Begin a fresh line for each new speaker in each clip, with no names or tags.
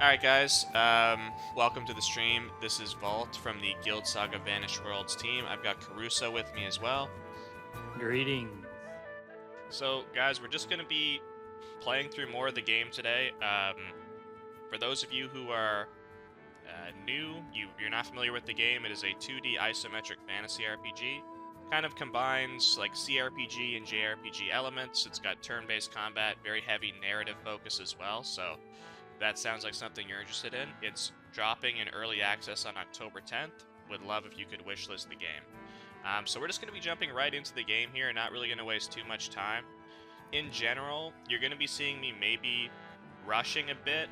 Alright guys, welcome to the stream. This is Vault from the Guild Saga Vanished Worlds team. I've got Caruso with me as well.
Greetings.
So guys, we're just going to be playing through more of the game today. For those of you who are new, you're not familiar with the game, it is a 2D isometric fantasy RPG. Kind of combines like CRPG and JRPG elements. It's got turn-based combat, very heavy narrative focus as well, so that sounds like something you're interested in. It's dropping in early access on October 10th. Would love if you could wishlist the game. So we're just going to be jumping right into the game here, not really going to waste too much time. In general, you're going to be seeing me maybe rushing a bit.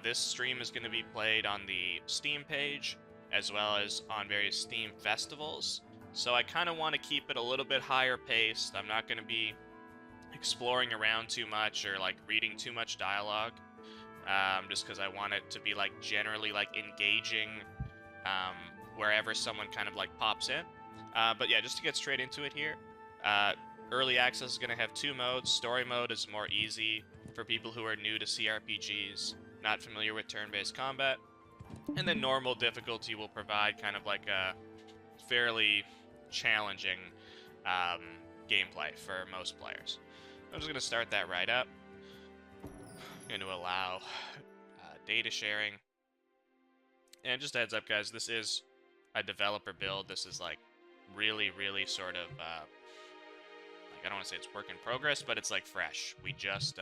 This stream is going to be played on the Steam page, as well as on various Steam festivals. So I kind of want to keep it a little bit higher paced. I'm not going to be exploring around too much or like reading too much dialogue. Just because I want it to be like generally like engaging wherever someone kind of like pops in. But yeah, just to get straight into it here, early access is going to have two modes. Story mode is more easy for people who are new to CRPGs, not familiar with turn-based combat. And then normal difficulty will provide kind of like a fairly challenging gameplay for most players. I'm just going to start that right up. Going to allow data sharing. And just a heads up, guys, this is a developer build. This is like really sort of like, I don't want to say it's work in progress, but it's like fresh. We just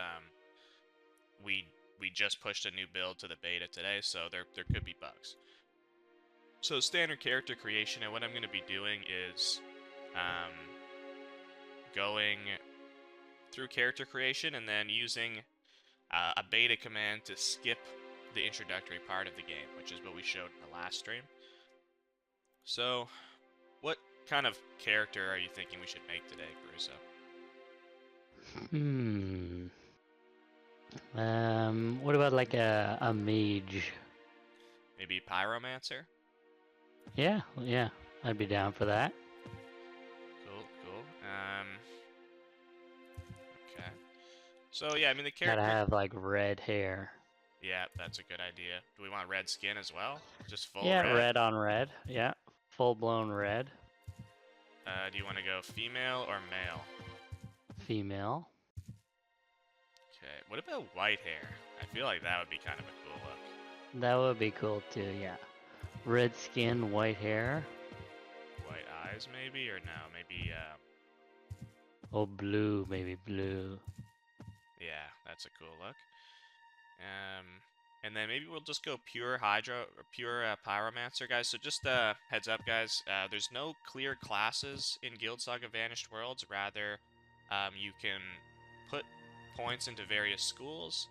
we just pushed a new build to the beta today, so there could be bugs. So standard character creation, and what I'm going to be doing is going through character creation and then using a beta command to skip the introductory part of the game, which is what we showed in the last stream. So, what kind of character are you thinking we should make today, Caruso?
What about like a mage?
Maybe Pyromancer?
Yeah, I'd be down for that.
Cool. Okay. So yeah, I mean the character...
Gotta have like red hair.
Yeah, that's a good idea. Do we want red skin as well? Just full
Yeah,
red?
red on red. Yeah, full-blown red.
Do you want to go female or male?
Female.
Okay, what about white hair? I feel like that would be kind of a cool look.
That would be cool too, yeah. Red skin, white hair.
White eyes maybe, or no, maybe,
Oh, blue, maybe blue.
Yeah, that's a cool look. And then maybe we'll just go pure Hydra, or pure Pyromancer, guys. So just heads up, guys. There's no clear classes in Guild Saga Vanished Worlds. Rather, you can put points into various schools,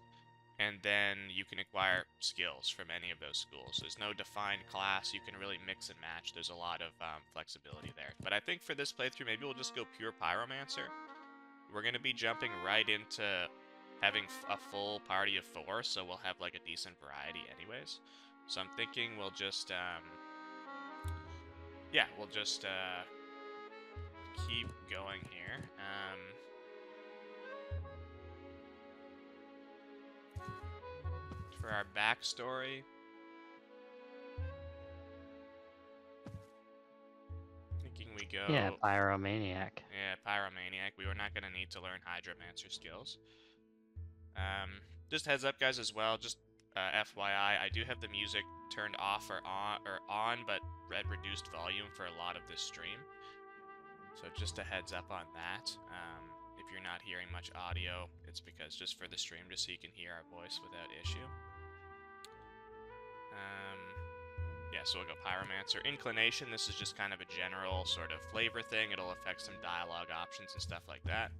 and then you can acquire skills from any of those schools. There's no defined class. You can really mix and match. There's a lot of flexibility there. But I think for this playthrough, maybe we'll just go pure Pyromancer. We're going to be jumping right into having a full party of 4, so we'll have like a decent variety anyways. So I'm thinking we'll just, yeah, we'll just keep going here. For our backstory, thinking we go...
Yeah, Pyromaniac.
Yeah, Pyromaniac. We were not going to need to learn Hydromancer skills. Just heads up, guys, as well. Just FYI, I do have the music turned off or on, but at reduced volume for a lot of this stream. So just a heads up on that. If you're not hearing much audio, it's because just for the stream, just so you can hear our voice without issue. Yeah, so we'll go Pyromancer. Inclination, this is just kind of a general sort of flavor thing. It'll affect some dialogue options and stuff like that.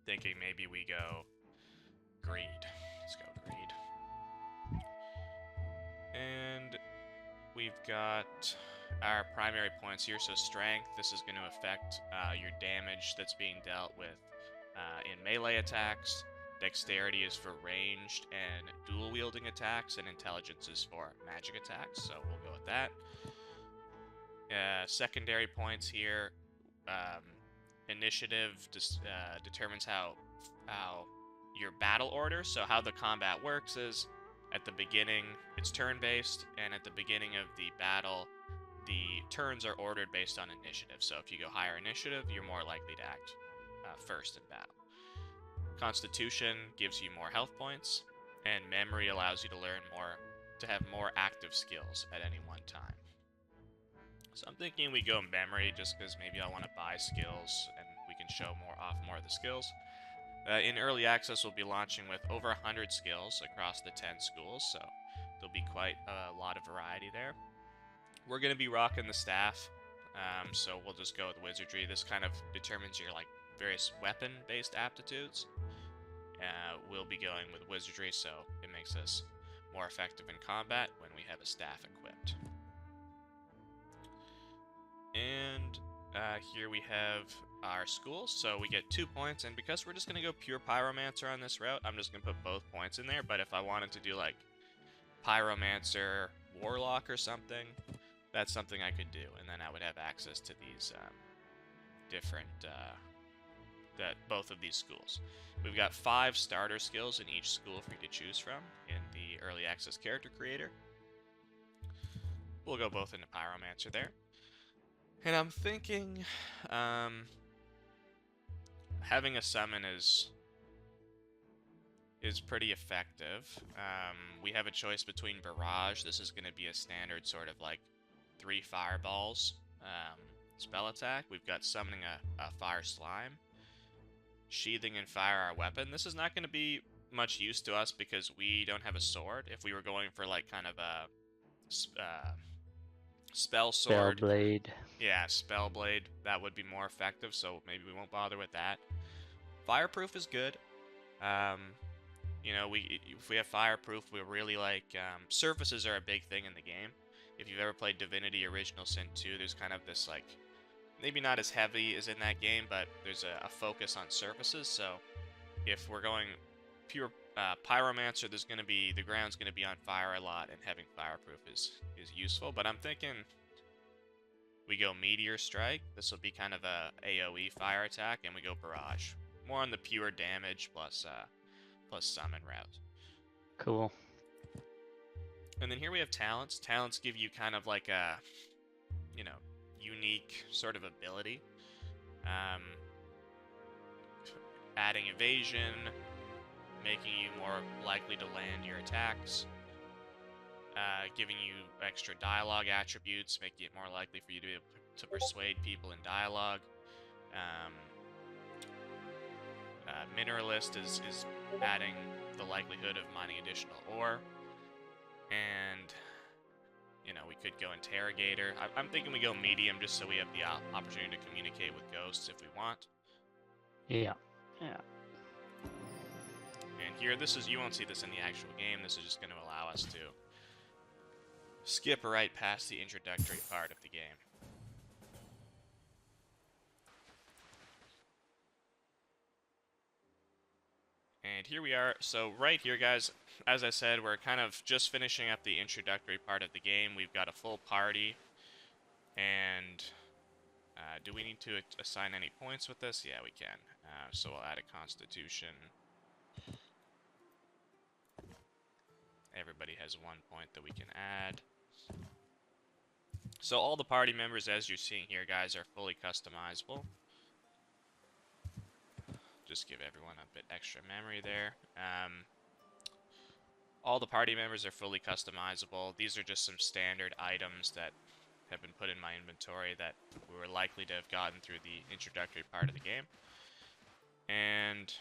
Thinking maybe we go Greed. Let's go Greed. And we've got our primary points here. So Strength, this is going to affect your damage that's being dealt with in melee attacks. Dexterity is for ranged and dual-wielding attacks, and Intelligence is for magic attacks, so we'll go with that. Secondary points here. Initiative determines how your battle order, so how the combat works is At the beginning, it's turn-based, and at the beginning of the battle, the turns are ordered based on initiative. So if you go higher initiative, you're more likely to act first in battle. Constitution gives you more health points, and memory allows you to learn more, to have more active skills at any one time. So I'm thinking we go memory just because maybe I want to buy skills and we can show off more of the skills. In early access, we'll be launching with over 100 skills across the 10 schools, so there'll be quite a lot of variety there. We're going to be rocking the staff, so we'll just go with wizardry. This kind of determines your various weapon-based aptitudes. We'll be going with wizardry, so it makes us more effective in combat when we have a staff equipped. And here we have our schools, so we get 2 points, and because we're just going to go pure pyromancer on this route, I'm just going to put both points in there. But if I wanted to do like pyromancer warlock or something, that's something I could do, and then I would have access to these different both of these schools. We've got 5 starter skills in each school for you to choose from in the early access character creator. We'll go both into pyromancer there. And I'm thinking having a summon is pretty effective. We have a choice between barrage. This is going to be a standard sort of like 3 fireballs spell attack. We've got summoning a fire slime. Sheathing and fire our weapon. This is not going to be much use to us because we don't have a sword. If we were going for like kind of a spell sword.
Spell blade.
Yeah, spell blade. That would be more effective, so maybe we won't bother with that. Fireproof is good. You know, if we have fireproof, we really like... surfaces are a big thing in the game. If you've ever played Divinity Original Sin 2, there's kind of this like... maybe not as heavy as in that game, but there's a focus on surfaces, so if we're going pure pyromancer, there's going to be... the ground's going to be on fire a lot, and having fireproof is useful, but I'm thinking we go Meteor Strike. This will be kind of a AoE fire attack, and we go Barrage. More on the pure damage plus summon route.
Cool.
And then here we have talents. Talents give you kind of like a, you know, unique sort of ability. Adding evasion, making you more likely to land your attacks, giving you extra dialogue attributes, making it more likely for you to be able to persuade people in dialogue. Mineralist is adding the likelihood of mining additional ore. And, you know, we could go Interrogator. I'm thinking we go medium just so we have the opportunity to communicate with ghosts if we want.
Yeah. Yeah.
And here, you won't see this in the actual game. This is just going to allow us to skip right past the introductory part of the game. And here we are. So right here, guys, as I said, we're kind of just finishing up the introductory part of the game. We've got a full party. And do we need to assign any points with this? Yeah, we can. So we'll add a constitution. Everybody has 1 point that we can add. So all the party members, as you're seeing here, guys, are fully customizable. Just give everyone a bit extra memory there. All the party members are fully customizable. These are just some standard items that have been put in my inventory that we were likely to have gotten through the introductory part of the game. And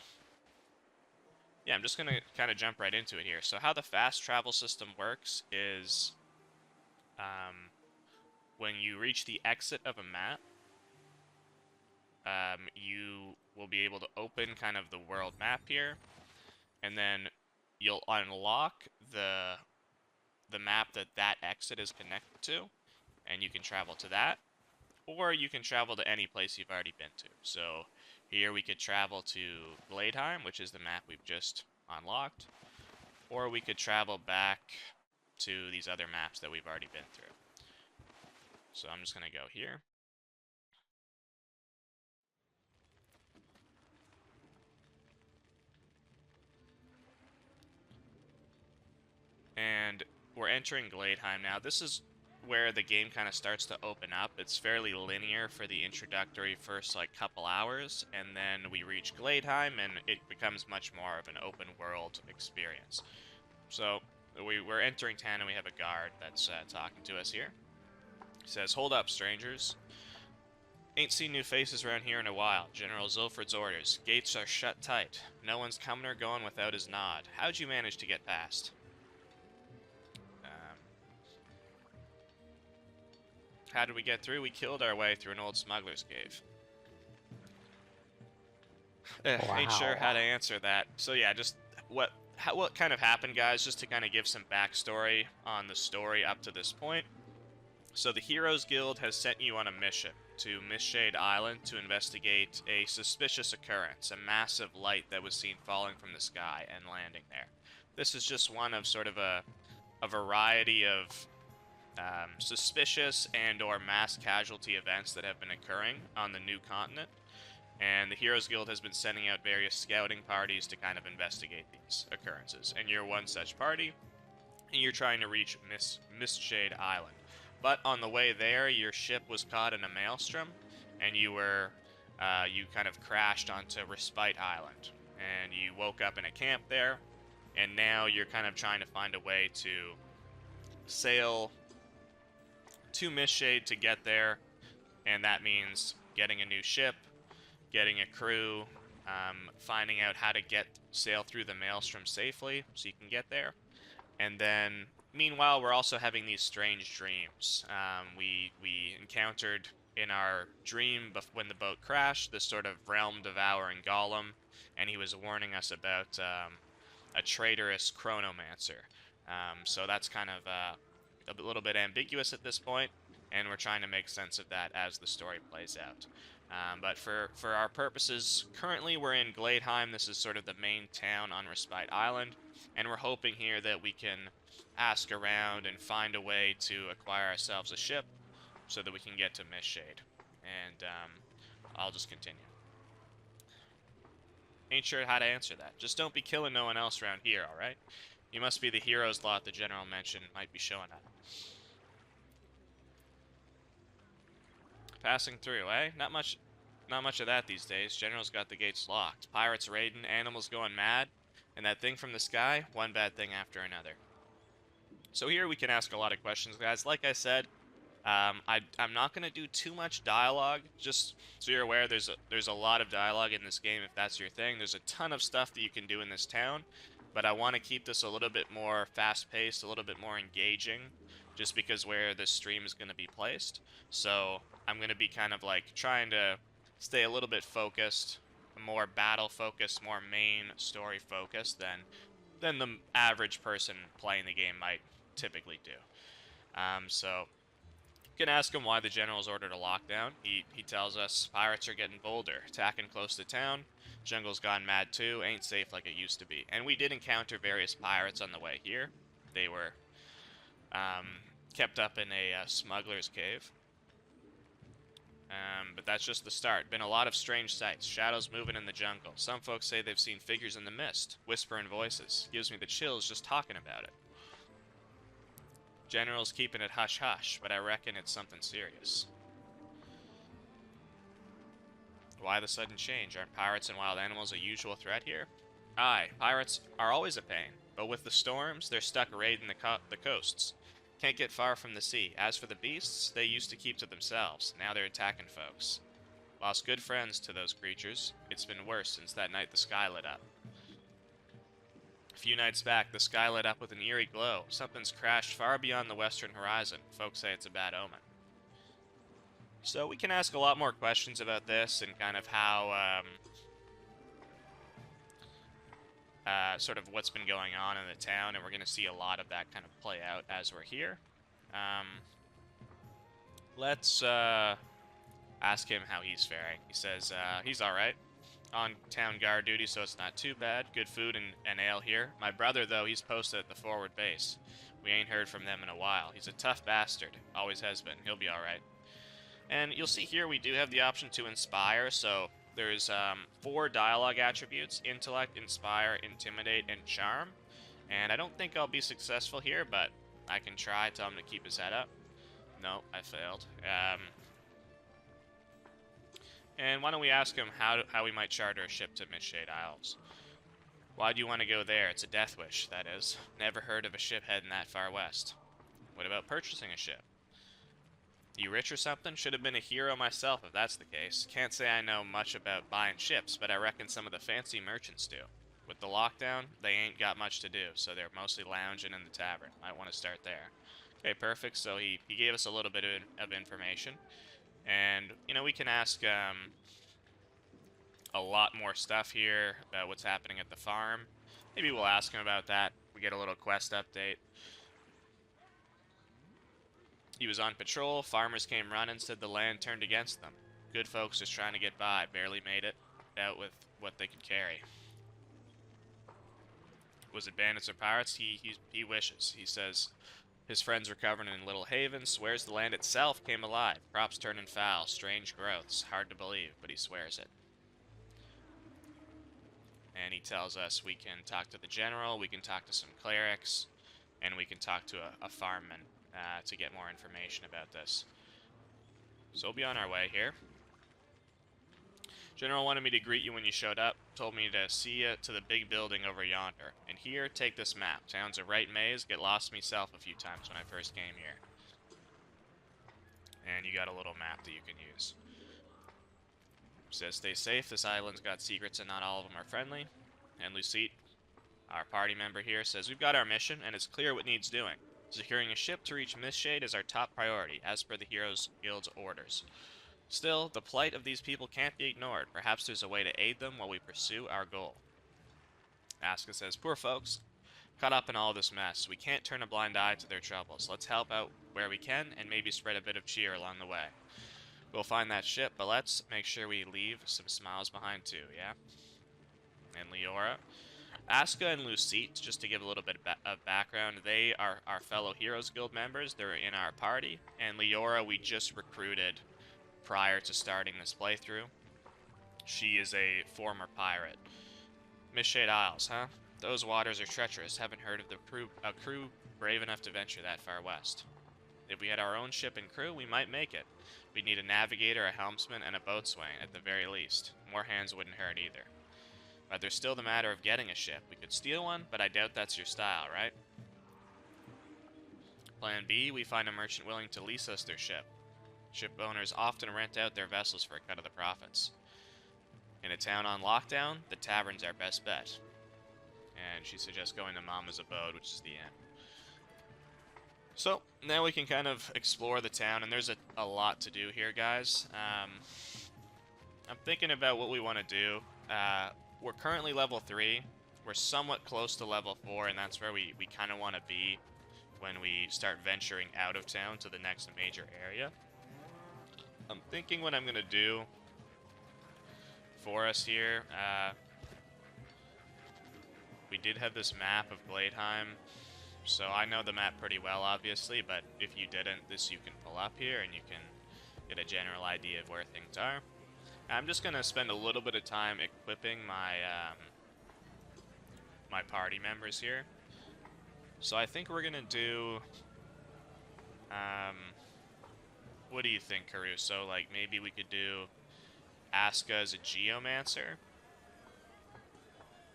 yeah, I'm just going to kind of jump right into it here. So how the fast travel system works is when you reach the exit of a map, you will be able to open kind of the world map here, and then you'll unlock the map that exit is connected to, and you can travel to that, or you can travel to any place you've already been to. So here we could travel to Gladeheim, which is the map we've just unlocked, or we could travel back to these other maps that we've already been through. So I'm just going to go here. we're entering Gladeheim now. This is where the game kind of starts to open up. It's fairly linear for the introductory first like couple hours, and then we reach Gladeheim and it becomes much more of an open world experience. So we're entering town and we have a guard that's talking to us here. He says, "Hold up, strangers. Ain't seen new faces around here in a while. General Zilford's orders. Gates are shut tight. No one's coming or going without his nod. How'd you manage to get past?" How did we get through? We killed our way through an old smuggler's cave. Ain't sure how to answer that. So yeah, just what kind of happened, guys, just to kind of give some backstory on the story up to this point. So the Heroes Guild has sent you on a mission to Mistshade Island to investigate a suspicious occurrence, a massive light that was seen falling from the sky and landing there. This is just one of sort of a variety of suspicious and or mass casualty events that have been occurring on the new continent, and the Heroes Guild has been sending out various scouting parties to kind of investigate these occurrences, and you're one such party, and you're trying to reach Mistshade Island. But on the way there, your ship was caught in a maelstrom, and you kind of crashed onto Respite Island, and you woke up in a camp there, and now you're kind of trying to find a way to sail to Mistshade to get there, and that means getting a new ship, getting a crew, finding out how to sail through the maelstrom safely so you can get there, and then meanwhile we're also having these strange dreams. We encountered in our dream when the boat crashed this sort of realm-devouring golem, and he was warning us about a traitorous chronomancer. So that's kind of a little bit ambiguous at this point, and we're trying to make sense of that as the story plays out. But for our purposes, currently we're in Gladeheim. This is sort of the main town on Respite Island, and we're hoping here that we can ask around and find a way to acquire ourselves a ship so that we can get to Mistshade. And I'll just continue. Ain't sure how to answer that. Just don't be killing no one else around here, alright? You must be the heroes lot the general mentioned might be showing up. Passing through, eh? Not much of that these days. General's got the gates locked. Pirates raiding, animals going mad, and that thing from the sky, one bad thing after another. So here we can ask a lot of questions, guys. Like I said, I'm not going to do too much dialogue, just so you're aware there's a lot of dialogue in this game if that's your thing. There's a ton of stuff that you can do in this town, but I want to keep this a little bit more fast-paced, a little bit more engaging, just because where this stream is going to be placed. So I'm going to be kind of like trying to stay a little bit focused, more battle-focused, more main story-focused than the average person playing the game might typically do. So you can ask him why the general's ordered a lockdown. He tells us pirates are getting bolder, attacking close to town. Jungle's gone mad too, ain't safe like it used to be. And we did encounter various pirates on the way here. They were kept up in a smuggler's cave. But that's just the start. Been a lot of strange sights. Shadows moving in the jungle. Some folks say they've seen figures in the mist, whispering voices. Gives me the chills just talking about it. General's keeping it hush-hush, but I reckon it's something serious. Why the sudden change? Aren't pirates and wild animals a usual threat here? Aye, pirates are always a pain, but with the storms, they're stuck raiding the coasts. Can't get far from the sea. As for the beasts, they used to keep to themselves. Now they're attacking folks. Lost good friends to those creatures. It's been worse since that night the sky lit up. A few nights back, the sky lit up with an eerie glow. Something's crashed far beyond the western horizon. Folks say it's a bad omen. So we can ask a lot more questions about this and kind of how, sort of what's been going on in the town, and we're going to see a lot of that kind of play out as we're here. Let's ask him how he's faring. He says he's alright. On town guard duty, so it's not too bad. Good food and ale here. My brother, though, he's posted at the forward base. We ain't heard from them in a while. He's a tough bastard. Always has been. He'll be alright. And you'll see here we do have the option to inspire, so there's 4 dialogue attributes: intellect, inspire, intimidate, and charm. And I don't think I'll be successful here, but I can try, tell him to keep his head up. No, I failed. And why don't we ask him how we might charter a ship to Mistshade Isles? Why do you want to go there? It's a death wish, that is. Never heard of a ship heading that far west. What about purchasing a ship? You rich or something? Should have been a hero myself if that's the case. Can't say I know much about buying ships, but I reckon some of the fancy merchants do. With the lockdown, they ain't got much to do, so they're mostly lounging in the tavern. Might want to start there. Okay, perfect. So he gave us a little bit of information. And, you know, we can ask a lot more stuff here about what's happening at the farm. Maybe we'll ask him about that. We get a little quest update. He was on patrol, farmers came running, said the land turned against them. Good folks just trying to get by, barely made it out with what they could carry. Was it bandits or pirates? He wishes. He says his friends recovering in Little Haven, swears the land itself came alive. Crops turning foul, strange growths, hard to believe, but he swears it. And he tells us we can talk to the general, we can talk to some clerics, and we can talk to a farmman to get more information about this. So we'll be on our way here. General wanted me to greet you when you showed up. Told me to see you to the big building over yonder. And here, take this map. Town's a right maze. Get lost myself a few times when I first came here. And you got a little map that you can use. Says stay safe. This island's got secrets and not all of them are friendly. And Lucite, our party member here, says we've got our mission and it's clear what needs doing. Securing a ship to reach Mistshade is our top priority, as per the Heroes Guild's orders. Still, the plight of these people can't be ignored. Perhaps there's a way to aid them while we pursue our goal. Aska says, poor folks, caught up in all this mess. We can't turn a blind eye to their troubles. Let's help out where we can and maybe spread a bit of cheer along the way. We'll find that ship, but let's make sure we leave some smiles behind too, yeah? And Leora. Aska and Lucite, just to give a little bit of background, they are our fellow Heroes Guild members. They're in our party. And Leora, we just recruited prior to starting this playthrough. She is a former pirate. Mistshade Isles, huh? Those waters are treacherous. Haven't heard of a crew brave enough to venture that far west. If we had our own ship and crew, we might make it. We'd need a navigator, a helmsman, and a boatswain, at the very least. More hands wouldn't hurt either. But there's still the matter of getting a ship. We could steal one, but I doubt that's your style, right? Plan B, we find a merchant willing to lease us their ship. Ship owners often rent out their vessels for a cut of the profits. In a town on lockdown, the tavern's our best bet. And she suggests going to Mama's abode, which is the inn. So, now we can kind of explore the town, and there's a lot to do here, guys. I'm thinking about what we want to do. We're currently level 3. We're somewhat close to level 4, and that's where we kind of want to be when we start venturing out of town to the next major area. I'm thinking what I'm going to do for us here. We did have this map of Gladeheim, so I know the map pretty well, obviously, but if you didn't, this you can pull up here and you can get a general idea of where things are. I'm just going to spend a little bit of time equipping my my party members here. So I think we're going to do... what do you think, Caruso? Like, maybe we could do Aska as a geomancer?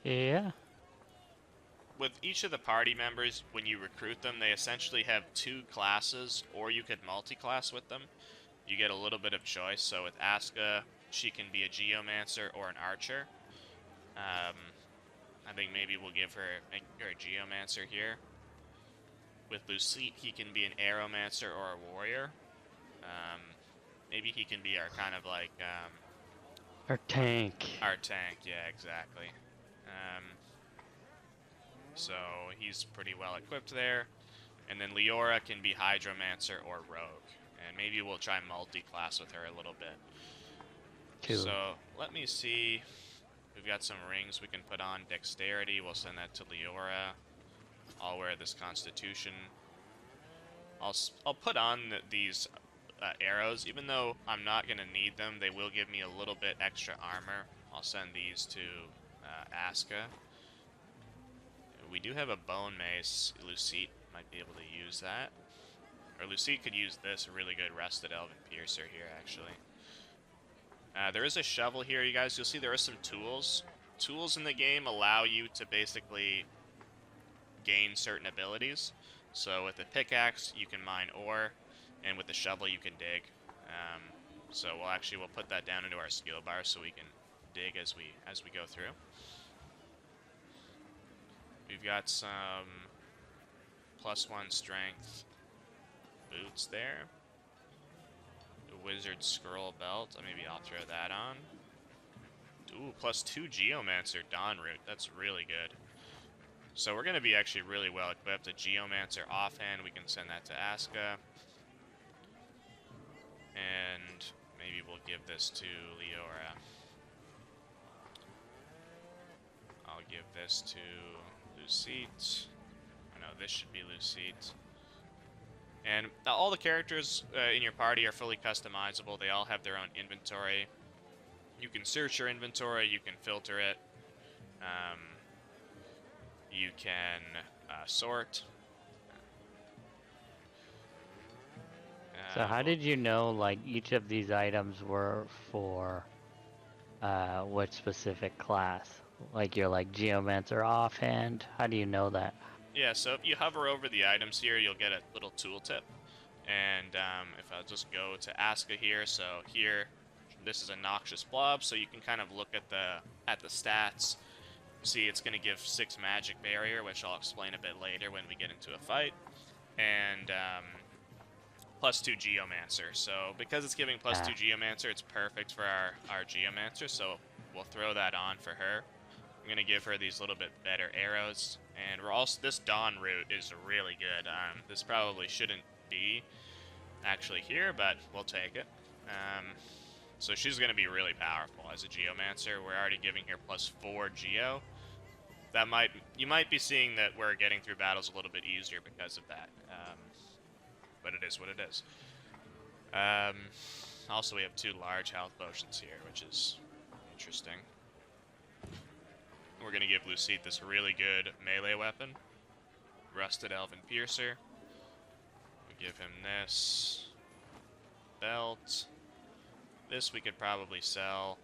Yeah.
With each of the party members, when you recruit them, they essentially have 2 classes, or you could multi-class with them. You get a little bit of choice. So with Aska, she can be a geomancer or an archer. I think maybe we'll make her a geomancer here. With Lucite, he can be an aeromancer or a warrior. Maybe he can be our kind of like...
Our tank.
Our tank, yeah, exactly. So he's pretty well equipped there. And then Leora can be hydromancer or rogue. And maybe we'll try multi-class with her a little bit.
Cool.
So let me see. We've got some rings we can put on. Dexterity, we'll send that to Leora. I'll wear this Constitution. I'll put on these arrows, even though I'm not going to need them. They will give me a little bit extra armor. I'll send these to Aska. We do have a bone mace. Lucite might be able to use that. Or Lucy could use this, a really good Rusted Elven Piercer here, actually. There is a shovel here, you guys. You'll see there are some tools. Tools in the game allow you to basically gain certain abilities. So with the pickaxe, you can mine ore, and with the shovel, you can dig. So we'll put that down into our skill bar so we can dig as we go through. We've got some +1 strength boots there. The wizard scroll belt. Maybe I'll throw that on. Ooh, +2 geomancer dawn root. That's really good. So we're going to be actually really well equipped. A geomancer offhand, we can send that to Aska. And maybe we'll give this to Leora. I'll give this to Lucite. Oh, no, this should be Lucite. And all the characters in your party are fully customizable. They all have their own inventory. You can search your inventory, you can filter it. You can sort.
So how did you know, like, each of these items were for which specific class? Like, you're like Geomancer offhand? How do you know that?
Yeah, so if you hover over the items here, you'll get a little tooltip. And if I'll just go to Aska here, so here, this is a Noxious Blob, so you can kind of look at the stats. See, it's going to give 6 magic barrier, which I'll explain a bit later when we get into a fight. And +2 geomancer. So because it's giving +2 geomancer, it's perfect for our geomancer. So we'll throw that on for her. I'm gonna give her these little bit better arrows, and we're also this dawn root is really good. This probably shouldn't be actually here, but we'll take it. So she's gonna be really powerful as a geomancer. We're already giving her +4 geo. You might be seeing that we're getting through battles a little bit easier because of that. But it is what it is. Also, we have 2 large health potions here, which is interesting. We're going to give Lucite this really good melee weapon. Rusted Elven Piercer. We give him this belt. This we could probably sell.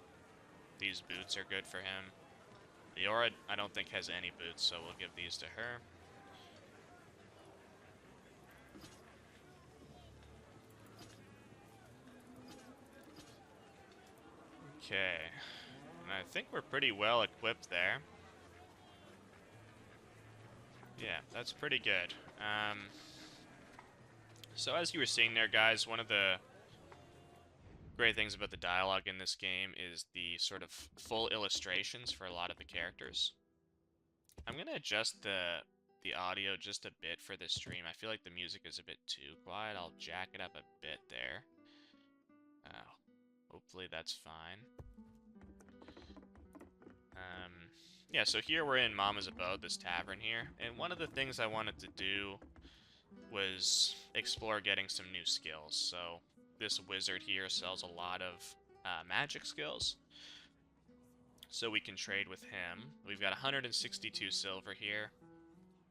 These boots are good for him. Leora, I don't think, has any boots, so we'll give these to her. Okay, and I think we're pretty well equipped there. Yeah, that's pretty good. So as you were seeing there, guys, one of the great things about the dialogue in this game is the sort of full illustrations for a lot of the characters. I'm going to adjust the audio just a bit for this stream. I feel like the music is a bit too quiet. I'll jack it up a bit there. Hopefully that's fine. Yeah, so here we're in Mama's Abode, this tavern here, and one of the things I wanted to do was explore getting some new skills. So this wizard here sells a lot of magic skills, so we can trade with him. We've got 162 silver here,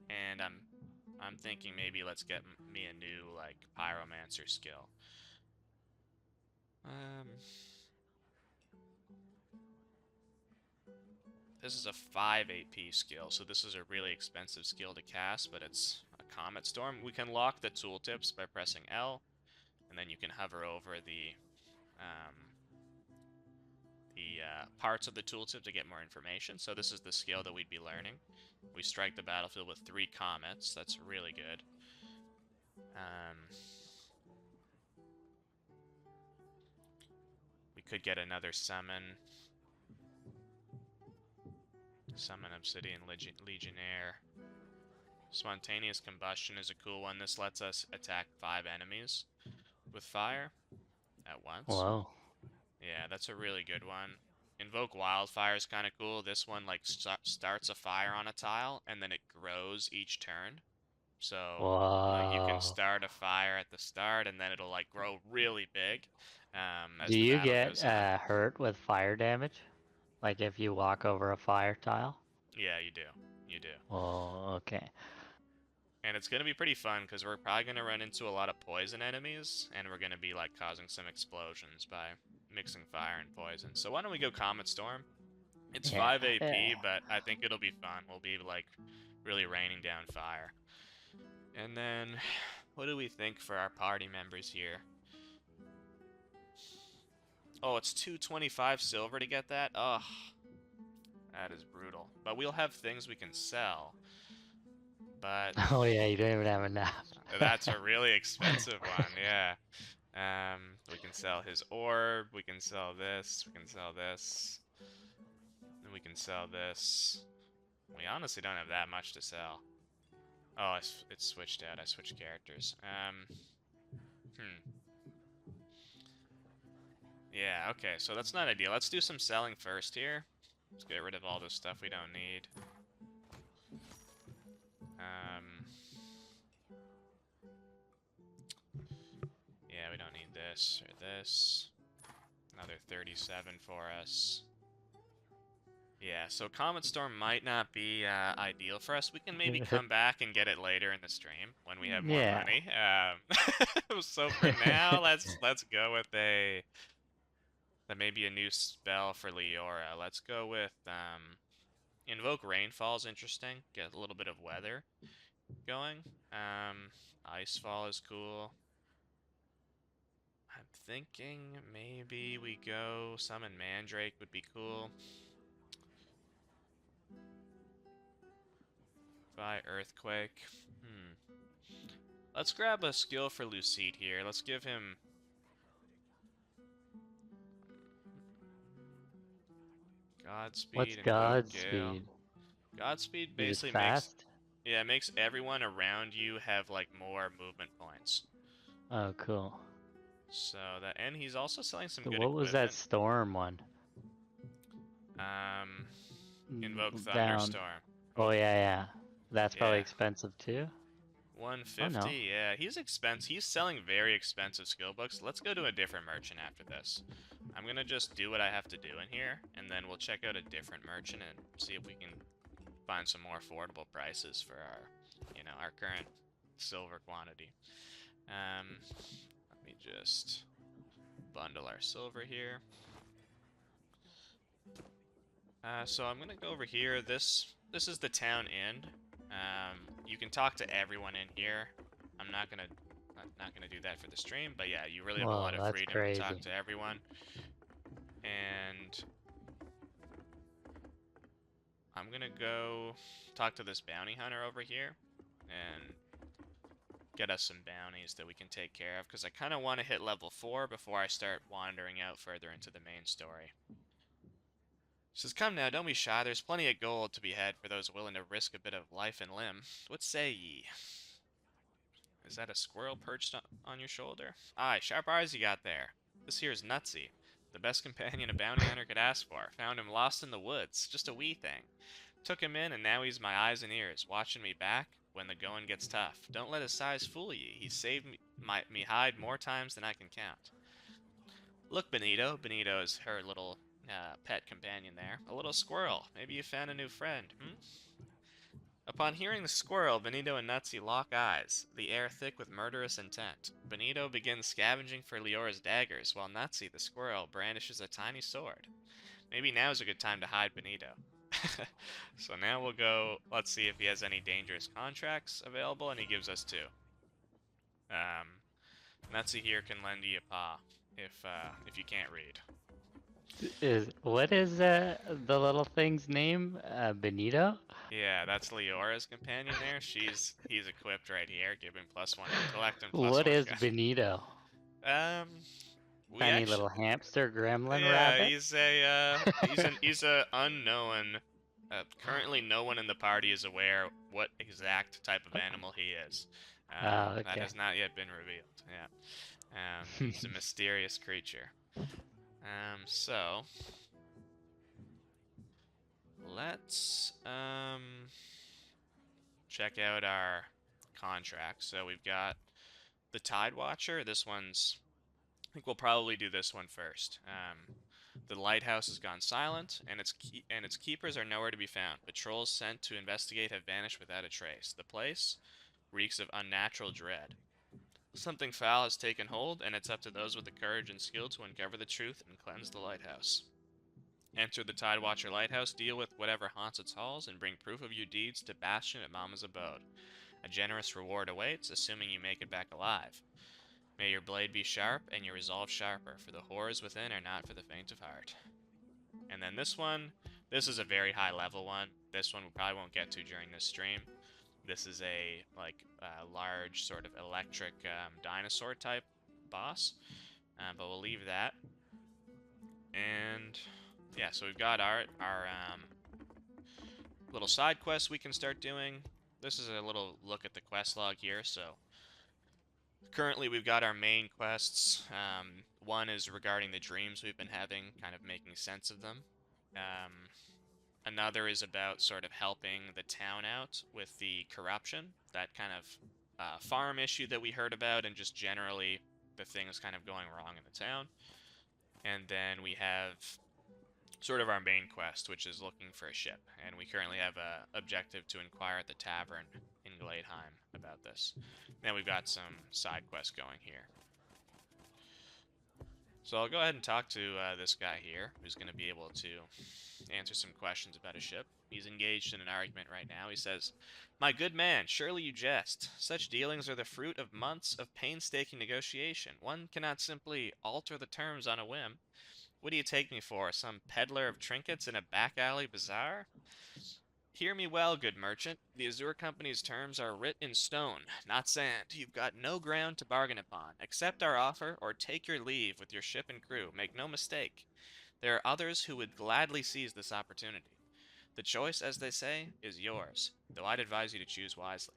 and I'm thinking maybe let's get me a new like pyromancer skill. This is a 5 AP skill, so this is a really expensive skill to cast, but it's a Comet Storm. We can lock the tooltips by pressing L, and then you can hover over the parts of the tooltip to get more information. So this is the skill that we'd be learning. We strike the battlefield with 3 comets. That's really good. We could get another summon. Summon Obsidian Legionnaire. Spontaneous Combustion is a cool one. This lets us attack 5 enemies with fire at once.
Whoa.
Yeah, that's a really good one. Invoke Wildfire is kind of cool. This one like starts a fire on a tile, and then it grows each turn. So like, you can start a fire at the start, and then it'll like grow really big.
Do you get hurt with fire damage? Like if you walk over a fire tile?
Yeah, you do. You do.
Oh, okay.
And it's going to be pretty fun because we're probably going to run into a lot of poison enemies, and we're going to be like causing some explosions by mixing fire and poison. So why don't we go Comet Storm? It's
Yeah.
5 AP, but I think it'll be fun. We'll be like really raining down fire. And then, what do we think for our party members here? Oh, it's 225 silver to get that? Ugh. That is brutal. But we'll have things we can sell. But
Oh yeah, you don't even have enough.
that's a really expensive one, yeah. We can sell his orb, we can sell this, we can sell this, and we can sell this. We honestly don't have that much to sell. Oh, it's switched out. I switched characters. Yeah, okay, so that's not ideal. Let's do some selling first here. Let's get rid of all this stuff we don't need. Yeah, we don't need this or this. Another 37 for us. Yeah, so Comet Storm might not be ideal for us. We can maybe come back and get it later in the stream when we have more
Yeah.
money. So for now, let's go with maybe a new spell for Leora. Let's go with Invoke Rainfall's interesting. Get a little bit of weather going. Icefall is cool. I'm thinking maybe we go Summon Mandrake would be cool. By Earthquake. Let's grab a skill for Lucide here. Let's give him... Godspeed.
What's
and
Godspeed?
Godspeed
Is it
basically
fast?
makes everyone around you have like more movement points.
Oh, cool.
So that, and he's also selling some
So
good
what was that
equipment.
Storm one?
Invoke
Down.
Thunderstorm.
Oh yeah. That's probably
Yeah.
expensive too.
150.
Oh no.
Yeah, he's expensive. He's selling very expensive skill books. Let's go to a different merchant after this. I'm gonna just do what I have to do in here, and then we'll check out a different merchant and see if we can find some more affordable prices for our current silver quantity. Let me just bundle our silver here. So I'm gonna go over here. This is the town inn. You can talk to everyone in here. I'm not gonna do that for the stream, but yeah, you really have a lot of freedom to talk to everyone. And I'm gonna go talk to this bounty hunter over here and get us some bounties that we can take care of, because I kind of want to hit level 4 before I start wandering out further into the main story. Says, come now, don't be shy. There's plenty of gold to be had for those willing to risk a bit of life and limb. What say ye? Is that a squirrel perched on your shoulder? Aye, sharp eyes you got there. This here's Nutsy, the best companion a bounty hunter could ask for. Found him lost in the woods, just a wee thing. Took him in, and now he's my eyes and ears, watching me back when the going gets tough. Don't let his size fool ye. He's saved me hide more times than I can count. Look, Benito. Benito is her little pet companion there. A little squirrel. Maybe you found a new friend, Upon hearing the squirrel, Benito and Nutsy lock eyes, the air thick with murderous intent. Benito begins scavenging for Leora's daggers, while Nutsy, the squirrel, brandishes a tiny sword. Maybe now's a good time to hide Benito. So now we'll go, let's see if he has any dangerous contracts available, and he gives us 2. Nutsy here can lend you a paw, if you can't read.
What is the little thing's name? Benito?
Yeah, that's Leora's companion there. He's equipped right here, giving +1 intellect and +1.
What is Benito? Tiny little hamster gremlin rabbit?
He's a unknown. Currently, no one in the party is aware what exact type of animal he is.
Okay.
That has not yet been revealed. Yeah. He's a mysterious creature. So let's check out our contract. So we've got the Tide Watcher. This one's, I think we'll probably do this one first. The lighthouse has gone silent, and its keepers are nowhere to be found. Patrols sent to investigate have vanished without a trace. The place, reeks of unnatural dread. Something foul has taken hold, and it's up to those with the courage and skill to uncover the truth and cleanse the lighthouse. Enter the Tidewatcher Lighthouse, deal with whatever haunts its halls, and bring proof of your deeds to Bastion at Mama's abode. A generous reward awaits, assuming you make it back alive. May your blade be sharp, and your resolve sharper, for the horrors within are not for the faint of heart. And then this is a very high level one. This one we probably won't get to during this stream. This is a large sort of electric dinosaur type boss, but we'll leave that. And yeah, so we've got our little side quests we can start doing. This is a little look at the quest log here. So currently we've got our main quests. One is regarding the dreams we've been having, kind of making sense of them. Another is about sort of helping the town out with the corruption, that kind of farm issue that we heard about, and just generally the things kind of going wrong in the town. And then we have sort of our main quest, which is looking for a ship. And we currently have an objective to inquire at the tavern in Gladeheim about this. Then we've got some side quests going here. So I'll go ahead and talk to this guy here, who's going to be able to answer some questions about a ship. He's engaged in an argument right now. He says, "My good man, surely you jest. Such dealings are the fruit of months of painstaking negotiation. One cannot simply alter the terms on a whim. What do you take me for, some peddler of trinkets in a back-alley bazaar? Hear me well, good merchant. The Azure Company's terms are writ in stone, not sand. You've got no ground to bargain upon. Accept our offer, or take your leave with your ship and crew. Make no mistake. There are others who would gladly seize this opportunity. The choice, as they say, is yours, though I'd advise you to choose wisely."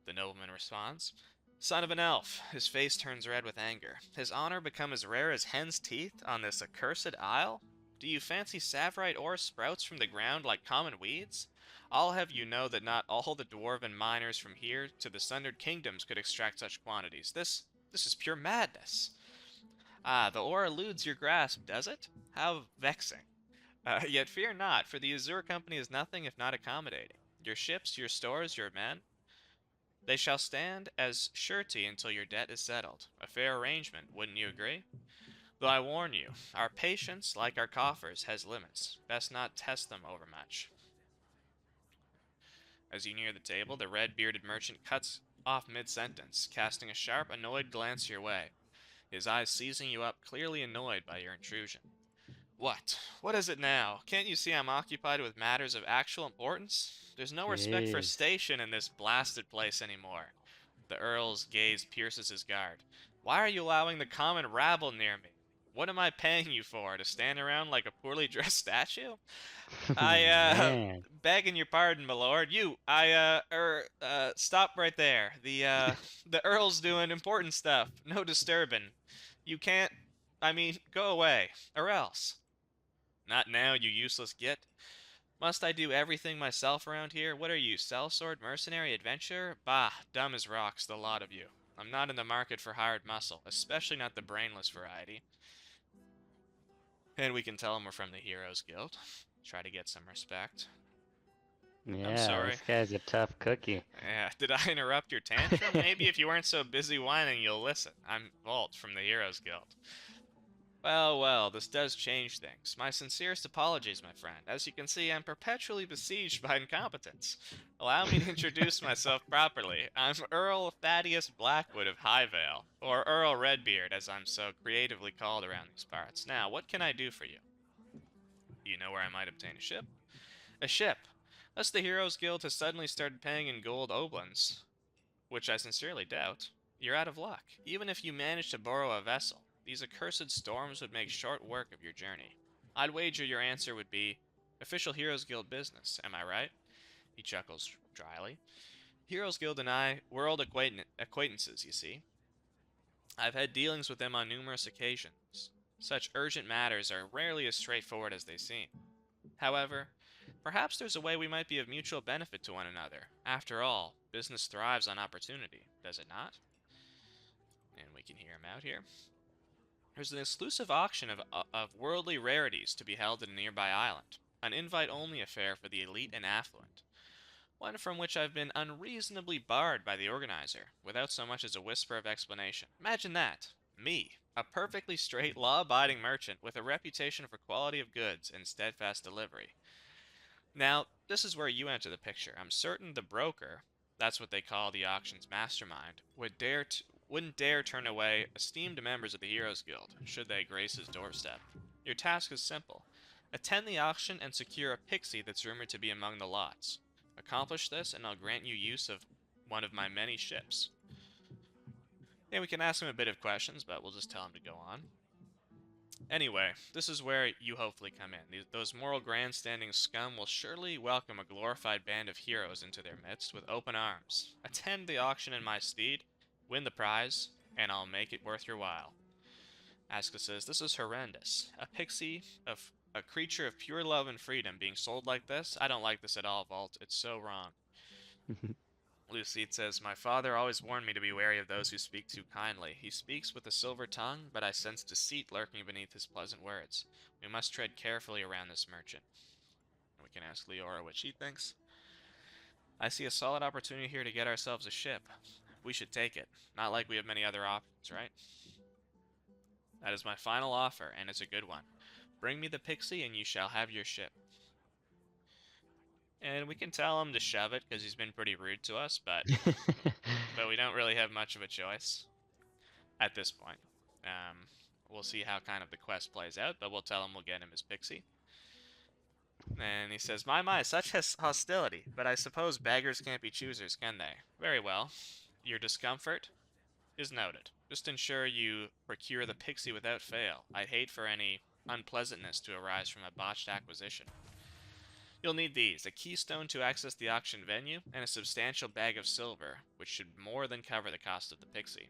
The nobleman responds, "Son of an elf." His face turns red with anger. "His honor become as rare as hen's teeth on this accursed isle? Do you fancy Savrite ore sprouts from the ground like common weeds? I'll have you know that not all the dwarven miners from here to the Sundered Kingdoms could extract such quantities. This is pure madness. Ah, the ore eludes your grasp, does it? How vexing. Yet fear not, for the Azure Company is nothing if not accommodating. Your ships, your stores, your men, they shall stand as surety until your debt is settled. A fair arrangement, wouldn't you agree? Though I warn you, our patience, like our coffers, has limits. Best not test them overmuch." As you near the table, the red-bearded merchant cuts off mid-sentence, casting a sharp, annoyed glance your way, his eyes seizing you up, clearly annoyed by your intrusion. "What? What is it now? Can't you see I'm occupied with matters of actual importance? There's no respect for
Jeez.
station in this blasted place anymore." The Earl's gaze pierces his guard. "Why are you allowing the common rabble near me? What am I paying you for? To stand around like a poorly dressed statue?
Man.
Begging your pardon, my lord. Stop right there. The Earl's doing important stuff. No disturbing. You can't, go away. Or else." "Not now, you useless git. Must I do everything myself around here? What are you, sellsword, mercenary, adventurer? Bah, dumb as rocks, the lot of you. I'm not in the market for hired muscle, especially not the brainless variety." And we can tell him we're from the Heroes Guild. Try to get some respect.
Yeah,
I'm sorry.
this guy's a tough cookie.
Yeah, did I interrupt your tantrum? Maybe if you weren't so busy whining, you'll listen. I'm Volt from the Heroes Guild. Well, well, this does change things. My sincerest apologies, my friend. As you can see, I'm perpetually besieged by incompetence. Allow me to introduce myself properly. I'm Earl Thaddeus Blackwood of Highvale, or Earl Redbeard, as I'm so creatively called around these parts. Now, what can I do for you? You know where I might obtain a ship? A ship? Unless the Heroes Guild has suddenly started paying in gold oblins, which I sincerely doubt, you're out of luck. Even if you manage to borrow a vessel, these accursed storms would make short work of your journey. I'd wager your answer would be, official Heroes Guild business, am I right? He chuckles dryly. Heroes Guild and I, we're old acquaintances, you see. I've had dealings with them on numerous occasions. Such urgent matters are rarely as straightforward as they seem. However, perhaps there's a way we might be of mutual benefit to one another. After all, business thrives on opportunity, does it not? And we can hear him out here. There's an exclusive auction of worldly rarities to be held in a nearby island. An invite-only affair for the elite and affluent. one from which I've been unreasonably barred by the organizer, without so much as a whisper of explanation. Imagine that! Me, a perfectly straight, law-abiding merchant with a reputation for quality of goods and steadfast delivery. Now, this is where you enter the picture. I'm certain the broker, that's what they call the auction's mastermind, wouldn't dare turn away esteemed members of the Heroes Guild, should they grace his doorstep. Your task is simple. Attend the auction and secure a pixie that's rumored to be among the lots. Accomplish this, and I'll grant you use of one of my many ships. Yeah, we can ask him a bit of questions, but we'll just tell him to go on. Anyway, this is where you hopefully come in. Those moral grandstanding scum will surely welcome a glorified band of heroes into their midst with open arms. Attend the auction in my stead, win the prize, and I'll make it worth your while. Asuka says, this is horrendous. A pixie, a creature of pure love and freedom being sold like this? I don't like this at all, Vault. It's so wrong. Lucide says, my father always warned me to be wary of those who speak too kindly. He speaks with a silver tongue, but I sense deceit lurking beneath his pleasant words. We must tread carefully around this merchant. We can ask Leora what she thinks. I see a solid opportunity here to get ourselves a ship. We should take it. Not like we have many other options, right? That is my final offer, and it's a good one. Bring me the pixie, and you shall have your ship. And we can tell him to shove it, because he's been pretty rude to us, but we don't really have much of a choice at this point. We'll see how kind of the quest plays out, but we'll tell him we'll get him his pixie. And he says, my, such hostility, but I suppose beggars can't be choosers, can they? Very well. Your discomfort is noted. Just ensure you procure the pixie without fail. I'd hate for any unpleasantness to arise from a botched acquisition. You'll need these, a keystone to access the auction venue, and a substantial bag of silver, which should more than cover the cost of the pixie.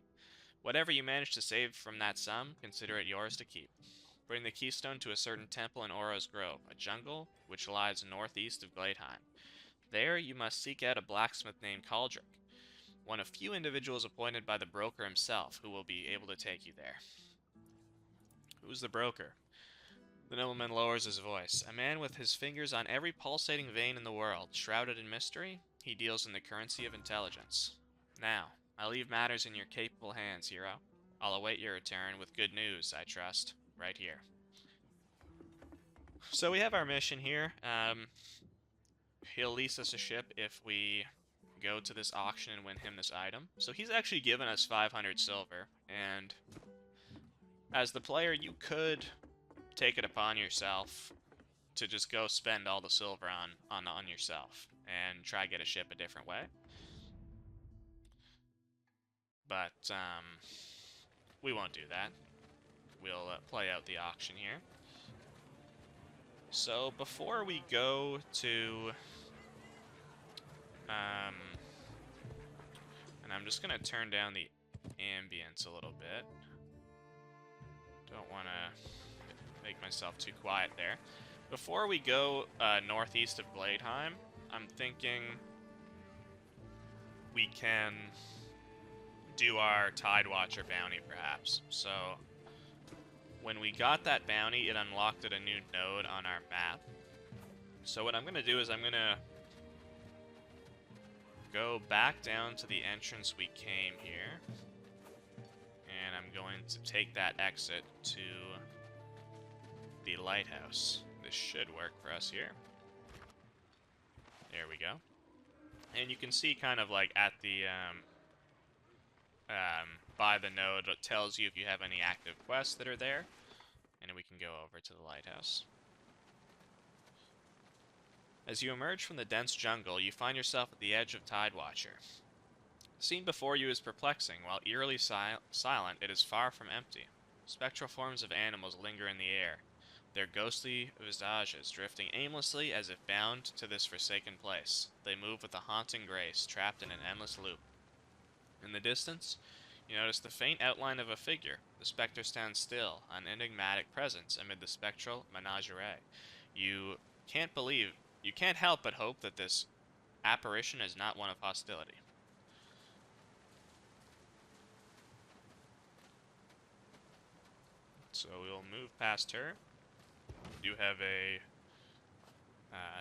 Whatever you manage to save from that sum, consider it yours to keep. Bring the keystone to a certain temple in Oro's Grove, a jungle which lies northeast of Gladeheim. There you must seek out a blacksmith named Caldric, one of few individuals appointed by the broker himself who will be able to take you there. Who's the broker? The nobleman lowers his voice. A man with his fingers on every pulsating vein in the world, shrouded in mystery, he deals in the currency of intelligence. Now, I leave matters in your capable hands, hero. I'll await your return with good news, I trust, right here. So we have our mission here. He'll lease us a ship if we go to this auction and win him this item. So he's actually given us 500 silver, and as the player, you could take it upon yourself to just go spend all the silver on yourself and try to get a ship a different way. But we won't do that. We'll play out the auction here. So before we go to and I'm just gonna turn down the ambience a little bit. Don't want to make myself too quiet there. Before we go northeast of Gladeheim, I'm thinking we can do our Tide Watcher bounty, perhaps. So when we got that bounty, it unlocked a new node on our map. So what I'm going to do is I'm going to go back down to the entrance we came here, and I'm going to take that exit to the lighthouse. This should work for us here. There we go. And you can see kind of like at the by the node, it tells you if you have any active quests that are there, and we can go over to the lighthouse. As you emerge from the dense jungle, you find yourself at the edge of Tidewatcher. The scene before you is perplexing. While eerily silent, it is far from empty. Spectral forms of animals linger in the air, their ghostly visages drifting aimlessly as if bound to this forsaken place. They move with a haunting grace, trapped in an endless loop. In the distance, you notice the faint outline of a figure. The specter stands still, an enigmatic presence amid the spectral menagerie. You can't help but hope that this apparition is not one of hostility. So we'll move past her. We do have a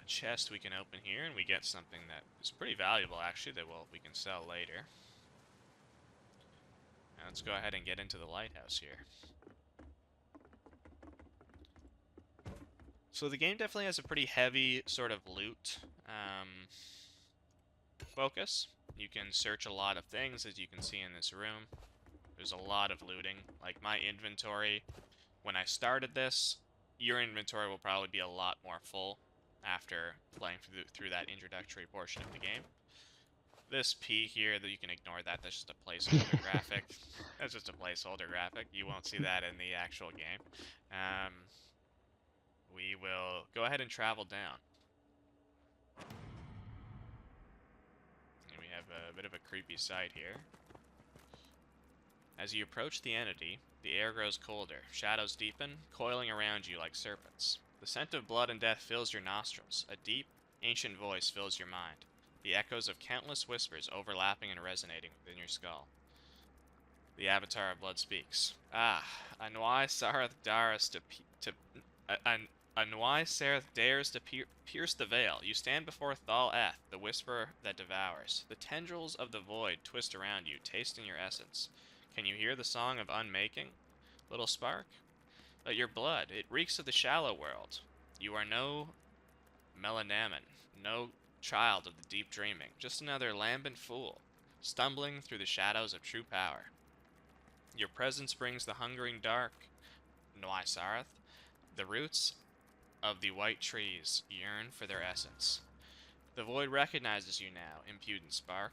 chest we can open here, and we get something that is pretty valuable, actually, that we can sell later. Now let's go ahead and get into the lighthouse here. So the game definitely has a pretty heavy sort of loot focus. You can search a lot of things, as you can see in this room. There's a lot of looting. Like, my inventory, when I started this, your inventory will probably be a lot more full after playing through that introductory portion of the game. This P here, that you can ignore that, that's just a placeholder graphic. That's just a placeholder graphic. You won't see that in the actual game. We will go ahead and travel down. And we have a bit of a creepy sight here. As you approach the entity, the air grows colder, shadows deepen, coiling around you like serpents. The scent of blood and death fills your nostrils. A deep, ancient voice fills your mind, the echoes of countless whispers overlapping and resonating within your skull. The Avatar of Blood speaks. Ah, Anwai Sarath dares to pierce the veil. You stand before Thal Eth, the whisperer that devours. The tendrils of the void twist around you, tasting your essence. Can you hear the song of unmaking, little spark? But your blood, it reeks of the shallow world. You are no Melanaman, no child of the deep dreaming, just another lambent fool, stumbling through the shadows of true power. Your presence brings the hungering dark, Noisarath. The roots of the white trees yearn for their essence. The void recognizes you now, impudent spark.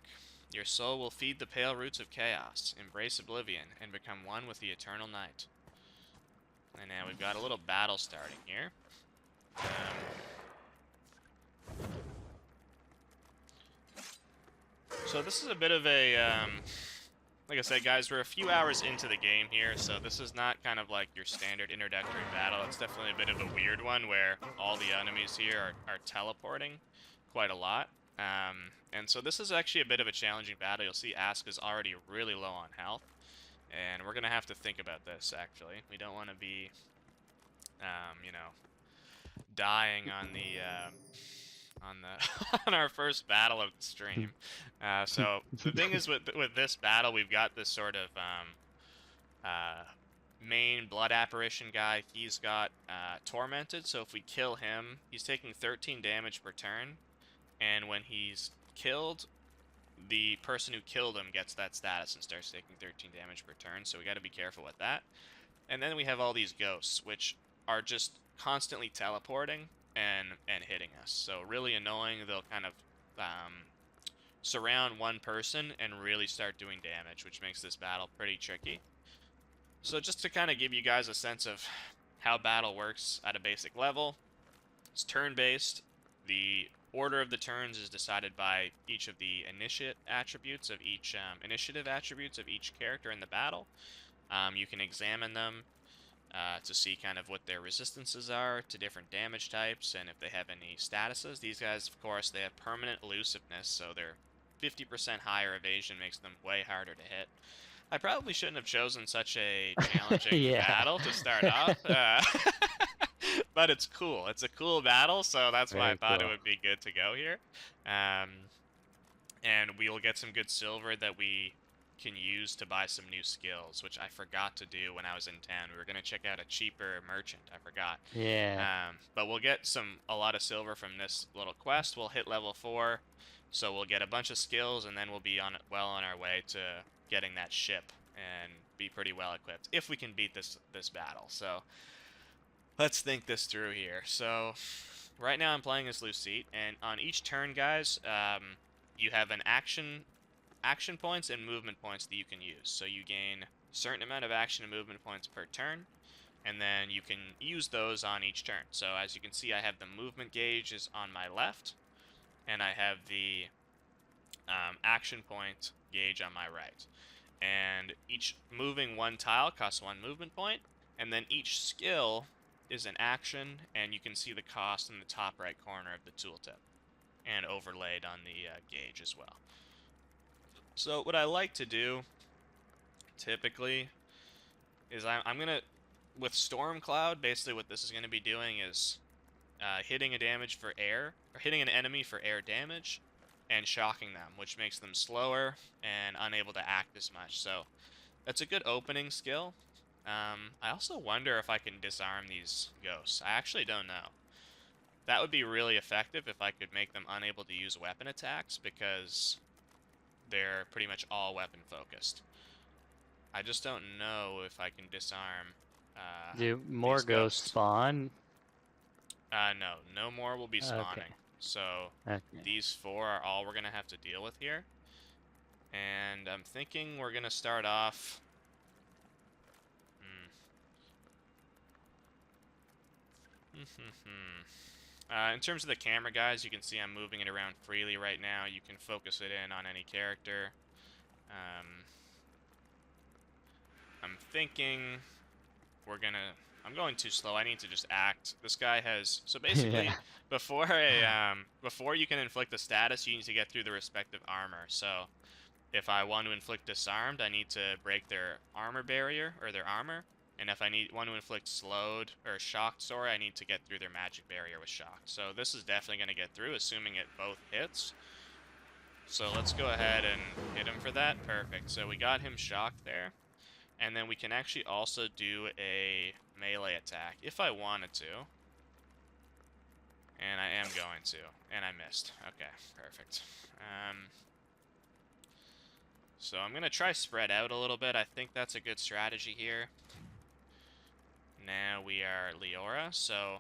Your soul will feed the pale roots of chaos, embrace oblivion, and become one with the eternal night. And now we've got a little battle starting here. So this is a bit of a, like I said, guys, we're a few hours into the game here, so this is not kind of like your standard introductory battle. It's definitely a bit of a weird one where all the enemies here are teleporting quite a lot. And so this is actually a bit of a challenging battle. You'll see Ask is already really low on health, and we're going to have to think about this, actually. We don't want to be, you know, dying on the... on our first battle of the stream. So the thing is with this battle, we've got this sort of main blood apparition guy. He's got tormented, so if we kill him, he's taking 13 damage per turn, and when he's killed, the person who killed him gets that status and starts taking 13 damage per turn, so we got to be careful with that. And then we have all these ghosts, which are just constantly teleporting and hitting us. So really annoying. They'll kind of surround one person and really start doing damage, which makes this battle pretty tricky. So just to kind of give you guys a sense of how battle works at a basic level, it's turn-based. The order of the turns is decided by each of the initiative attributes of each character in the battle. You can examine them to see kind of what their resistances are to different damage types and if they have any statuses. These guys, of course, they have permanent elusiveness, so their 50% higher evasion makes them way harder to hit. I probably shouldn't have chosen such a challenging battle to start off, but it's cool. It's a cool battle, so that's why I thought it would be good to go here. And we'll get some good silver that we can use to buy some new skills, which I forgot to do when I was in town. We were going to check out a cheaper merchant. I forgot.
Yeah.
But we'll get a lot of silver from this little quest. We'll hit level 4, so we'll get a bunch of skills, and then we'll be well on our way to getting that ship and be pretty well equipped if we can beat this battle. So let's think this through here. So right now I'm playing as Lucite, and on each turn, guys, you have an action points and movement points that you can use. So you gain a certain amount of action and movement points per turn, and then you can use those on each turn. So as you can see, I have the movement gauge is on my left, and I have the action point gauge on my right. And each moving one tile costs 1 movement point, and then each skill is an action, and you can see the cost in the top right corner of the tooltip, and overlaid on the gauge as well. So what I like to do, typically, is I'm going to, with Storm Cloud, basically what this is going to be doing is hitting hitting an enemy for air damage, and shocking them, which makes them slower and unable to act as much. So that's a good opening skill. I also wonder if I can disarm these ghosts. I actually don't know. That would be really effective if I could make them unable to use weapon attacks, because they're pretty much all weapon focused. I just don't know if I can disarm
Do more
these
ghosts spawn?
No, no more will be spawning.
Okay.
So
Okay.
these 4 are all we're gonna have to deal with here. And I'm thinking we're gonna start off. In terms of the camera, guys, you can see I'm moving it around freely right now. You can focus it in on any character. I'm thinking I'm going too slow. I need to just act. This guy has... So basically,
Yeah.
before you can inflict a status, you need to get through the respective armor. So if I want to inflict disarmed, I need to break their armor barrier, or their armor. And if I want to inflict slowed, or shocked, sorry, I need to get through their magic barrier with shocked. So this is definitely going to get through, assuming it both hits. So let's go ahead and hit him for that. Perfect. So we got him shocked there. And then we can actually also do a melee attack, if I wanted to. And I am going to. And I missed. Okay, perfect. So I'm going to try spread out a little bit. I think that's a good strategy here. Now we are Leora, so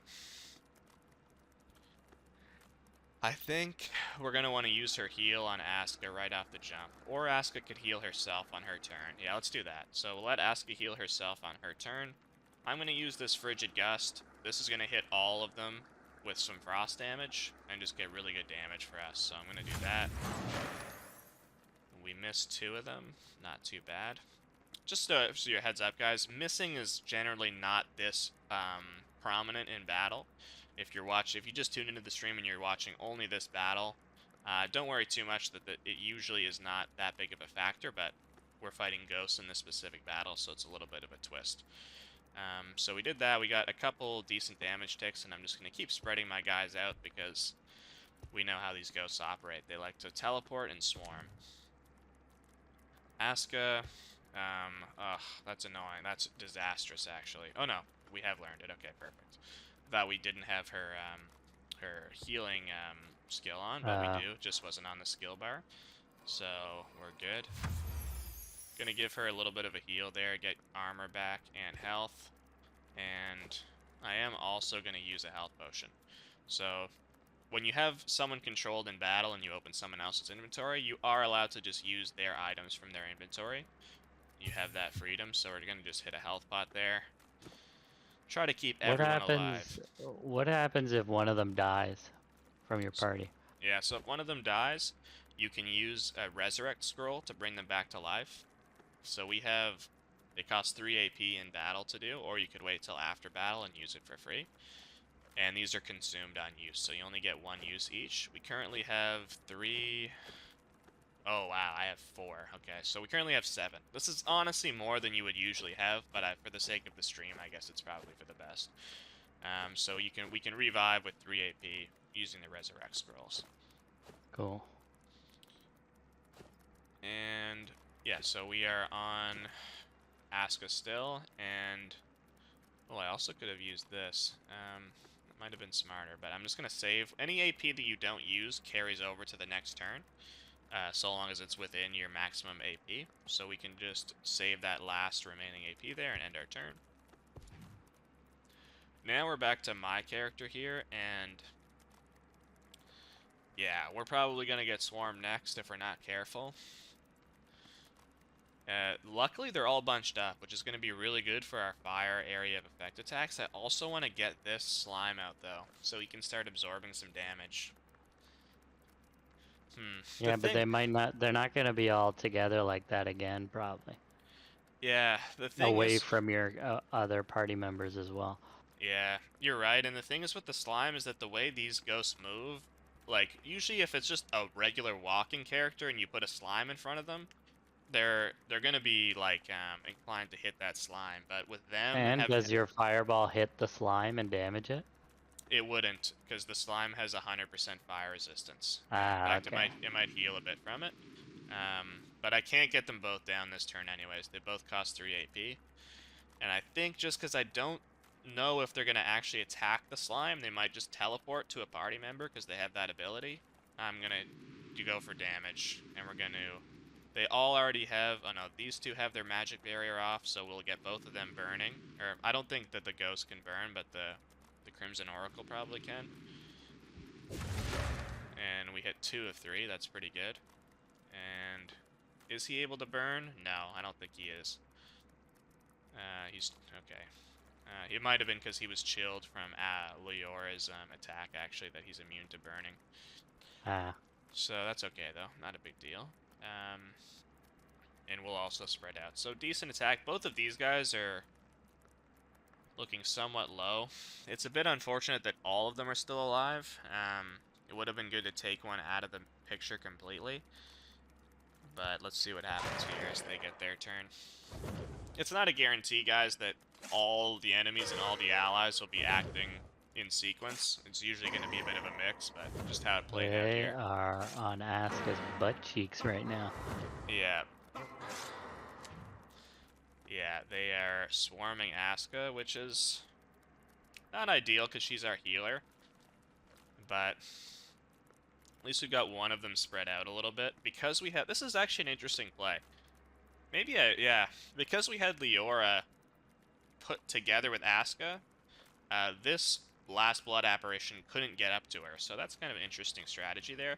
I think we're going to want to use her heal on Asuka right off the jump. Or Asuka could heal herself on her turn. Yeah, let's do that. So we'll let Asuka heal herself on her turn. I'm going to use this Frigid Gust. This is going to hit all of them with some frost damage and just get really good damage for us. So I'm going to do that. We missed 2 of them. Not too bad. Just so your heads up, guys, missing is generally not this prominent in battle. If you just tune into the stream and you're watching only this battle, don't worry too much that it usually is not that big of a factor, but we're fighting ghosts in this specific battle, so it's a little bit of a twist. So we did that. We got a couple decent damage ticks, and I'm just going to keep spreading my guys out because we know how these ghosts operate. They like to teleport and swarm. Asuka... ugh, that's annoying. That's disastrous, actually. Oh, no. We have learned it. Okay, perfect. Thought we didn't have her, her healing, skill on, but we do. Just wasn't on the skill bar. So, we're good. Gonna give her a little bit of a heal there, get armor back and health. And I am also gonna use a health potion. So, when you have someone controlled in battle and you open someone else's inventory, you are allowed to just use their items from their inventory. You have that freedom, so we're gonna just hit a health pot there. Try to keep everyone alive.
What happens if one of them dies from your party?
Yeah, so if one of them dies, you can use a resurrect scroll to bring them back to life. So it costs 3 AP in battle to do, or you could wait till after battle and use it for free. And these are consumed on use, so you only get 1 use each. We currently have 3... Oh, wow, I have 4. Okay, so we currently have 7. This is honestly more than you would usually have, but for the sake of the stream, I guess it's probably for the best. So we can revive with 3 AP using the Resurrect Scrolls.
Cool.
And, yeah, so we are on Asuka still, and... Well, I also could have used this. It might have been smarter, but I'm just going to save. Any AP that you don't use carries over to the next turn. So long as it's within your maximum AP. So we can just save that last remaining AP there and end our turn. Now we're back to my character here, and... Yeah, we're probably going to get swarmed next if we're not careful. Luckily, they're all bunched up, which is going to be really good for our fire area of effect attacks. I also want to get this slime out, though, so he can start absorbing some damage.
Yeah, but they might not. They're not gonna be all together like that again, probably.
Yeah, the thing
away
is,
from your other party members as well.
Yeah, you're right. And the thing is with the slime is that the way these ghosts move, like usually if it's just a regular walking character and you put a slime in front of them, they're gonna be like inclined to hit that slime. But with them,
And does your fireball hit the slime and damage it?
it wouldn't, because the slime has 100% fire resistance. In
Ah,
fact,
okay.
it might heal a bit from it. But I can't get them both down this turn anyways. They both cost 3 AP. And I think just because I don't know if they're going to actually attack the slime, they might just teleport to a party member because they have that ability. I'm going to go for damage, and we're going to... They all already have... Oh no, these two have their magic barrier off, so we'll get both of them burning. Or, I don't think that the ghost can burn, but the Crimson Oracle probably can. And we hit 2 of 3, that's pretty good. And is he able to burn? No, I don't think he is. He's... okay. It might have been because he was chilled from Leora's attack, actually, that he's immune to burning.
Ah.
So that's okay, though. Not a big deal. And we'll also spread out. So decent attack. Both of these guys are looking somewhat low. It's a bit unfortunate that all of them are still alive. It would have been good to take one out of the picture completely. But let's see what happens here as they get their turn. It's not a guarantee, guys, that all the enemies and all the allies will be acting in sequence. It's usually going to be a bit of a mix, but just how it played out here.
They are on Asuka's butt cheeks right now.
Yeah. Yeah, they are swarming Asuka, which is not ideal because she's our healer. But at least we've got one of them spread out a little bit. Because we have... This is actually an interesting play. Maybe, yeah. Because we had Leora put together with Asuka, this Last Blood apparition couldn't get up to her. So that's kind of an interesting strategy there.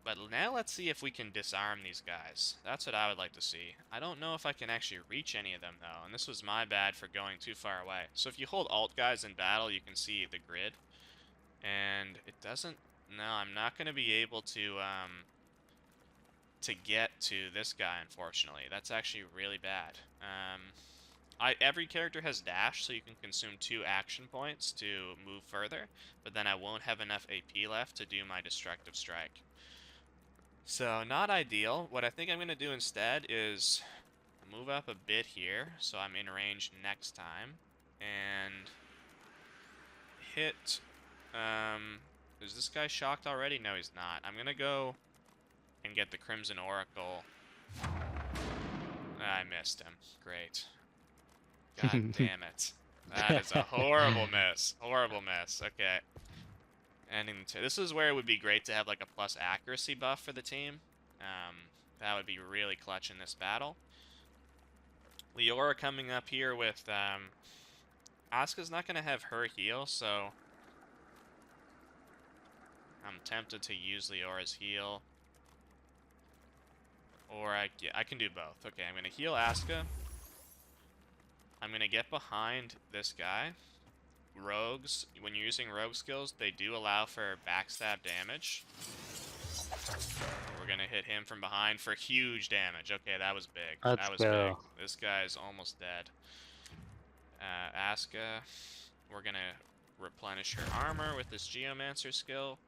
But now let's see if we can disarm these guys. That's what I would like to see. I don't know if I can actually reach any of them, though. And this was my bad for going too far away. So if you hold Alt guys in battle, you can see the grid. And it doesn't... No, I'm not going to be able to get to this guy, unfortunately. That's actually really bad. Every character has dash, so you can consume 2 action points to move further. But then I won't have enough AP left to do my destructive strike. So, not ideal. What I think I'm going to do instead is move up a bit here, so I'm in range next time, and hit, is this guy shocked already? No, he's not. I'm going to go and get the Crimson Oracle. I missed him. Great. God damn it. That is a horrible miss. Horrible miss. Okay. Ending the this is where it would be great to have like a plus accuracy buff for the team. That would be really clutch in this battle. Leora coming up here with Asuka's not going to have her heal, so I'm tempted to use Leora's heal. Or I can do both. Okay, I'm going to heal Asuka. I'm going to get behind this guy. Rogues, when you're using rogue skills, they do allow for backstab damage. We're gonna hit him from behind for huge damage. Okay, that was big. That was big. This guy's almost dead. Asuka, we're gonna replenish her armor with this Geomancer skill.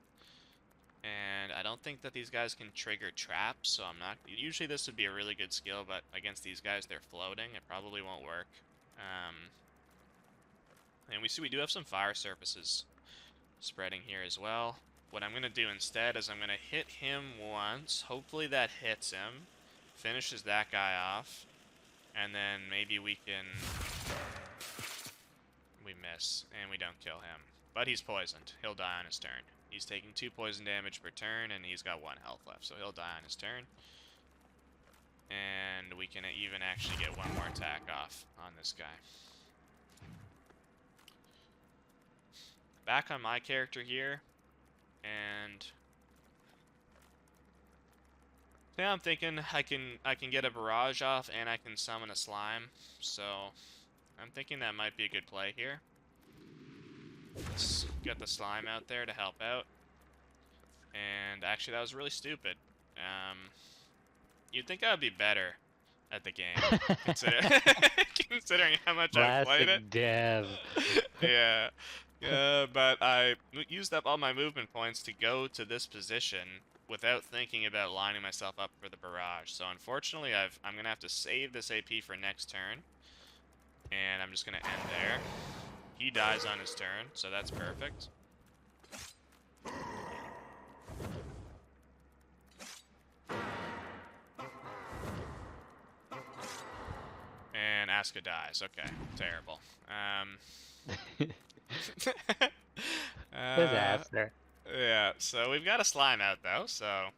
And I don't think that these guys can trigger traps, so I'm not... Usually this would be a really good skill, but against these guys, they're floating. It probably won't work. And we do have some fire surfaces spreading here as well. What I'm going to do instead is I'm going to hit him once. Hopefully that hits him. Finishes that guy off. And then maybe we can... We miss, and we don't kill him. But he's poisoned. He'll die on his turn. He's taking 2 poison damage per turn, and he's got 1 health left, so he'll die on his turn. And we can even actually get 1 more attack off on this guy. Back on my character here, and yeah, I'm thinking I can get a barrage off, and I can summon a slime. So I'm thinking that might be a good play here. Let's get the slime out there to help out. And actually, that was really stupid. You'd think I would be better at the game, considering how much I played it.
Dev.
Yeah. But I used up all my movement points to go to this position without thinking about lining myself up for the barrage. So unfortunately, I'm going to have to save this AP for next turn. And I'm just going to end there. he dies on his turn, so that's perfect. And Aska dies. Okay, terrible.
Disaster.
Yeah, so we've got a slime out though, so,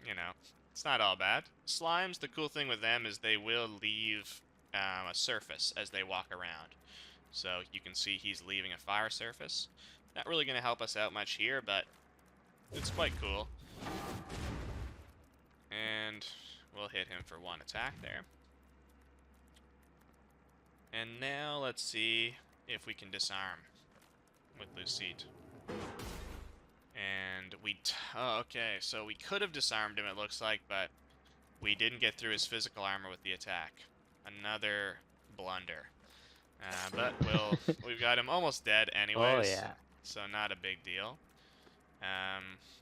you know, it's not all bad. Slimes, the cool thing with them is they will leave a surface as they walk around. So you can see he's leaving a fire surface. Not really going to help us out much here, but it's quite cool. And we'll hit him for one attack there. And now let's see if we can disarm with Lucite. And oh, okay, so we could have disarmed him, it looks like, but we didn't get through his physical armor with the attack. Another blunder. But we've got him almost dead anyways.
Oh, yeah.
So not a big deal.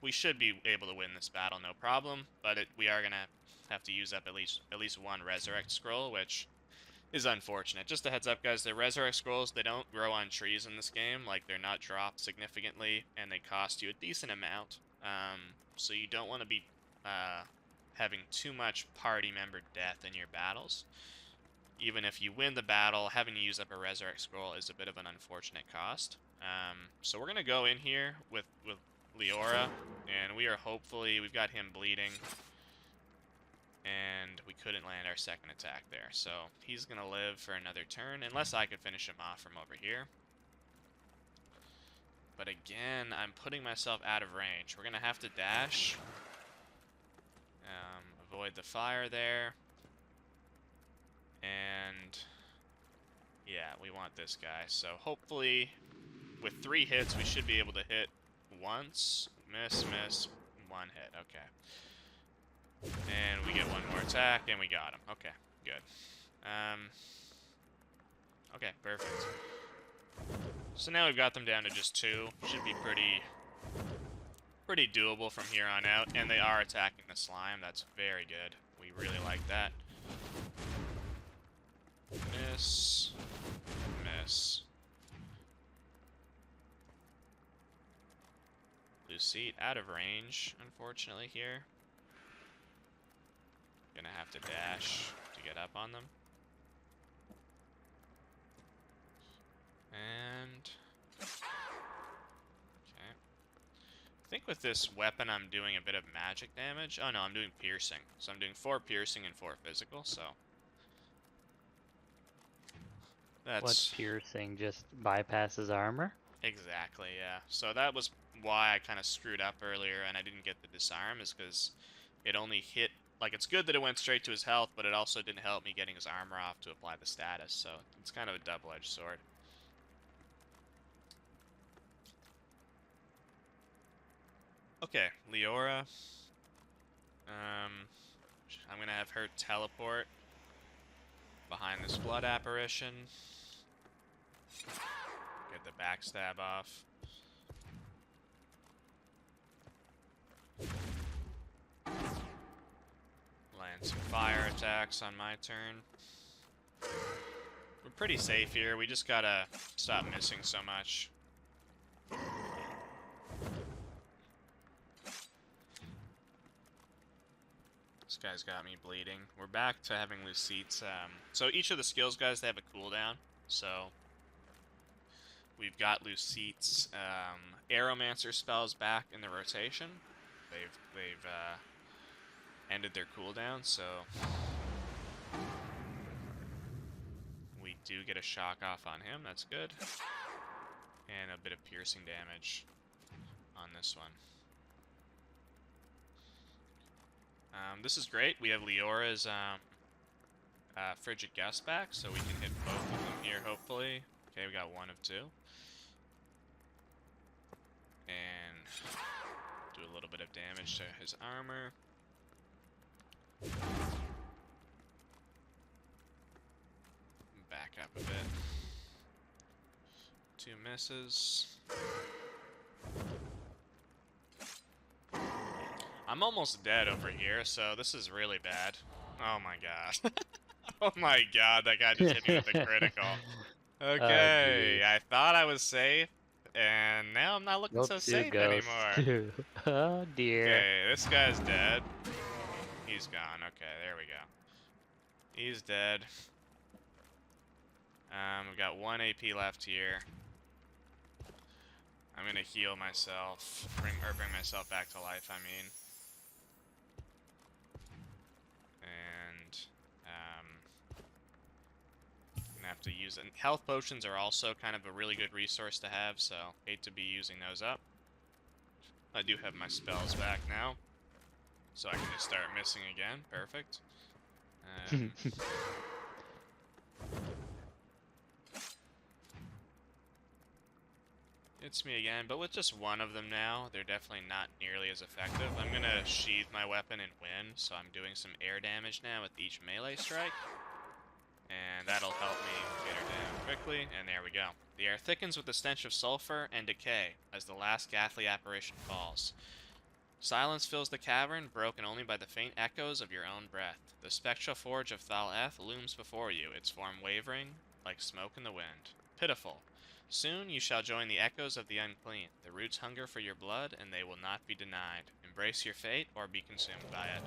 We should be able to win this battle, no problem. But we are gonna have to use up at least one resurrect scroll, which is unfortunate. Just a heads up, guys. The resurrect scrolls, they don't grow on trees in this game. Like, they're not dropped significantly, and they cost you a decent amount. So you don't want to be having too much party member death in your battles. Even if you win the battle, having to use up a resurrect scroll is a bit of an unfortunate cost. So we're gonna go in here with Leora, and we've got him bleeding, and we couldn't land our second attack there. So he's gonna live for another turn, unless I could finish him off from over here. But again, I'm putting myself out of range. We're gonna have to dash. Avoid the fire there. And yeah, we want this guy. So hopefully with 3 hits we should be able to hit once. Miss, 1 hit. Okay. And we get one more attack and we got him. Okay, good. Okay, perfect. So now we've got them down to just 2. Should be pretty doable from here on out. And they are attacking the slime. That's very good. We really like that. Miss. Lucite out of range, unfortunately, here. Gonna have to dash to get up on them. And okay. I think with this weapon I'm doing a bit of magic damage. Oh no, I'm doing piercing. So I'm doing 4 piercing and 4 physical, so
What's piercing? Just bypasses armor?
Exactly, yeah. So that was why I kind of screwed up earlier and I didn't get the disarm, is because it only hit... Like, it's good that it went straight to his health, but it also didn't help me getting his armor off to apply the status, so it's kind of a double-edged sword. Okay, Leora. I'm going to have her teleport behind this blood apparition. Get the backstab off. Land some fire attacks on my turn. We're pretty safe here. We just gotta stop missing so much. This guy's got me bleeding. We're back to having Lucites. So each of the skills, guys, they have a cooldown. So we've got Lucites Aeromancer spells back in the rotation. They've ended their cooldown, so we do get a shock off on him. That's good. And a bit of piercing damage on this one. This is great. We have Leora's Frigid Gust back, so we can hit both of them here, hopefully. Okay, we got 1 of 2. And do a little bit of damage to his armor. Back up a bit. 2 misses. I'm almost dead over here, so this is really bad. Oh my god. Oh my god, that guy just hit me with a critical.
Oh,
Okay,
jeez.
I thought I was safe, and now I'm not looking
Go
so
to
safe
ghost
anymore.
too. Oh dear.
Okay, this guy's dead. He's gone. Okay, there we go. He's dead. We've got 1 AP left here. I'm gonna heal myself, bring myself back to life. I mean, and gonna have to use it. Health potions are also kind of a really good resource to have, so hate to be using those up. I do have my spells back now, so I can just start missing again. Perfect. It's me again, but with just one of them now, they're definitely not nearly as effective. I'm gonna sheathe my weapon and win, so I'm doing some air damage now with each melee strike. And that'll help me get her down quickly, and there we go. The air thickens with the stench of sulfur and decay as the last ghastly apparition falls. Silence fills the cavern, broken only by the faint echoes of your own breath. The spectral forge of Thal-Eth looms before you, its form wavering like smoke in the wind. Pitiful. Soon you shall join the echoes of the unclean. The roots hunger for your blood, and they will not be denied. Embrace your fate, or be consumed by it.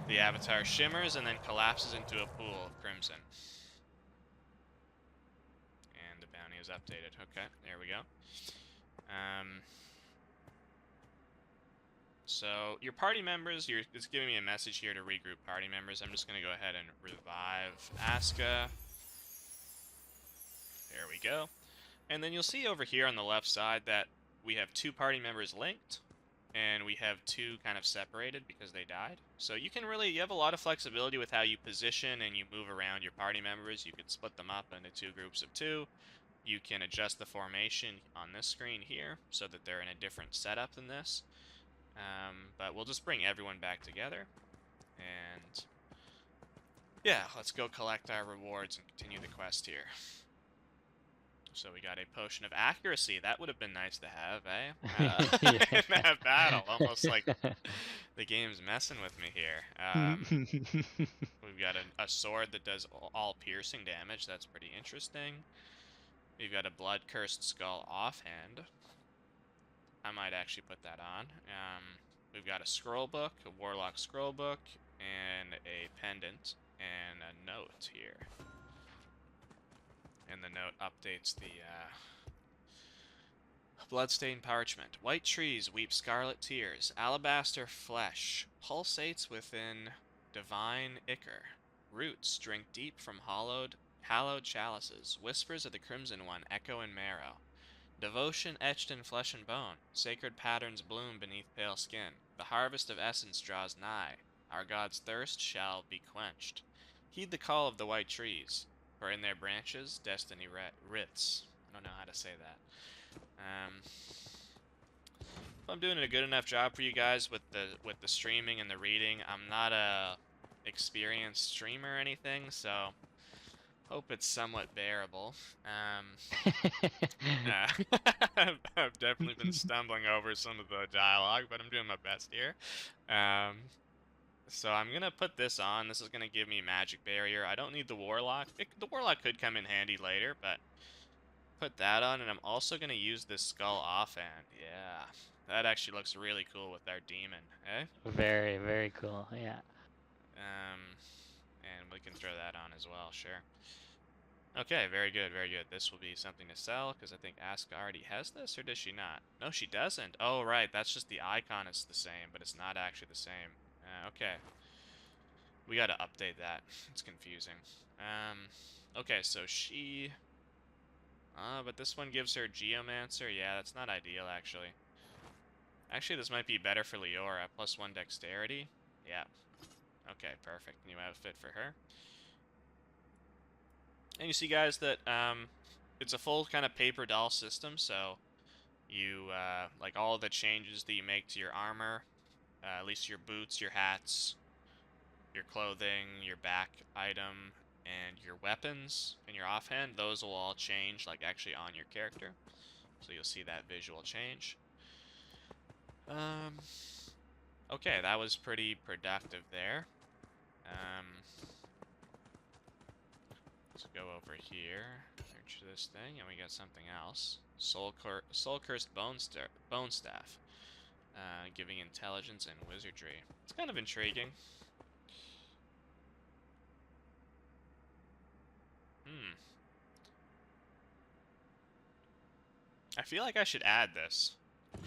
The avatar shimmers and then collapses into a pool of crimson. And the bounty is updated. Okay, there we go. So your party members, it's giving me a message here to regroup party members. I'm just going to go ahead and revive Aska. There we go. And then you'll see over here on the left side that we have 2 party members linked, and we have 2 kind of separated because they died. So you have a lot of flexibility with how you position and you move around your party members. You could split them up into 2 groups of 2. You can adjust the formation on this screen here so that they're in a different setup than this. But we'll just bring everyone back together. And yeah, let's go collect our rewards and continue the quest here. So we got a potion of accuracy. That would have been nice to have, eh? In that battle, almost like the game's messing with me here. We've got a sword that does all piercing damage. That's pretty interesting. We've got a blood-cursed skull offhand. I might actually put that on. We've got a scroll book, a warlock scroll book, and a pendant, and a note here. And the note updates the bloodstained parchment. White trees weep scarlet tears. Alabaster flesh pulsates within divine ichor. Roots drink deep from hallowed chalices. Whispers of the Crimson One echo in marrow. Devotion etched in flesh and bone. Sacred patterns bloom beneath pale skin. The harvest of essence draws nigh. Our God's thirst shall be quenched. Heed the call of the white trees, for in their branches destiny writs. I don't know how to say that. If I'm doing a good enough job for you guys with the streaming and the reading, I'm not a experienced streamer or anything, so hope it's somewhat bearable. I've definitely been stumbling over some of the dialogue, but I'm doing my best here. So I'm gonna put this on. This is gonna give me magic barrier. I don't need the warlock. The warlock could come in handy later, but put that on, and I'm also gonna use this skull offhand. Yeah, that actually looks really cool with our demon, eh?
Very, very cool. Yeah.
And we can throw that on as well. Sure. Okay, very good, very good. This will be something to sell, because I think Asuka already has this, or does she not? No, she doesn't. Oh, right, that's just the icon is the same, but it's not actually the same. Okay. We gotta update that. It's confusing. Okay, so she... but this one gives her Geomancer. Yeah, that's not ideal, actually. Actually, this might be better for Leora. +1 dexterity. Yeah. Okay, perfect. New outfit for her. And you see, guys, that it's a full kind of paper doll system, so you, like, all the changes that you make to your armor, at least your boots, your hats, your clothing, your back item, and your weapons and your offhand, those will all change, like, actually on your character. So you'll see that visual change. Okay, that was pretty productive there. Let's go over here, search this thing, and we got something else. Soul Cursed Bone Staff. Giving intelligence and wizardry. It's kind of intriguing. I feel like I should add this.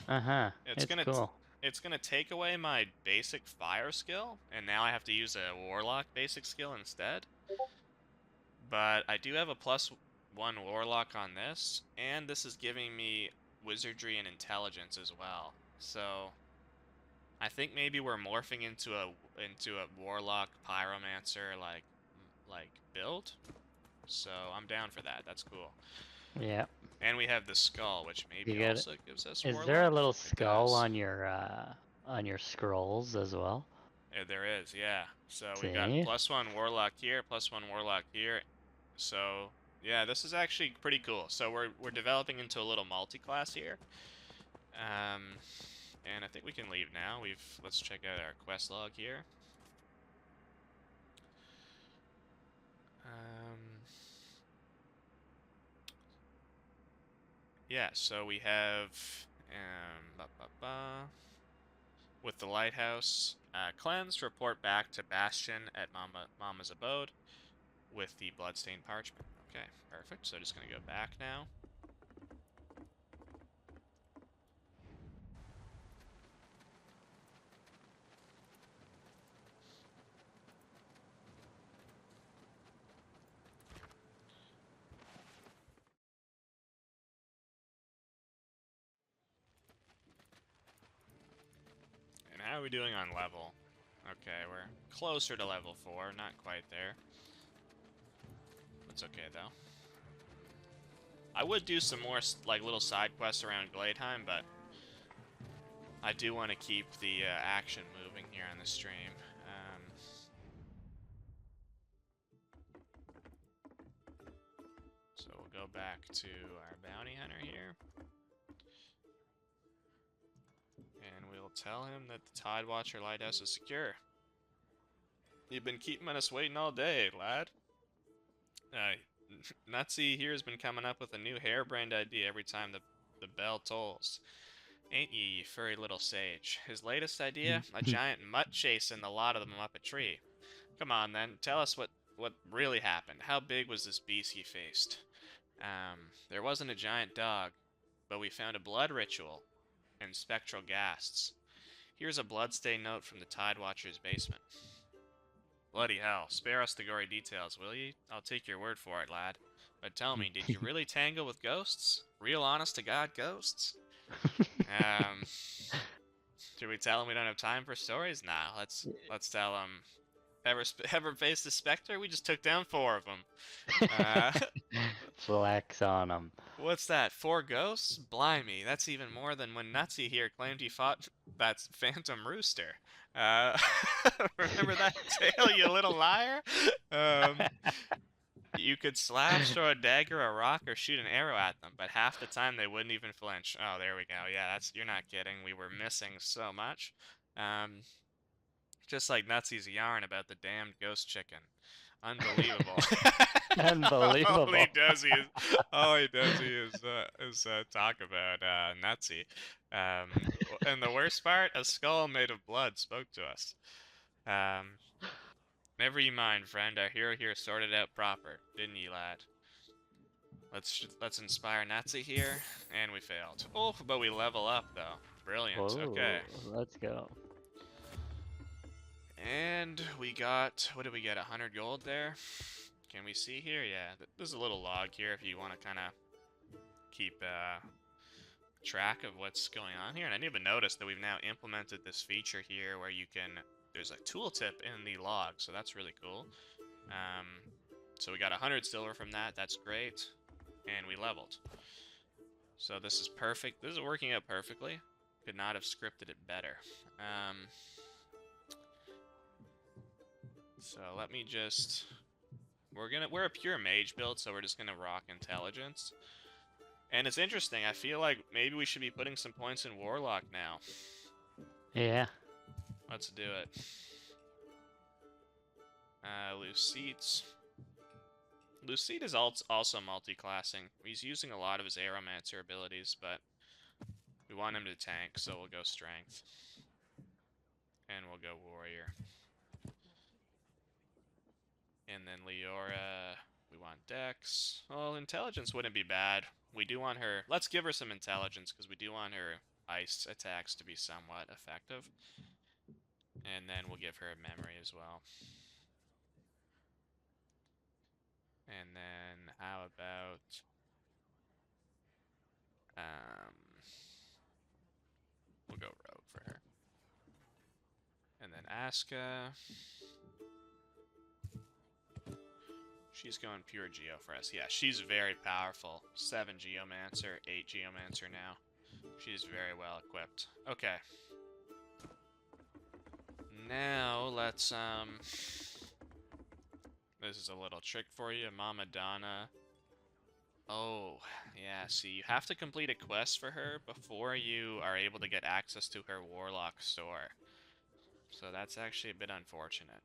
It's cool.
It's gonna take away my basic fire skill, and now I have to use a warlock basic skill instead. But I do have a +1 warlock on this, and this is giving me wizardry and intelligence as well. So I think maybe we're morphing into a warlock pyromancer like build. So I'm down for that. That's cool.
Yeah.
And we have the skull, which maybe also gives us warlock.
Is there a little skull on your scrolls as well?
Yeah, there is, yeah. So
See?
we got +1 warlock here, +1 warlock here. So yeah, this is actually pretty cool. So we're developing into a little multi-class here. And I think we can leave now. Let's check out our quest log here. Yeah, so we have with the lighthouse cleansed, report back to Bastion at Mama's abode with the bloodstained parchment. Okay, perfect. So just gonna go back now. How are we doing on level? Okay, we're closer to level 4, not quite there. That's okay, though. I would do some more, like, little side quests around Gladeheim, but I do want to keep the action moving here on the stream. So we'll go back to our bounty hunter here. And we'll tell him that the Tidewatcher Lighthouse is secure. You've been keeping us waiting all day, lad. Nutsy here has been coming up with a new harebrained idea every time the bell tolls. Ain't ye, furry little sage? His latest idea? A giant mutt chasing the lot of them up a tree. Come on, then. Tell us what really happened. How big was this beast he faced? There wasn't a giant dog, but we found a blood ritual and spectral ghasts. Here's a bloodstained note from the Tidewatcher's basement. Bloody hell, spare us the gory details, will ye? I'll take your word for it, lad. But tell me, did you really tangle with ghosts? Real honest-to-God ghosts? Should we tell him we don't have time for stories? Nah, let's tell him. Ever faced a specter? We just took down 4 of them.
Flex on them.
What's that? 4 ghosts? Blimey, that's even more than when Nutsy here claimed he fought that phantom rooster. Remember that tale, you little liar? You could slash, throw a dagger, a rock, or shoot an arrow at them, but half the time they wouldn't even flinch. Oh, there we go. Yeah, you're not kidding. We were missing so much. Just like Nutsy's yarn about the damned ghost chicken. Unbelievable.
Unbelievable.
all he does is talk about Nutsy. And the worst part, a skull made of blood spoke to us. Never you mind, friend. Our hero here sorted out proper, didn't ye, lad? Let's inspire Nutsy here, and we failed. Oh, but we level up though. Brilliant.
Whoa,
okay.
Let's go.
And we got, what did we get, 100 gold there? Can we see here? Yeah, there's a little log here if you want to kind of keep track of what's going on here. And I didn't even notice that we've now implemented this feature here where you can, there's a tooltip in the log, so that's really cool. So we got 100 silver from that, that's great. And we leveled. So this is perfect. This is working out perfectly. Could not have scripted it better. So let me just, we're a pure mage build, so we're just gonna rock intelligence. And it's interesting, I feel like maybe we should be putting some points in warlock now.
Yeah.
Let's do it. Loose seats. Lucide is also multi-classing. He's using a lot of his Aeromancer abilities, but we want him to tank, so we'll go Strength. And we'll go Warrior. And then Leora, we want Dex. Well, Intelligence wouldn't be bad. We do want her... Let's give her some Intelligence, because we do want her Ice attacks to be somewhat effective. And then we'll give her a Memory as well. And then, how about... we'll go Rogue for her. And then Asuka... She's going pure Geo for us. Yeah, she's very powerful. 7 Geomancer, 8 Geomancer now. She's very well equipped. Okay. Now, let's, this is a little trick for you. Mama Donna. Oh, yeah, see, you have to complete a quest for her before you are able to get access to her Warlock store. So that's actually a bit unfortunate.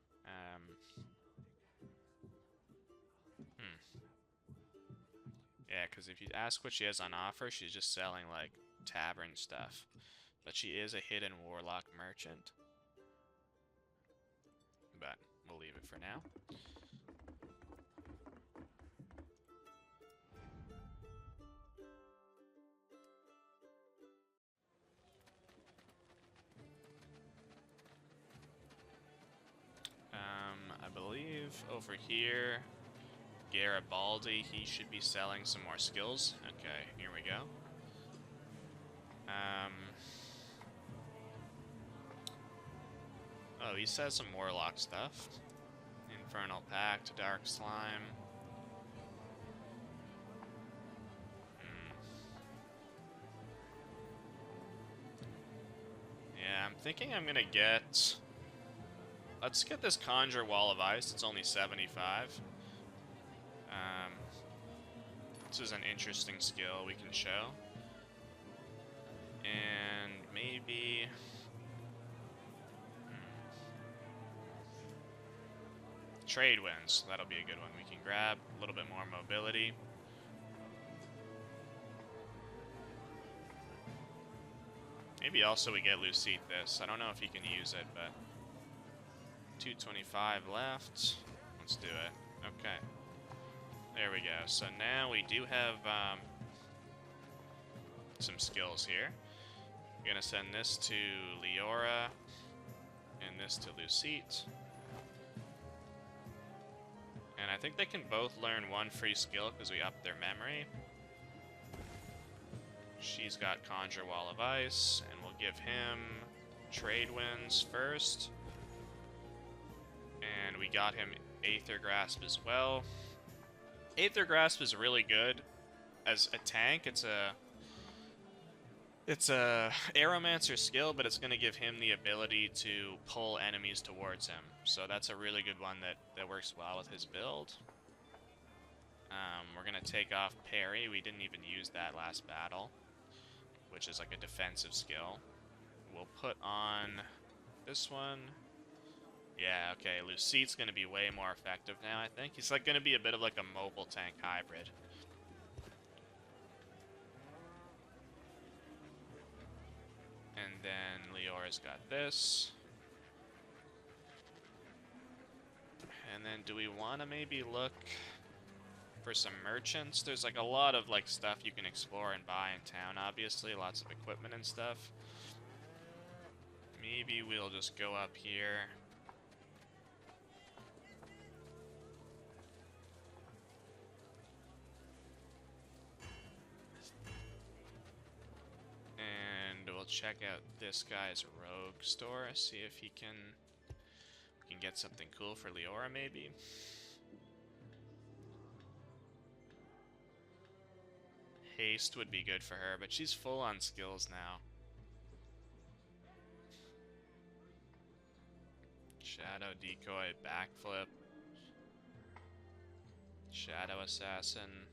Yeah, because if you ask what she has on offer, she's just selling, like, tavern stuff. But she is a hidden Warlock merchant. But we'll leave it for now. I believe over here... Garibaldi, he should be selling some more skills. Okay, here we go. Oh, he says some Warlock stuff. Infernal Pact, Dark Slime. Yeah, I'm thinking I'm gonna get... Let's get this Conjure Wall of Ice. It's only 75. This is an interesting skill we can show. And maybe... Trade wins. That'll be a good one. We can grab a little bit more mobility. Maybe also we get Lucide this. I don't know if he can use it, but... 225 left. Let's do it. Okay. There we go. So now we do have some skills here. I'm gonna send this to Leora and this to Lucide. And I think they can both learn one free skill because we upped their memory. She's got Conjure Wall of Ice, and we'll give him Trade Winds first. And we got him Aether Grasp as well. Aether Grasp is really good as a tank. It's a Aeromancer skill, but it's going to give him the ability to pull enemies towards him. So that's a really good one that works well with his build. We're going to take off Parry. We didn't even use that last battle, which is like a defensive skill. We'll put on this one. Yeah, okay, Lucide's going to be way more effective now, I think. He's like going to be a bit of like a mobile tank hybrid. And then Leora's got this. And then do we want to maybe look for some merchants? There's like a lot of like stuff you can explore and buy in town, obviously. Lots of equipment and stuff. Maybe we'll just go up here. And we'll check out this guy's rogue store, see if we can get something cool for Leora, maybe. Haste would be good for her, but she's full on skills now. Shadow Decoy, Backflip, Shadow Assassin.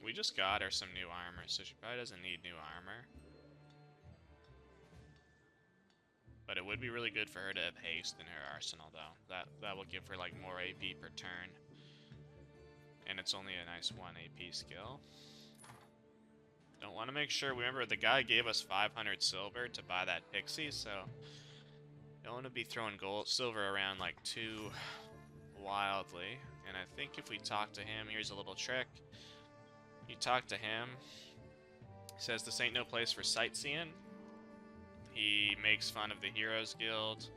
We just got her some new armor, so she probably doesn't need new armor. But it would be really good for her to have haste in her arsenal, though. That will give her, like, more AP per turn. And it's only a nice 1 AP skill. Don't want to make sure... Remember, the guy gave us 500 silver to buy that pixie, so... Don't want to be throwing silver around, like, too wildly. And I think if we talk to him... Here's a little trick. You talk to him... He says, this ain't no place for sightseeing. He makes fun of the Heroes Guild.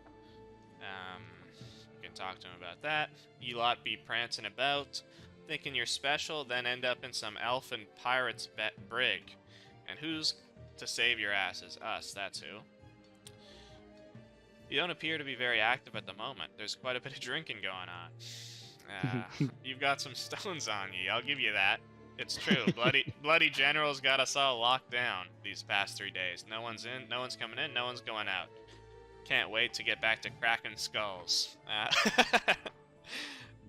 You can talk to him about that. You lot be prancing about, thinking you're special, then end up in some elfin pirate's brig. And who's to save your asses? Us, that's who. You don't appear to be very active at the moment. There's quite a bit of drinking going on. You've got some stones on you, I'll give you that. It's true. Bloody General's got us all locked down these past 3 days. No one's in, no one's coming in, no one's going out. Can't wait to get back to cracking skulls.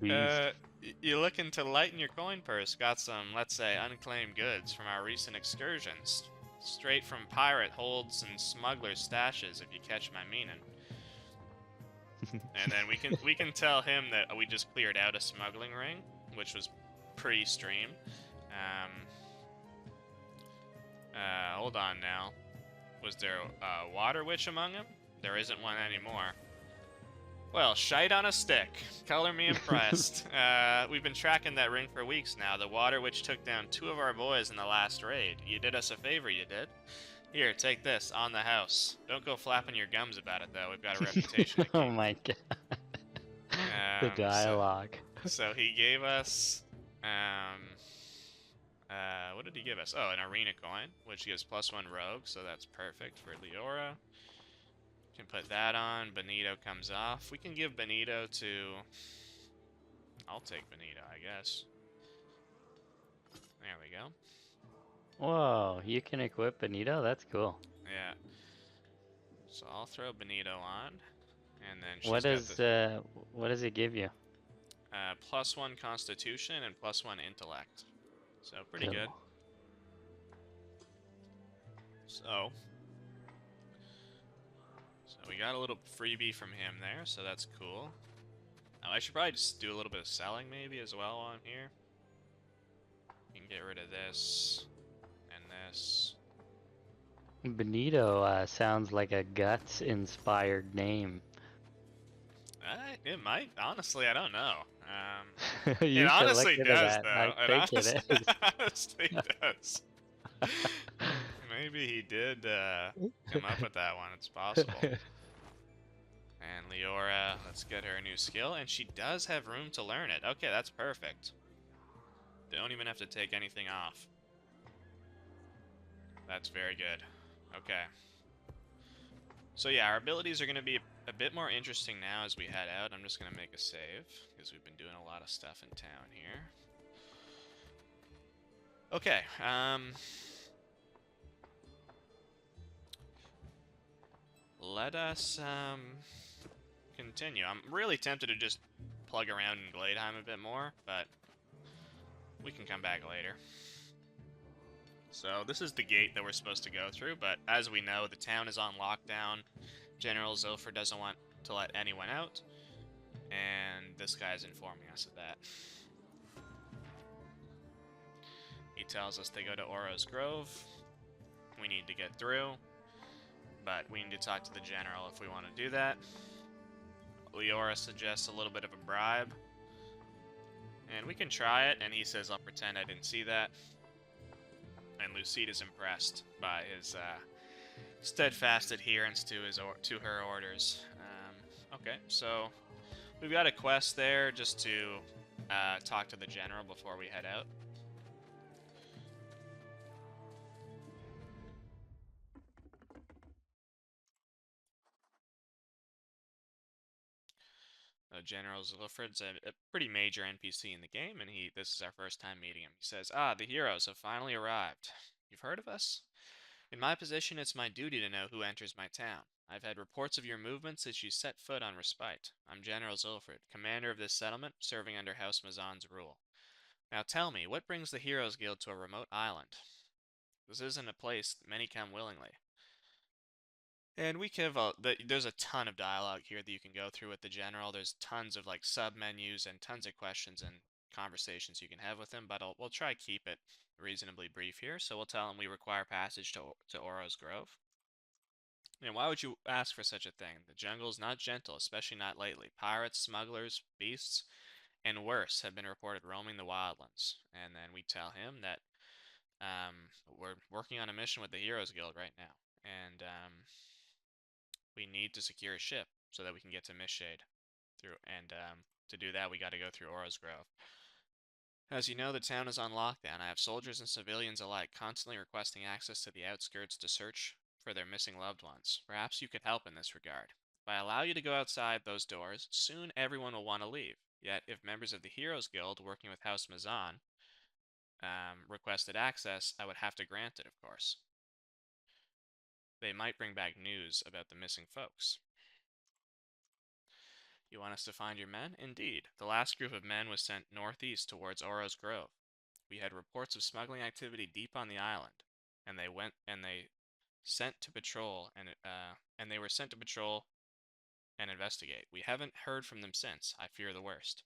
You're looking to lighten your coin purse. Got some, let's say, unclaimed goods from our recent excursions. Straight from pirate holds and smugglers' stashes, if you catch my meaning. And then we can tell him that we just cleared out a smuggling ring, which was pre-stream. Hold on now. Was there a water witch among them? There isn't one anymore. Well, shite on a stick. Color me impressed. We've been tracking that ring for weeks now. The water witch took down 2 of our boys in the last raid. You did us a favor, you did. Here, take this, on the house. Don't go flapping your gums about it, though. We've got a reputation to keep.
Oh my god. The dialogue.
So he gave us... what did he give us? Oh, an arena coin, which gives +1 rogue, so that's perfect for Leora. Can put that on. Benito comes off. We can give Benito to... I'll take Benito, I guess. There we go.
Whoa, you can equip Benito? That's cool.
Yeah. So I'll throw Benito on, and then she's
what does it give you?
+1 Constitution and +1 Intellect. So pretty good. So we got a little freebie from him there, so that's cool. Now I should probably just do a little bit of selling maybe as well while I'm here. You can get rid of this and this.
Benito sounds like a Guts-inspired name.
It might. Honestly, I don't know.
It
honestly does, though.
I think
it honestly does. Maybe he did come up with that one. It's possible. And Leora, let's get her a new skill. And she does have room to learn it. Okay, that's perfect. Don't even have to take anything off. That's very good. Okay. So yeah, our abilities are going to be a bit more interesting now as we head out. I'm just going to make a save, because we've been doing a lot of stuff in town here. Okay, let us, continue. I'm really tempted to just plug around in Gladeheim a bit more, but we can come back later. So this is the gate that we're supposed to go through, but as we know, the town is on lockdown. General Zilfer doesn't want to let anyone out, and this guy is informing us of that. He tells us they go to Oro's Grove. We need to get through, but we need to talk to the general if we want to do that. Leora suggests a little bit of a bribe, and we can try it, and he says, I'll pretend I didn't see that. And Lucide is impressed by his steadfast adherence to her orders. Okay, so we've got a quest there just to talk to the general before we head out. General Zillifred's a pretty major NPC in the game, and this is our first time meeting him. He says, the heroes have finally arrived. You've heard of us? In my position, it's my duty to know who enters my town. I've had reports of your movements since you set foot on Respite. I'm General Zillifred, commander of this settlement, serving under House Mazan's rule. Now tell me, what brings the Heroes Guild to a remote island? This isn't a place many come willingly. And we can have there's a ton of dialogue here that you can go through with the general. There's tons of like sub menus and tons of questions and conversations you can have with him, but we'll try to keep it reasonably brief here. So we'll tell him we require passage to Oro's Grove. And why would you ask for such a thing? The jungle's not gentle, especially not lately. Pirates, smugglers, beasts, and worse have been reported roaming the wildlands. And then we tell him that we're working on a mission with the Heroes Guild right now, and we need to secure a ship so that we can get to Mistshade. To do that, we got to go through Aura's Grove. As you know, the town is on lockdown. I have soldiers and civilians alike constantly requesting access to the outskirts to search for their missing loved ones. Perhaps you could help in this regard. If I allow you to go outside those doors, soon everyone will want to leave. Yet, if members of the Heroes Guild working with House Mazan requested access, I would have to grant it, of course. They might bring back news about the missing folks. You want us to find your men? Indeed. The last group of men was sent northeast towards Oro's Grove. We had reports of smuggling activity deep on the island, and they went and they sent to patrol and they were sent to patrol and investigate. We haven't heard from them since. I fear the worst.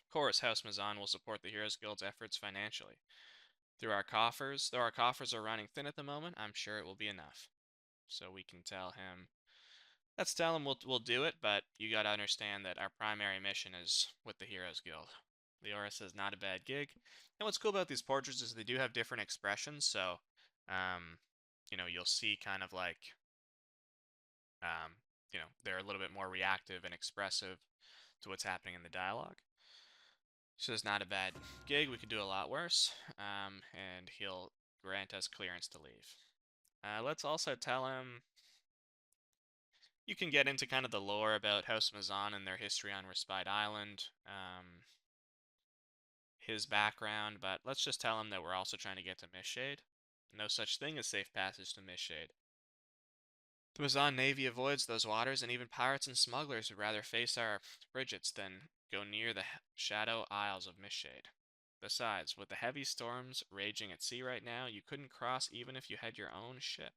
Of course, House Mazan will support the Heroes Guild's efforts financially. Though our coffers are running thin at the moment, I'm sure it will be enough. So we can tell him, let's tell him we'll do it, but you gotta understand that our primary mission is with the Heroes Guild. Leora says not a bad gig. And what's cool about these portraits is they do have different expressions, so you'll see kind of like they're a little bit more reactive and expressive to what's happening in the dialogue. So it's not a bad gig. We could do a lot worse, and he'll grant us clearance to leave. Let's also tell him you can get into kind of the lore about House Mazan and their history on Respite Island, his background, but let's just tell him that we're also trying to get to Mistshade. No such thing as safe passage to Mistshade. The Mazan Navy avoids those waters, and even pirates and smugglers would rather face our frigates than go near the shadow isles of Mistshade. Besides, with the heavy storms raging at sea right now, you couldn't cross even if you had your own ship.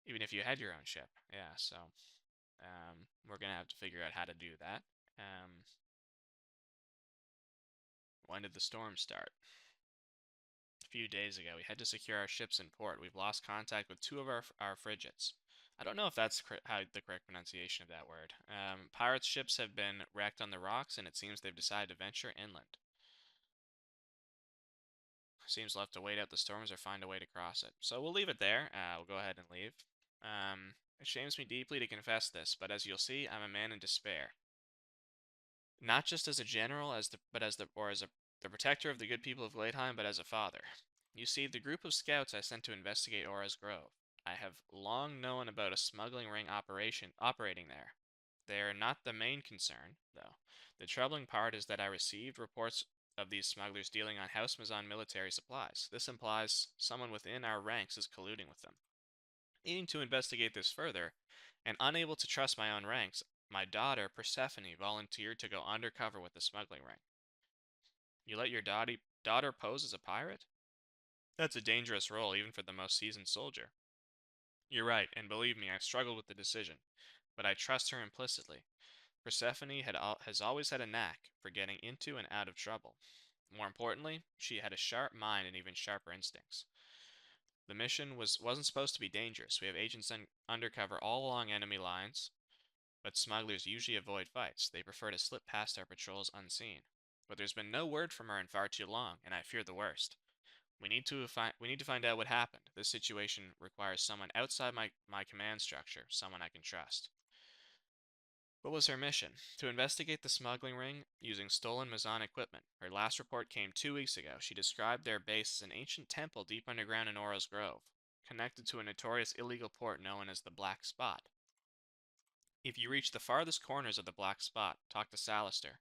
Even if you had your own ship, yeah, so we're gonna have to figure out how to do that. When did the storm start? A few days ago. We had to secure our ships in port. We've lost contact with two of our frigates. I don't know if that's how the correct pronunciation of that word. Pirates' ships have been wrecked on the rocks, and it seems they've decided to venture inland. Seems left to wait out the storms or find a way to cross it. So we'll leave it there. We'll go ahead and leave. It shames me deeply to confess this, but as you'll see, I'm a man in despair. Not just as a general, the protector of the good people of Gladeheim, but as a father. You see, the group of scouts I sent to investigate Aura's Grove. I have long known about a smuggling ring operating there. They are not the main concern, though. The troubling part is that I received reports of these smugglers dealing on House Mazan military supplies. This implies someone within our ranks is colluding with them. Needing to investigate this further, and unable to trust my own ranks, my daughter, Persephone, volunteered to go undercover with the smuggling ring. You let your daughter pose as a pirate? That's a dangerous role, even for the most seasoned soldier. You're right, and believe me, I've struggled with the decision, but I trust her implicitly. Persephone has always had a knack for getting into and out of trouble. More importantly, she had a sharp mind and even sharper instincts. The mission wasn't supposed to be dangerous. We have agents undercover all along enemy lines, but smugglers usually avoid fights. They prefer to slip past our patrols unseen. But there's been no word from her in far too long, and I fear the worst. We need to find out what happened. This situation requires someone outside my command structure, someone I can trust. What was her mission? To investigate the smuggling ring using stolen Mazan equipment. Her last report came 2 weeks ago. She described their base as an ancient temple deep underground in Oro's Grove, connected to a notorious illegal port known as the Black Spot. If you reach the farthest corners of the Black Spot, talk to Salister,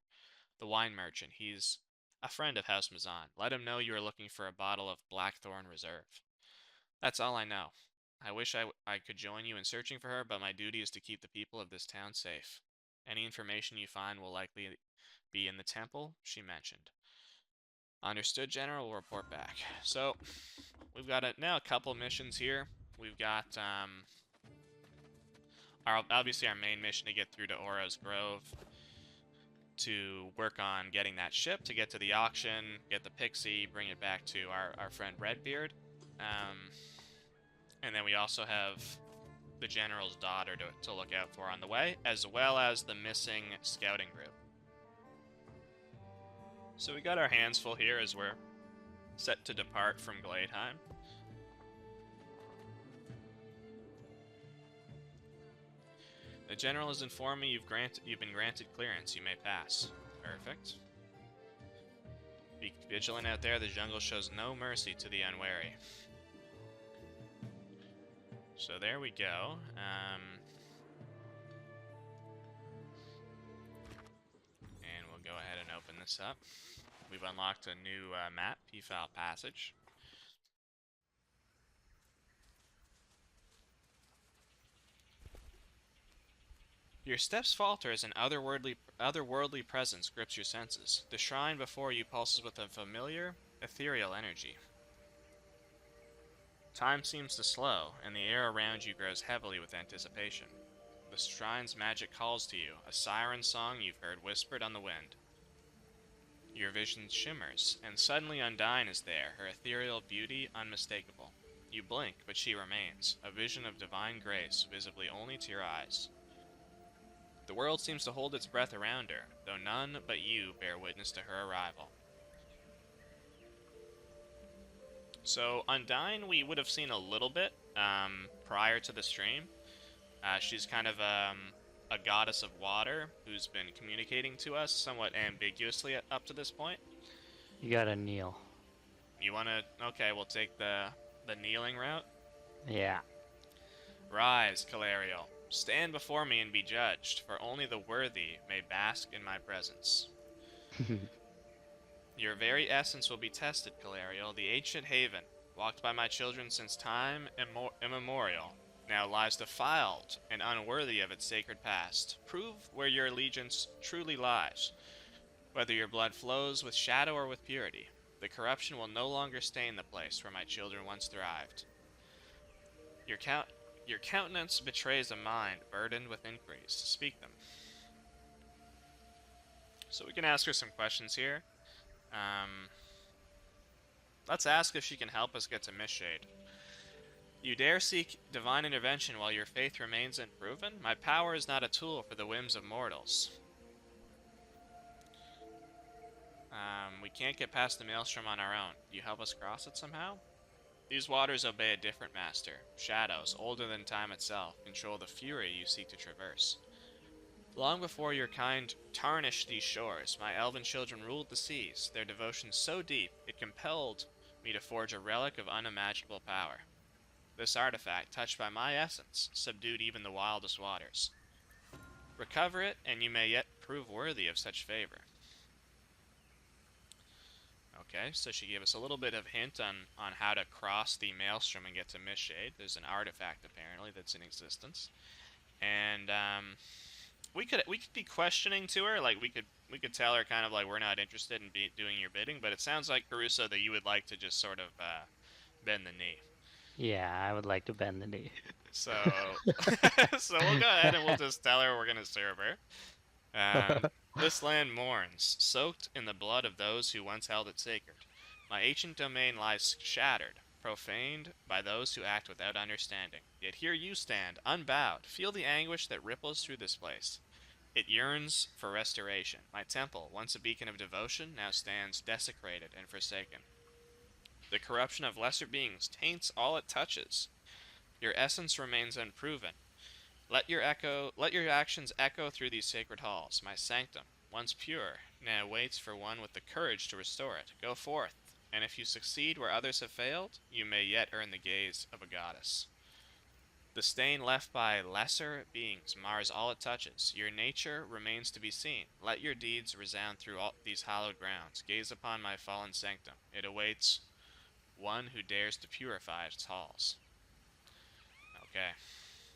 the wine merchant. He's a friend of House Mazan. Let him know you are looking for a bottle of Blackthorn Reserve. That's all I know. I wish I could join you in searching for her, but my duty is to keep the people of this town safe. Any information you find will likely be in the temple she mentioned. Understood, General. We'll report back. So, we've got now a couple missions here. We've got, obviously our main mission to get through to Oro's Grove, to work on getting that ship, to get to the auction, get the pixie, bring it back to our friend Redbeard. And then we also have the General's daughter to look out for on the way, as well as the missing scouting group. So we got our hands full here as we're set to depart from Gladeheim. The General has informed me you've been granted clearance. You may pass. Perfect. Be vigilant out there. The jungle shows no mercy to the unwary. So there we go. And we'll go ahead and open this up. We've unlocked a new map, P-File Passage. Your steps falter as an otherworldly presence grips your senses. The shrine before you pulses with a familiar, ethereal energy. Time seems to slow, and the air around you grows heavily with anticipation. The shrine's magic calls to you, a siren song you've heard whispered on the wind. Your vision shimmers, and suddenly Undyne is there, her ethereal beauty unmistakable. You blink, but she remains, a vision of divine grace, visibly only to your eyes. The world seems to hold its breath around her, though none but you bear witness to her arrival. So, Undyne we would have seen a little bit prior to the stream. She's kind of a goddess of water who's been communicating to us somewhat ambiguously up to this point.
You gotta kneel.
You wanna... Okay, we'll take the kneeling route.
Yeah.
Rise, Calariel. Stand before me and be judged, for only the worthy may bask in my presence. Your very essence will be tested, Calariel. The ancient haven, walked by my children since time immemorial, now lies defiled and unworthy of its sacred past. Prove where your allegiance truly lies, whether your blood flows with shadow or with purity. The corruption will no longer stain the place where my children once thrived. Your countenance betrays a mind burdened with inquiries. Speak them. So we can ask her some questions here. Let's ask if she can help us get to Mistshade. You dare seek divine intervention while your faith remains unproven? My power is not a tool for the whims of mortals. We can't get past the maelstrom on our own. You help us cross it somehow? These waters obey a different master. Shadows, older than time itself, control the fury you seek to traverse. Long before your kind tarnished these shores, my elven children ruled the seas, their devotion so deep it compelled me to forge a relic of unimaginable power. This artifact, touched by my essence, subdued even the wildest waters. Recover it, and you may yet prove worthy of such favor. Okay, so she gave us a little bit of hint on how to cross the maelstrom and get to Mistshade. There's an artifact, apparently, that's in existence. And, we could be questioning to her, like, we could tell her kind of like, we're not interested in doing your bidding, but it sounds like, Caruso, that you would like to just sort of, bend the knee.
Yeah, I would like to bend the knee.
So, so we'll go ahead and we'll just tell her we're going to serve her. This land mourns, soaked in the blood of those who once held it sacred. My ancient domain lies shattered, profaned by those who act without understanding. Yet here you stand, unbowed. Feel the anguish that ripples through this place. It yearns for restoration. My temple, once a beacon of devotion, now stands desecrated and forsaken. The corruption of lesser beings taints all it touches. Your essence remains unproven. Let your actions echo through these sacred halls. My sanctum, once pure, now waits for one with the courage to restore it. Go forth, and if you succeed where others have failed, you may yet earn the gaze of a goddess. The stain left by lesser beings mars all it touches. Your nature remains to be seen. Let your deeds resound through all these hallowed grounds. Gaze upon my fallen sanctum. It awaits one who dares to purify its halls. Okay.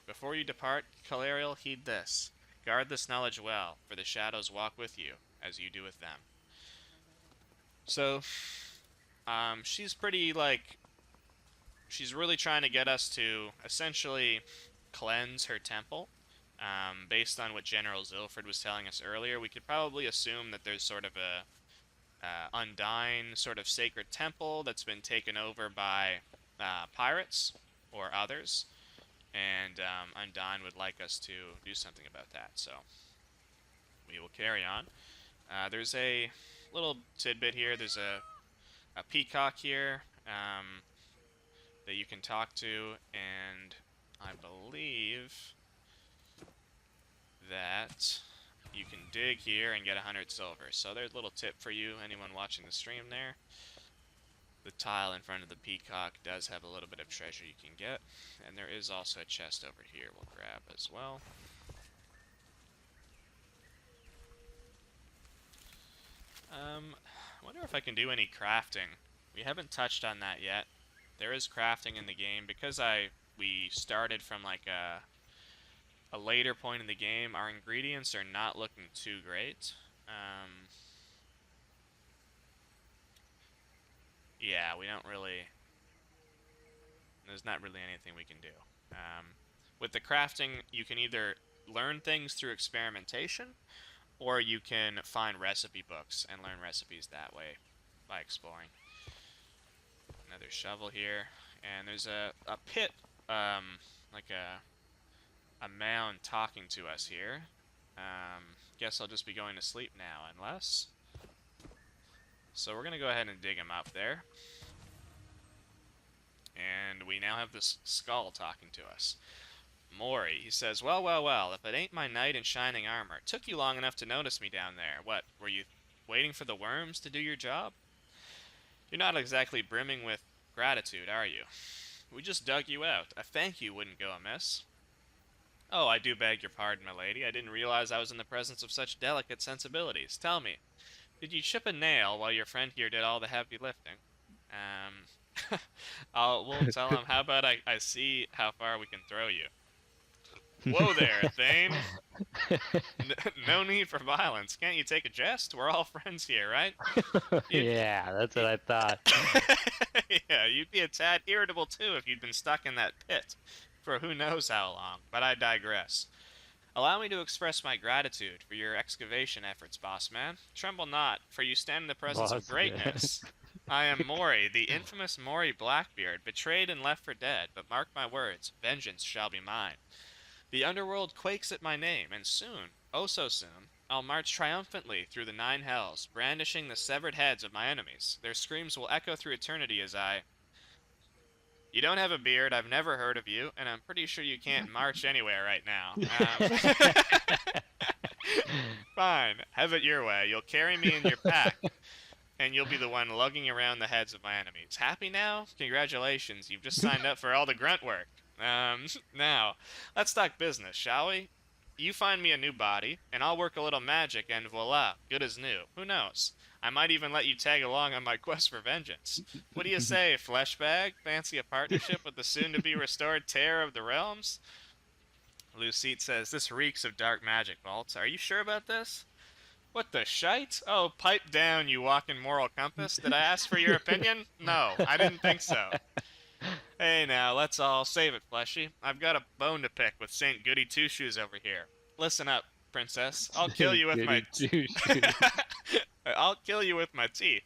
Before you depart, Calariel, heed this. Guard this knowledge well, for the shadows walk with you, as you do with them. So, she's pretty, like, she's really trying to get us to essentially cleanse her temple. Based on what General Zilford was telling us earlier, we could probably assume that there's sort of a Undyne sort of sacred temple that's been taken over by pirates or others, and Undyne would like us to do something about that. So we will carry on. There's a little tidbit here. There's a peacock here that you can talk to, and I believe that you can dig here and get 100 silver. So there's a little tip for you, anyone watching the stream there. The tile in front of the peacock does have a little bit of treasure you can get, and there is also a chest over here we'll grab as well. I wonder if I can do any crafting. We haven't touched on that yet. There is crafting in the game because we started from like a later point in the game. Our ingredients are not looking too great. Yeah, we don't really. There's not really anything we can do. With the crafting, you can either learn things through experimentation, or you can find recipe books and learn recipes that way by exploring. Another shovel here, and there's a pit, like a mound talking to us here. Guess I'll just be going to sleep now, unless. So we're gonna go ahead and dig him up there. And we now have this skull talking to us. Maury, he says, well, well, well, if it ain't my knight in shining armor. It took you long enough to notice me down there. What, were you waiting for the worms to do your job? You're not exactly brimming with gratitude, are you? We just dug you out. A thank you wouldn't go amiss. Oh, I do beg your pardon, my lady. I didn't realize I was in the presence of such delicate sensibilities. Tell me, did you chip a nail while your friend here did all the heavy lifting? We'll tell him, how about I see how far we can throw you. Whoa there, Thane. No need for violence. Can't you take a jest? We're all friends here, right?
Yeah, that's what I thought.
Yeah, you'd be a tad irritable too if you'd been stuck in that pit for who knows how long, but I digress. Allow me to express my gratitude for your excavation efforts, boss man. Tremble not, for you stand in the presence of greatness. I am Maury, the infamous Maury Blackbeard, betrayed and left for dead, but mark my words, vengeance shall be mine. The underworld quakes at my name, and soon, oh so soon, I'll march triumphantly through the 9 hells, brandishing the severed heads of my enemies. Their screams will echo through eternity as I... You don't have a beard, I've never heard of you, and I'm pretty sure you can't march anywhere right now. Fine, have it your way. You'll carry me in your pack, and you'll be the one lugging around the heads of my enemies. Happy now? Congratulations, you've just signed up for all the grunt work. Now, let's talk business, shall we? You find me a new body, and I'll work a little magic, and voila, good as new. Who knows? I might even let you tag along on my quest for vengeance. What do you say, Fleshbag? Fancy a partnership with the soon-to-be-restored Terror of the Realms? Lucite says, this reeks of dark magic, Vault. Are you sure about this? What the shite? Oh, pipe down, you walking moral compass. Did I ask for your opinion? No, I didn't think so. Hey now, let's all save it, Fleshy. I've got a bone to pick with Saint Goody Two-Shoes over here. Listen up, princess. I'll kill you with my... I'll kill you with my teeth.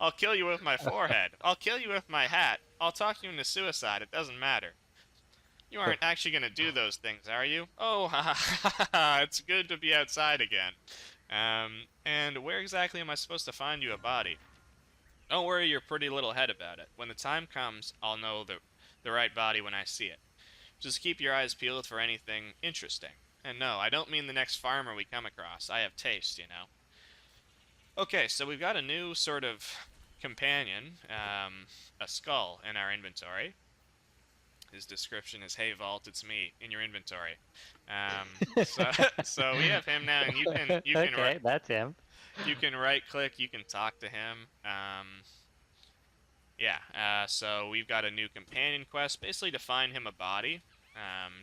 I'll kill you with my forehead. I'll kill you with my hat. I'll talk you into suicide. It doesn't matter. You aren't actually going to do those things, are you? Oh, ha ha ha. It's good to be outside again. And where exactly am I supposed to find you a body? Don't worry your pretty little head about it. When the time comes, I'll know the right body when I see it. Just keep your eyes peeled for anything interesting. And no, I don't mean the next farmer we come across. I have taste, you know. Okay, so we've got a new sort of companion, a skull in our inventory. His description is, hey Vault, it's me, in your inventory. So we have him now, and you can
okay, that's him.
You can right click, you can talk to him. So we've got a new companion quest, basically to find him a body.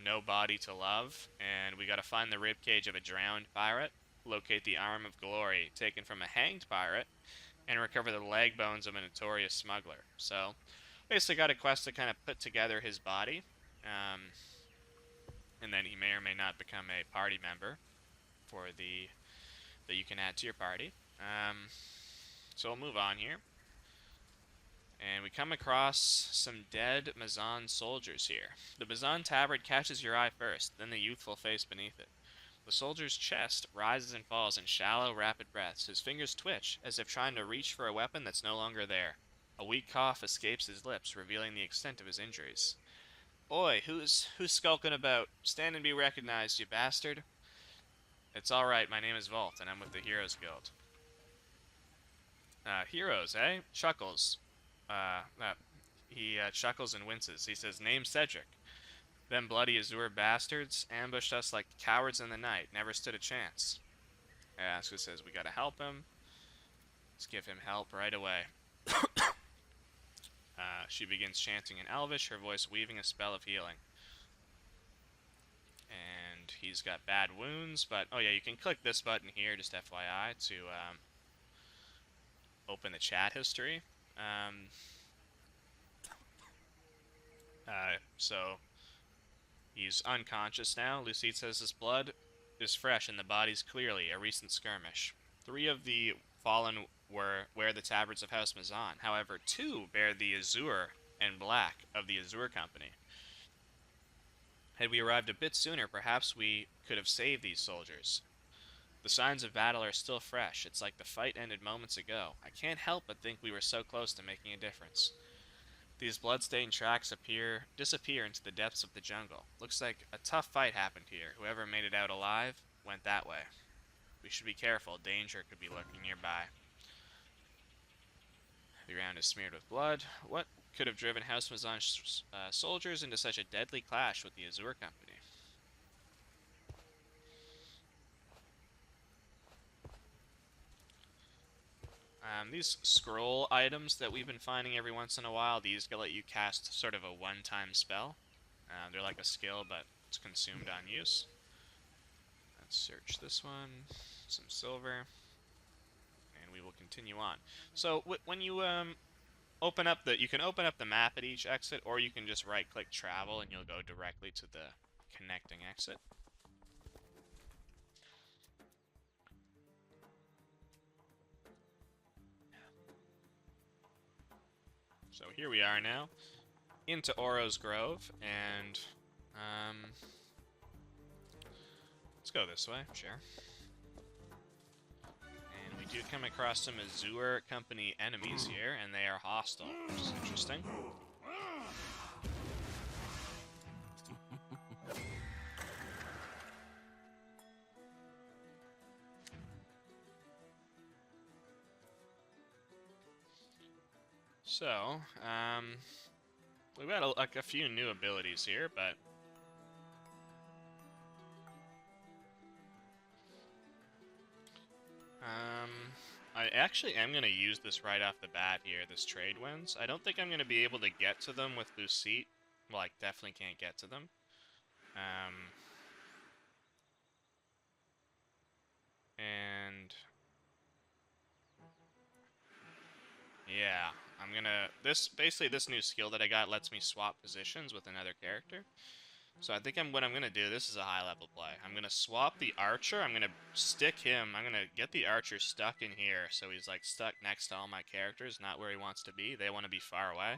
No body to love, and we got to find the ribcage of a drowned pirate, locate the Arm of Glory taken from a hanged pirate, and recover the leg bones of a notorious smuggler. So, basically got a quest to kind of put together his body, and then he may or may not become a party member for the that you can add to your party. So we'll move on here. And we come across some dead Mazan soldiers here. The Mazan tabard catches your eye first, then the youthful face beneath it. The soldier's chest rises and falls in shallow, rapid breaths. His fingers twitch, as if trying to reach for a weapon that's no longer there. A weak cough escapes his lips, revealing the extent of his injuries. Oi, who's skulking about? Stand and be recognized, you bastard. It's alright, my name is Volt, and I'm with the Heroes Guild. Heroes, eh? Chuckles. He chuckles and winces. He says, name Cedric. Them bloody Azure bastards ambushed us like cowards in the night. Never stood a chance. Asuka says, we gotta help him. Let's give him help right away. She begins chanting in Elvish, her voice weaving a spell of healing. And he's got bad wounds, but... Oh yeah, you can click this button here, just FYI, to open the chat history. So... He's unconscious now. Lucide says his blood is fresh and the body's clearly a recent skirmish. 3 of the fallen wear the tabards of House Mazan. However, 2 bear the Azure and Black of the Azure Company. Had we arrived a bit sooner, perhaps we could have saved these soldiers. The signs of battle are still fresh. It's like the fight ended moments ago. I can't help but think we were so close to making a difference. These bloodstained tracks disappear into the depths of the jungle. Looks like a tough fight happened here. Whoever made it out alive went that way. We should be careful. Danger could be lurking nearby. The ground is smeared with blood. What could have driven House Mazan's soldiers into such a deadly clash with the Azure Company? These scroll items that we've been finding every once in a while, these let you cast sort of a one-time spell. They're like a skill, but it's consumed on use. Let's search this one, some silver, and we will continue on. So when you open up you can open up the map at each exit, or you can just right-click travel, and you'll go directly to the connecting exit. So here we are now, into Oro's Grove, and let's go this way, sure. And we do come across some Azure Company enemies here, and they are hostile, which is interesting. So, we've got a few new abilities here, but I actually am going to use this right off the bat here, this trade winds. I don't think I'm going to be able to get to them with Lucite. Well, I definitely can't get to them. And yeah, I'm gonna... Basically, this new skill that I got lets me swap positions with another character. So I think what I'm gonna do, this is a high level play. I'm gonna swap the archer, I'm gonna stick him, I'm gonna get the archer stuck in here, so he's like stuck next to all my characters, not where he wants to be. They want to be far away.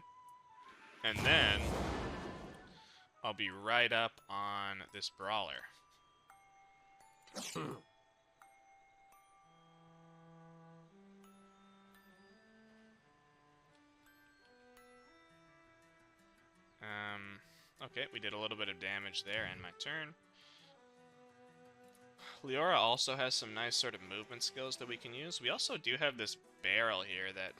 And then I'll be right up on this brawler. Okay, we did a little bit of damage there in my turn. Leora also has some nice sort of movement skills that we can use. We also do have this barrel here that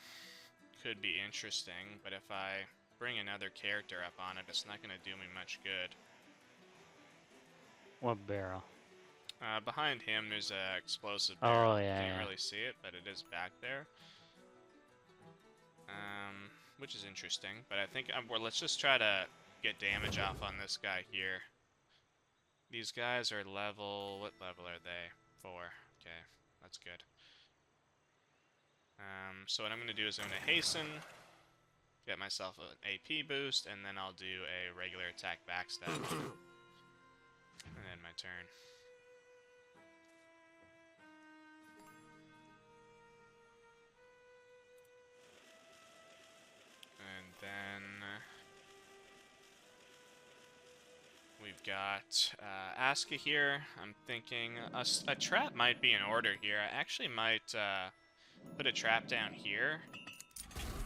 could be interesting, but if I bring another character up on it, it's not going to do me much good.
What barrel?
Behind him, there's a explosive barrel.
Oh, yeah,
Can't
yeah.
really see it, but it is back there. Which is interesting, but I think well, let's just try to get damage off on this guy here. These guys are level... What level are they? 4. Okay, that's good. So what I'm going to do is I'm going to hasten, get myself an AP boost, and then I'll do a regular attack backstab. And then my turn. And then we've got Asuka here. I'm thinking a trap might be in order here. I actually might put a trap down here,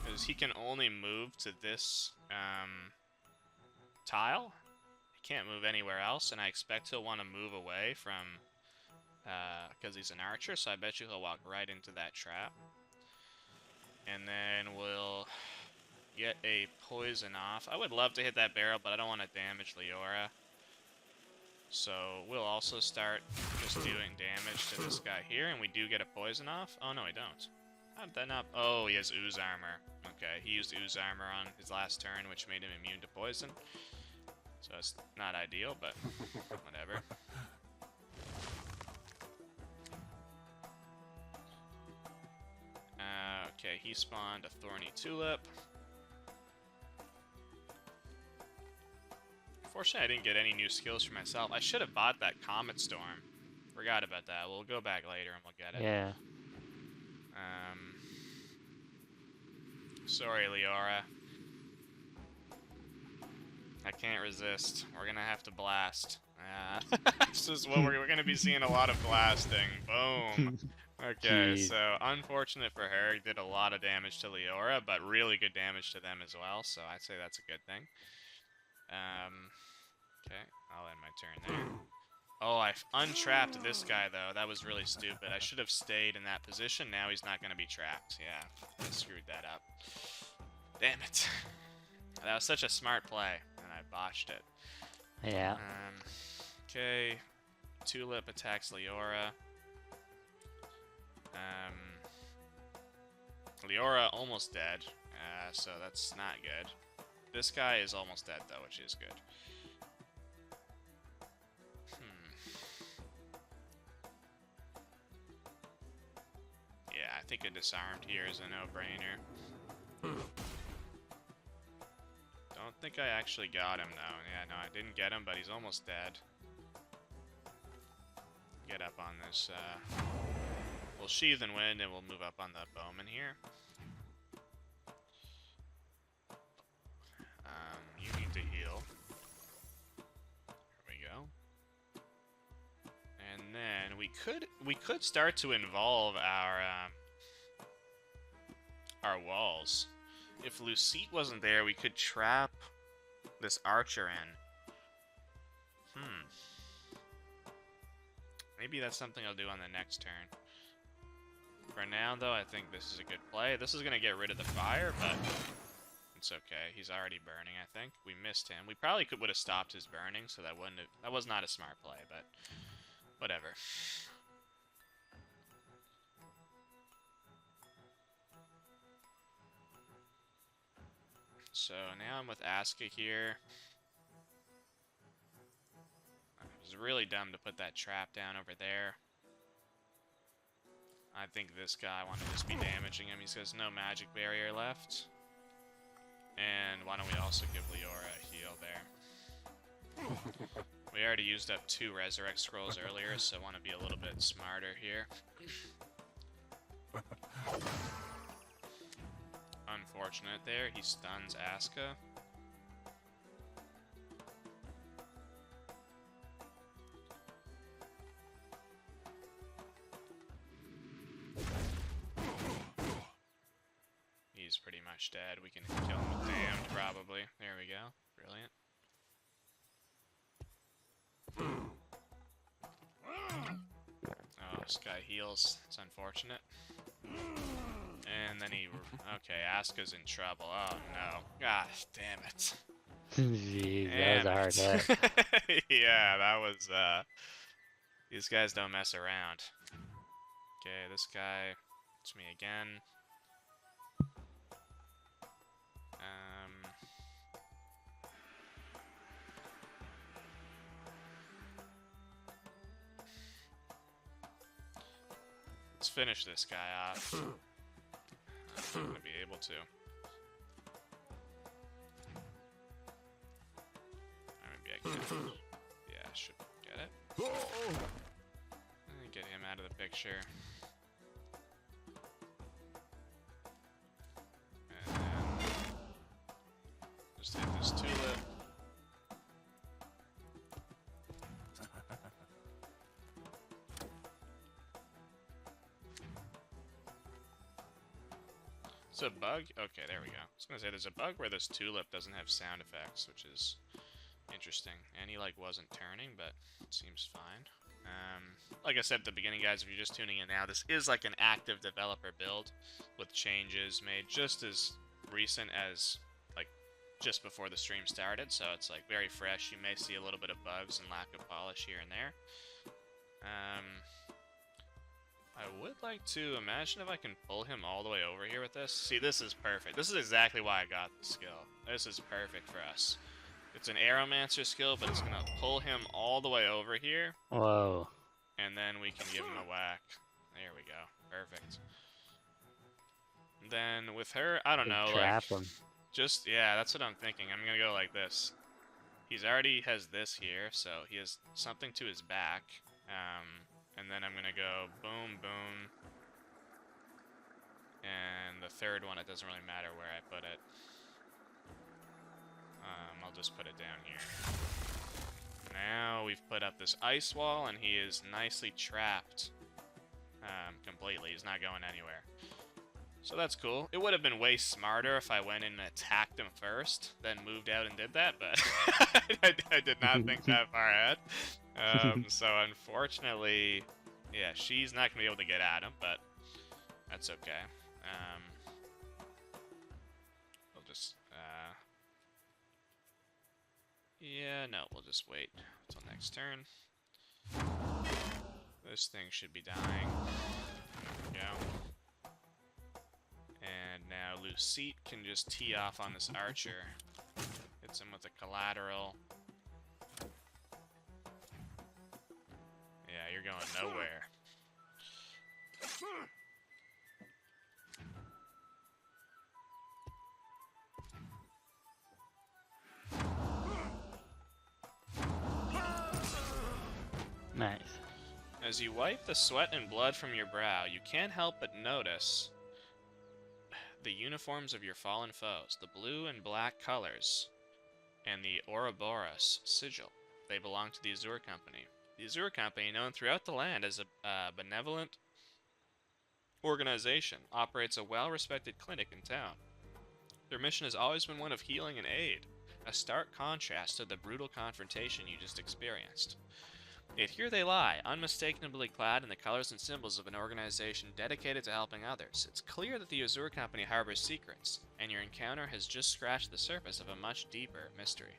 because he can only move to this tile. He can't move anywhere else, and I expect he'll want to move away from, because he's an archer, so I bet you he'll walk right into that trap. And then we'll get a poison off. I would love to hit that barrel, but I don't want to damage Leora. So we'll also start just doing damage to this guy here, and we do get a poison off. Oh no, we don't. How'd that not? Oh, he has ooze armor. Okay, he used ooze armor on his last turn, which made him immune to poison. So it's not ideal, but whatever. Okay, he spawned a thorny tulip. Unfortunately, I didn't get any new skills for myself. I should have bought that Comet Storm. Forgot about that. We'll go back later and we'll get it.
Yeah.
Sorry, Leora. I can't resist. We're gonna have to blast. This is what we're gonna be seeing a lot of blasting. Boom. Okay,
Jeez.
so unfortunate for her, did a lot of damage to Leora, but really good damage to them as well, so I'd say that's a good thing. Okay, I'll end my turn there. Oh, I untrapped this guy, though. That was really stupid. I should have stayed in that position. Now he's not going to be trapped. Yeah, I screwed that up. Damn it. That was such a smart play, and I botched it.
Yeah.
Okay, Tulip attacks Leora. Leora almost dead, so that's not good. This guy is almost dead, though, which is good. Yeah, I think a disarmed here is a no-brainer. Don't think I actually got him, though. Yeah, no, I didn't get him, but he's almost dead. Get up on this, we'll Sheath and Wind, and we'll move up on the Bowman here. You need to heal. Here we go. And then we could start to involve our walls. If Lucite wasn't there, we could trap this archer in. Maybe that's something I'll do on the next turn. For now, though, I think this is a good play. This is going to get rid of the fire, but it's okay. He's already burning, I think. We missed him. We probably would have stopped his burning, so that was not a smart play, but whatever. So now I'm with Asuka here. It was really dumb to put that trap down over there. I think this guy wanted to just be damaging him. He says no magic barrier left. And why don't we also give Leora a heal there? We already used up 2 Resurrect Scrolls earlier, so I want to be a little bit smarter here. Unfortunate there. He stuns Asuka. He's pretty much dead. We can kill him with Damned, probably. There we go. Brilliant. Oh, this guy heals. It's unfortunate. And then he... Okay, Asuka's in trouble. Oh, no. Gosh, damn it.
Jeez, that was a hard hit.
Yeah, that was... These guys don't mess around. Okay, this guy... It's me again. Let's finish this guy off. too. Maybe I can. Yeah, I should get it. Let me get him out of the picture. And then just hit this tulip. It's a bug? Okay, there we go. I was gonna say there's a bug where this tulip doesn't have sound effects, which is interesting. And he like wasn't turning, but it seems fine. Like I said at the beginning, guys, if you're just tuning in now, this is like an active developer build with changes made just as recent as like just before the stream started, so it's like very fresh. You may see a little bit of bugs and lack of polish here and there. I would like to imagine if I can pull him all the way over here with this. See, this is perfect. This is exactly why I got the skill. This is perfect for us. It's an Aeromancer skill, but it's gonna pull him all the way over here.
Whoa.
And then we can give him a whack. There we go. Perfect. Then with her, I don't know,
Trap
like,
him.
just, yeah, that's what I'm thinking. I'm gonna go like this. He's already has this here, so he has something to his back. And then I'm gonna go boom, boom. And the third one, it doesn't really matter where I put it. I'll just put it down here. Now we've put up this ice wall, and he is nicely trapped completely. He's not going anywhere. So that's cool. It would have been way smarter if I went in and attacked him first, then moved out and did that, but I did not think that far ahead. So unfortunately, yeah, she's not going to be able to get at him, but that's okay. We'll just, yeah, no, we'll just wait until next turn. This thing should be dying. There we go. And now Lucite can just tee off on this archer. Hits him with a collateral. Yeah, you're going nowhere.
Nice.
As you wipe the sweat and blood from your brow, you can't help but notice the uniforms of your fallen foes, the blue and black colors, and the Ouroboros sigil. They belong to the Azure Company. The Azure Company, known throughout the land as a benevolent organization, operates a well-respected clinic in town. Their mission has always been one of healing and aid, a stark contrast to the brutal confrontation you just experienced. Yet here they lie, unmistakably clad in the colors and symbols of an organization dedicated to helping others. It's clear that the Azure Company harbors secrets, and your encounter has just scratched the surface of a much deeper mystery.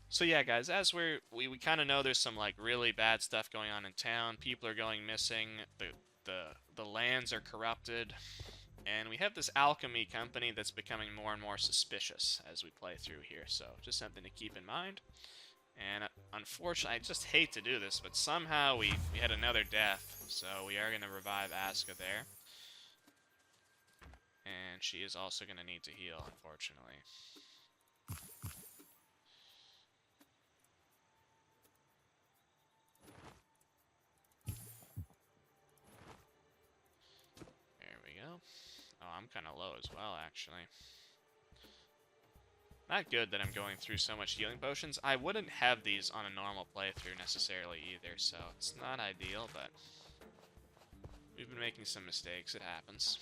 So yeah, guys, as we kind of know there's some like really bad stuff going on in town. People are going missing. The lands are corrupted, and we have this alchemy company that's becoming more and more suspicious as we play through here. So just something to keep in mind. And unfortunately, I just hate to do this, but somehow we had another death, so we are going to revive Asuka there. And she is also going to need to heal, unfortunately. There we go. Oh, I'm kind of low as well, actually. Not good that I'm going through so much healing potions. I wouldn't have these on a normal playthrough necessarily either, so it's not ideal, but we've been making some mistakes. It happens.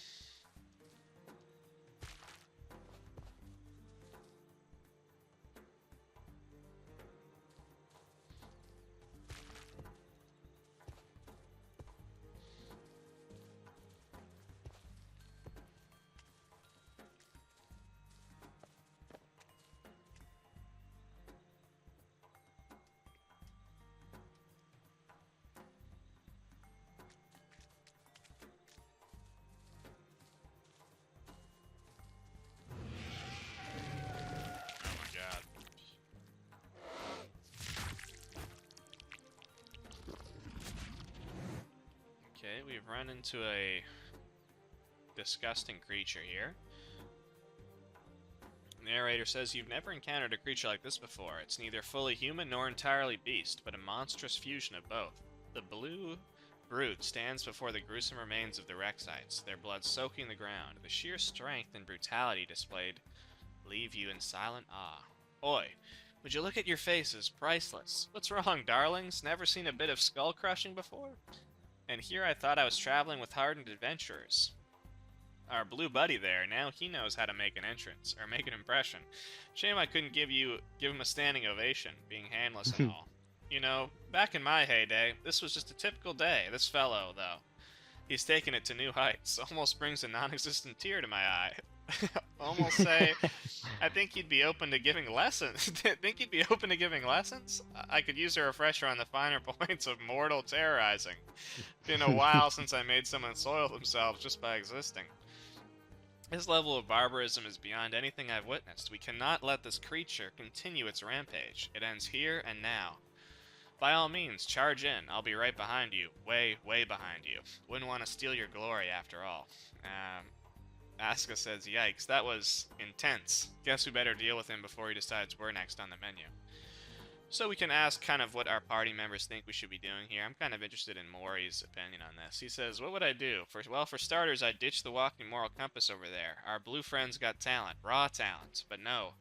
Okay, we've run into a disgusting creature here. The narrator says you've never encountered a creature like this before. It's neither fully human nor entirely beast, but a monstrous fusion of both. The blue brute stands before the gruesome remains of the Rexites, their blood soaking the ground. The sheer strength and brutality displayed leave you in silent awe. Oi, would you look at your faces? Priceless. What's wrong, darlings? Never seen a bit of skull crushing before? And here I thought I was traveling with hardened adventurers. Our blue buddy there, now he knows how to make an entrance, or make an impression. Shame I couldn't give him a standing ovation, being handless and all. You know, back in my heyday, this was just a typical day. This fellow, though, he's taken it to new heights. Almost brings a non-existent tear to my eye. Almost say, I think he'd be open to giving lessons. Think he'd be open to giving lessons? I could use a refresher on the finer points of mortal terrorizing. Been a while since I made someone soil themselves just by existing. His level of barbarism is beyond anything I've witnessed. We cannot let this creature continue its rampage. It ends here and now. By all means, charge in. I'll be right behind you. Way, way behind you. Wouldn't want to steal your glory after all. Asuka says, yikes, that was intense. Guess we better deal with him before he decides we're next on the menu. So we can ask kind of what our party members think we should be doing here. I'm kind of interested in Maury's opinion on this. He says, what would I do? Well, for starters, I'd ditch the walking moral compass over there. Our blue friend's got talent, raw talent. But no,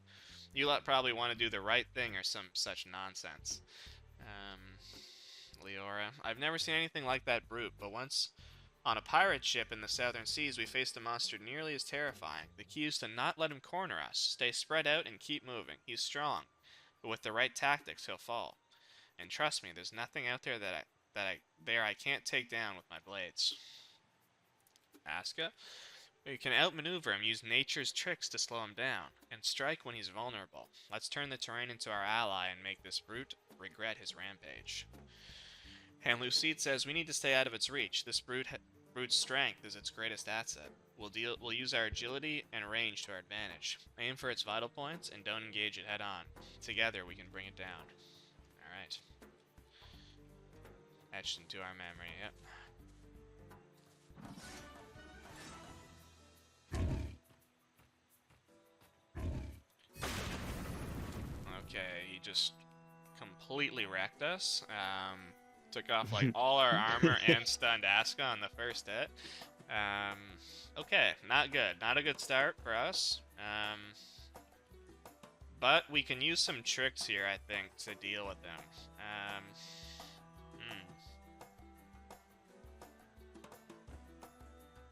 you lot probably want to do the right thing or some such nonsense. Leora, I've never seen anything like that brute, but once on a pirate ship in the southern seas, we faced a monster nearly as terrifying. The key is to not let him corner us. Stay spread out and keep moving. He's strong, but with the right tactics, he'll fall. And trust me, there's nothing out there that I can't take down with my blades. Asuka, we can outmaneuver him, use nature's tricks to slow him down, and strike when he's vulnerable. Let's turn the terrain into our ally and make this brute regret his rampage. And Lucide says we need to stay out of its reach. This brute's strength is its greatest asset. We'll use our agility and range to our advantage. Aim for its vital points and don't engage it head on. Together we can bring it down. Alright. Etched into our memory, yep. Okay, he just completely wrecked us. Took off like all our armor and stunned Asuka on the first hit. Okay, not good. Not a good start for us. But we can use some tricks here, I think, to deal with them.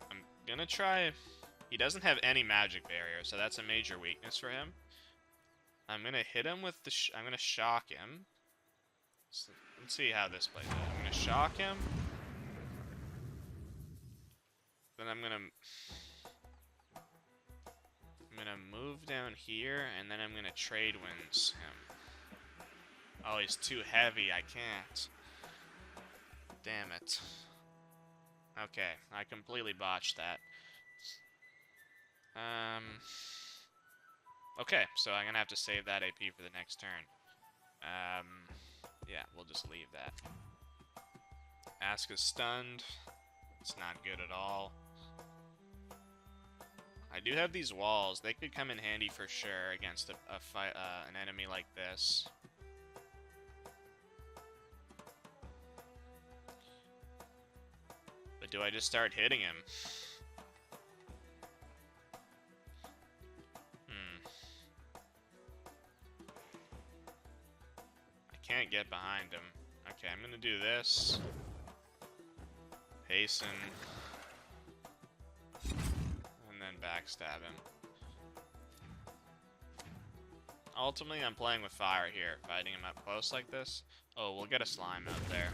I'm gonna try... He doesn't have any magic barrier, so that's a major weakness for him. I'm gonna hit him with the... I'm gonna shock him. So let's see how this plays out. I'm gonna shock him. Then I'm gonna move down here, and then I'm gonna trade winds him. Oh, he's too heavy. I can't. Damn it. Okay, I completely botched that. Okay, so I'm gonna have to save that AP for the next turn. Yeah, we'll just leave that. Asuka's stunned. It's not good at all. I do have these walls. They could come in handy for sure against an enemy like this. But do I just start hitting him? Can't get behind him. Okay, I'm gonna do this. Hasten. And then backstab him. Ultimately, I'm playing with fire here, fighting him up close like this. Oh, we'll get a slime out there.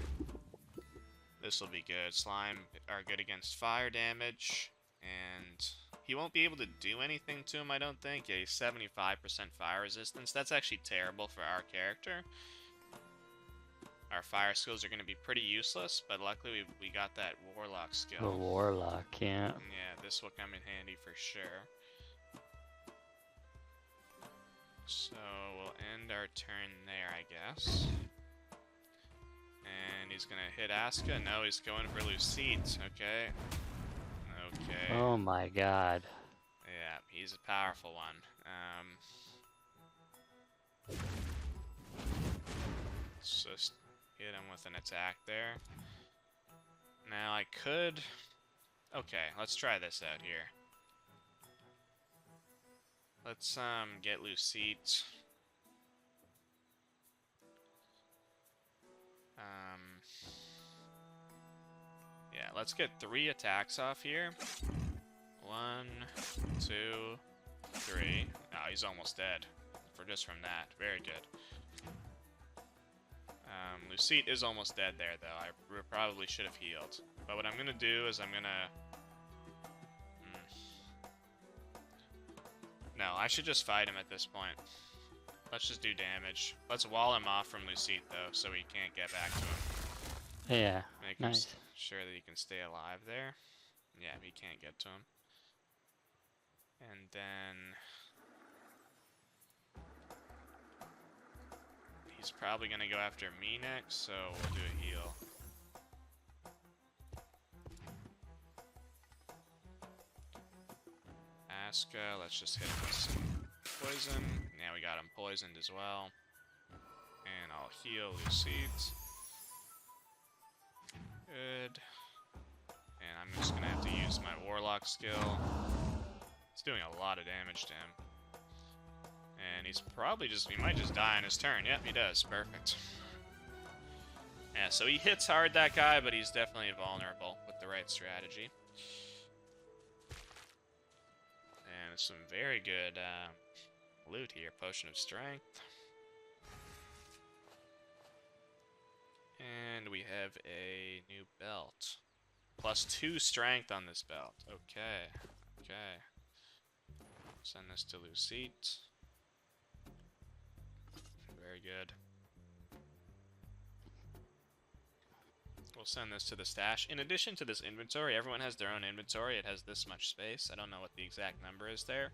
This will be good. Slime are good against fire damage, and he won't be able to do anything to him, I don't think. Yeah, he's 75% fire resistance. That's actually terrible for our character. Our fire skills are going to be pretty useless, but luckily we got that warlock skill.
The warlock, yeah.
Yeah, this will come in handy for sure. So we'll end our turn there, I guess. And he's going to hit Asuka. No, he's going for Lucide. Okay. Okay.
Oh my god.
Yeah, he's a powerful one. Let's just hit him with an attack there. Now I could... Okay, let's try this out here. Let's get Lucite. Yeah, let's get 3 attacks off here. 1, 2, 3. Oh, he's almost dead. Just from that. Very good. Lucite is almost dead there, though. I probably should have healed. But what I'm going to do is I'm going to... No, I should just fight him at this point. Let's just do damage. Let's wall him off from Lucite, though, so he can't get back to him.
Yeah,
Make
nice.
him sure that he can stay alive there. Yeah, he can't get to him. And then... He's probably going to go after me next, so we'll do a heal. Aska, let's just hit him with some poison. Now we got him poisoned as well. And I'll heal Lucite. Good. And I'm just going to have to use my Warlock skill. It's doing a lot of damage to him. And he's probably just, he might just die on his turn. Yep, he does. Perfect. Yeah, so he hits hard, that guy, but he's definitely vulnerable with the right strategy. And some very good loot here. Potion of Strength. And we have a new belt. +2 strength on this belt. Okay. Okay. Send this to Lucite. Very good. We'll send this to the stash. In addition to this inventory, everyone has their own inventory. It has this much space. I don't know what the exact number is there.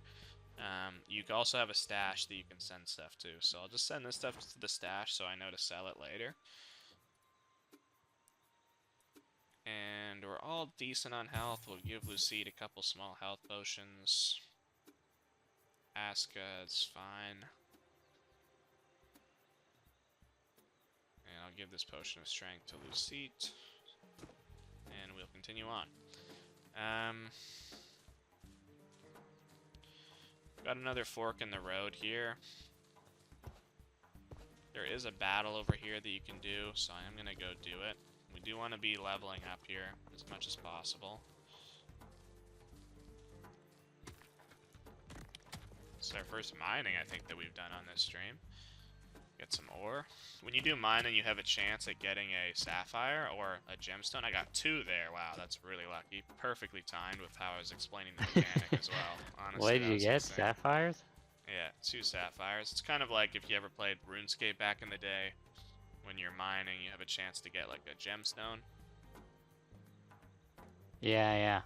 You can also have a stash that you can send stuff to. So I'll just send this stuff to the stash so I know to sell it later. And we're all decent on health. We'll give Lucite a couple small health potions. Aska is fine. And I'll give this potion of strength to Lucite. And we'll continue on. Got another fork in the road here. There is a battle over here that you can do, so I'm going to go do it. We do want to be leveling up here as much as possible. It's our first mining, I think, that we've done on this stream. Get some ore. When you do mining, you have a chance at getting a sapphire or a gemstone. I got 2 there. Wow, that's really lucky. Perfectly timed with how I was explaining the mechanic as well. Honestly,
what did you get? Insane. Sapphires?
Yeah, 2 sapphires. It's kind of like if you ever played RuneScape back in the day. When you're mining, you have a chance to get like a gemstone.
Yeah, yeah.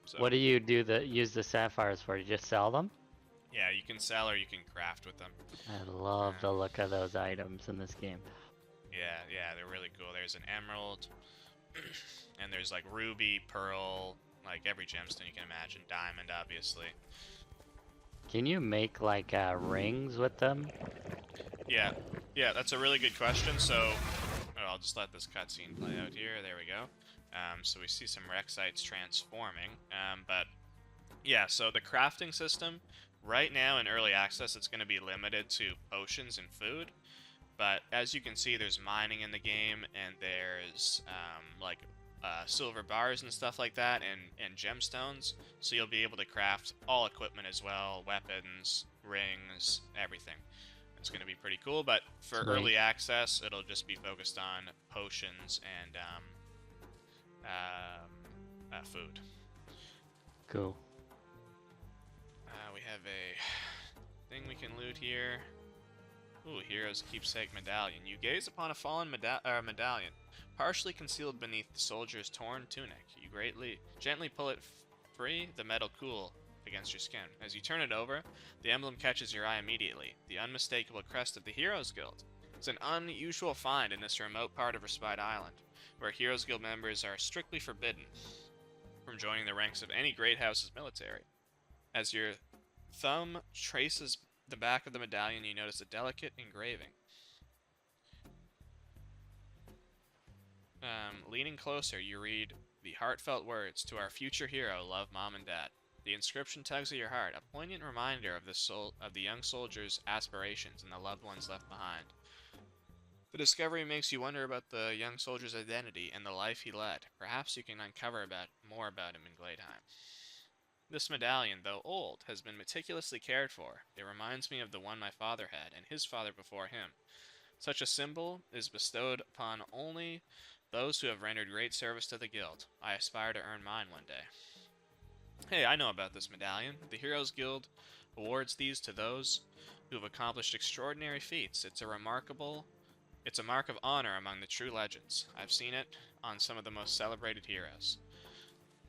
So, what do you use the sapphires for? You just sell them?
Yeah, you can sell or you can craft with them.
I love the look of those items in this game.
Yeah, yeah, they're really cool. There's an emerald, and there's like ruby, pearl, like every gemstone you can imagine. Diamond, obviously.
Can you make like rings with them?
Yeah, yeah, that's a really good question. So, I'll just let this cutscene play out here. There we go. So we see some Rexites transforming. But yeah, so the crafting system, right now in early access, it's going to be limited to potions and food. But as you can see, there's mining in the game, and there's silver bars and stuff like that, and gemstones. So you'll be able to craft all equipment as well, weapons, rings, everything. It's going to be pretty cool, but for early access, it'll just be focused on potions and food.
Cool.
We have a thing we can loot here. Ooh, Hero's Keepsake Medallion. You gaze upon a fallen medallion, partially concealed beneath the soldier's torn tunic. You gently pull it free, the metal cool against your skin. As you turn it over, the emblem catches your eye immediately. The unmistakable crest of the Heroes Guild. It's an unusual find in this remote part of Respite Island, where Heroes Guild members are strictly forbidden. from joining the ranks of any great house's military. As your thumb traces the back of the medallion, you notice a delicate engraving. Leaning closer, you read the heartfelt words, "To our future hero, love Mom and Dad." The inscription tugs at your heart, a poignant reminder of the young soldier's aspirations and the loved ones left behind. The discovery makes you wonder about the young soldier's identity and the life he led. Perhaps you can uncover more about him in Gladeheim. This medallion, though old, has been meticulously cared for. It reminds me of the one my father had, and his father before him. Such a symbol is bestowed upon only those who have rendered great service to the Guild. I aspire to earn mine one day. Hey, I know about this medallion. The Heroes Guild awards these to those who have accomplished extraordinary feats. It's a mark of honor among the true legends. I've seen it on some of the most celebrated heroes.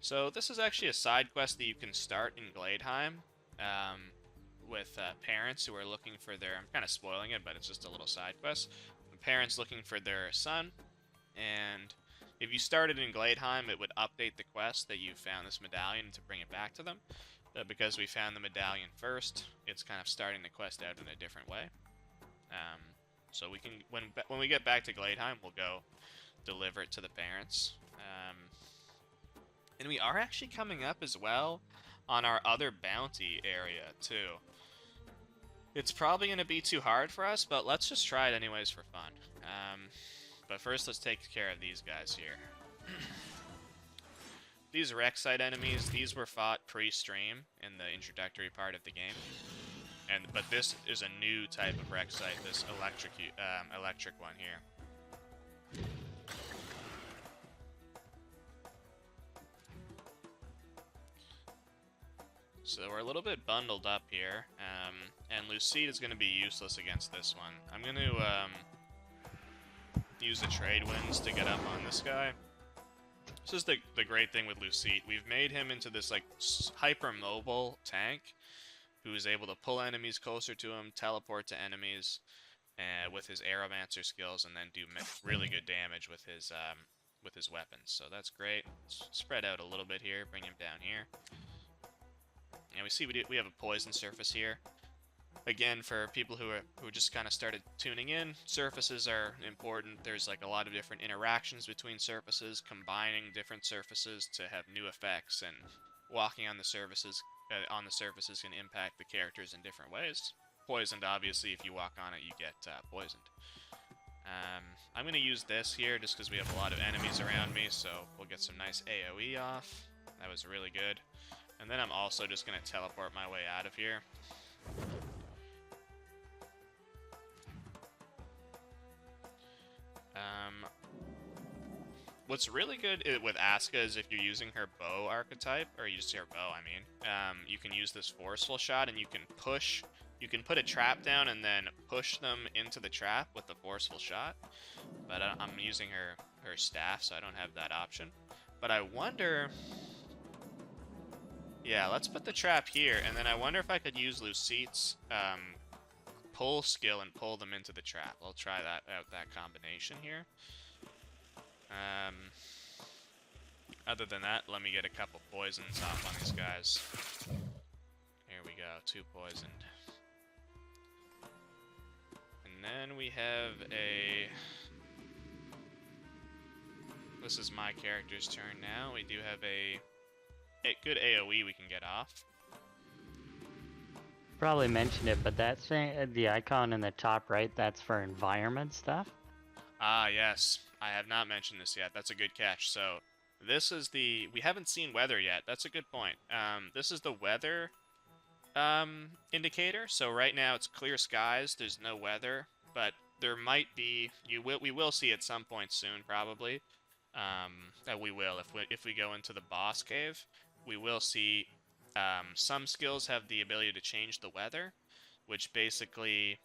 So this is actually a side quest that you can start in Gladeheim with parents who are looking for their... I'm kind of spoiling it, but it's just a little side quest. Parents looking for their son, and if you started in Gladeheim, it would update the quest that you found this medallion to bring it back to them. Because we found the medallion first, it's kind of starting the quest out in a different way. So we can, when we get back to Gladeheim, we'll go deliver it to the parents. And we are actually coming up as well on our other bounty area, too. It's probably going to be too hard for us, but let's just try it anyways for fun. But first, let's take care of these guys here. These Rek'Site enemies, these were fought pre-stream in the introductory part of the game. But this is a new type of Rek'Site, this electric one here. So we're a little bit bundled up here, and Lucide is going to be useless against this one. I'm going to use the trade winds to get up on this guy. This is the great thing with Lucide. We've made him into this like hyper-mobile tank who is able to pull enemies closer to him, teleport to enemies with his Aeromancer skills, and then do really good damage with his weapons. So that's great. Let's spread out a little bit here, bring him down here. And we see we have a poison surface here. Again, for people who just kind of started tuning in, surfaces are important. There's like a lot of different interactions between surfaces, combining different surfaces to have new effects, and walking on the surfaces can impact the characters in different ways. Poisoned, obviously, if you walk on it, you get poisoned. I'm going to use this here just because we have a lot of enemies around me, so we'll get some nice AoE off. That was really good. And then I'm also just going to teleport my way out of here. What's really good with Asuka is if you're using her bow archetype, or you just her bow, I mean, you can use this forceful shot, and you can put a trap down and then push them into the trap with the forceful shot. But I'm using her staff, so I don't have that option. But I wonder... Yeah, let's put the trap here, and then I wonder if I could use Lucide's pull skill and pull them into the trap. I'll try that combination here. Other than that, let me get a couple poisons off on these guys. Here we go, 2 poisoned. And then we have a... This is my character's turn now. We do have a good AoE we can get off.
Probably mentioned it, but that's the icon in the top right, that's for environment stuff.
Ah, yes. I have not mentioned this yet. That's a good catch. So, this is the... We haven't seen weather yet. That's a good point. This is the weather indicator. So, right now it's clear skies. There's no weather. But there might be... We will see at some point soon, probably. We will. If we go into the boss cave, we will see... some skills have the ability to change the weather, which basically...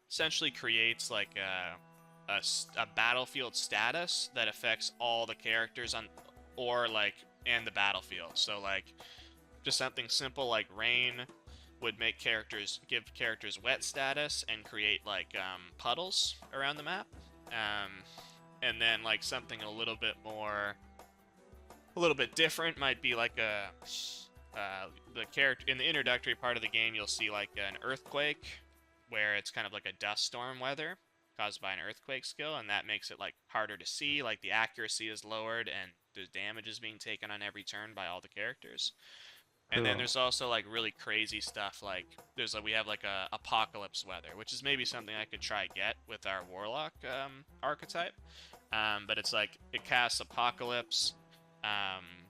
essentially creates like a battlefield status that affects all the characters and the battlefield. So like just something simple like rain would give characters wet status and create like puddles around the map. And then like something a little bit more a little bit different. Might be like a the character in the introductory part of the game. You'll see like an earthquake, where it's kind of like a dust storm weather caused by an earthquake skill, and that makes it like harder to see. Like the accuracy is lowered, and the damage is being taken on every turn by all the characters. And then
Cool.
there's also like really crazy stuff like we have like a apocalypse weather, which is maybe something I could try get with our warlock archetype. But it's like it casts apocalypse.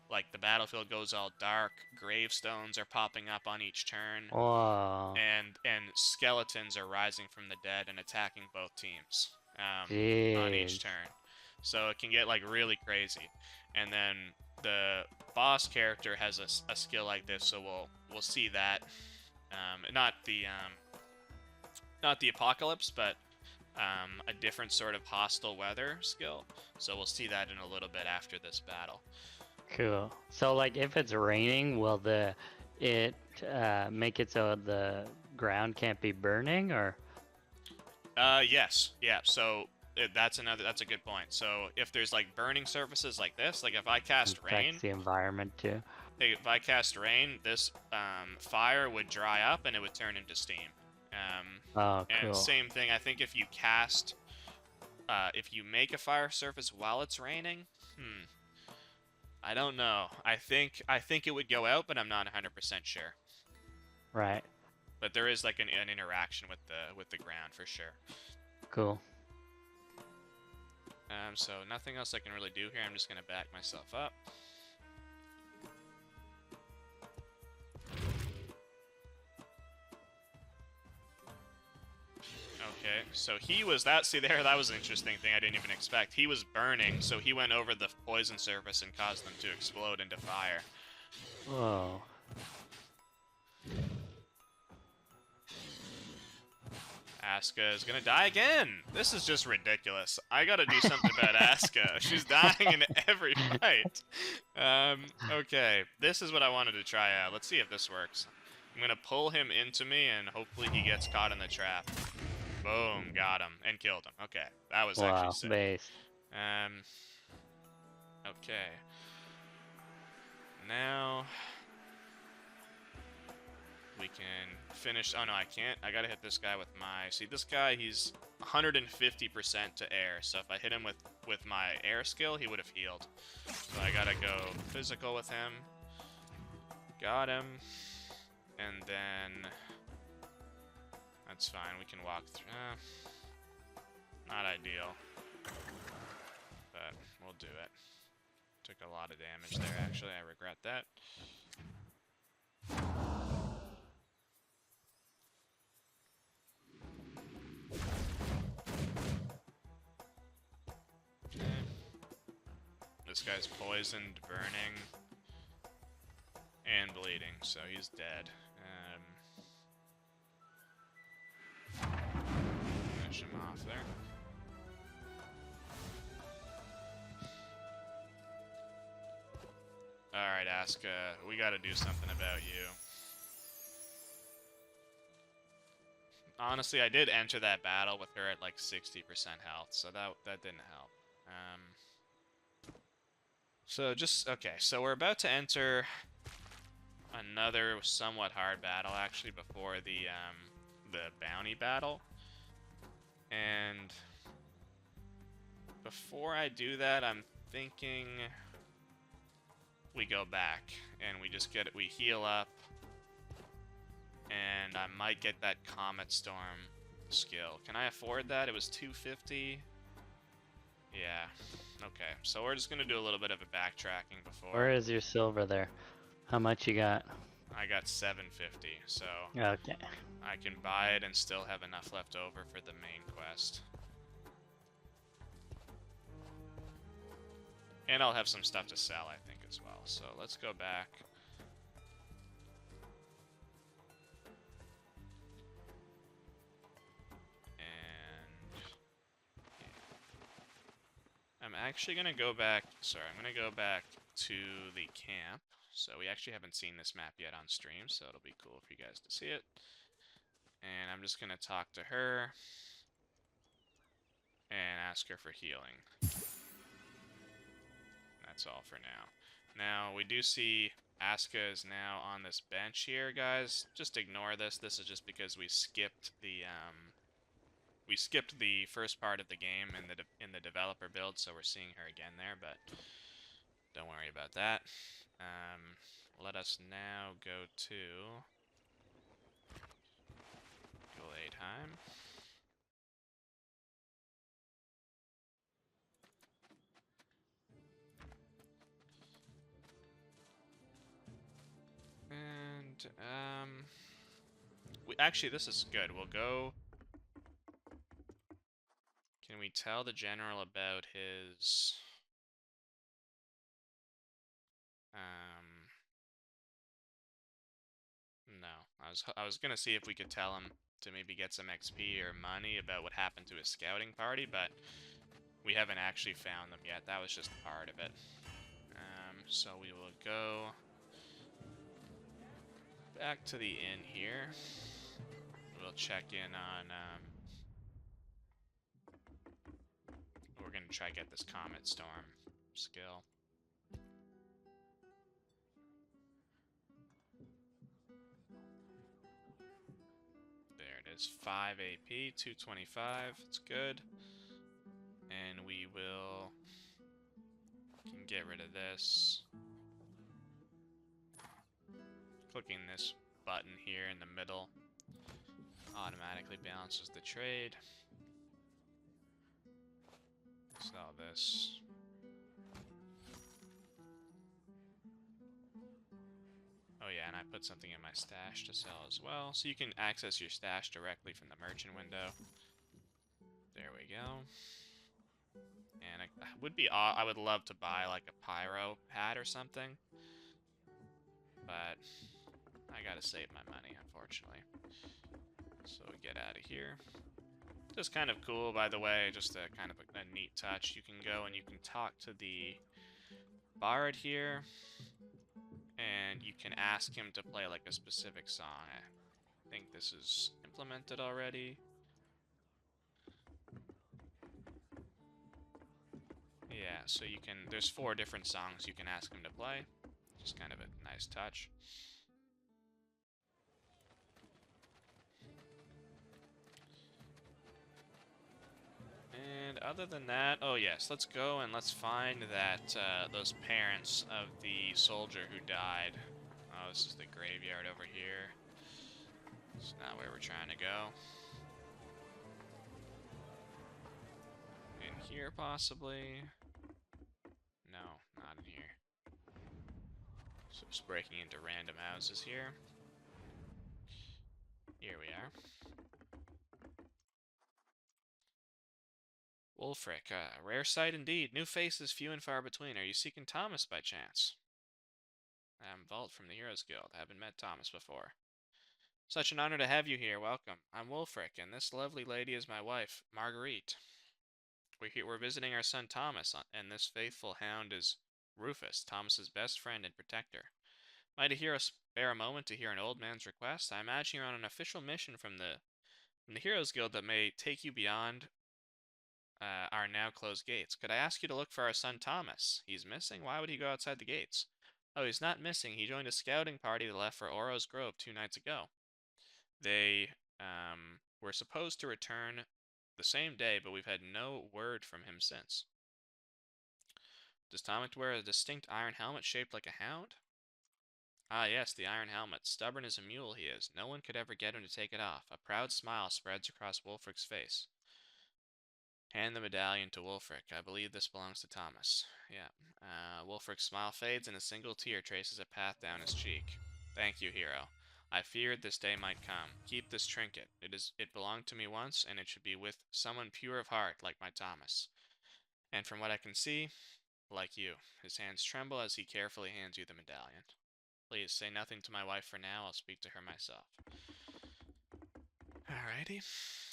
Like the battlefield goes all dark. Gravestones are popping up on each turn,
Whoa.
and skeletons are rising from the dead and attacking both teams on each
Jeez.
turn. So it can get like really crazy. And then the boss character has a skill like this, so we'll see that. Not the apocalypse, but a different sort of hostile weather skill. So we'll see that in a little bit after this battle.
Cool. So like if it's raining, will it make it so the ground can't be burning, or?
Yes, yeah. So that's a good point. So if there's like burning surfaces like this, like if I cast rain,
Affects the environment too.
if I cast rain, this fire would dry up and it would turn into steam.
Oh, cool.
And same thing, I think if you cast, if you make a fire surface while it's raining, I don't know. I think it would go out, but I'm not 100% sure.
Right.
But there is like an interaction with the ground for sure.
Cool.
So nothing else I can really do here. I'm just gonna back myself up. Okay, so he was that. See there, that was an interesting thing I didn't even expect. He was burning, so he went over the poison surface and caused them to explode into fire.
Whoa.
Aska is gonna die again. This is just ridiculous. I gotta do something about Aska. She's dying in every fight. Okay, this is what I wanted to try out. Let's see if this works. I'm gonna pull him into me, and hopefully he gets caught in the trap. Boom, got him and killed him. Okay, that was actually sick.
Base.
Okay. Now we can finish. Oh no, I can't. I gotta hit this guy with my. See, this guy, he's 150% to air. So if I hit him with my air skill, he would have healed. So I gotta go physical with him. Got him, and then that's fine. We can walk through. Not ideal, but we'll do it. Took a lot of damage there. Actually, I regret that. This guy's poisoned, burning, and bleeding, so he's dead. Finish him off there. Alright, Aska, we gotta do something about you. Honestly, I did enter that battle with her at like 60% health, so that didn't help. So we're about to enter another somewhat hard battle, actually, before the bounty battle. And before I do that, I'm thinking we go back and we heal up, and I might get that Comet Storm skill. Can I afford that? It was 250. Yeah. Okay. So we're just gonna do a little bit of a backtracking before.
Where is your silver there? How much you got?
I got 750. So
Okay.
I can buy it and still have enough left over for the main quest. And I'll have some stuff to sell, I think, as well. So let's go back. And I'm actually going to go back. Sorry, I'm going to go back to the camp. So we actually haven't seen this map yet on stream, so it'll be cool for you guys to see it. And I'm just going to talk to her and ask her for healing. That's all for now. Now, we do see Asuka is now on this bench here, guys. Just ignore this. This is just because we skipped the first part of the game in the developer build, so we're seeing her again there, but don't worry about that. Let us now go to Gleidheim. And, actually, this is good. We'll go... Can we tell the general about his... No. I was gonna see if we could tell him to maybe get some XP or money about what happened to his scouting party, but we haven't actually found them yet. That was just part of it. So we will go back to the inn here. We'll check in on, we're gonna try to get this Comet Storm skill. There it is, 5 AP, 225, it's good. And we can get rid of this. Clicking this button here in the middle automatically balances the trade. Sell this. Oh yeah, and I put something in my stash to sell as well. So you can access your stash directly from the merchant window. There we go. And I would love to buy like a pyro hat or something, but I gotta save my money, unfortunately. So we get out of here. Just kind of cool, by the way, just a kind of a neat touch. You can go and you can talk to the bard here, and you can ask him to play like a specific song. I think this is implemented already. Yeah, so you can, there's 4 different songs you can ask him to play. Just kind of a nice touch. And other than that, oh yes, let's go and let's find that, those parents of the soldier who died. Oh, this is the graveyard over here. It's not where we're trying to go. In here, possibly? No, not in here. So just breaking into random houses here. Here we are. Wulfric, rare sight indeed. New faces few and far between. Are you seeking Thomas by chance? I am Vault from the Heroes Guild. I haven't met Thomas before. Such an honor to have you here. Welcome. I'm Wulfric, and this lovely lady is my wife, Marguerite. We're visiting our son Thomas, and this faithful hound is Rufus, Thomas's best friend and protector. Might a hero spare a moment to hear an old man's request? I imagine you're on an official mission from the Heroes Guild that may take you beyond our now closed gates. Could I ask you to look for our son Thomas? He's missing? Why would he go outside the gates? Oh, he's not missing. He joined a scouting party that left for Oro's Grove 2 nights ago. They were supposed to return the same day, but we've had no word from him since. Does Thomas wear a distinct iron helmet shaped like a hound? Ah, yes, the iron helmet. Stubborn as a mule he is. No one could ever get him to take it off. A proud smile spreads across Wulfric's face. Hand the medallion to Wulfric. I believe this belongs to Thomas. Yeah. Wulfric's smile fades and a single tear traces a path down his cheek. Thank you, hero. I feared this day might come. Keep this trinket. It belonged to me once, and it should be with someone pure of heart like my Thomas. And from what I can see, like you. His hands tremble as he carefully hands you the medallion. Please, say nothing to my wife for now. I'll speak to her myself. Alrighty.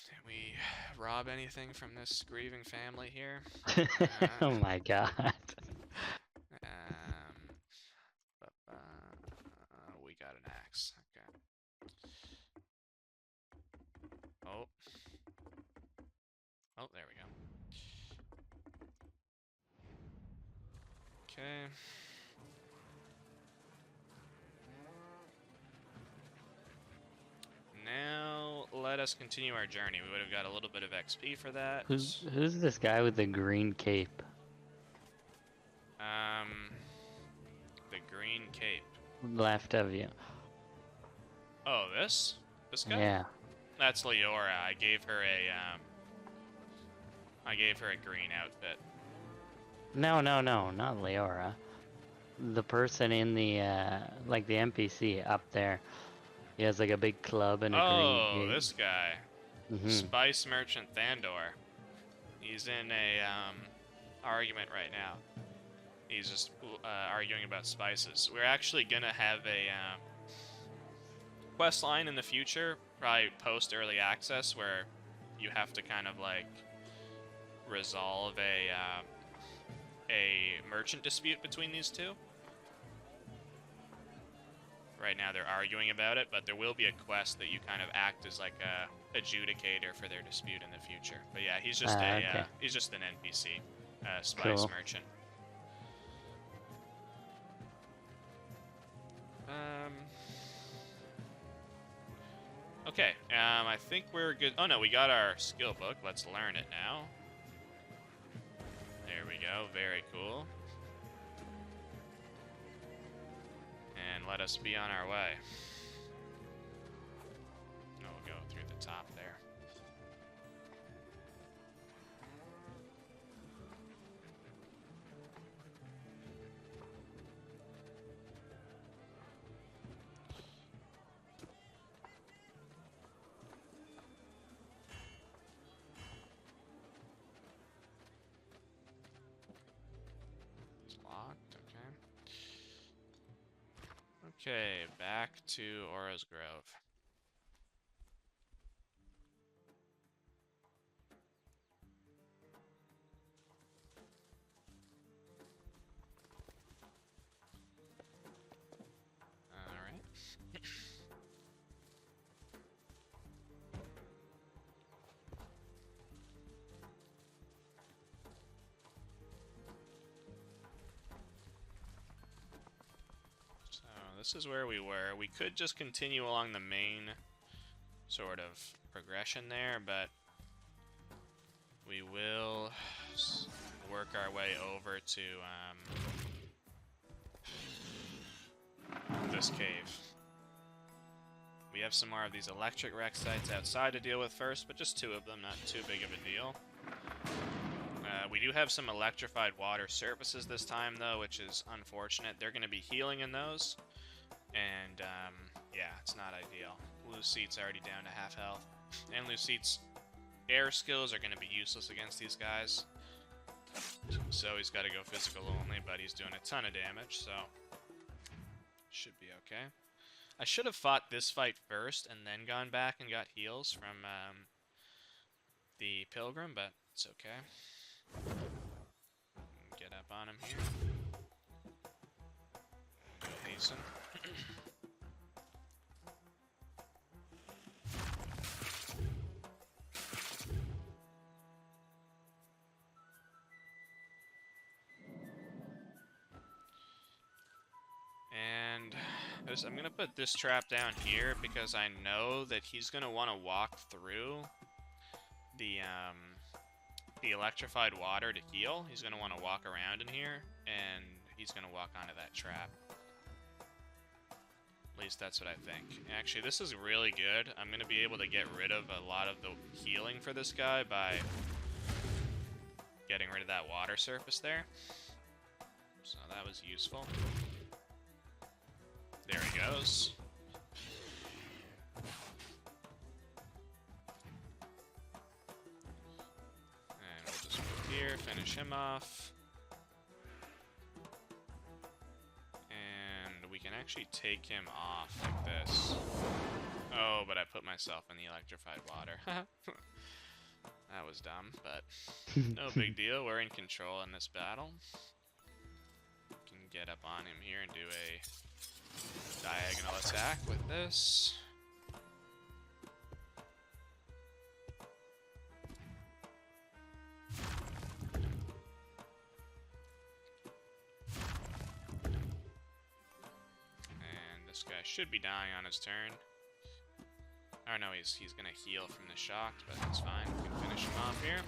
Did we rob anything from this grieving family here?
Oh my god.
We got an axe. Okay. Oh. Oh, there we go. Okay. let us continue our journey. We would have got a little bit of XP for that.
Who's this guy with the green cape?
The green cape.
Left of you.
Oh, this guy?
Yeah.
That's Leora. I gave her a green outfit.
No, not Leora. The person in the like the NPC up there. He has like a big club and a green cape.
Oh, this guy. Spice Merchant Thandor. He's in a argument right now. He's just arguing about spices. We're actually gonna have a quest line in the future, probably post early access, where you have to kind of like resolve a merchant dispute between these two. Right now they're arguing about it, but there will be a quest that you kind of act as like a adjudicator for their dispute in the future. But yeah, he's just he's just an NPC, spice merchant. Okay, I think we're good. Oh no, we got our skill book. Let's learn it now. There we go, very cool. And let us be on our way. Oh, we'll go through the top there. Okay, back to Aura's Grove. Alright. This is where we were. We could just continue along the main sort of progression there, but we will work our way over to this cave. We have some more of these electric wreck sites outside to deal with first, but just 2 of them, not too big of a deal. We do have some electrified water surfaces this time, though, which is unfortunate. They're going to be healing in those. And, yeah, it's not ideal. Luceet's already down to half health. And Luceet's air skills are going to be useless against these guys. So he's got to go physical only, but he's doing a ton of damage, so should be okay. I should have fought this fight first and then gone back and got heals from the Pilgrim, but it's okay. Get up on him here. Go hasten. And I'm going to put this trap down here because I know that he's going to want to walk through the electrified water to heal. He's going to want to walk around in here, and he's going to walk onto that trap. At least that's what I think. Actually, this is really good. I'm going to be able to get rid of a lot of the healing for this guy by getting rid of that water surface there. So that was useful. There he goes. And we'll just move here, finish him off. And we can actually take him off like this. Oh, but I put myself in the electrified water. That was dumb, but no big deal. We're in control in this battle. We can get up on him here and do a diagonal attack with this. And this guy should be dying on his turn. Or no, he's gonna heal from the shock, but that's fine. We can finish him off here.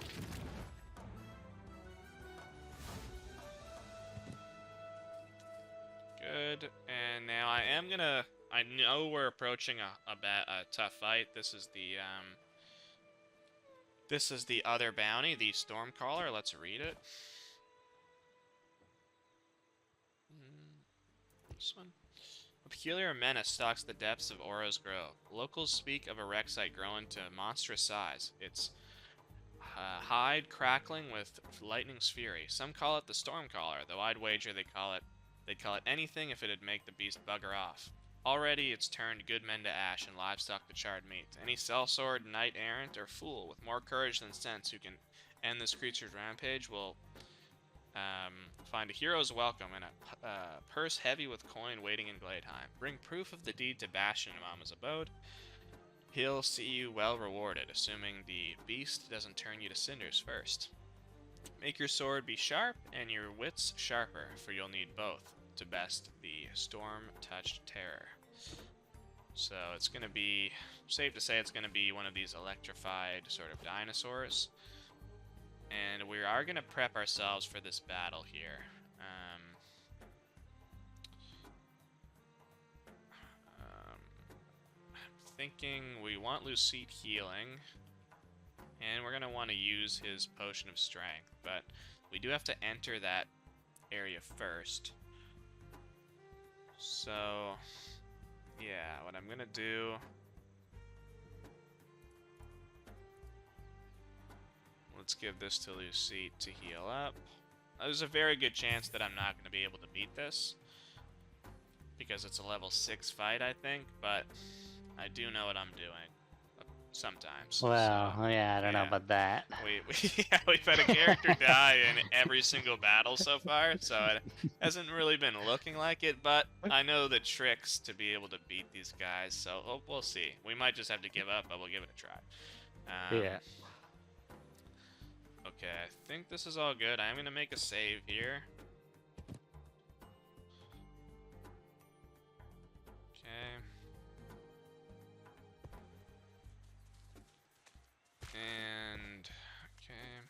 Good. And now I am gonna. I know we're approaching a tough fight. This is the other bounty, the Stormcaller. Let's read it. This one. A peculiar menace stalks the depths of Oro's Grove. Locals speak of a Rexite growing to monstrous size. Its hide crackling with lightning's fury. Some call it the Stormcaller, though I'd wager they'd call it anything if it'd make the beast bugger off. Already it's turned good men to ash and livestock to charred meat. Any sellsword, knight-errant, or fool with more courage than sense who can end this creature's rampage will find a hero's welcome and a purse heavy with coin waiting in Gladeheim. Bring proof of the deed to Bastion Mama's abode. He'll see you well rewarded, assuming the beast doesn't turn you to cinders first. Make your sword be sharp and your wits sharper, for you'll need both to best the storm-touched terror. So it's going to be safe to say it's going to be one of these electrified sort of dinosaurs. And we are going to prep ourselves for this battle here. I'm thinking we want Lucite healing. And we're going to want to use his Potion of Strength. But we do have to enter that area first. So, yeah, what I'm going to do... Let's give this to Lucite to heal up. There's a very good chance that I'm not going to be able to beat this. Because it's a level 6 fight, I think. But I do know what I'm doing. Sometimes.
Well,
so,
yeah, I don't know about that.
We've had a character die in every single battle so far. So it hasn't really been looking like it. But I know the tricks to be able to beat these guys. So we'll see. We might just have to give up, but we'll give it a try.
Yeah.
Okay, I think this is all good. I'm going to make a save here. Okay. And, okay.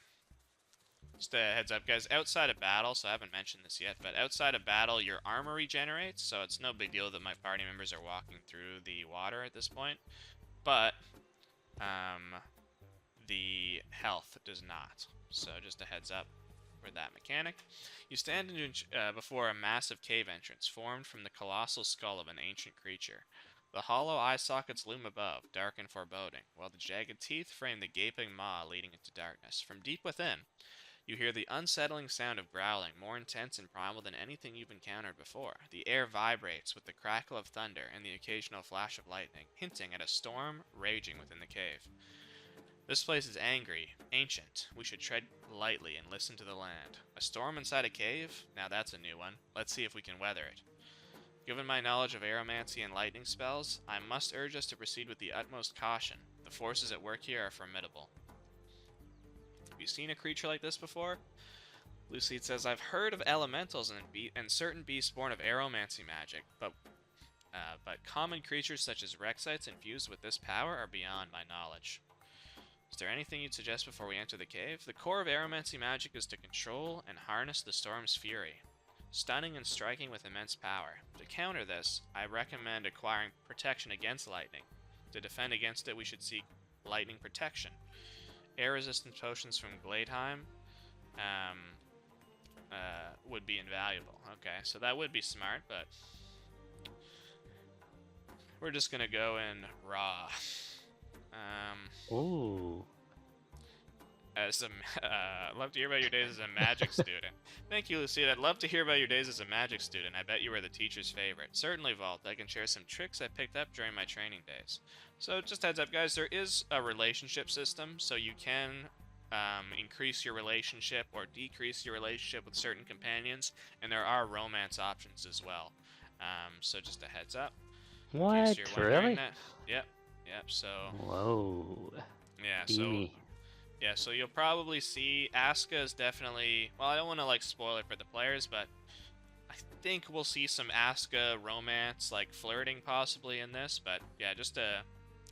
Just a heads up, guys. Outside of battle, so I haven't mentioned this yet, but outside of battle, your armor regenerates, so it's no big deal that my party members are walking through the water at this point. But, the health does not. So just a heads up for that mechanic. You stand before a massive cave entrance formed from the colossal skull of an ancient creature. The hollow eye sockets loom above, dark and foreboding, while the jagged teeth frame the gaping maw leading into darkness. From deep within, you hear the unsettling sound of growling, more intense and primal than anything you've encountered before. The air vibrates with the crackle of thunder and the occasional flash of lightning, hinting at a storm raging within the cave. This place is angry, ancient. We should tread lightly and listen to the land. A storm inside a cave? Now that's a new one. Let's see if we can weather it. Given my knowledge of aeromancy and lightning spells, I must urge us to proceed with the utmost caution. The forces at work here are formidable. Have you seen a creature like this before? Lucite says, I've heard of elementals and certain beasts born of aeromancy magic, but common creatures such as Rexites infused with this power are beyond my knowledge. Is there anything you'd suggest before we enter the cave? The core of aeromancy magic is to control and harness the storm's fury, stunning and striking with immense power. To counter this, I recommend acquiring protection against lightning. To defend against it, we should seek lightning protection. Air-resistant potions from Gladeheim would be invaluable. Okay, so that would be smart, but we're just gonna go in raw.
Ooh.
I'd love to hear about your days as a magic student. Thank you, Lucia. I'd love to hear about your days as a magic student. I bet you were the teacher's favorite. Certainly, Vault. I can share some tricks I picked up during my training days. So, just heads up, guys. There is a relationship system, so you can increase your relationship or decrease your relationship with certain companions, and there are romance options as well. So, just a heads up.
What? Really?
Yep. So.
Whoa.
Yeah.
Steamy.
So you'll probably see Asuka is definitely. Well, I don't want to like spoil it for the players, but I think we'll see some Asuka romance, like flirting, possibly in this. But yeah, just a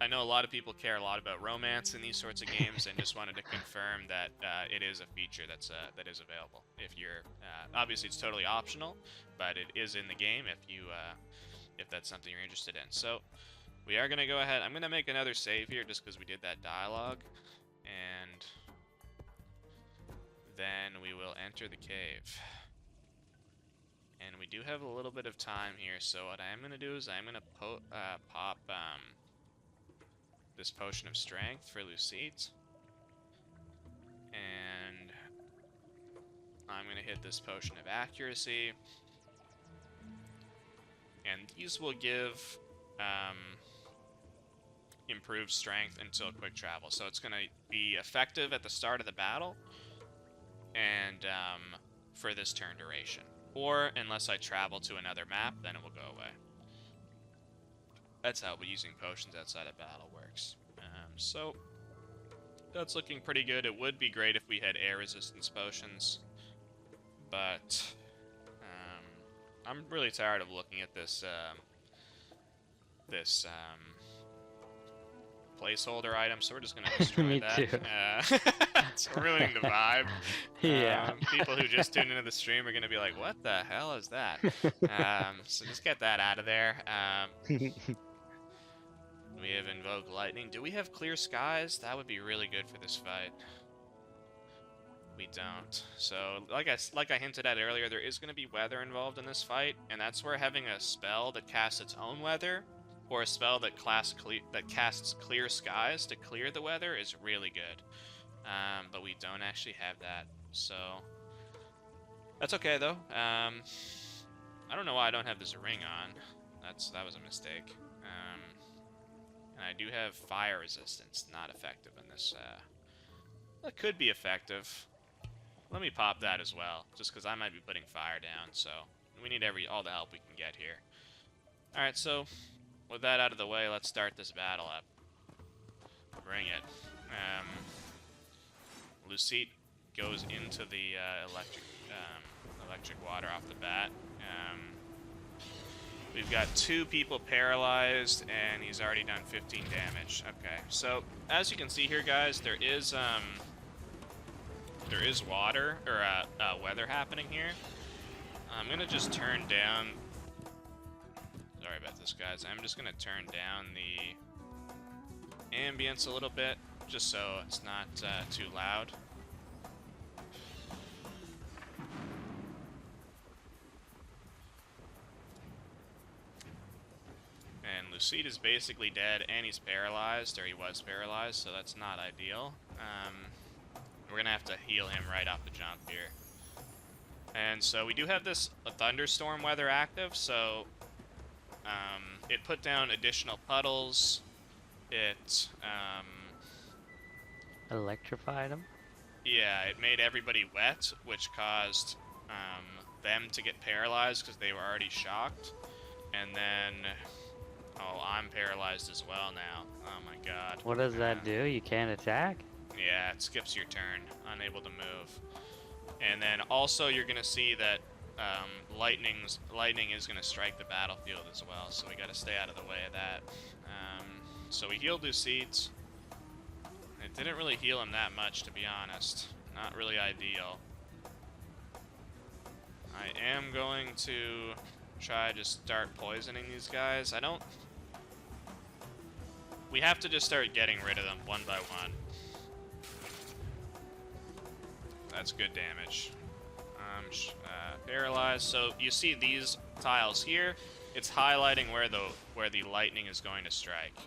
I know a lot of people care a lot about romance in these sorts of games, and just wanted to confirm that it is a feature that is available. If you're obviously it's totally optional, but it is in the game if that's something you're interested in. So we are gonna go ahead. I'm gonna make another save here just because we did that dialogue, and then we will enter the cave. And we do have a little bit of time here, so what I am gonna do is I'm gonna pop this potion of strength for Lucite, and I'm gonna hit this potion of accuracy, and these will give improved strength until quick travel. So it's gonna be effective at the start of the battle, and for this turn duration, or unless I travel to another map, then it will go away. That's how using potions outside of battle works. So that's looking pretty good. It would be great if we had air resistance potions, but I'm really tired of looking at this placeholder item, so we're just gonna destroy
Me
that.
too.
It's ruining the vibe.
Yeah.
People who just tuned into the stream are gonna be like, "What the hell is that?" So just get that out of there. We have Invoke Lightning. Do we have Clear Skies? That would be really good for this fight. We don't. So, like I hinted at earlier, there is going to be weather involved in this fight, and that's where having a spell that casts its own weather, or a spell that casts Clear Skies to clear the weather is really good. But we don't actually have that, so that's okay though. I don't know why I don't have this ring on. That was a mistake. And I do have fire resistance, not effective in this. That could be effective. Let me pop that as well, just because I might be putting fire down. So we need all the help we can get here. All right, so with that out of the way, let's start this battle up. Bring it. Lucite goes into the electric water off the bat. We've got 2 people paralyzed, and he's already done 15 damage. Okay, so as you can see here, guys, there is water or weather happening here. I'm gonna just turn down. Sorry about this, guys. I'm just gonna turn down the ambience a little bit, just so it's not too loud. And Lucite is basically dead, and he's paralyzed, or he was paralyzed, so that's not ideal. We're gonna have to heal him right off the jump here. And so we do have this thunderstorm weather active, so it put down additional puddles. It
electrified him?
Yeah, it made everybody wet, which caused them to get paralyzed because they were already shocked. And then, oh, I'm paralyzed as well now. Oh my god.
What does that do? You can't attack?
Yeah, it skips your turn, unable to move. And then also you're gonna see that lightning is gonna strike the battlefield as well, so we gotta stay out of the way of that. So we healed Lucite. It didn't really heal him that much, to be honest. Not really ideal. I am going to try to start poisoning these guys. We have to just start getting rid of them one by one. That's good damage. Paralyzed. So you see these tiles here. It's highlighting where the lightning is going to strike.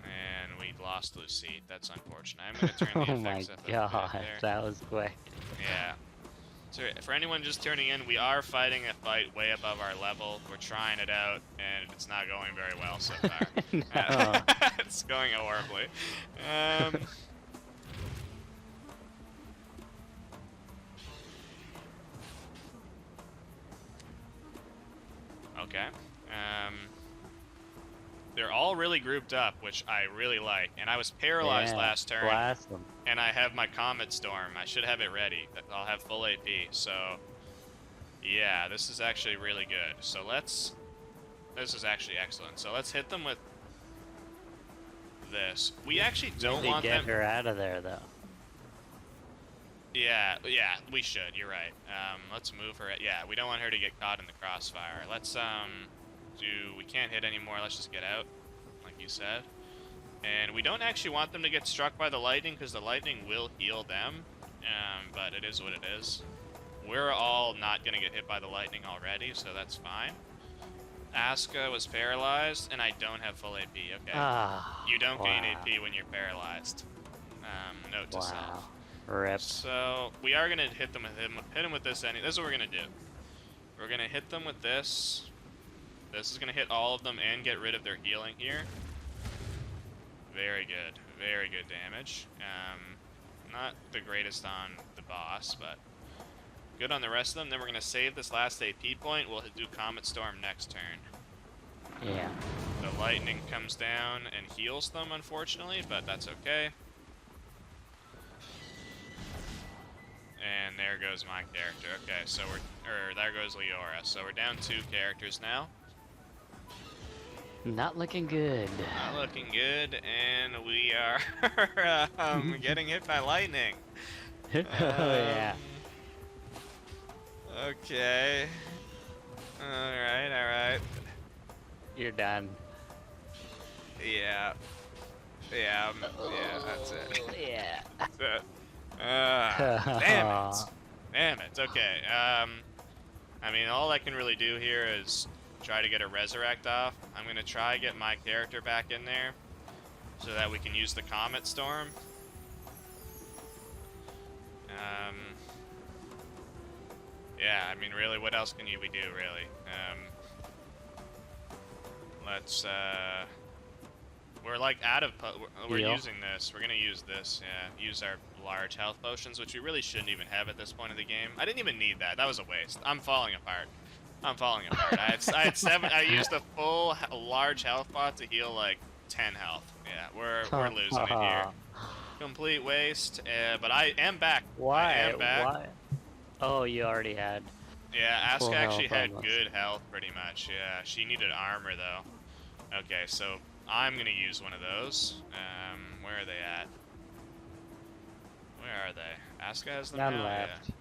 And we lost Lucite. That's unfortunate. I'm going to turn the
Oh my
effects up
god,
there.
that was quick.
Yeah. So for anyone just tuning in, we are fighting a fight way above our level. We're trying it out, and it's not going very well so far.
No.
It's going horribly. Okay. They're all really grouped up, which I really like. And I was paralyzed last turn.
Blast them.
And I have my Comet Storm. I should have it ready. I'll have full AP. So, yeah, this is actually really good. So let's This is actually excellent. So let's hit them with this. We actually don't
Maybe
want
get
them.
her out of there though.
Yeah, we should. You're right. Let's move her. Yeah, we don't want her to get caught in the crossfire. Let's we can't hit anymore. Let's just get out, like you said. And we don't actually want them to get struck by the lightning because the lightning will heal them. But it is what it is. We're all not gonna get hit by the lightning already, so that's fine. Asuka was paralyzed, and I don't have full AP. Okay. You don't gain AP when you're paralyzed. Note to self.
Rip.
So we are gonna hit them with hit him with this. This is what we're gonna do. We're gonna hit them with this. This is gonna hit all of them and get rid of their healing here. Very good. Very good damage. Not the greatest on the boss, but good on the rest of them. Then we're gonna save this last AP point. We'll do Comet Storm next turn.
Yeah.
The lightning comes down and heals them, unfortunately, but that's okay. And there goes my character. Okay, so there goes Leora. So we're down 2 characters now.
Not looking good.
Not looking good, and we are getting hit by lightning.
Oh yeah.
Okay. Alright.
You're done.
Yeah, that's it.
Yeah.
That's it. Damn it. Okay. I mean, all I can really do here is try to get a resurrect off. I'm gonna try to get my character back in there so that we can use the Comet Storm. Yeah, I mean, really, what else can we do, really? We're like out of, we're using this. We're gonna use this, yeah. Use our large health potions, which we really shouldn't even have at this point of the game. I didn't even need that. That was a waste. I'm falling apart. I had 7. I used a full large health pot to heal like 10 health. Yeah, we're losing it here. Complete waste. But I am back.
Why?
I am back.
Why? Oh, you already had.
Yeah, Asuka actually had
almost.
good health, pretty much. Yeah, she needed armor though. Okay, so I'm gonna use one of those. Where are they at? Where are they? Asuka has them
None
now?
left.
Yeah.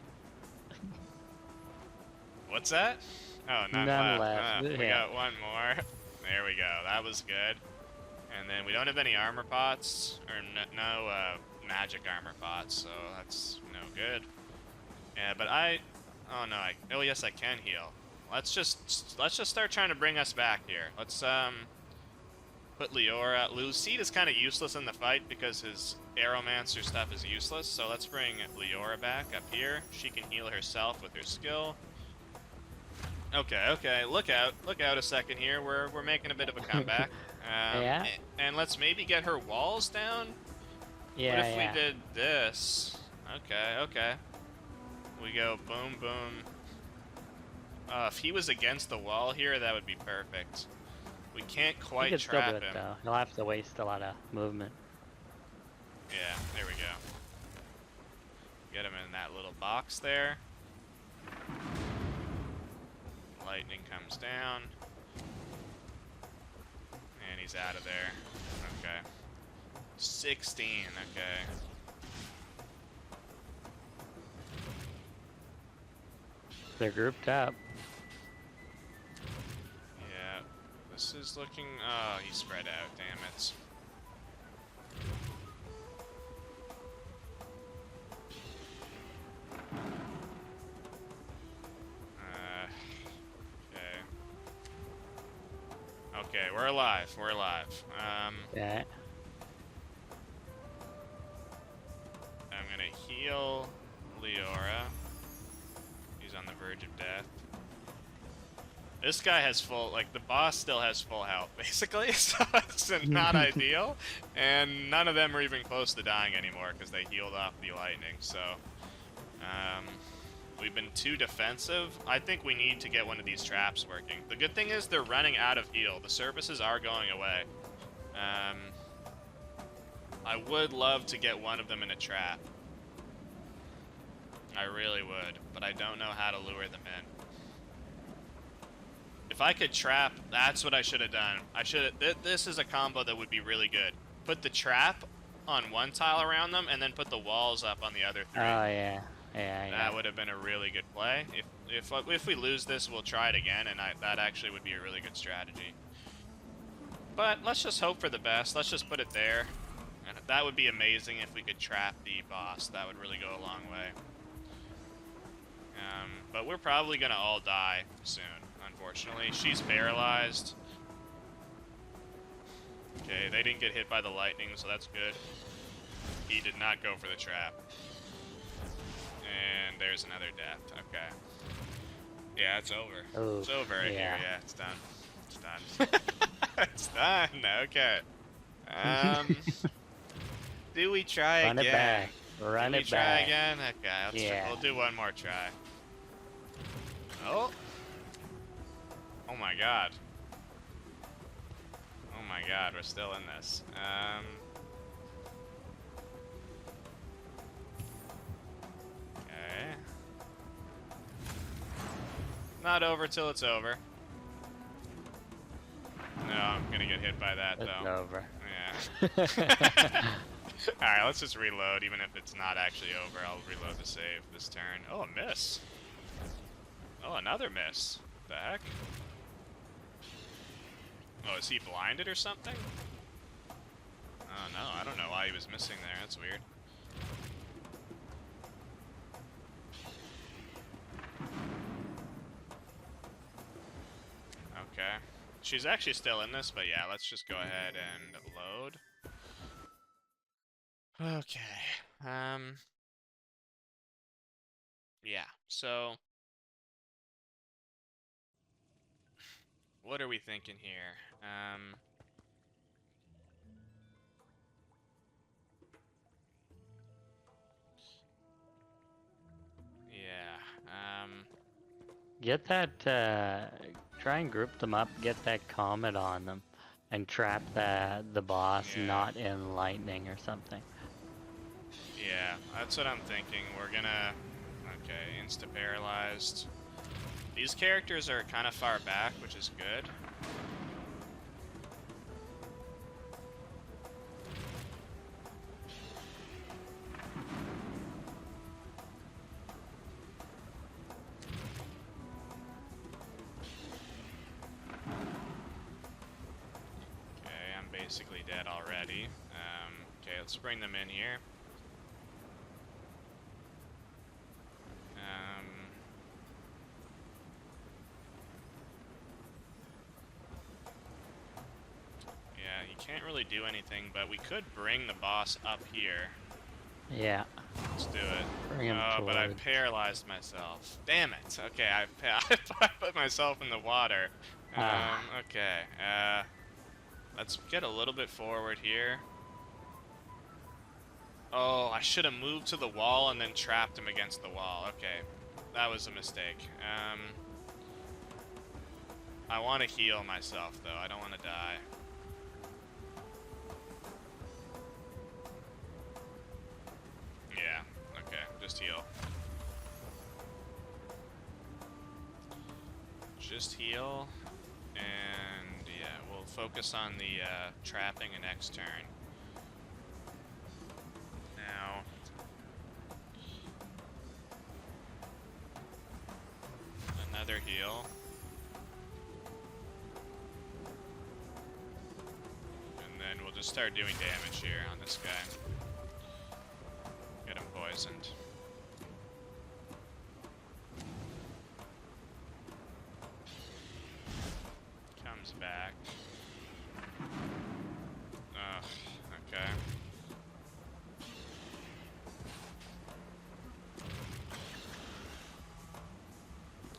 What's that? Oh, none left. We got one more. There we go. That was good. And then we don't have any armor pots, or no magic armor pots, so that's no good. Yeah, but oh yes, I can heal. Let's just start trying to bring us back here. Let's put Leora. Lucid is kind of useless in the fight because his Aeromancer stuff is useless. So let's bring Leora back up here. She can heal herself with her skill. Okay. Look out a second here. We're making a bit of a comeback.
Yeah.
And let's maybe get her walls down.
Yeah.
What if we did this? Okay. We go boom. If he was against the wall here, that would be perfect. We can't quite
You could still
trap
do it,
him.
though. You'll have to waste a lot of movement.
Yeah, there we go. Get him in that little box there. Lightning comes down. And he's out of there. Okay. 16, okay.
They're grouped up.
Yeah, this is looking... Oh, he spread out, damn it. Okay, we're alive.
Yeah.
I'm gonna heal Leora. He's on the verge of death. This guy has full, like, the boss still has full health, basically, so it's not ideal. And none of them are even close to dying anymore because they healed off the lightning, so... we've been too defensive. I think we need to get one of these traps working. The good thing is they're running out of heal. The services are going away. I would love to get one of them in a trap. I really would, but I don't know how to lure them in. If I could trap, that's what I should have done. I should. This is a combo that would be really good. Put the trap on one tile around them, and then put the walls up on the other 3.
Oh yeah, yeah.
That would have been a really good play. If we lose this, we'll try it again, and that actually would be a really good strategy. But let's just hope for the best. Let's just put it there. And that would be amazing if we could trap the boss. That would really go a long way. But we're probably gonna all die soon, unfortunately. She's paralyzed. Okay, they didn't get hit by the lightning, so that's good. He did not go for the trap. And there's another death. Okay. Yeah, it's over.
Oh,
it's over right
yeah.
here. Yeah, it's done. It's done. It's done. Okay. Do we try again?
Run it back. Run it back.
Try again? Okay, let's
yeah.
we'll do one more try. Oh. Oh my god. Oh my god, we're still in this. Okay. Not over till it's over. No, I'm gonna get hit by that
It's
though.
over.
Yeah. Alright, let's just reload, even if it's not actually over. I'll reload the save this turn. Oh, a miss. Oh, another miss. The heck? Oh, is he blinded or something? Oh no, I don't know why he was missing there. That's weird. Okay. She's actually still in this, but yeah, let's just go ahead and load. Okay. Yeah, so what are we thinking here? Yeah,
Get that, try and group them up, get that comet on them, and trap the boss not in lightning or something.
Yeah, that's what I'm thinking. We're gonna... Okay, insta-paralyzed. These characters are kind of far back, which is good. Okay, I'm basically dead already. Okay, let's bring them in here. Yeah, you can't really do anything, but we could bring the boss up here.
Yeah.
Let's do it.
Bring him
but I
towards.
paralyzed myself. Damn it. Okay, I put myself in the water. Okay. Let's get a little bit forward here. Oh, I should have moved to the wall and then trapped him against the wall. Okay, that was a mistake. I want to heal myself, though. I don't want to die. Yeah, okay, just heal. Just heal, and yeah, we'll focus on the trapping next turn. Now, another heal. And then we'll just start doing damage here on this guy. Get him poisoned. Comes back. Ugh, okay.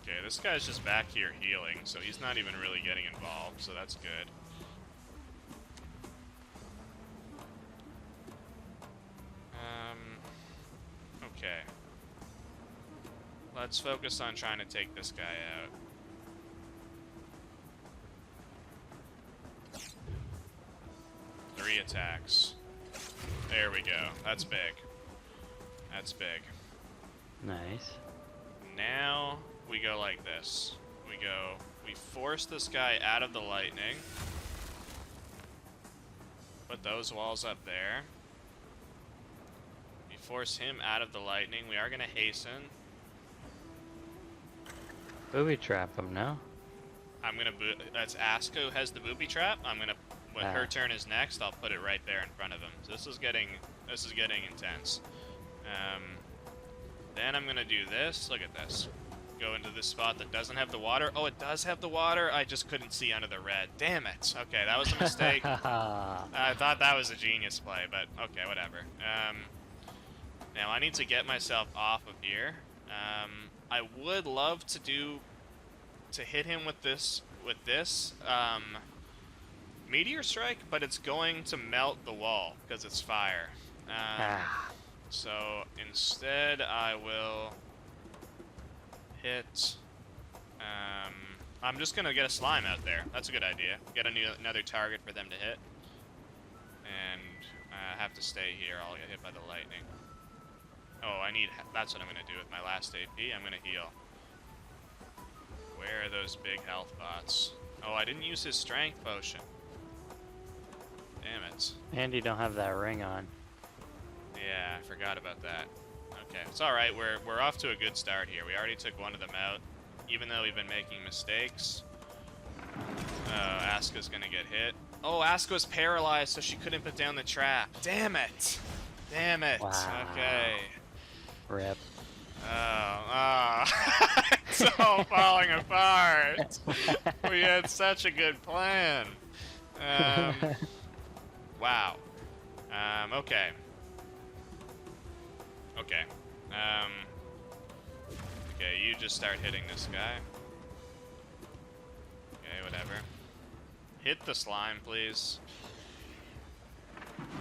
Okay, this guy's just back here healing, so he's not even really getting involved, so that's good. Okay. Let's focus on trying to take this guy out. Three attacks. There we go. That's big. That's big.
Nice.
Now we go like this. We go We force this guy out of the lightning. Put those walls up there. We force him out of the lightning. We are going to hasten.
Booby trap him, no?
I'm going to... That's Asko has the booby trap. I'm going to... When her turn is next, I'll put it right there in front of him. So this is getting intense. Then I'm going to do this. Look at this. Go into this spot that doesn't have the water. Oh, it does have the water. I just couldn't see under the red. Damn it. Okay, that was a mistake. I thought that was a genius play, but okay, whatever. Now I need to get myself off of here. I would love to hit him with this meteor strike, but it's going to melt the wall because it's fire. So instead, I will hit. I'm just gonna get a slime out there. That's a good idea. Get another target for them to hit, and I have to stay here. I'll get hit by the lightning. Oh, that's what I'm gonna do with my last AP. I'm gonna heal. Where are those big health bots? Oh, I didn't use his strength potion. Damn it.
And you don't have that ring on.
Yeah, I forgot about that. Okay, it's alright, we're off to a good start here. We already took one of them out, even though we've been making mistakes. Aska's gonna get hit. Oh, Aska's paralyzed, so she couldn't put down the trap. Damn it! Damn it!
Wow.
Okay.
Rip.
Oh, it's all falling apart. We had such a good plan. Wow. Okay. Okay. Okay, you just start hitting this guy. Okay, whatever. Hit the slime, please.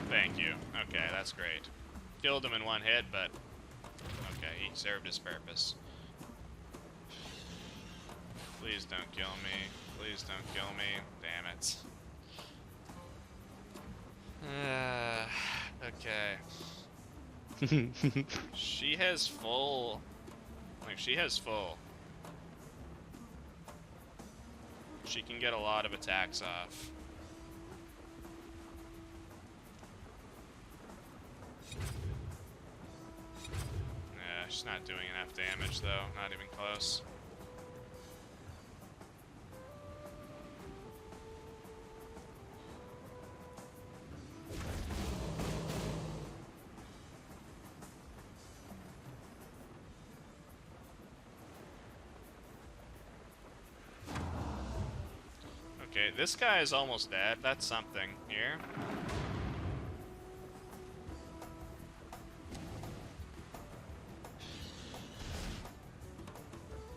Thank you. Okay, that's great. Killed him in one hit, but... Okay, he served his purpose. Please don't kill me. Please don't kill me. Damn it. Okay. She has full... Like, she has full. She can get a lot of attacks off. Yeah, she's not doing enough damage, though. Not even close. Okay, this guy is almost dead. That's something here.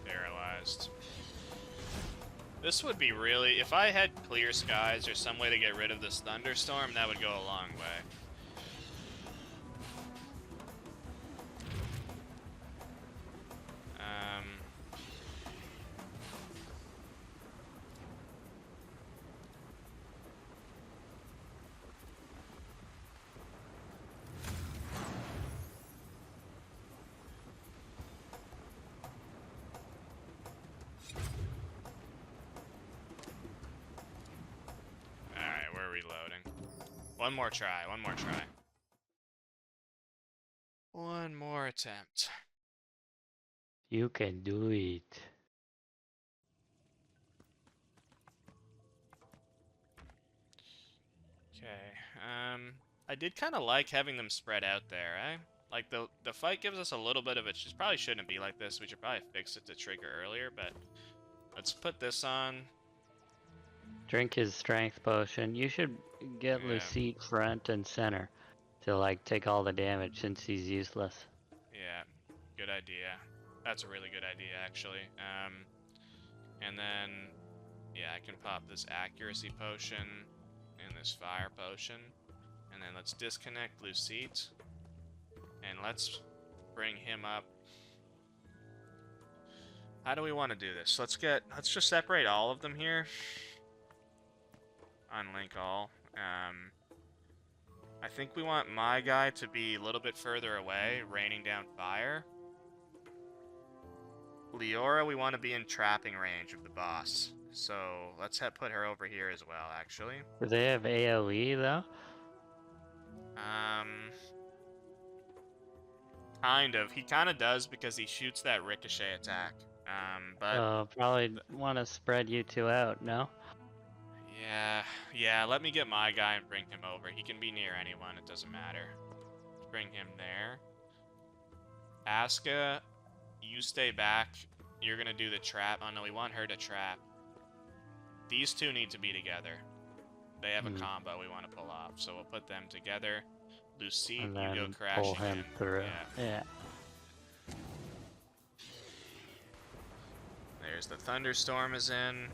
Paralyzed. This would be really... If I had clear skies or some way to get rid of this thunderstorm, that would go a long way. One more try, one more try. One more attempt.
You can do it.
Okay, I did kind of like having them spread out there, eh? Like, the fight gives us a little bit of it. She probably shouldn't be like this. We should probably fix it to trigger earlier, but let's put this on.
Drink his strength potion. You should get Lucite front and center to, like, take all the damage since he's useless.
Yeah, good idea. That's a really good idea, actually. And then, yeah, I can pop this accuracy potion and this fire potion. And then let's disconnect Lucite. And let's bring him up. How do we want to do this? Let's just separate all of them here. Unlink all. I think we want my guy to be a little bit further away, raining down fire. Leora, we want to be in trapping range of the boss. So let's put her over here as well, actually.
Do they have AoE though?
Kind of. He kind of does because he shoots that ricochet attack. But
Probably want to spread you two out, no?
yeah. Let me get my guy and bring him over. He can be near anyone. It doesn't matter. Let's bring him there. Asuka, you stay back. You're gonna do the trap. Oh no, we want her to trap. These two need to be together. They have a combo we want to pull off, so we'll put them together. Lucy, you go crashing
pull him through. Yeah.
There's the thunderstorm is in.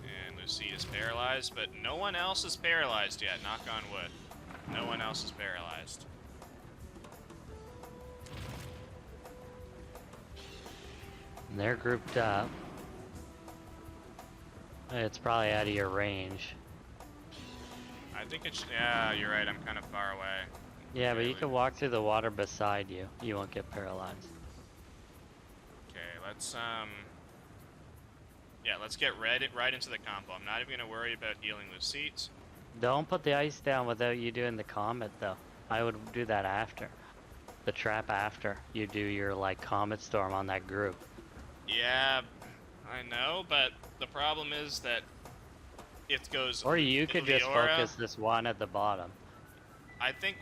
And Lucy is paralyzed, but no one else is paralyzed yet, knock on wood. No one else is paralyzed.
And they're grouped up. It's probably out of your range.
I think it's, yeah, you're right, I'm kind of far away.
Yeah, but you can walk through the water beside you. You won't get paralyzed.
Okay, let's get right into the combo. I'm not even gonna worry about healing Lucite.
Don't put the ice down without you doing the comet though. I would do that after. The trap after you do your like comet storm on that group.
Yeah, I know, but the problem is that it goes.
Or you could just
Leora,
focus this one at the bottom.
I think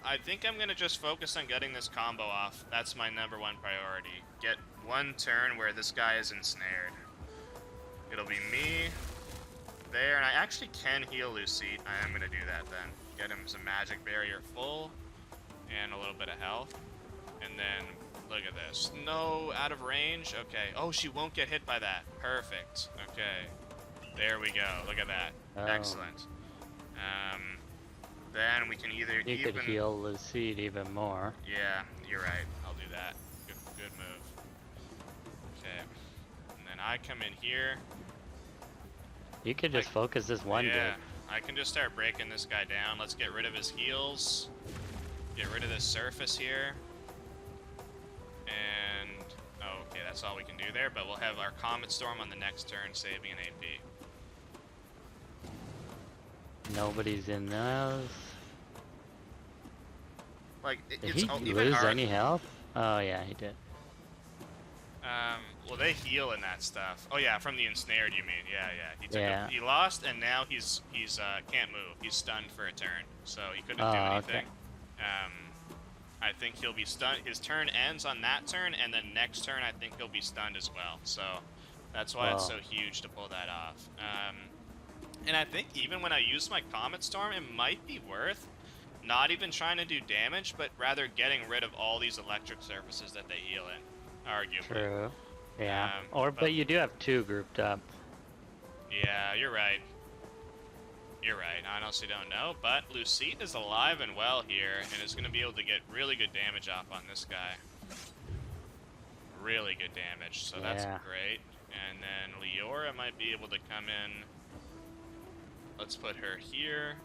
I'm gonna just focus on getting this combo off. That's my #1 priority. Get one turn where this guy is ensnared. It'll be me there, and I actually can heal Lucite. I am gonna do that then. Get him some magic barrier full and a little bit of health, and then look at this. No, out of range. Okay. Oh, she won't get hit by that. Perfect. Okay. There we go. Look at that.
Oh.
Excellent. Then we can either
You could heal Lucide even more.
Yeah, you're right. I'll do that. Good move. Okay. And then I come in here.
You could just focus this one
Yeah,
group.
I can just start breaking this guy down. Let's get rid of his heals. Get rid of this surface here. And, oh, okay, that's all we can do there. But we'll have our Comet Storm on the next turn, saving an AP.
Nobody's in those.
Like,
Did
it's
he
even
lose
hard.
any health? Oh yeah, he did.
Well, they heal in that stuff. Oh yeah, from the ensnared, you mean? Yeah. He lost, and now he's can't move. He's stunned for a turn, so he couldn't do anything.
Okay.
I think he'll be stunned. His turn ends on that turn, and then next turn I think he'll be stunned as well. So that's why it's so huge to pull that off. And I think even when I use my Comet Storm, it might be worth not even trying to do damage, but rather getting rid of all these electric surfaces that they heal in, arguably.
True. Yeah.
But
you do have two grouped up.
Yeah, you're right. You're right. I honestly don't know, but Lucite is alive and well here, and is going to be able to get really good damage off on this guy. Really good damage, so that's great. And then Leora might be able to come in. Let's put her here.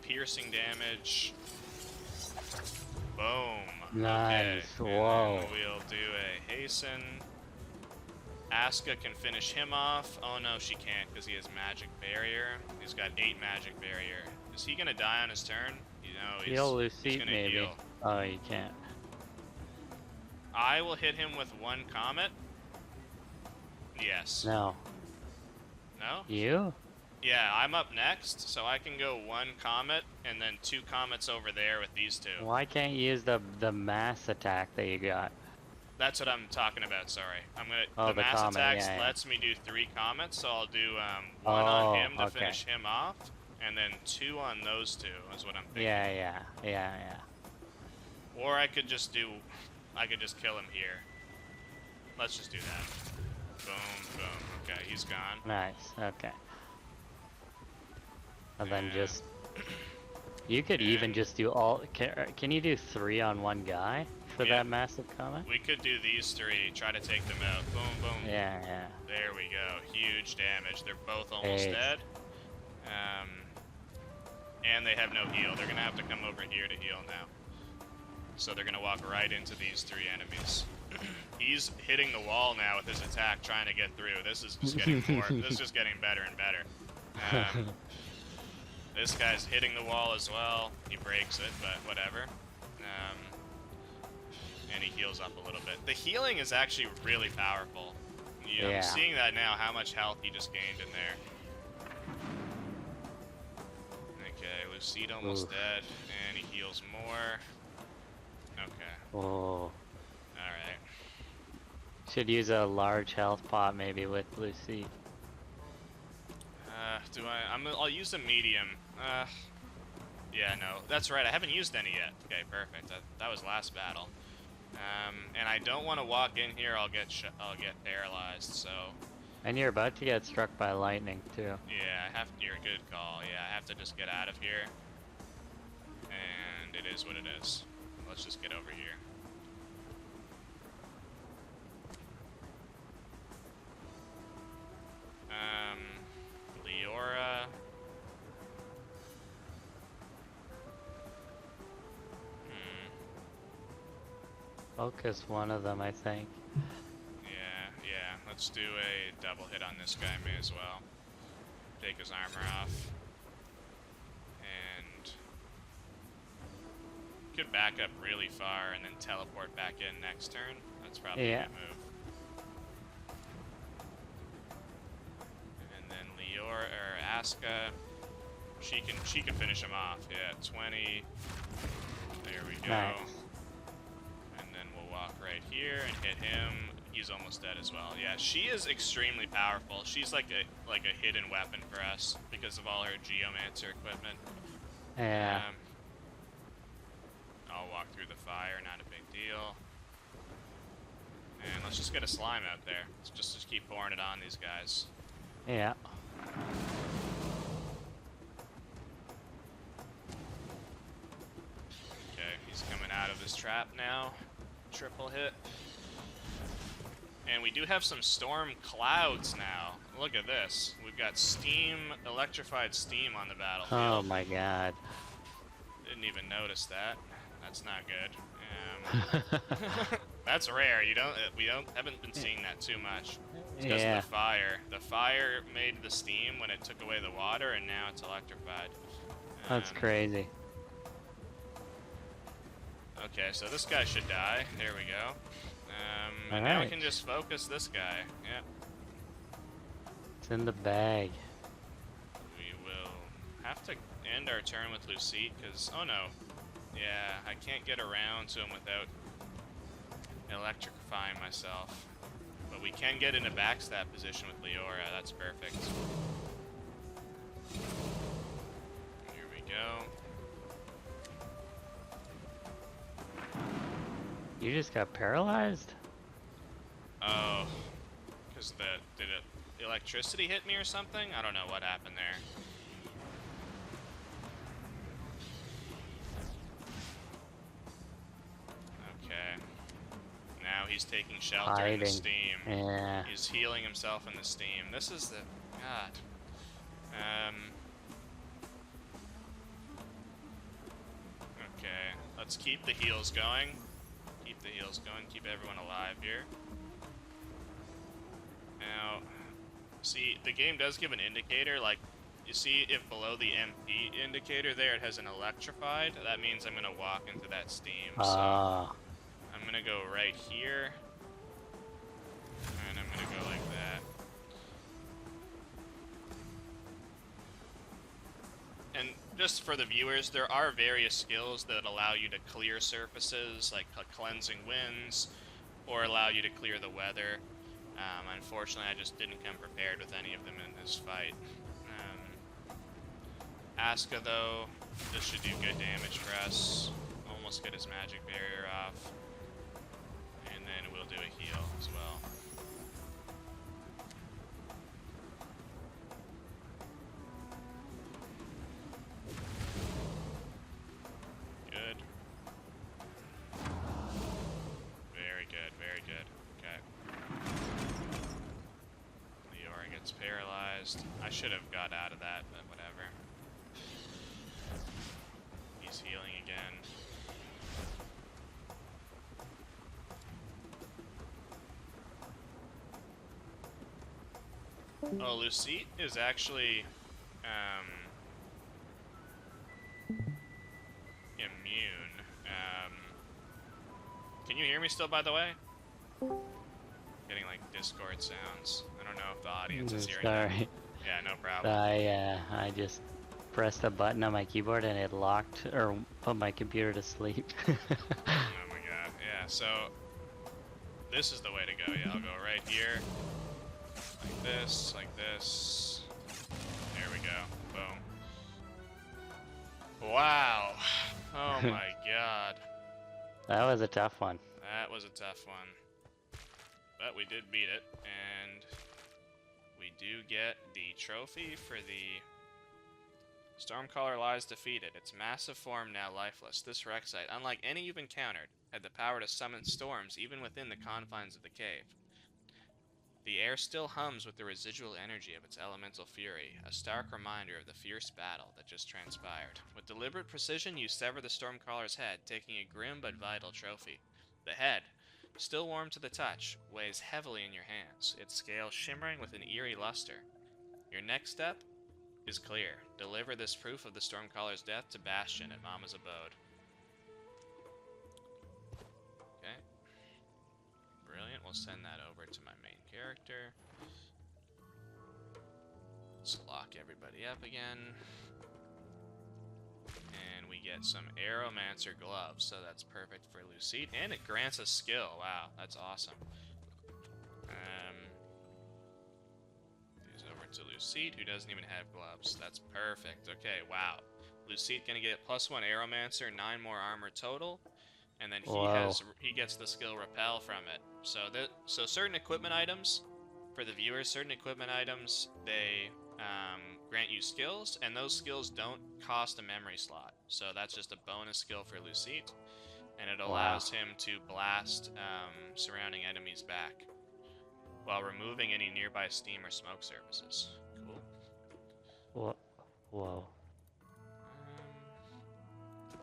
Piercing damage. Boom.
Nice.
Okay.
Whoa.
And then we'll do a hasten. Asuka can finish him off. Oh no, she can't because he has magic barrier. He's got 8 magic barrier. Is he gonna die on his turn? You know, he's gonna
maybe.
heal.
Oh, you can't.
I will hit him with 1 comet. Yes.
No.
No?
You?
Yeah, I'm up next, so I can go 1 comet and then 2 comets over there with these 2.
Why can't you use the mass attack that you got?
That's what I'm talking about, sorry.
Oh,
the mass
comet,
attacks
yeah.
lets me do 3 comets, so I'll do 1 on him to finish him off, and then 2 on those 2 is what I'm thinking.
Yeah.
Or I could just kill him here. Let's just do that. Boom. Okay, he's gone.
Nice. Okay. And then just you could even just do all. Can you do 3 on 1 guy for that massive comment?
We could do these 3. Try to take them out. Boom.
Yeah.
There we go. Huge damage. They're both almost dead. And they have no heal. They're gonna have to come over here to heal now. So they're gonna walk right into these 3 enemies. He's hitting the wall now with his attack, trying to get through. This is just getting more. This is just getting better and better. This guy's hitting the wall as well. He breaks it, but whatever. And he heals up a little bit. The healing is actually really powerful. You know,
Yeah.
I'm seeing that now, how much health he just gained in there. Okay, Lucide almost dead, and he heals more. Okay.
Oh.
Alright.
Should use a large health pot maybe with Lucy.
I'll use a medium. Yeah, no. That's right, I haven't used any yet. Okay, perfect. That was last battle. And I don't want to walk in here, I'll get paralyzed, so...
And you're about to get struck by lightning, too.
Yeah, you're a good call. Yeah, I have to just get out of here. And it is what it is. Let's just get over here. Leora...
Focus one of them, I think.
Yeah, let's do a double hit on this guy, may as well. Take his armor off. And... could back up really far and then teleport back in next turn. That's probably a good move. And then Leora, or Asuka, she can finish him off. Yeah, 20. There we go.
Nice.
Walk right here and hit him. He's almost dead as well. Yeah, she is extremely powerful. She's like a hidden weapon for us because of all her geomancer equipment.
Yeah.
I'll walk through the fire, not a big deal. And let's just get a slime out there. Let's just keep pouring it on these guys.
Yeah.
Okay, he's coming out of his trap now. Triple hit. And we do have some storm clouds now. Look at this. We've got steam, electrified steam on the battlefield.
Oh my god.
Didn't even notice that. That's not good. That's rare. We haven't been seeing that too much. It's because of the fire. The fire made the steam when it took away the water, and now it's electrified.
That's crazy.
Okay, so this guy should die. There we go. And now we can just focus this guy. Yep.
It's in the bag.
We will have to end our turn with Lucide, because... oh no. Yeah, I can't get around to him without electrifying myself. But we can get into backstab position with Leora. That's perfect. Here we go.
You just got paralyzed?
Oh, because did electricity hit me or something? I don't know what happened there. Okay. Now he's taking shelter in the steam.
Yeah.
He's healing himself in the steam. This is the... God. Okay. Let's keep the heals going. Keep the heals going. Keep everyone alive here. Now, see, the game does give an indicator, like, you see if below the MP indicator there it has an electrified, that means I'm going to walk into that steam. So I'm going to go right here, and I'm going to go like that. And just for the viewers, there are various skills that allow you to clear surfaces, like cleansing winds, or allow you to clear the weather. Unfortunately, I just didn't come prepared with any of them in this fight. Asuka, though, this should do good damage for us. Almost get his magic barrier off. And then we'll do a heal as well. Good. Very good, very good. Okay. Leora gets paralyzed. I should have got out of that, but whatever. He's healing again. Oh, Lucite is actually immune. Can you hear me still, by the way? Getting like Discord sounds. I don't know if the audience is hearing that.
Sorry.
Yeah, no problem.
I just pressed a button on my keyboard and it locked or put my computer to sleep.
Oh my god. Yeah, so this is the way to go. Yeah, I'll go right here. Like this, like this. There we go. Boom. Wow. Oh my god.
That was a tough one.
That was a tough one. But we did beat it, and we do get the trophy for the Stormcaller lies defeated. Its massive form now lifeless. This Rek'Site, unlike any you've encountered, had the power to summon storms even within the confines of the cave. The air still hums with the residual energy of its elemental fury, a stark reminder of the fierce battle that just transpired. With deliberate precision, you sever the Stormcaller's head, taking a grim but vital trophy. The head, still warm to the touch, weighs heavily in your hands, its scales shimmering with an eerie luster. Your next step is clear. Deliver this proof of the Stormcaller's death to Bastion at Mama's abode. Okay. Brilliant. We'll send that over to my main character. Let's lock everybody up again. And we get some Aeromancer gloves, so that's perfect for Lucite. And it grants a skill. Wow, that's awesome. These over to Lucite, who doesn't even have gloves. That's perfect. Okay, wow. Lucite gonna get +1 Aeromancer, 9 more armor total, and then he gets the skill Repel from it. So certain equipment items, for the viewers, certain equipment items, they grant you skills, and those skills don't cost a memory slot. So that's just a bonus skill for Lucite, and it allows him to blast surrounding enemies back while removing any nearby steam or smoke surfaces. Cool.
Whoa.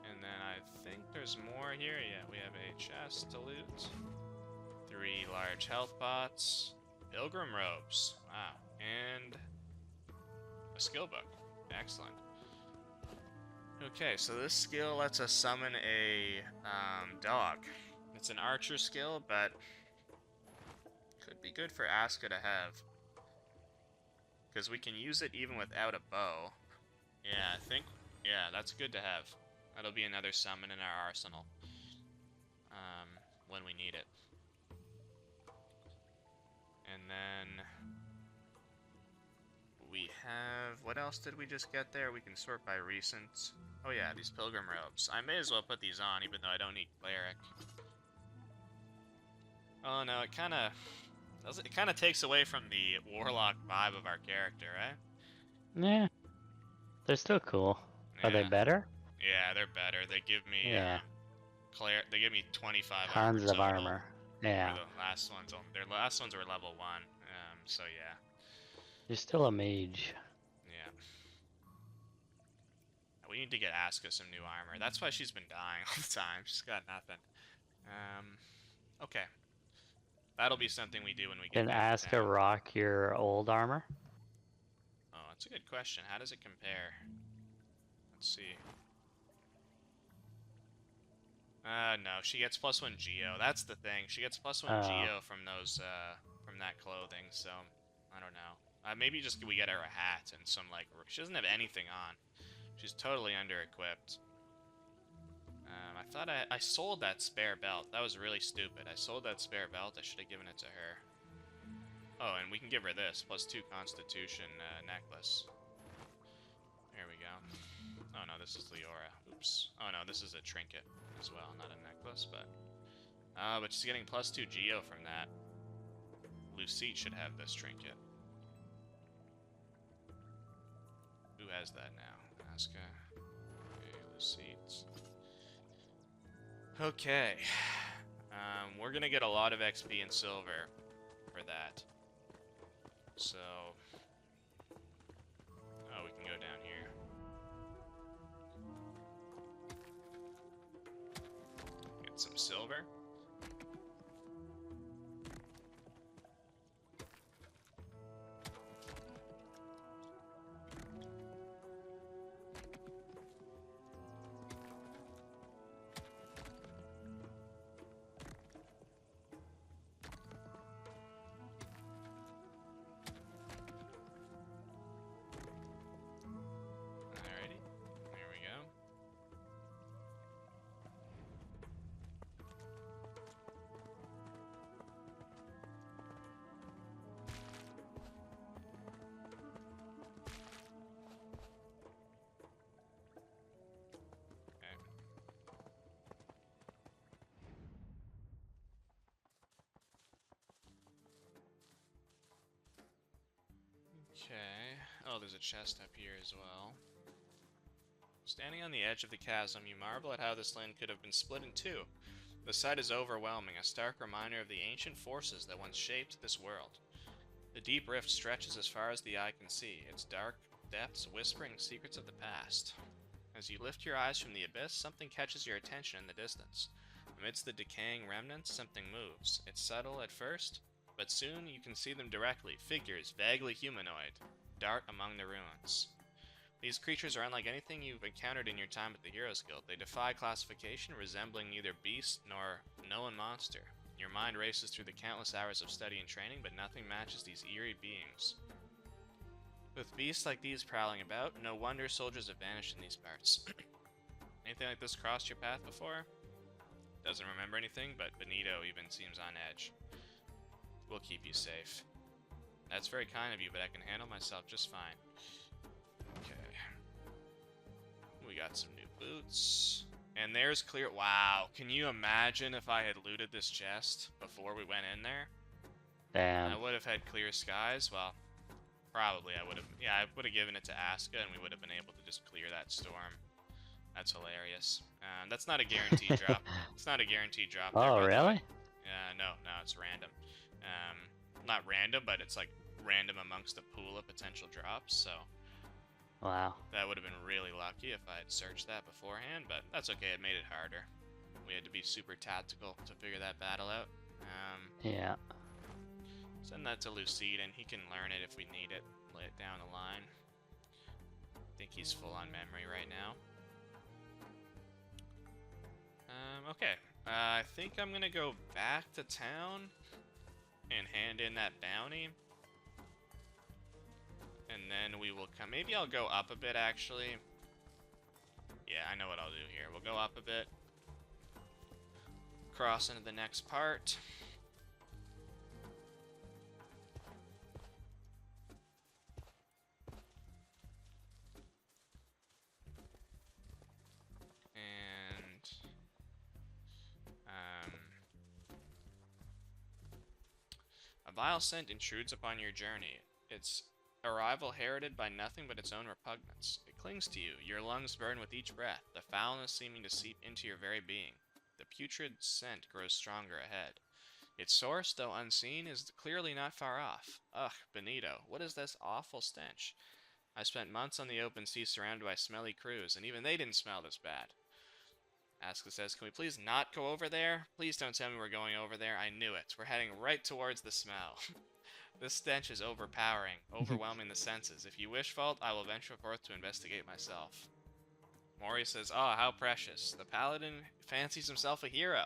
And then I think there's more here. Yeah, we have a chest to loot. 3 large health pots. Pilgrim robes. Wow. And a skill book. Excellent. Okay, so this skill lets us summon a dog. It's an archer skill, but could be good for Asuka to have, because we can use it even without a bow. Yeah, that's good to have. That'll be another summon in our arsenal when we need it. And then we have, what else did we just get there? We can sort by recent. Oh yeah, these pilgrim robes. I may as well put these on, even though I don't need cleric. Oh no, it kind of takes away from the warlock vibe of our character, right?
Yeah. They're still cool.
Yeah.
Are they better?
Yeah, they're better. They give me they give me 25
tons
armor
of armor. Yeah.
The last ones, their last ones were level 1. So yeah.
You're still a mage.
Yeah. We need to get Asuka some new armor. That's why she's been dying all the time. She's got nothing. Okay. That'll be something we do when we get
Can
back to
Asuka
town.
rock your old armor?
Oh, that's a good question. How does it compare? Let's see. No, she gets +1 Geo. That's the thing. She gets +1 Geo from those, from that clothing, so, I don't know. Maybe just we get her a hat and some, like, she doesn't have anything on. She's totally under-equipped. I thought I sold that spare belt. That was really stupid. I sold that spare belt. I should have given it to her. Oh, and we can give her this, +2 Constitution necklace. There we go. Oh no, this is Leora. Oops. Oh no, this is a trinket as well, not a necklace, but she's getting +2 Geo from that. Lucite should have this trinket. Who has that now? Asuka. Okay, Lucite. Okay. We're gonna get a lot of XP and silver for that. So, oh, we can go down here. Get some silver. Okay. Oh, there's a chest up here as well. Standing on the edge of the chasm, you marvel at how this land could have been split in two. The sight is overwhelming, a stark reminder of the ancient forces that once shaped this world. The deep rift stretches as far as the eye can see, its dark depths whispering secrets of the past. As you lift your eyes from the abyss, something catches your attention in the distance. Amidst the decaying remnants, something moves. It's subtle at first, but soon you can see them directly, figures, vaguely humanoid, dart among the ruins. These creatures are unlike anything you've encountered in your time at the Heroes Guild. They defy classification, resembling neither beast nor known monster. Your mind races through the countless hours of study and training, but nothing matches these eerie beings. With beasts like these prowling about, no wonder soldiers have vanished in these parts. Anything like this crossed your path before? Doesn't remember anything, but Benito even seems on edge. We'll keep you safe. That's very kind of you, but I can handle myself just fine. Okay. We got some new boots. And there's clear... Wow, can you imagine if I had looted this chest before we went in there?
Damn.
I would have had clear skies. Well, probably I would have... Yeah, I would have given it to Asuka and we would have been able to just clear that storm. That's hilarious. That's not a guaranteed drop. It's not a guaranteed drop.
Oh,
there,
really?
No, it's random. Not random, but it's like random amongst a pool of potential drops, so...
Wow.
That would have been really lucky if I had searched that beforehand, but that's okay, it made it harder. We had to be super tactical to figure that battle out.
Yeah.
Send that to Lucide, and he can learn it if we need it. Lay it down the line. I think he's full on memory right now. Okay. I think I'm gonna go back to town and hand in that bounty. And then we will come... Maybe I'll go up a bit, actually. Yeah, I know what I'll do here. We'll go up a bit. Cross into the next part. And... a vile scent intrudes upon your journey. Its arrival heralded by nothing but its own repugnance. It clings to you, your lungs burn with each breath, the foulness seeming to seep into your very being. The putrid scent grows stronger ahead. Its source, though unseen, is clearly not far off. Ugh, Benito, what is this awful stench? I spent months on the open sea surrounded by smelly crews, and even they didn't smell this bad. Asuka says, can we please not go over there? Please don't tell me we're going over there. I knew it. We're heading right towards the smell. This stench is overpowering, overwhelming the senses. If you wish, Fault, I will venture forth to investigate myself. Mori says, oh, how precious. The paladin fancies himself a hero.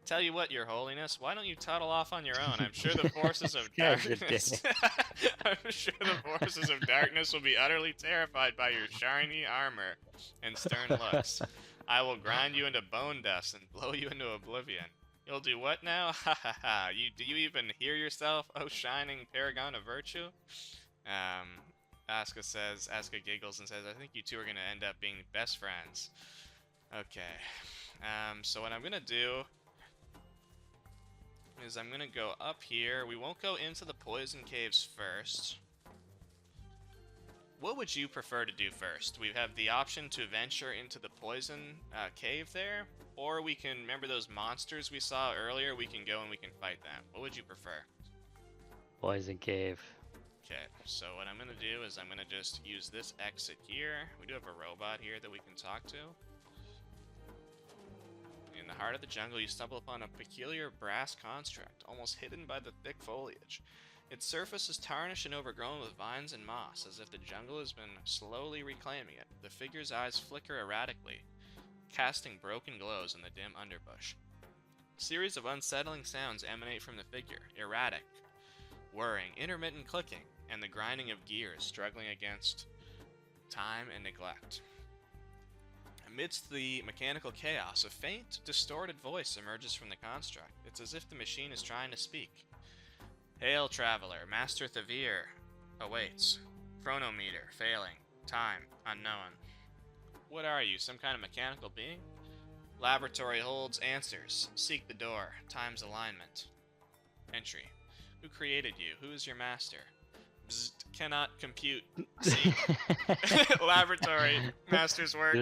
Tell you what, your holiness, why don't you toddle off on your own? I'm sure the forces of darkness... I'm sure the forces of darkness will be utterly terrified by your shiny armor and stern looks. I will grind you into bone dust and blow you into oblivion. You'll do what now? Ha ha ha. Do you even hear yourself? Oh, shining paragon of virtue? Asuka giggles and says, I think you two are going to end up being best friends. Okay. So what I'm going to do is I'm going to go up here. We won't go into the poison caves first. What would you prefer to do first? We have the option to venture into the poison cave there, or we can, remember those monsters we saw earlier? We can go and we can fight them. What would you prefer?
Poison cave.
Okay, so what I'm going to do is I'm going to just use this exit here. We do have a robot here that we can talk to. In the heart of the jungle, you stumble upon a peculiar brass construct, almost hidden by the thick foliage. Its surface is tarnished and overgrown with vines and moss, as if the jungle has been slowly reclaiming it. The figure's eyes flicker erratically, casting broken glows in the dim underbush. A series of unsettling sounds emanate from the figure, erratic, whirring, intermittent clicking, and the grinding of gears struggling against time and neglect. Amidst the mechanical chaos, a faint, distorted voice emerges from the construct. It's as if the machine is trying to speak. Hail, traveler, Master Thavir awaits. Chronometer failing. Time unknown. What are you, some kind of mechanical being? Laboratory holds answers. Seek the door. Time's alignment. Entry. Who created you? Who is your master? Bzzzt. cannot compute. See, laboratory, master's work.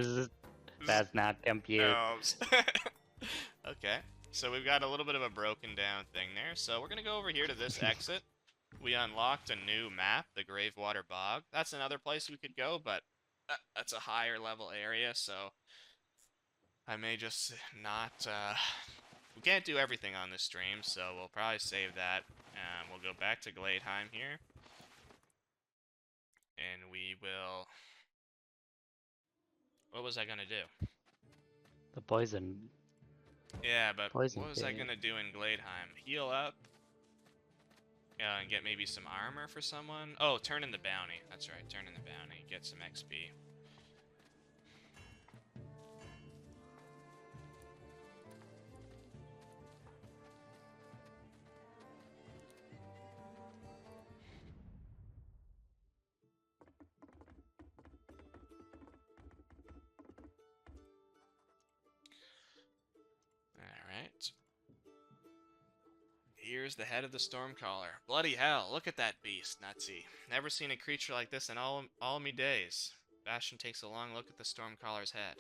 That's not compute.
No. Okay, so we've got a little bit of a broken down thing there. So we're gonna go over here to this exit. We unlocked a new map, the Gravewater Bog. That's another place we could go, but that's a higher level area, so I may just not. We can't do everything on this stream, so we'll probably save that. We'll go back to Gladeheim here. And we will... What was I gonna do?
The poison.
Yeah, but
poison
what was I
cave.
gonna do in Gladeheim? Heal up? Yeah, and get maybe some armor for someone? Oh, turn in the bounty. That's right, turn in the bounty. Get some XP. Alright. Here's the head of the Stormcaller. Bloody hell, look at that beast, Nutsy. Never seen a creature like this in all me days. Bastion takes a long look at the Stormcaller's head.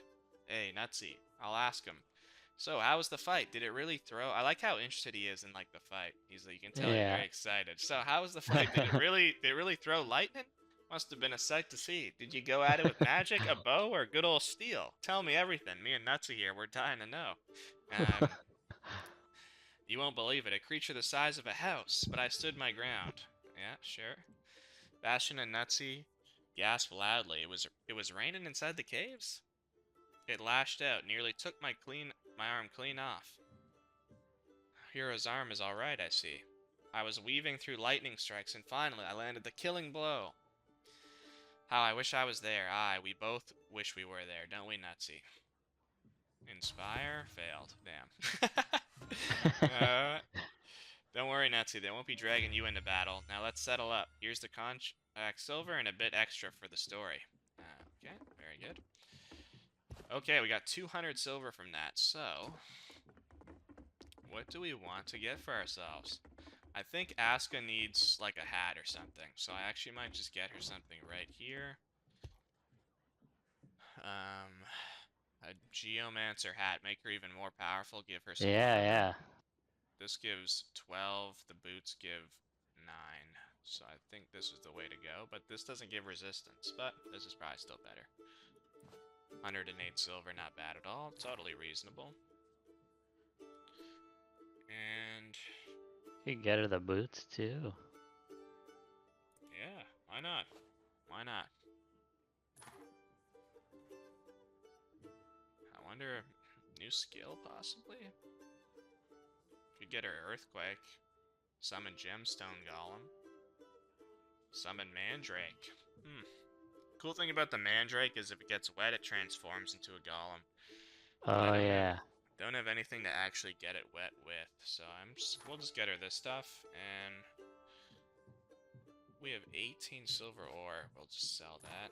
Hey, Nutsy, I'll ask him. So, how was the fight? Did it really throw? I like how interested he is in like the fight. He's like, you can tell he's very excited. So, how was the fight? Did it really throw lightning? Must have been a sight to see. Did you go at it with magic, a bow, or good old steel? Tell me everything. Me and Nutsy here, we're dying to know. You won't believe it. A creature the size of a house, but I stood my ground. Yeah, sure. Bastion and Nutsy gasped loudly. It was raining inside the caves? It lashed out, nearly took my arm clean off. Hero's arm is alright, I see. I was weaving through lightning strikes, and finally I landed the killing blow. How I wish I was there. Aye, we both wish we were there, don't we, Nutsy? Inspire? Failed. Damn. Don't worry, Nutsy. They won't be dragging you into battle. Now let's settle up. Here's the contract silver and a bit extra for the story. Okay, very good. Okay, we got 200 silver from that. So, what do we want to get for ourselves? I think Aska needs like a hat or something. So I actually might just get her something right here. A Geomancer hat. Make her even more powerful. Give her some armor.
Yeah.
This gives 12. The boots give 9. So I think this is the way to go. But this doesn't give resistance. But this is probably still better. 108 silver. Not bad at all. Totally reasonable. And...
you can get her the boots, too.
yeah, why not? Why not? I wonder, new skill, possibly? Could get her Earthquake. Summon Gemstone Golem. Summon Mandrake. Cool thing about the Mandrake is if it gets wet, it transforms into a Golem.
Oh, yeah.
Don't have anything to actually get it wet with, so we'll just get her this stuff, and we have 18 silver ore. We'll just sell that.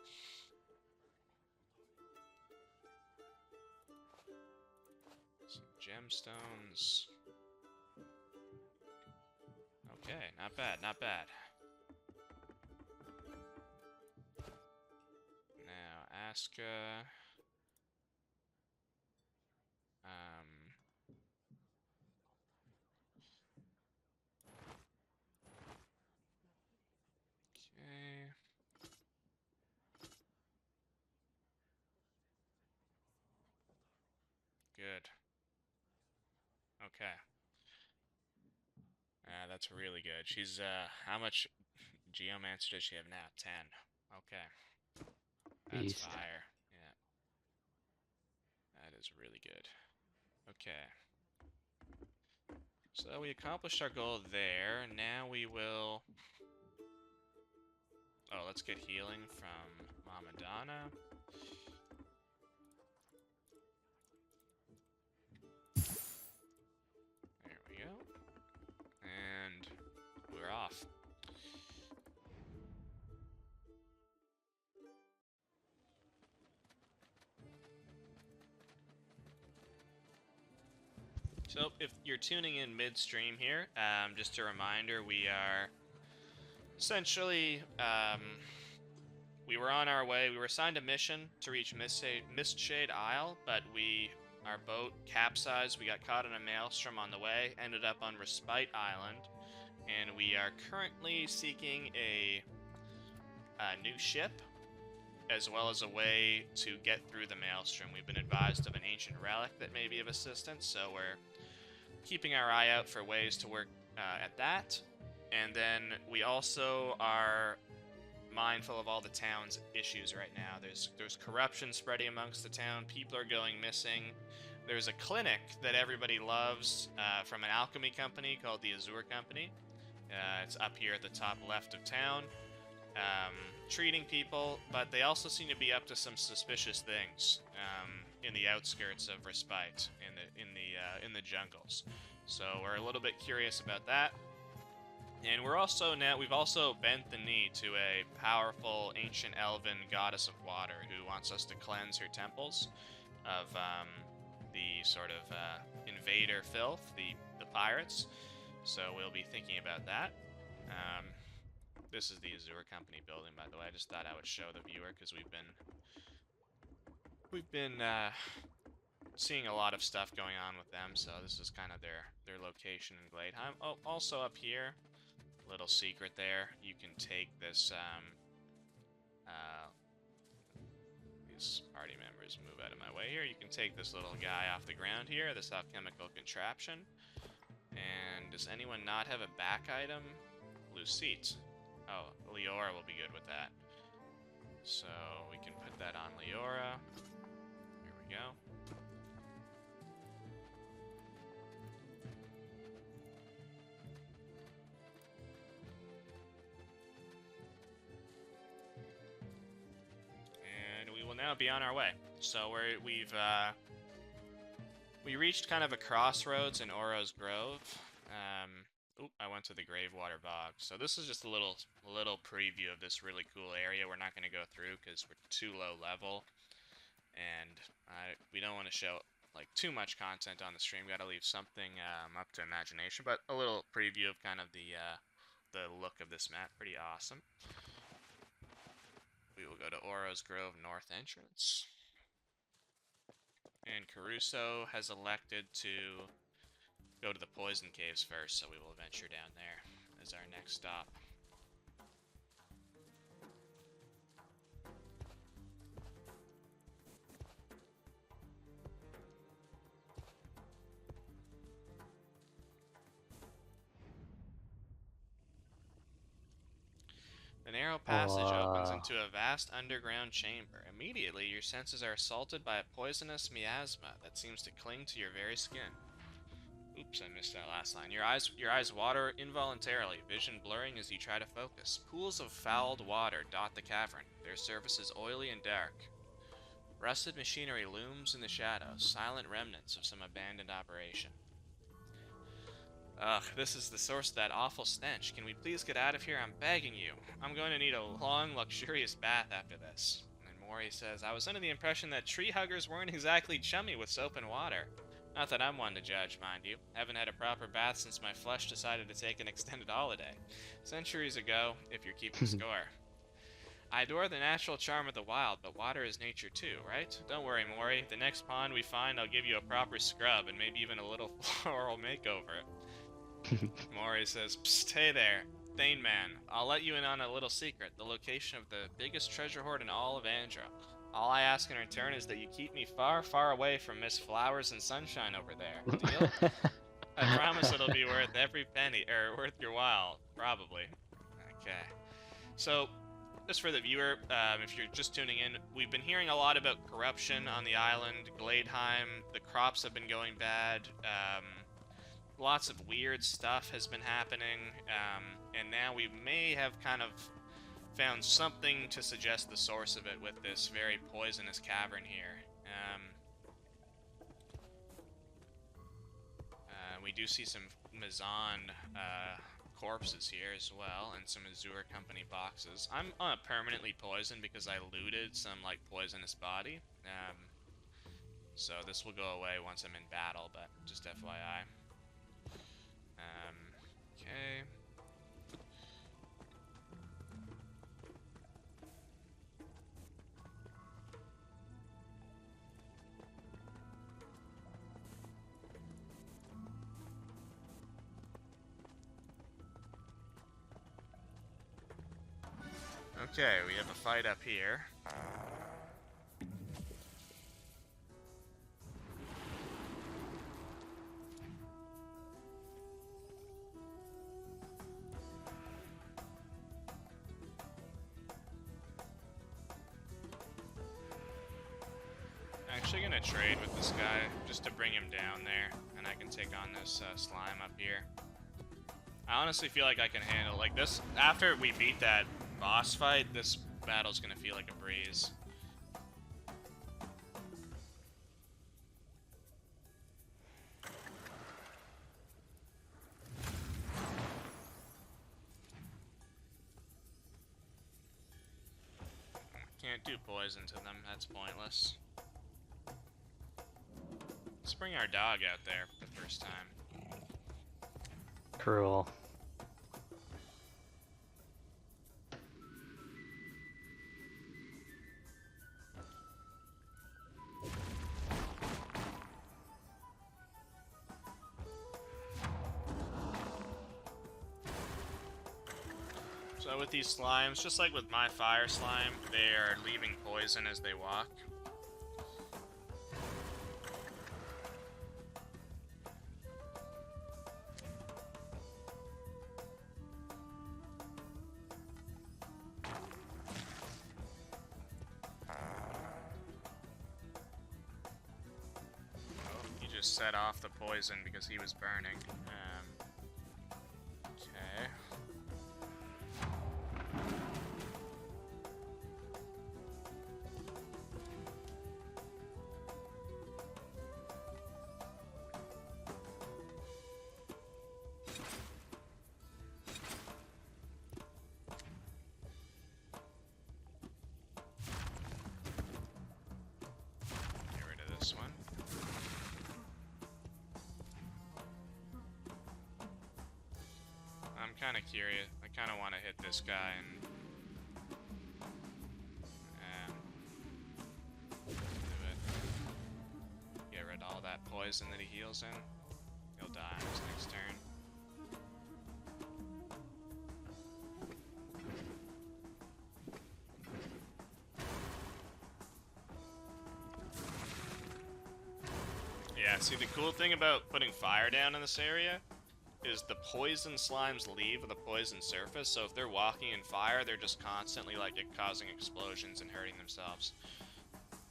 Some gemstones. Okay, not bad, not bad. Now, Aska. Okay. Good. Okay. That's really good. She's, how much Geomancer does she have now? 10. Okay. That's
Beast.
fire. Yeah. That is really good. Okay. So we accomplished our goal there. Now we will... oh, let's get healing from Mama Donna. There we go. And we're off. So, if you're tuning in midstream here, just a reminder, we are essentially, we were on our way. We were assigned a mission to reach Mistshade Isle, but our boat capsized. We got caught in a maelstrom on the way, ended up on Respite Island, and we are currently seeking a new ship, as well as a way to get through the maelstrom. We've been advised of an ancient relic that may be of assistance, so we're keeping our eye out for ways to work at that. And then we also are mindful of all the town's issues right now. There's corruption spreading amongst the town. People are going missing. There's a clinic that everybody loves from an alchemy company called the Azure Company. It's up here at the top left of town, treating people, but they also seem to be up to some suspicious things in the outskirts of Respite, in the jungles. So we're a little bit curious about that. And we've also bent the knee to a powerful ancient elven goddess of water who wants us to cleanse her temples of the sort of invader filth, the pirates. So we'll be thinking about that. This is the Azure Company building, by the way. I just thought I would show the viewer because we've been seeing a lot of stuff going on with them. So this is kind of their location in Gladeheim. Oh, also up here. Little secret there, you can take this, these party members move out of my way here, you can take this little guy off the ground here, this alchemical contraption, and does anyone not have a back item? Lucite. Oh, Leora will be good with that. So, we can put that on Leora. Here we go. Now be on our way. So we reached kind of a crossroads in Oro's Grove. I went to the Gravewater Bog. So this is just a little preview of this really cool area. We're not going to go through because we're too low level, and we don't want to show like too much content on the stream. Got to leave something up to imagination. But a little preview of kind of the look of this map. Pretty awesome. We will go to Oro's Grove North entrance. And Caruso has elected to go to the Poison Caves first, so we will venture down there as our next stop. The narrow passage opens into a vast underground chamber. Immediately, your senses are assaulted by a poisonous miasma that seems to cling to your very skin. Oops, I missed that last line. Your eyes water involuntarily, vision blurring as you try to focus. Pools of fouled water dot the cavern. Their surface is oily and dark. Rusted machinery looms in the shadows, silent remnants of some abandoned operation. Ugh, this is the source of that awful stench. Can we please get out of here? I'm begging you. I'm going to need a long, luxurious bath after this. And Mori says, I was under the impression that tree huggers weren't exactly chummy with soap and water. Not that I'm one to judge, mind you. Haven't had a proper bath since my flesh decided to take an extended holiday. Centuries ago, if you're keeping score. I adore the natural charm of the wild, but water is nature too, right? Don't worry, Mori. The next pond we find, I'll give you a proper scrub and maybe even a little floral makeover. Mori says, Psst, hey there, Thane Man. I'll let you in on a little secret, the location of the biggest treasure hoard in all of Andra. All I ask in return is that you keep me far, far away from Miss Flowers and Sunshine over there. Deal? I promise it'll be worth every penny, or worth your while, probably. Okay. So, just for the viewer, if you're just tuning in, we've been hearing a lot about corruption on the island, Gladeheim, the crops have been going bad, lots of weird stuff has been happening, and now we may have kind of found something to suggest the source of it with this very poisonous cavern here. We do see some Mazan corpses here as well, and some Azure Company boxes. I'm permanently poisoned because I looted some like poisonous body, so this will go away once I'm in battle, but just FYI. Okay. Okay, we have a fight up here. Actually gonna trade with this guy just to bring him down there, and I can take on this slime up here. I honestly feel like I can handle like this. After we beat that boss fight, this battle's gonna feel like a breeze. Can't do poison to them, that's pointless. Let's bring our dog out there for the first time.
Cruel.
So with these slimes, just like with my fire slime, they are leaving poison as they walk. Just set off the poison because he was burning. Okay. Get rid of this one. I'm kind of curious. I kind of want to hit this guy and do it. Get rid of all that poison that he heals in. He'll die on his next turn. Yeah, see the cool thing about putting fire down in this area is the poison slimes leave the poison surface, so if they're walking in fire, they're just constantly like causing explosions and hurting themselves.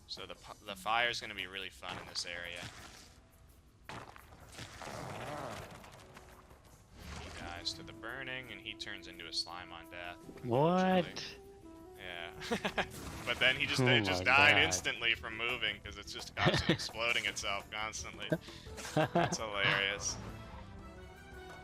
So the fire is going to be really fun in this area. He dies to the burning, and he turns into a slime on death.
What?
Yeah. But then he just died
God.
instantly from moving because it's just constantly exploding itself constantly. It's hilarious.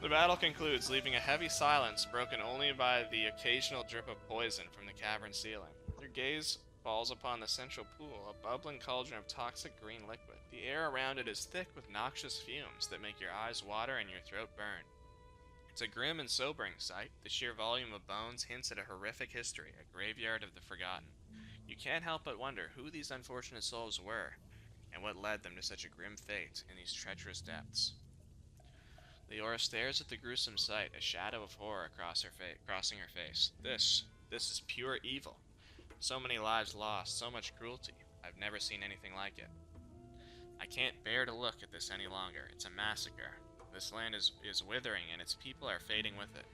The battle concludes, leaving a heavy silence broken only by the occasional drip of poison from the cavern ceiling. Your gaze falls upon the central pool, a bubbling cauldron of toxic green liquid. The air around it is thick with noxious fumes that make your eyes water and your throat burn. It's a grim and sobering sight. The sheer volume of bones hints at a horrific history, a graveyard of the forgotten. You can't help but wonder who these unfortunate souls were, and what led them to such a grim fate in these treacherous depths. Leora stares at the gruesome sight, a shadow of horror crossing her face. This is pure evil. So many lives lost, so much cruelty. I've never seen anything like it. I can't bear to look at this any longer. It's a massacre. This land is withering, and its people are fading with it.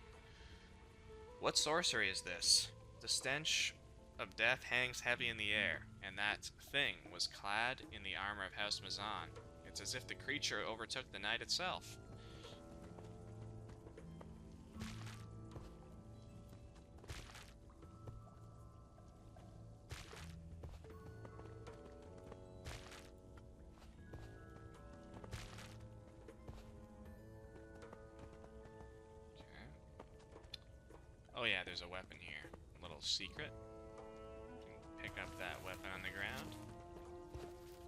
What sorcery is this? The stench of death hangs heavy in the air, and that thing was clad in the armor of House Mazan. It's as if the creature overtook the night itself. Oh yeah, there's a weapon here. A little secret. You can pick up that weapon on the ground.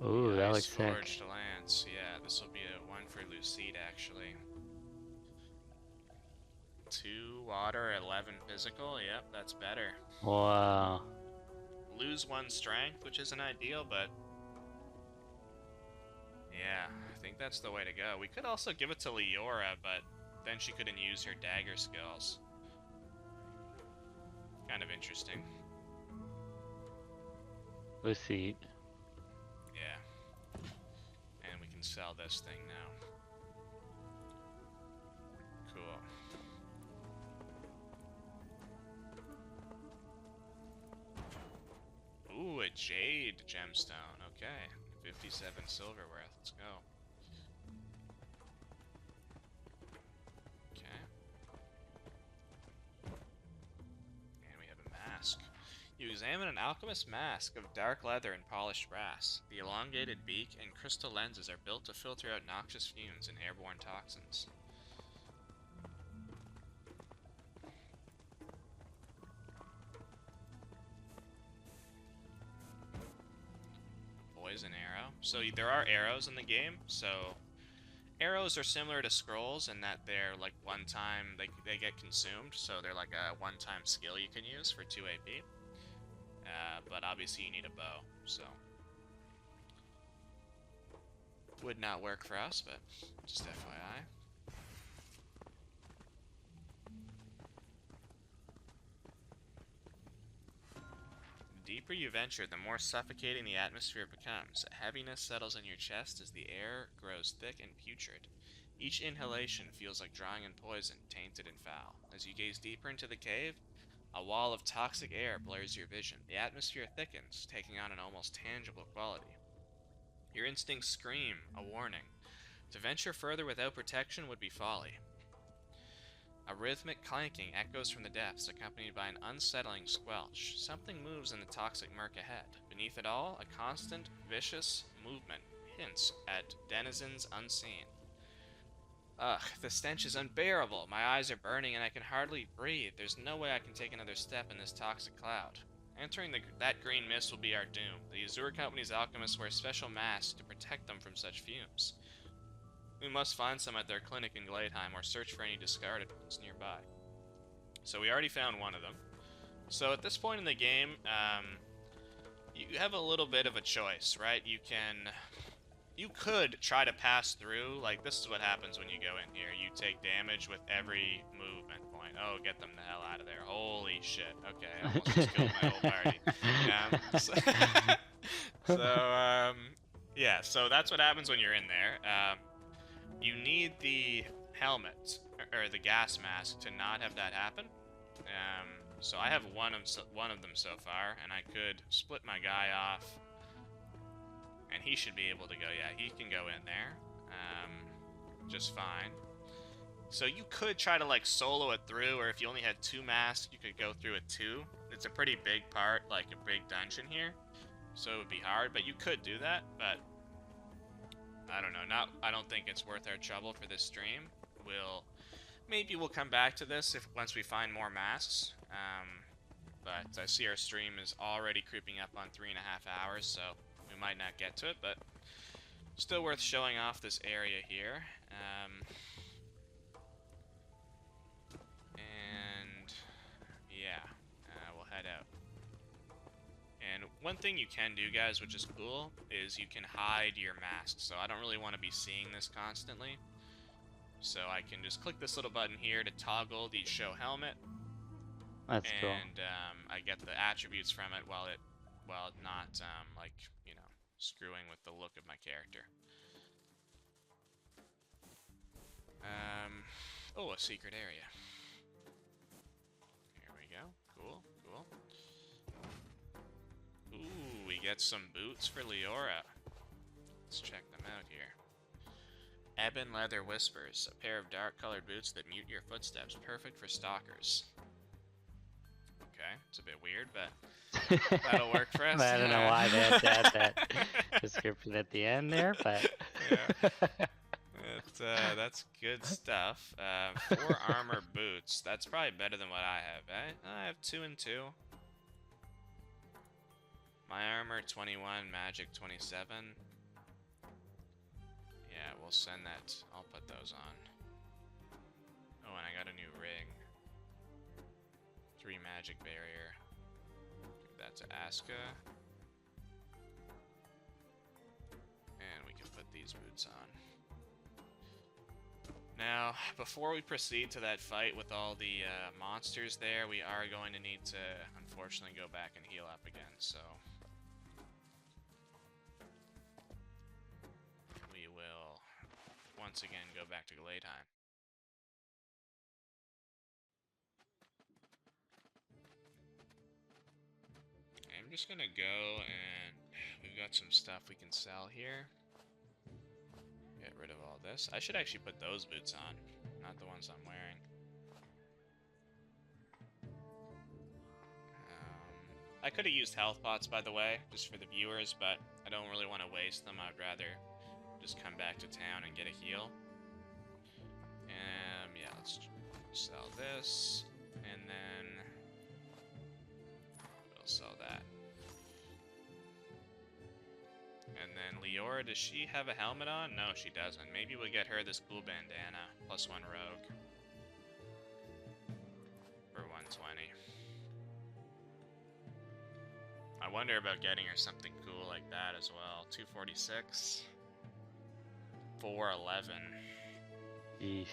Ooh, that looks sick.
Forged lance. Yeah, this will be a one for Lucide actually. 2 water, 11 physical. Yep, that's better.
Wow.
Lose 1 strength, which isn't ideal, but yeah, I think that's the way to go. We could also give it to Leora, but then she couldn't use her dagger skills. Kind of interesting.
Receipt.
Yeah. And we can sell this thing now. Cool. Ooh, a jade gemstone. Okay. 57 silver worth. Let's go. Okay. And we have a mask. You examine an alchemist's mask of dark leather and polished brass. The elongated beak and crystal lenses are built to filter out noxious fumes and airborne toxins. Poison arrow. So there are arrows in the game, so arrows are similar to scrolls in that they're like one time, they get consumed, so they're like a one-time skill you can use for 2 AP. But obviously you need a bow, so would not work for us, but just FYI. The deeper you venture, the more suffocating the atmosphere becomes. A heaviness settles in your chest as the air grows thick and putrid. Each inhalation feels like drawing in poison, tainted and foul. As you gaze deeper into the cave, a wall of toxic air blurs your vision. The atmosphere thickens, taking on an almost tangible quality. Your instincts scream, a warning. To venture further without protection would be folly. A rhythmic clanking echoes from the depths, accompanied by an unsettling squelch. Something moves in the toxic murk ahead. Beneath it all, a constant, vicious movement hints at denizens unseen. Ugh, the stench is unbearable. My eyes are burning and I can hardly breathe. There's no way I can take another step in this toxic cloud. Entering that green mist will be our doom. The Azure Company's alchemists wear special masks to protect them from such fumes. We must find some at their clinic in Gladeheim or search for any discarded ones nearby. So we already found one of them. So at this point in the game, you have a little bit of a choice, right? You could try to pass through. Like, this is what happens when you go in here. You take damage with every movement point. Oh, get them the hell out of there. Holy shit. Okay, I almost just killed my whole party. Yeah, so that's what happens when you're in there. You need the helmet, or the gas mask, to not have that happen. So I have one of them so far, and I could split my guy off, and he should be able to go. Yeah, he can go in there, just fine. So you could try to like solo it through, or if you only had 2 masks, you could go through it too. It's a pretty big part, like a big dungeon here, so it would be hard, but you could do that. But I don't know. I don't think it's worth our trouble for this stream. Maybe we'll come back to this once we find more masks. But I see our stream is already creeping up on 3.5 hours, so we might not get to it, but still worth showing off this area here. And yeah, we'll head out. And one thing you can do, guys, which is cool, is you can hide your mask. So I don't really want to be seeing this constantly. So I can just click this little button here to toggle the show helmet.
That's cool.
And I get the attributes from it while not like, you know, screwing with the look of my character. Oh, a secret area. Here we go. Cool, cool. Ooh, we get some boots for Leora. Let's check them out here. Ebon Leather Whispers, a pair of dark-colored boots that mute your footsteps, perfect for stalkers. Okay, it's a bit weird, but that'll work for us.
I don't know why they had to add that description at the end there, but...
Yeah. That's good stuff. 4 armor boots. That's probably better than what I have, eh? I have 2 and 2. My armor 21, magic 27. Yeah, we'll send that. I'll put those on. Oh, and I got a new ring. 3 magic barrier. Give that to Aska. And we can put these boots on. Now, before we proceed to that fight with all the monsters there, we are going to need to, unfortunately, go back and heal up again, so... we will, once again, go back to Gladheim. I'm just gonna go and we've got some stuff we can sell here. Get rid of all this. I should actually put those boots on, not the ones I'm wearing. I could have used health pots, by the way, just for the viewers, but I don't really want to waste them. I'd rather just come back to town and get a heal. Yeah, let's sell this, and then we'll sell that. And then Leora, does she have a helmet on? No, she doesn't. Maybe we'll get her this cool bandana, +1 rogue. For 120. I wonder about getting her something cool like that as well. 246. 411.
Yeesh.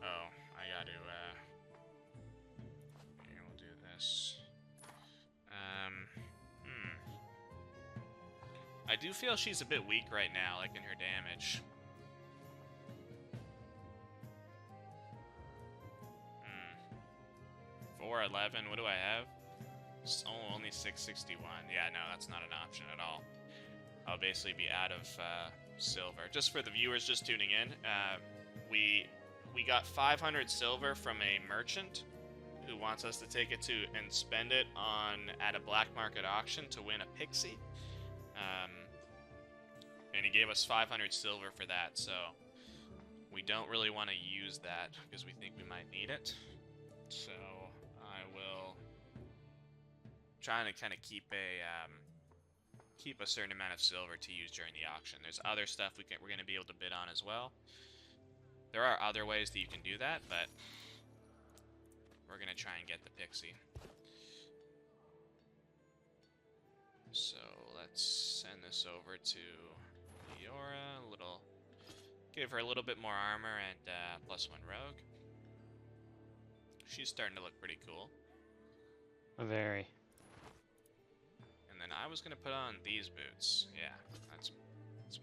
Oh, I gotta, here, we'll do this. I do feel she's a bit weak right now, like in her damage. 411, what do I have? Oh, only 661. Yeah, no, that's not an option at all. I'll basically be out of silver. Just for the viewers just tuning in, we got 500 silver from a merchant who wants us to take it to and spend it on at a black market auction to win a pixie. And he gave us 500 silver for that, so we don't really want to use that because we think we might need it. So I will try to kind of keep a certain amount of silver to use during the auction. There's other stuff we're going to be able to bid on as well. There are other ways that you can do that, but we're going to try and get the pixie. So let's send this over to Leora. Give her a little bit more armor and +1 rogue. She's starting to look pretty cool.
Very.
And then I was gonna put on these boots. Yeah, that's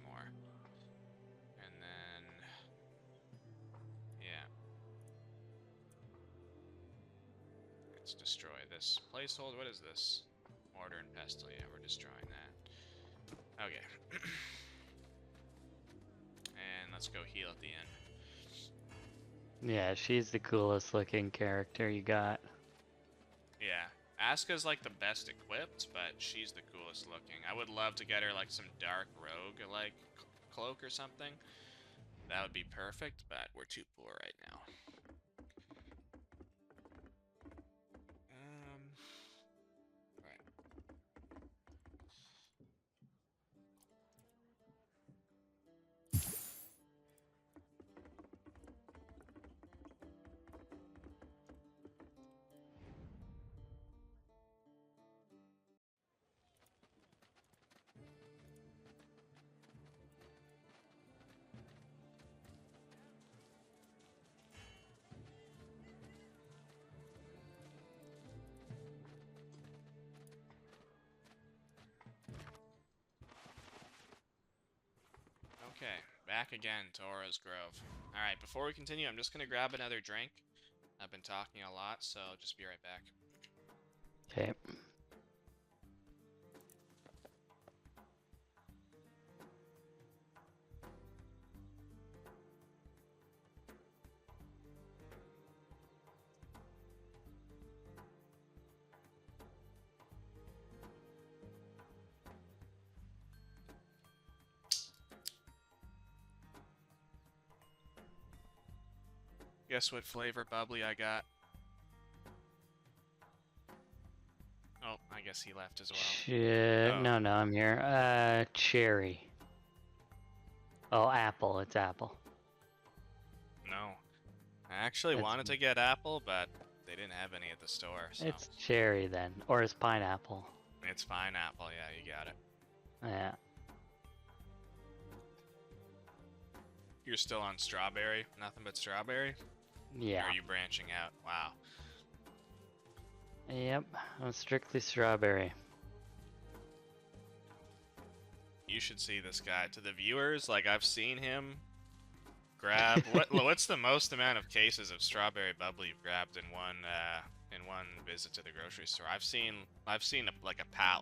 more. And then yeah. Let's destroy this placeholder. What is this? Mortar and pestle. Yeah, we're destroying that. Okay. And let's go heal at the end.
Yeah, she's the coolest looking character you got.
Yeah. Asuka's like the best equipped, but she's the coolest looking. I would love to get her like some dark rogue like cloak or something. That would be perfect, but we're too poor right now. Right. Okay, back again to Aura's Grove. Alright, before we continue, I'm just going to grab another drink. I've been talking a lot, so just be right back.
Okay.
Guess what flavor bubbly I got? Oh, I guess he left as well.
Shit.
Oh.
No, I'm here. Cherry. Oh, apple. It's apple.
No. I actually wanted to get apple, but they didn't have any at the store, so.
It's cherry then. Or it's pineapple.
It's pineapple, yeah, you got it.
Yeah.
You're still on strawberry? Nothing but strawberry?
Yeah.
Or are you branching out? Wow.
Yep, I'm strictly strawberry.
You should see this guy. To the viewers, like, I've seen him grab... what's the most amount of cases of strawberry bubbly you've grabbed in one visit to the grocery store? I've seen a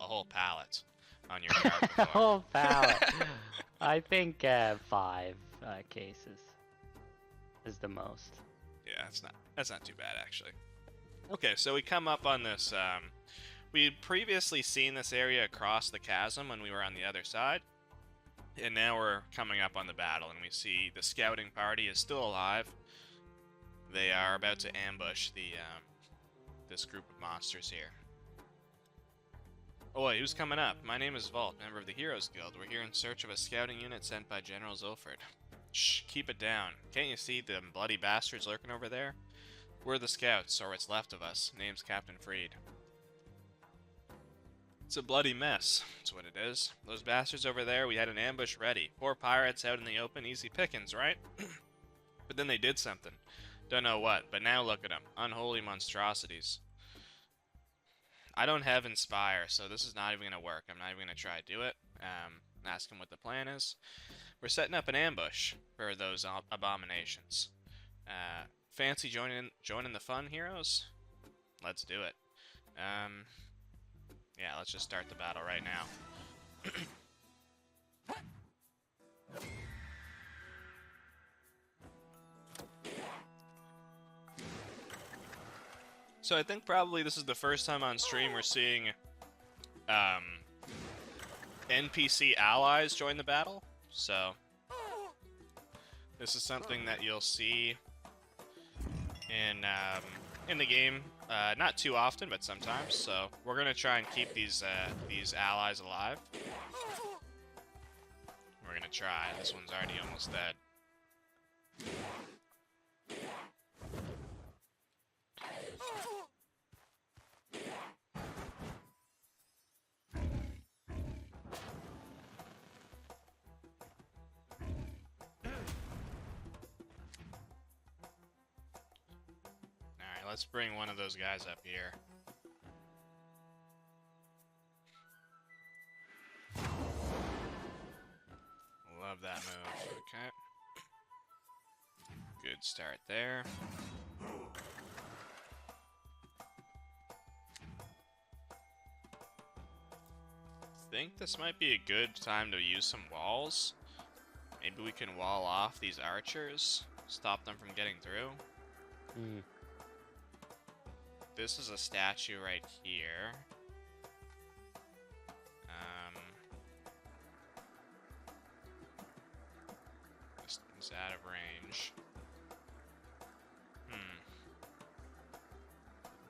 whole pallet on your cart before.
A whole pallet. I think 5 cases is the most.
Yeah, that's not too bad, actually. Okay, so we come up on this, we had previously seen this area across the chasm when we were on the other side, and now we're coming up on the battle, and we see the scouting party is still alive. They are about to ambush this group of monsters here. Oh wait, who's coming up? My name is Vault, member of the Heroes Guild. We're here in search of a scouting unit sent by General Zulford. Shh, keep it down. Can't you see the bloody bastards lurking over there? We're the scouts, or what's left of us. Name's Captain Freed. It's a bloody mess, that's what it is. Those bastards over there, we had an ambush ready. 4 pirates out in the open, easy pickings, right? But then they did something. Don't know what, but now look at them. Unholy monstrosities. I don't have Inspire, so this is not even going to work. I'm not even going to try to do it. Ask him what the plan is. We're setting up an ambush for those abominations. Fancy joining the fun, heroes? Let's do it. Yeah, let's just start the battle right now. So I think probably this is the first time on stream we're seeing NPC allies join the battle. So this is something that you'll see in the game, not too often, but sometimes. So we're gonna try and keep these allies alive. We're gonna try. This one's already almost dead. Let's bring one of those guys up here. Love that move. Okay. Good start there. Think this might be a good time to use some walls. Maybe we can wall off these archers, stop them from getting through. This is a statue right here. This is out of range.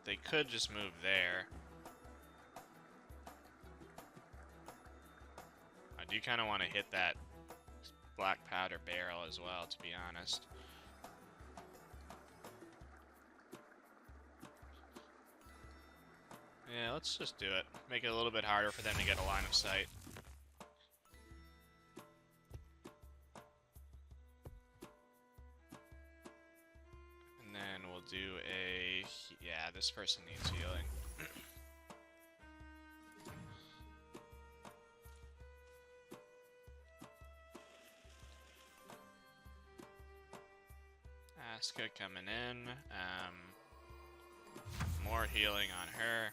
They could just move there. I do kind of want to hit that black powder barrel as well, to be honest. Yeah, let's just do it. Make it a little bit harder for them to get a line of sight. And then we'll do a... Yeah, this person needs healing. Asuka coming in. More healing on her.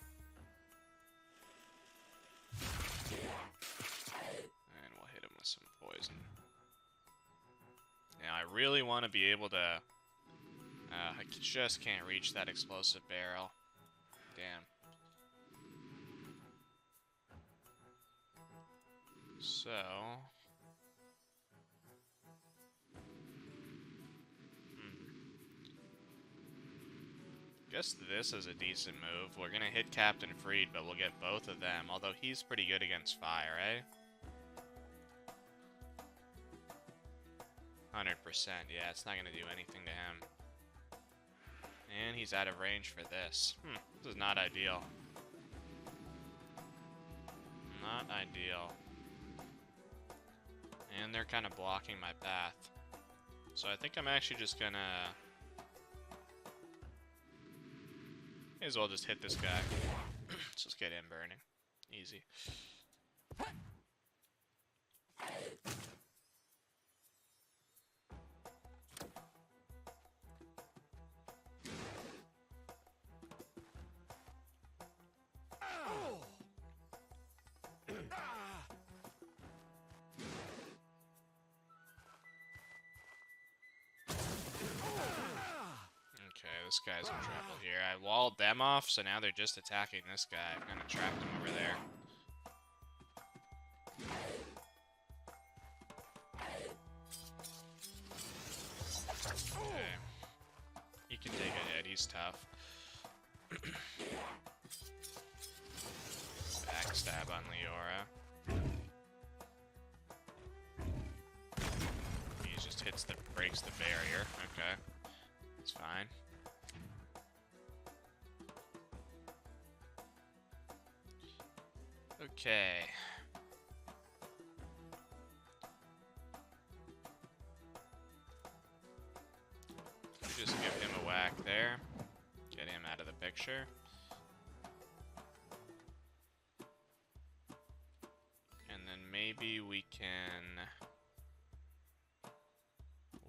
And we'll hit him with some poison. Yeah, I really want to be able to... I just can't reach that explosive barrel. Damn. So... Guess this is a decent move. We're gonna hit Captain Freed, but we'll get both of them. Although he's pretty good against fire, eh? 100%. Yeah, it's not gonna do anything to him. And he's out of range for this. This is not ideal. Not ideal. And they're kind of blocking my path. So I think I'm actually just gonna... May as well just hit this guy. Let's just get him burning. Easy. This guy's in trouble here. I walled them off, so now they're just attacking this guy. I kind of trapped him over there. Okay. He can take a hit. He's tough. Backstab on Leora. He just breaks the barrier. Okay. It's fine. Okay. Just give him a whack there. Get him out of the picture. And then maybe we can...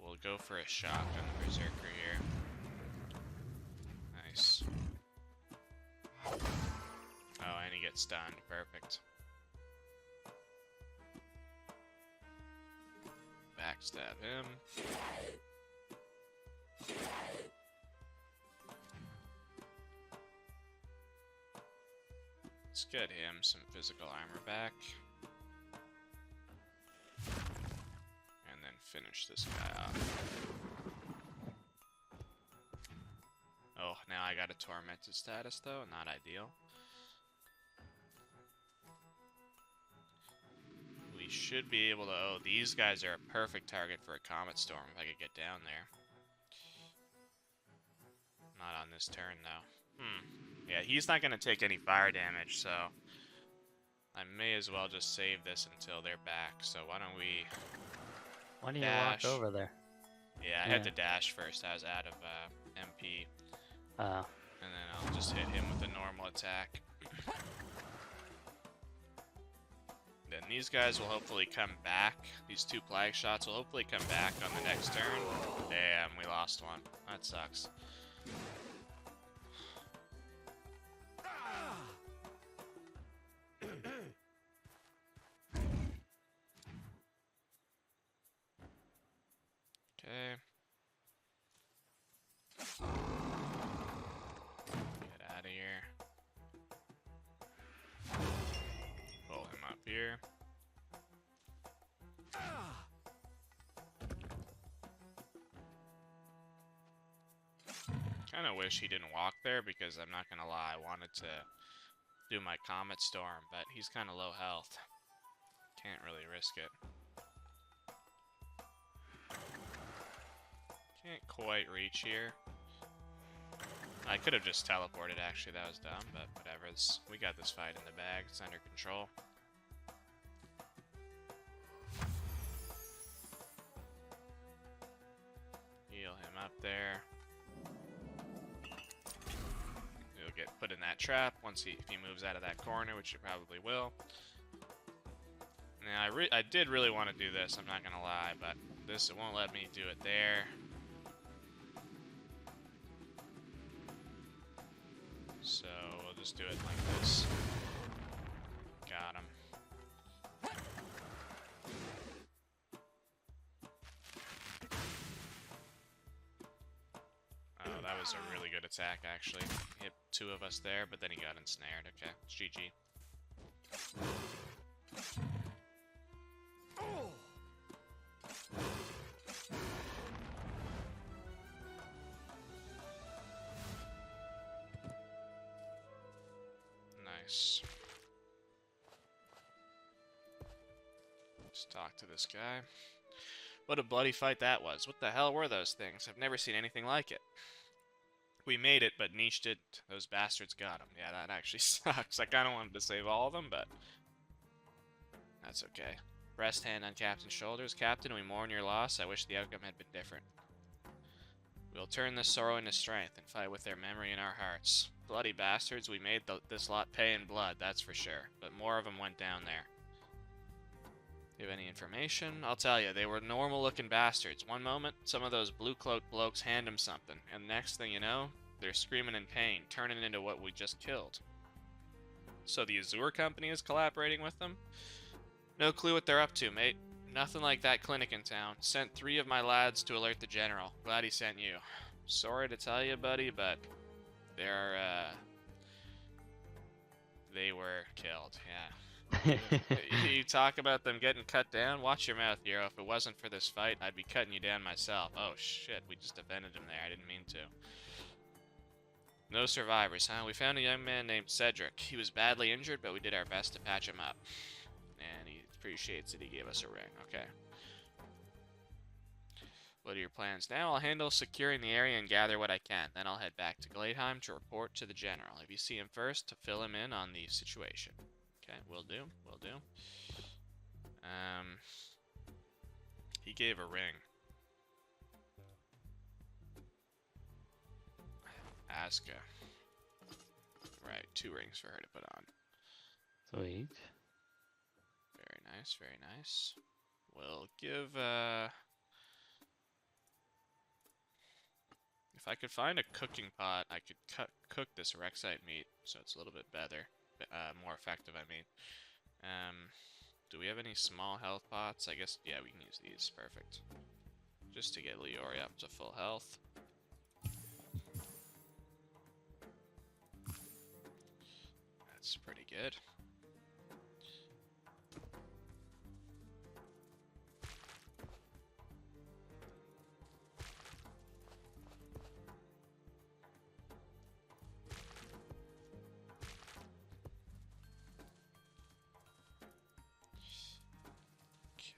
We'll go for a shock on the Berserker here. Nice. Oh, and he gets stunned. Perfect. Backstab him. Let's get him some physical armor back. And then finish this guy off. Oh, now I got a tormented status though, not ideal. We should be able to... Oh, these guys are a perfect target for a Comet Storm if I could get down there. Not on this turn, though. Yeah, he's not going to take any fire damage, so... I may as well just save this until they're back. So why don't we...
Why don't you walk over there?
Yeah, I had to dash first. I was out of MP. And then I'll just hit him with a normal attack. Then these guys will hopefully come back. These two plague shots will hopefully come back on the next turn. Damn, we lost one. That sucks. Okay. Get out of here. Pull him up here. Kind of wish he didn't walk there because I'm not gonna lie, I wanted to do my Comet Storm, but he's kind of low health. Can't really risk it. Can't quite reach here. I could have just teleported, actually, that was dumb, but whatever. We got this fight in the bag, it's under control. Heal him up there. He'll get put in that trap once if he moves out of that corner, which he probably will. Now, I did really want to do this, I'm not gonna lie, but it won't let me do it there. So we'll just do it like this. Got him. Oh, that was a really good attack, actually. Hit two of us there, but then he got ensnared. Okay, it's GG. Nice. Let's talk to this guy. What a bloody fight that was. What the hell were those things? I've never seen anything like it. We made it, but Niche didn't. Those bastards got him. Yeah, that actually sucks. I kind of wanted to save all of them, but that's okay. Rest hand on Captain's shoulders. Captain, we mourn your loss. I wish the outcome had been different. We'll turn this sorrow into strength and fight with their memory in our hearts. Bloody bastards, we made this lot pay in blood, that's for sure. But more of them went down there. You have any information? I'll tell you, they were normal-looking bastards. One moment, some of those blue-cloaked blokes hand them something, and the next thing you know, they're screaming in pain, turning into what we just killed. So the Azure Company is collaborating with them? No clue what they're up to, mate. Nothing like that clinic in town. Sent 3 of my lads to alert the general. Glad he sent you. Sorry to tell you, buddy, but they were killed, yeah. You talk about them getting cut down? Watch your mouth, Hero. If it wasn't for this fight, I'd be cutting you down myself. Oh, shit, we just offended him there. I didn't mean to. No survivors, huh? We found a young man named Cedric. He was badly injured, but we did our best to patch him up. And he appreciates that he gave us a ring. Okay. What are your plans now? I'll handle securing the area and gather what I can. Then I'll head back to Gladeheim to report to the general. If you see him first, to fill him in on the situation. Okay, will do. Will do. He gave a ring. Asuka. Right, 2 rings for her to put on.
Sweet.
Very nice, very nice. We'll give, if I could find a cooking pot, I could cook this Rexite meat, so it's a little bit better. More effective, I mean. Do we have any small health pots? I guess, yeah, we can use these. Perfect. Just to get Leori up to full health. That's pretty good.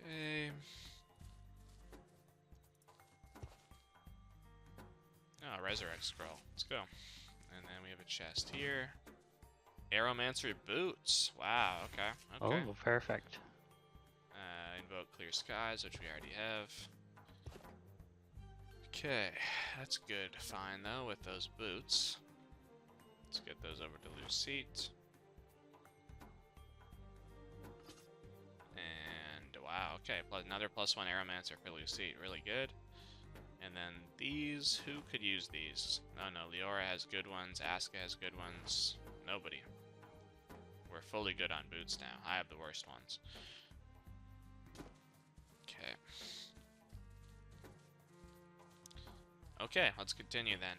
Okay. Oh, Resurrect Scroll. Let's go. And then we have a chest here. Aeromancer boots. Wow, okay. Okay.
Oh, perfect.
Invoke Clear Skies, which we already have. Okay, that's good. Fine, though, with those boots. Let's get those over to Lucite. And, wow, okay. Another +1 Aeromancer for Lucite. Really good. And then these, who could use these? Oh no, Leora has good ones, Asuka has good ones. Nobody. We're fully good on boots now. I have the worst ones. Okay. Okay, let's continue then.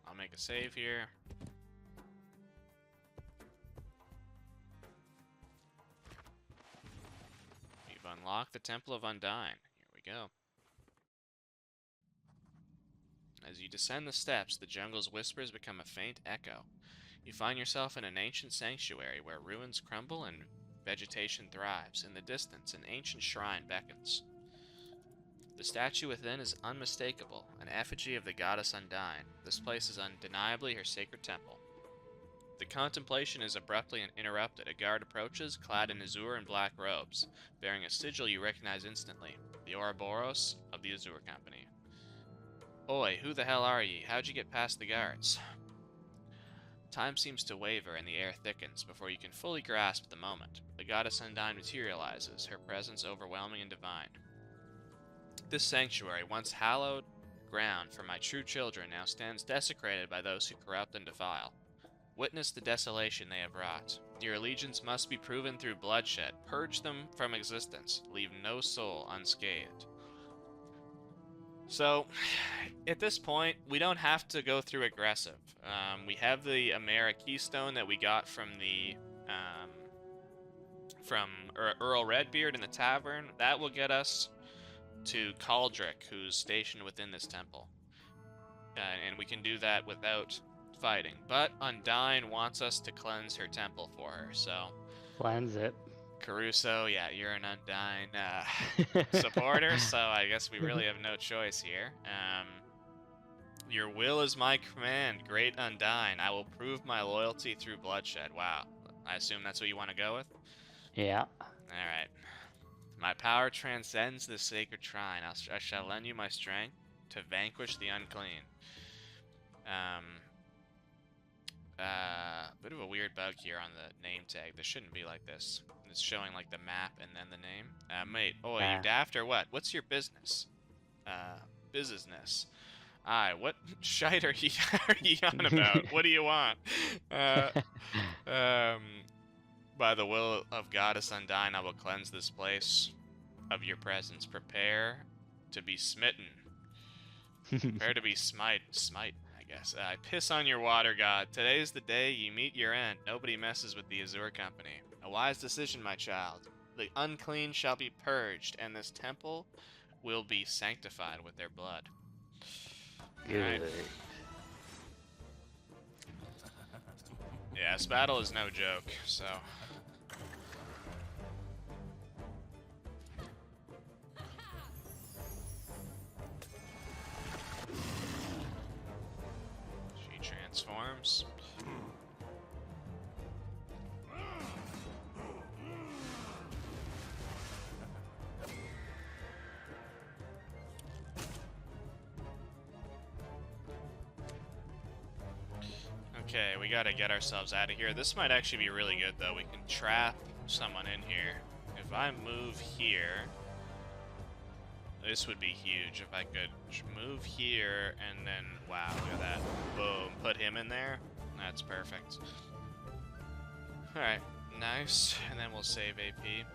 I'll make a save here. We've unlocked the Temple of Undyne. Here we go. As you descend the steps, the jungle's whispers become a faint echo. You find yourself in an ancient sanctuary where ruins crumble and vegetation thrives. In the distance, an ancient shrine beckons. The statue within is unmistakable, an effigy of the goddess Undyne. This place is undeniably her sacred temple. The contemplation is abruptly interrupted. A guard approaches, clad in azure and black robes, bearing a sigil you recognize instantly, the Ouroboros of the Azure Company. Oi, who the hell are ye? How'd you get past the guards? Time seems to waver and the air thickens before you can fully grasp the moment. The goddess Undyne materializes, her presence overwhelming and divine. This sanctuary, once hallowed ground for my true children, now stands desecrated by those who corrupt and defile. Witness the desolation they have wrought. Your allegiance must be proven through bloodshed. Purge them from existence. Leave no soul unscathed. So, at this point, we don't have to go through aggressive. We have the Amera Keystone that we got from the Earl Redbeard in the tavern. That will get us to Caldric, who's stationed within this temple. And we can do that without fighting. But Undyne wants us to cleanse her temple for her, so...
Cleanse it.
Caruso, yeah, you're an Undyne supporter, so I guess we really have no choice here. Your will is my command, great Undyne. I will prove my loyalty through bloodshed. Wow. I assume that's what you want to go with?
Yeah.
Alright. My power transcends the sacred shrine. I shall lend you my strength to vanquish the unclean. Bit of a weird bug here on the name tag. This shouldn't be like this. It's showing like the map and then the name. Mate, you daft or what? What's your business? Business. Aye, what shite are you on about? What do you want? By the will of Goddess Undyne, I will cleanse this place of your presence. Prepare to be smitten. Prepare to be smite, I guess. I piss on your water god. Today's the day you meet your end. Nobody messes with the Azure Company. A wise decision, my child. The unclean shall be purged, and this temple will be sanctified with their blood.
Good.
Right. Yeah, this battle is no joke, so... She transforms. Okay, we gotta get ourselves out of here. This might actually be really good, though. We can trap someone in here. If I move here... This would be huge if I could move here and then... Wow, look at that. Boom. Put him in there. That's perfect. Alright, nice. And then we'll save AP.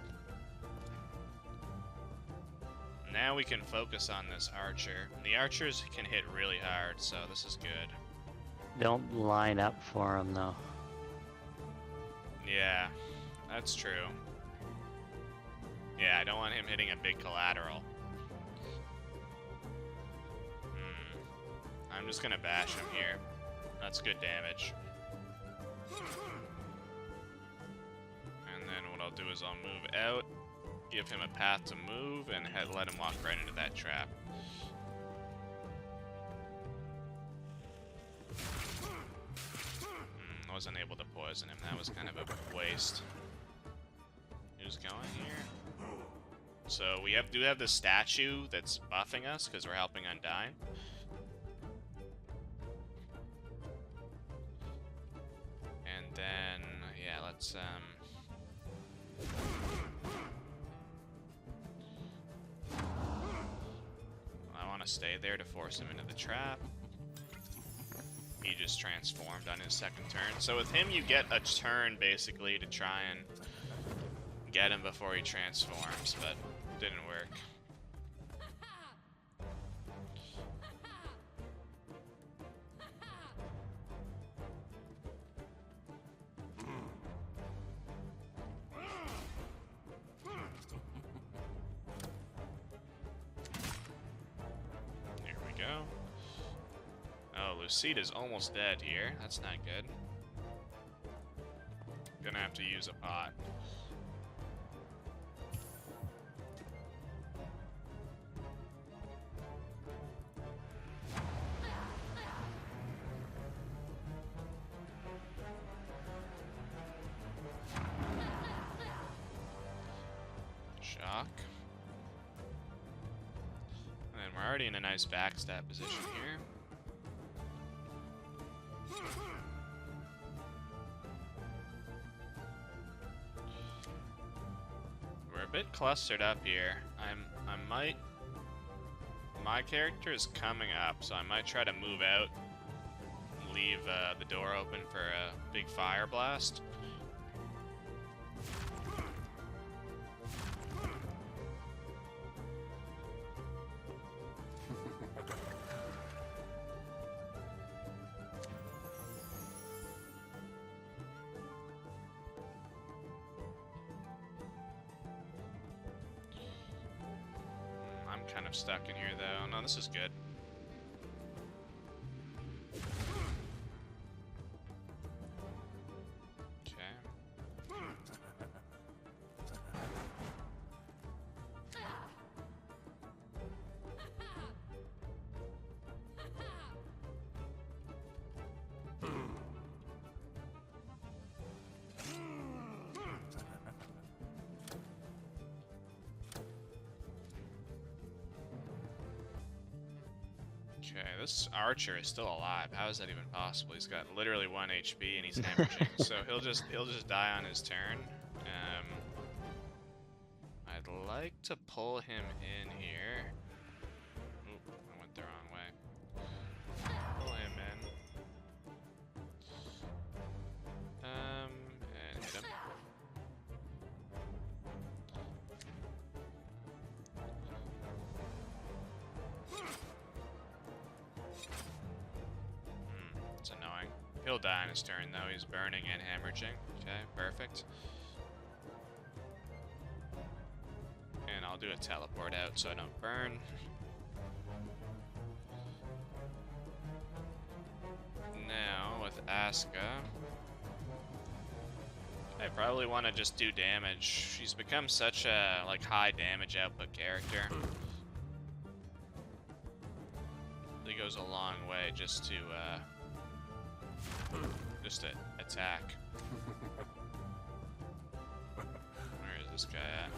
Now we can focus on this archer. The archers can hit really hard, so this is good.
Don't line up for him, though.
Yeah, that's true. Yeah, I don't want him hitting a big collateral. I'm just gonna bash him here. That's good damage. And then what I'll do is I'll move out, give him a path to move, and let him walk right into that trap. I wasn't able to poison him. That was kind of a waste. Who's going here? So we do have the statue that's buffing us because we're helping Undyne. And then, yeah, let's I want to stay there to force him into the trap. He just transformed on his second turn. So with him, you get a turn, basically, to try and get him before he transforms, but didn't work. Here we go. Oh, Lucida's almost dead here. That's not good. Gonna have to use a pot. Shock. And then we're already in a nice backstab position here. We're a bit clustered up here. My character is coming up, so I might try to move out, leave the door open for a big fire blast. I'm kind of stuck in here, though. No, this is good. Okay. Okay, this archer is still alive. How is that even possible? He's got literally 1 HP and he's hemorrhaging. So he'll just die on his turn. I'd like to pull him in here. Oop, I went the wrong way. Pull him in. And hit him. It's annoying. He'll die on his turn though. He's burning and hemorrhaging. Okay, perfect. And I'll do a teleport out so I don't burn. Now, with Asuka, I probably want to just do damage. She's become such a like high damage output character. It goes a long way just to attack. Where is this guy at?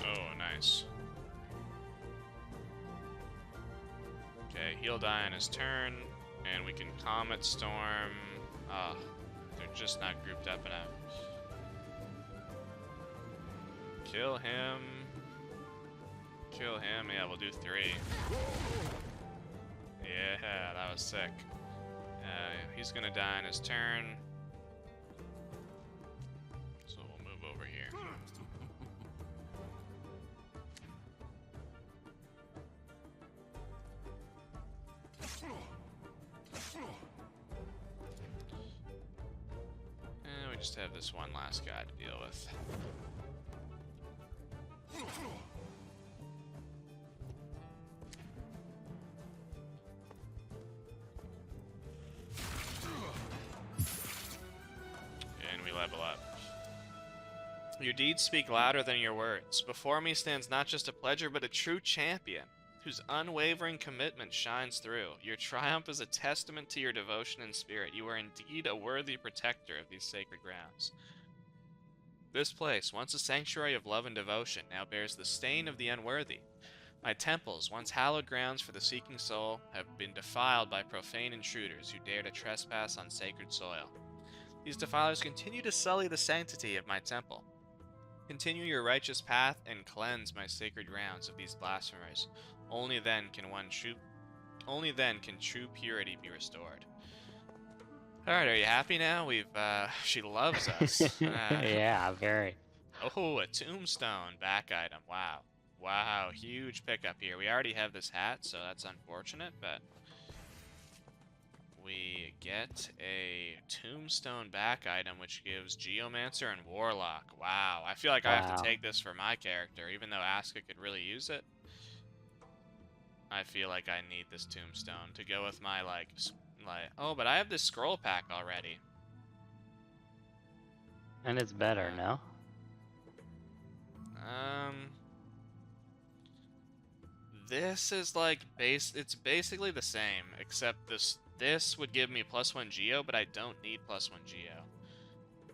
Oh, nice. Okay, he'll die on his turn, and we can Comet Storm. Ah, they're just not grouped up enough. Kill him. Kill him. Yeah, we'll do 3. Yeah, that was sick. He's gonna die on his turn. So we'll move over here. And we just have this one last guy to deal with. And we level up. Your deeds speak louder than your words. Before me stands not just a pledger, but a true champion, whose unwavering commitment shines through. Your triumph is a testament to your devotion and spirit. You are indeed a worthy protector of these sacred grounds. This place, once a sanctuary of love and devotion, now bears the stain of the unworthy. My temples, once hallowed grounds for the seeking soul, have been defiled by profane intruders who dare to trespass on sacred soil. These defilers continue to sully the sanctity of my temple. Continue your righteous path and cleanse my sacred grounds of these blasphemers. Only then can true purity be restored. Alright, are you happy now? She loves us.
Yeah, very.
Oh, a tombstone back item. Wow. Wow, huge pickup here. We already have this hat, so that's unfortunate, but we get a tombstone back item, which gives Geomancer and Warlock. Wow, I feel like I have to take this for my character, even though Asuka could really use it. I feel like I need this tombstone to go with my, oh, but I have this scroll pack already.
And it's better, no?
This is it's basically the same, except this would give me +1 Geo, but I don't need +1 Geo.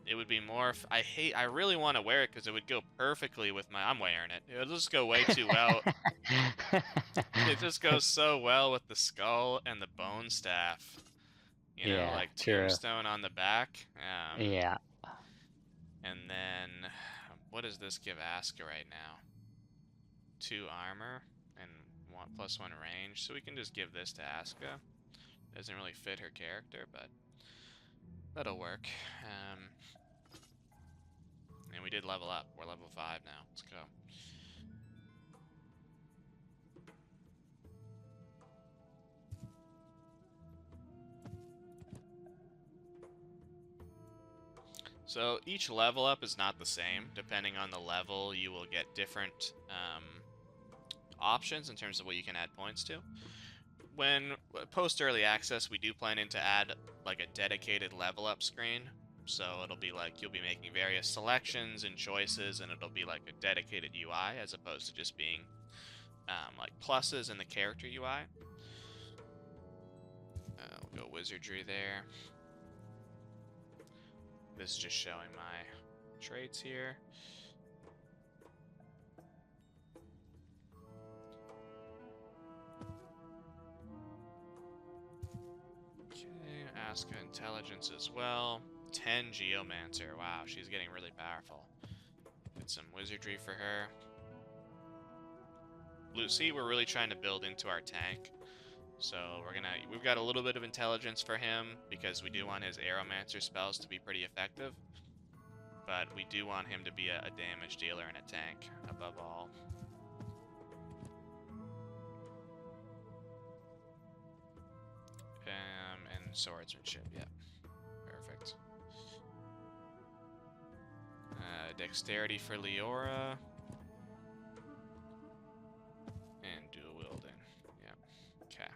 It would be more, I really want to wear it because it would go perfectly with I'm wearing it. It'll just go way too well. It just goes so well with the skull and the bone staff. You know, like tombstone on the back.
Yeah.
And then, what does this give Asuka right now? 2 armor and +1 range. So we can just give this to Asuka. Doesn't really fit her character, but that'll work. And we did level up. We're level 5 now. Let's go. So each level up is not the same. Depending on the level, you will get different options in terms of what you can add points to. When post early access, we do plan to add like a dedicated level up screen. So it'll be like you'll be making various selections and choices, and it'll be like a dedicated UI as opposed to just being like pluses in the character UI. We'll go wizardry there. This is just showing my traits here. Okay, ask intelligence as well. 10 Geomancer. Wow, she's getting really powerful. Get some wizardry for her. Lucy, we're really trying to build into our tank. So we've got a little bit of intelligence for him because we do want his Aeromancer spells to be pretty effective. But we do want him to be a damage dealer in a tank, above all. And swordsmanship, yeah. Perfect. Dexterity for Leora. And dual wielding. Yeah. Okay.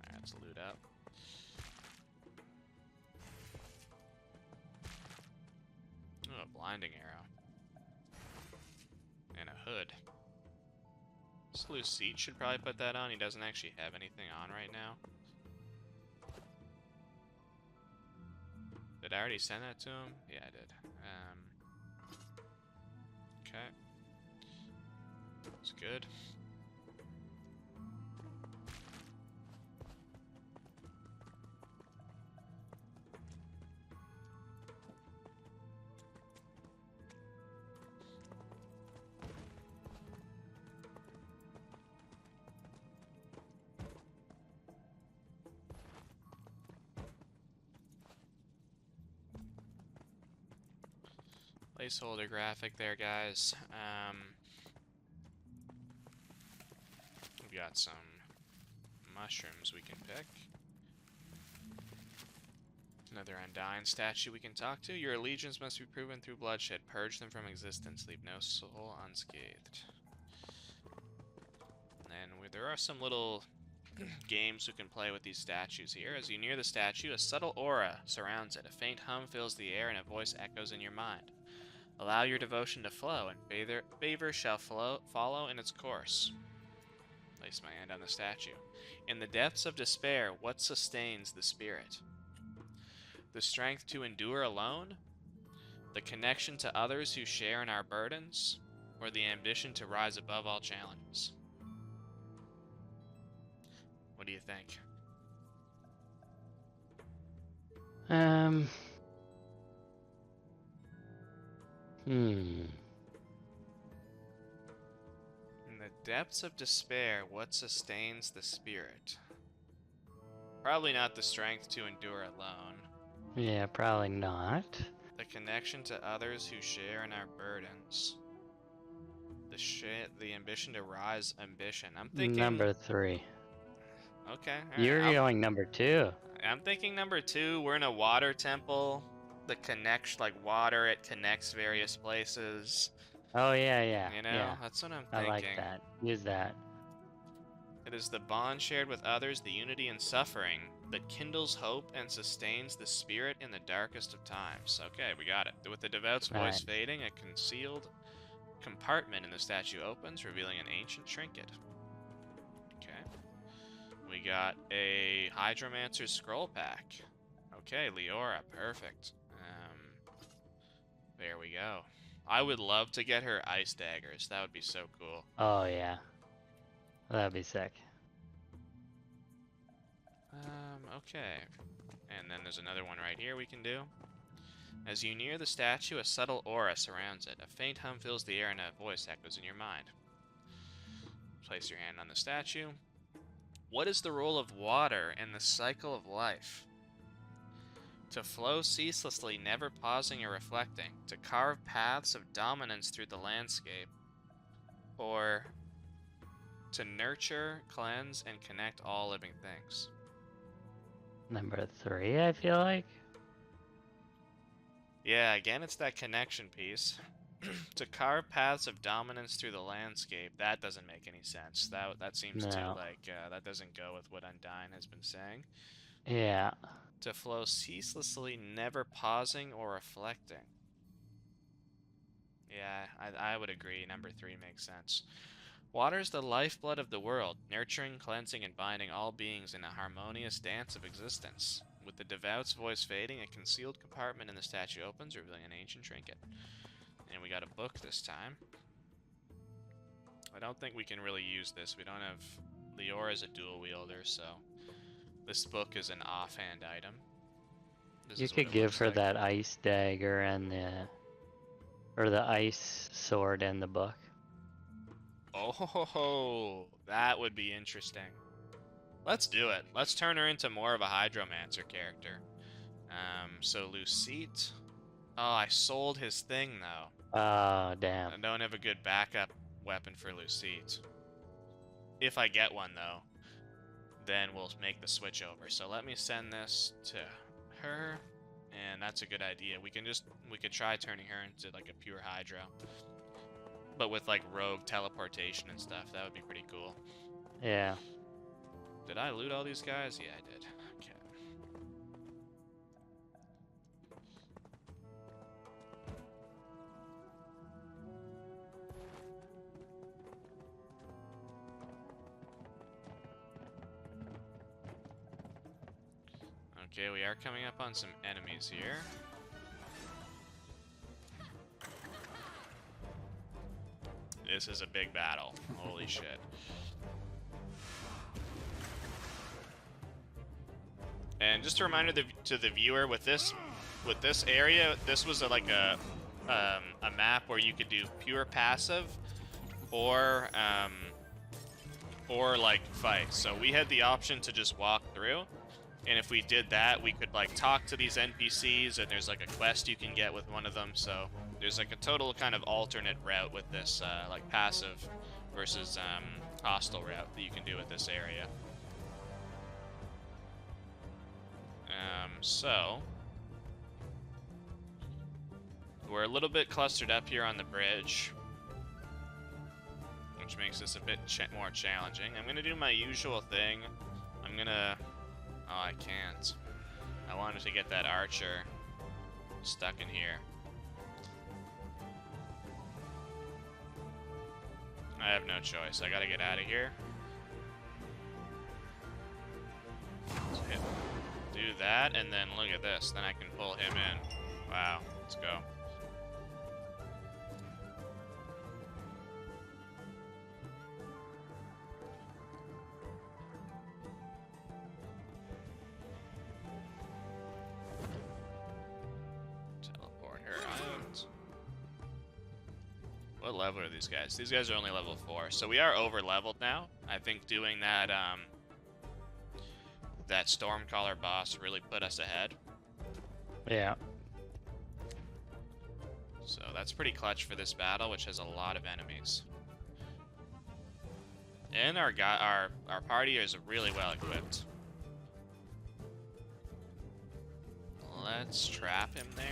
Alright, let's loot up. Oh, a blinding arrow. And a hood. Slew Seat should probably put that on. He doesn't actually have anything on right now. Did I already send that to him? Yeah, I did. Okay. That's good. Placeholder graphic there, guys. We've got some mushrooms we can pick. Another Undying statue we can talk to. Your allegiance must be proven through bloodshed. Purge them from existence. Leave no soul unscathed. And then there are some little games we can play with these statues here. As you near the statue, a subtle aura surrounds it. A faint hum fills the air and a voice echoes in your mind. Allow your devotion to flow, and favor shall follow in its course. Place my hand on the statue. In the depths of despair, what sustains the spirit? The strength to endure alone? The connection to others who share in our burdens? Or the ambition to rise above all challenges? What do you think? In the depths of despair, what sustains the spirit? Probably not the strength to endure alone.
Yeah, probably not.
The connection to others who share in our burdens. The ambition to rise ambition. I'm thinking...
Number 3.
Okay.
You're going number 2.
I'm thinking number 2, we're in a water temple. The connection, like water, it connects various places.
Oh, yeah.
You know,
yeah.
that's what I'm thinking.
I like that. Use that.
It is the bond shared with others, the unity in suffering, that kindles hope and sustains the spirit in the darkest of times. Okay, we got it. With the devout's voice fading, a concealed compartment in the statue opens, revealing an ancient trinket. Okay. We got a Hydromancer's scroll pack. Okay, Leora, perfect. There we go. I would love to get her ice daggers. That would be so cool.
Oh, yeah. That'd be sick.
Okay. And then there's another one right here we can do. As you near the statue, a subtle aura surrounds it. A faint hum fills the air and a voice echoes in your mind. Place your hand on the statue. What is the role of water in the cycle of life? To flow ceaselessly, never pausing or reflecting. To carve paths of dominance through the landscape. Or to nurture, cleanse, and connect all living things.
Number 3, I feel like.
Yeah, again, it's that connection piece. To carve paths of dominance through the landscape, that doesn't make any sense. That seems too, like, that doesn't go with what Undyne has been saying.
Yeah.
To flow ceaselessly, never pausing or reflecting. Yeah, I would agree. Number 3 makes sense. Water is the lifeblood of the world, nurturing, cleansing, and binding all beings in a harmonious dance of existence. With the devout's voice fading, a concealed compartment in the statue opens, revealing an ancient trinket. And we got a book this time. I don't think we can really use this. We don't have... Lior is a dual wielder, so... This book is an offhand item.
You could give her that ice dagger and the... Or the ice sword and the book.
Oh, that would be interesting. Let's do it. Let's turn her into more of a Hydromancer character. So Lucite... Oh, I sold his thing, though.
Oh, damn.
I don't have a good backup weapon for Lucite. If I get one, though, then we'll make the switch over. So let me send this to her, and that's a good idea. We could try turning her into like a pure Hydro, but with like rogue teleportation and stuff. That would be pretty cool.
Yeah.
Did I loot all these guys? Yeah, I did. Okay. Okay, we are coming up on some enemies here. This is a big battle. Holy shit. And just a reminder to the viewer, with this area, this was like a map where you could do pure passive or like fight. So we had the option to just walk through, and if we did that, we could like talk to these NPCs, and there's like a quest you can get with one of them. So there's like a total kind of alternate route with this like passive versus hostile route that you can do with this area. So we're a little bit clustered up here on the bridge, which makes this a bit more challenging. I'm gonna do my usual thing. I'm gonna... Oh, I can't. I wanted to get that archer stuck in here. I have no choice. I gotta get out of here. Do that, and then look at this. Then I can pull him in. Wow, let's go. Teleport her out. What level are these guys? These guys are only level 4, so we are over leveled now. I think doing that that Stormcaller boss really put us ahead.
Yeah.
So that's pretty clutch for this battle, which has a lot of enemies. And our party is really well equipped. Let's trap him there.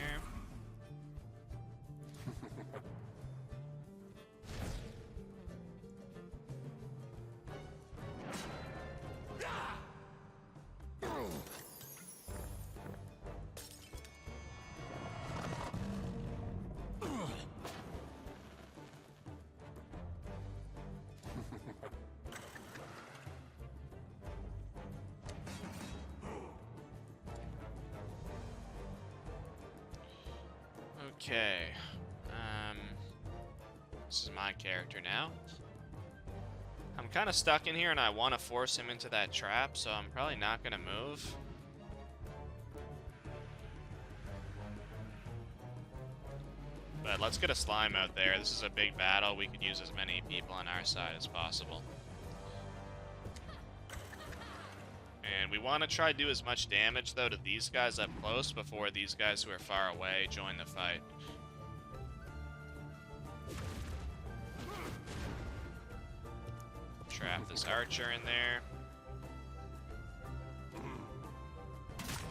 Okay, this is my character now. I'm kind of stuck in here and I want to force him into that trap, so I'm probably not going to move. But let's get a slime out there. This is a big battle. We could use as many people on our side as possible. And we want to try to do as much damage, though, to these guys up close before these guys who are far away join the fight. Trap this archer in there.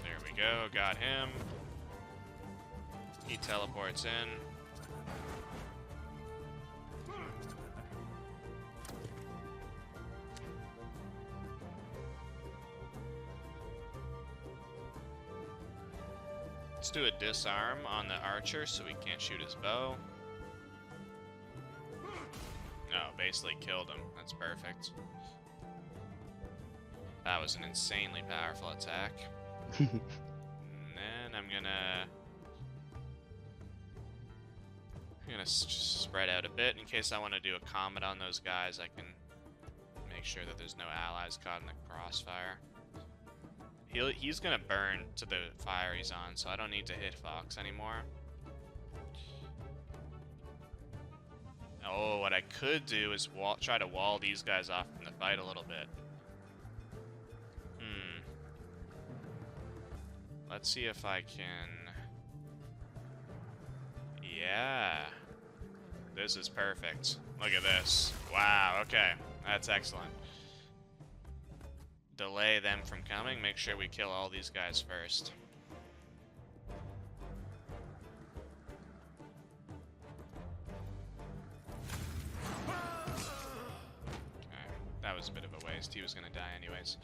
There we go, got him. He teleports in. Let's do a disarm on the archer so we can't shoot his bow. Oh, basically killed him. That's perfect. That was an insanely powerful attack. And then I'm gonna spread out a bit in case I want to do a comet on those guys. I can make sure that there's no allies caught in the crossfire. He's gonna burn to the fire he's on, so I don't need to hit Fox anymore. Oh, what I could do is try to wall these guys off from the fight a little bit. Let's see if I can... Yeah. This is perfect. Look at this. Wow, okay. That's excellent. Delay them from coming. Make sure we kill all these guys first. Okay, that was a bit of a waste. He was gonna die anyways.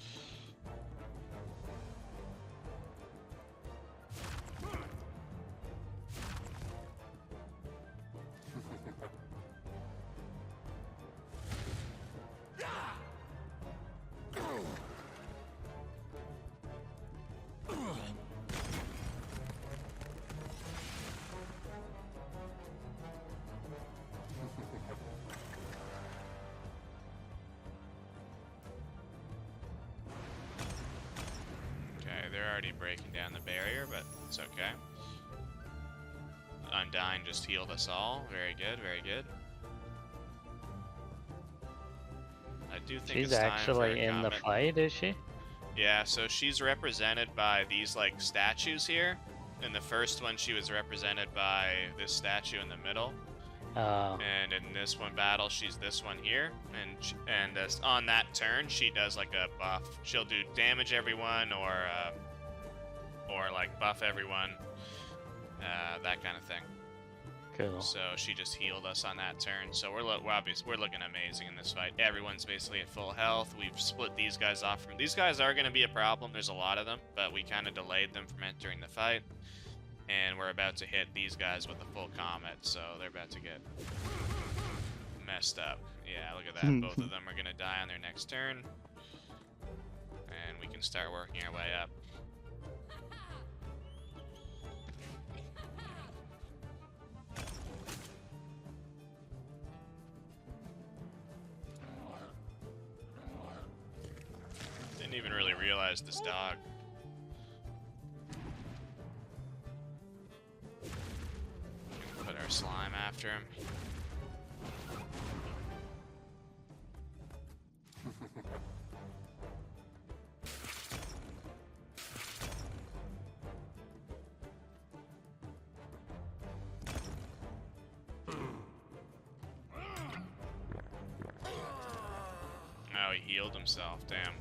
They're already breaking down the barrier, but it's okay. Undyne just healed us all. Very good, very good. I do think
she's
it's time
actually
for a
in the
comet.
fight, is she?
Yeah, so she's represented by these like statues here. In the first one, she was represented by this statue in the middle.
Oh.
And in this one battle, she's this one here, and on that turn, she does like a buff. She'll do damage everyone, or like buff everyone, that kind of thing.
Cool.
So she just healed us on that turn. So we're looking amazing in this fight. Everyone's basically at full health. We've split these guys off from. These guys are going to be a problem. There's a lot of them, but we kind of delayed them from entering the fight. And we're about to hit these guys with a full comet, so they're about to get messed up. Yeah, look at that. Both of them are going to die on their next turn. And we can start working our way up. Didn't even really realize this dog. Put our slime after him. Oh, he healed himself, damn.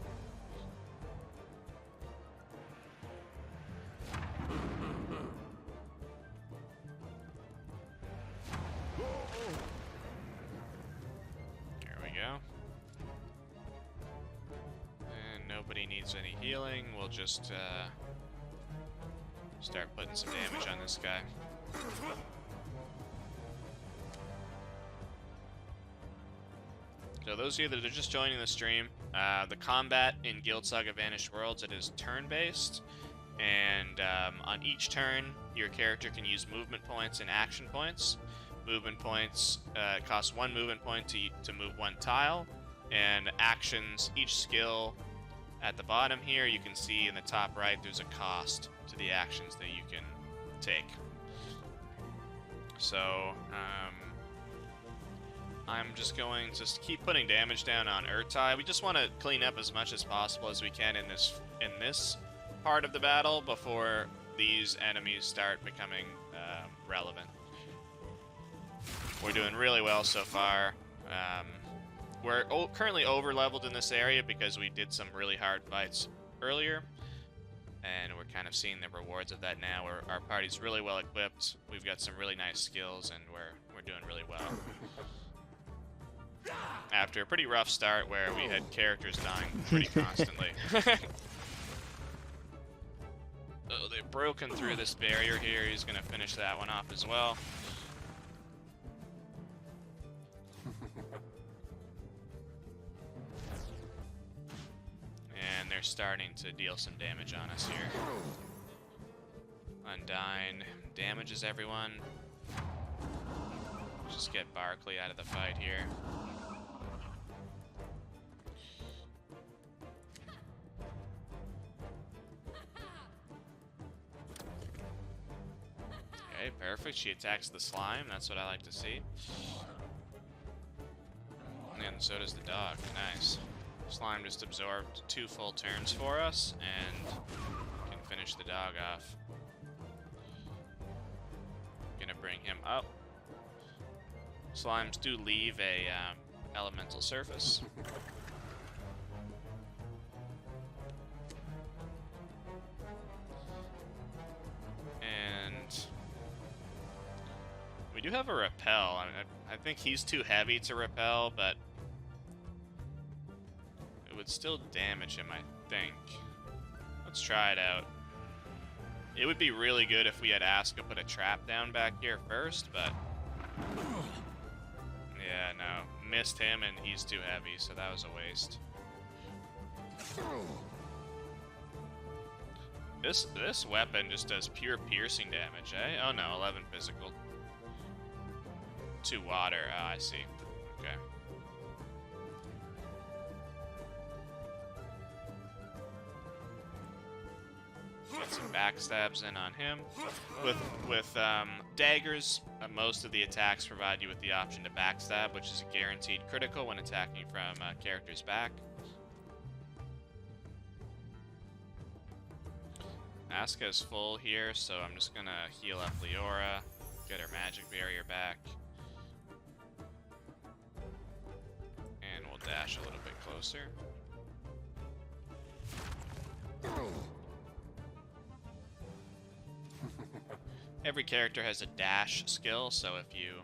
There we go. And nobody needs any healing. We'll just start putting some damage on this guy. So those of you that are just joining the stream, the combat in Guild Saga Vanished Worlds, it is turn-based, and on each turn, your character can use movement points and action points. Movement points cost 1 movement point to move 1 tile, and actions, each skill at the bottom here, you can see in the top right, there's a cost to the actions that you can take. So, I'm just going to keep putting damage down on Urtai. We just want to clean up as much as possible as we can in this part of the battle before these enemies start becoming relevant. We're doing really well so far. We're currently over-leveled in this area because we did some really hard fights earlier, and we're kind of seeing the rewards of that now. Our party's really well equipped. We've got some really nice skills, and we're doing really well. After a pretty rough start where we had characters dying pretty constantly. Oh, they've broken through this barrier here. He's going to finish that one off as well. And they're starting to deal some damage on us here. Undyne damages everyone. Just get Barkley out of the fight here. Okay, perfect. She attacks the slime. That's what I like to see. And so does the dog. Nice. Slime just absorbed 2 full turns for us and can finish the dog off. Gonna bring him up. Slimes do leave a elemental surface. And we do have a repel. I think he's too heavy to repel, but it would still damage him, I think. Let's try it out. It would be really good if we had Asuka put a trap down back here first, but... yeah, no. Missed him, and he's too heavy, so that was a waste. This weapon just does pure piercing damage, eh? Oh no, 11 physical. 2 water. Oh, I see. Okay. Get some backstabs in on him. With daggers, most of the attacks provide you with the option to backstab, which is a guaranteed critical when attacking from character's back. Asuka's full here, so I'm just gonna heal up Leora, get her magic barrier back. And we'll dash a little bit closer. Every character has a dash skill, so if you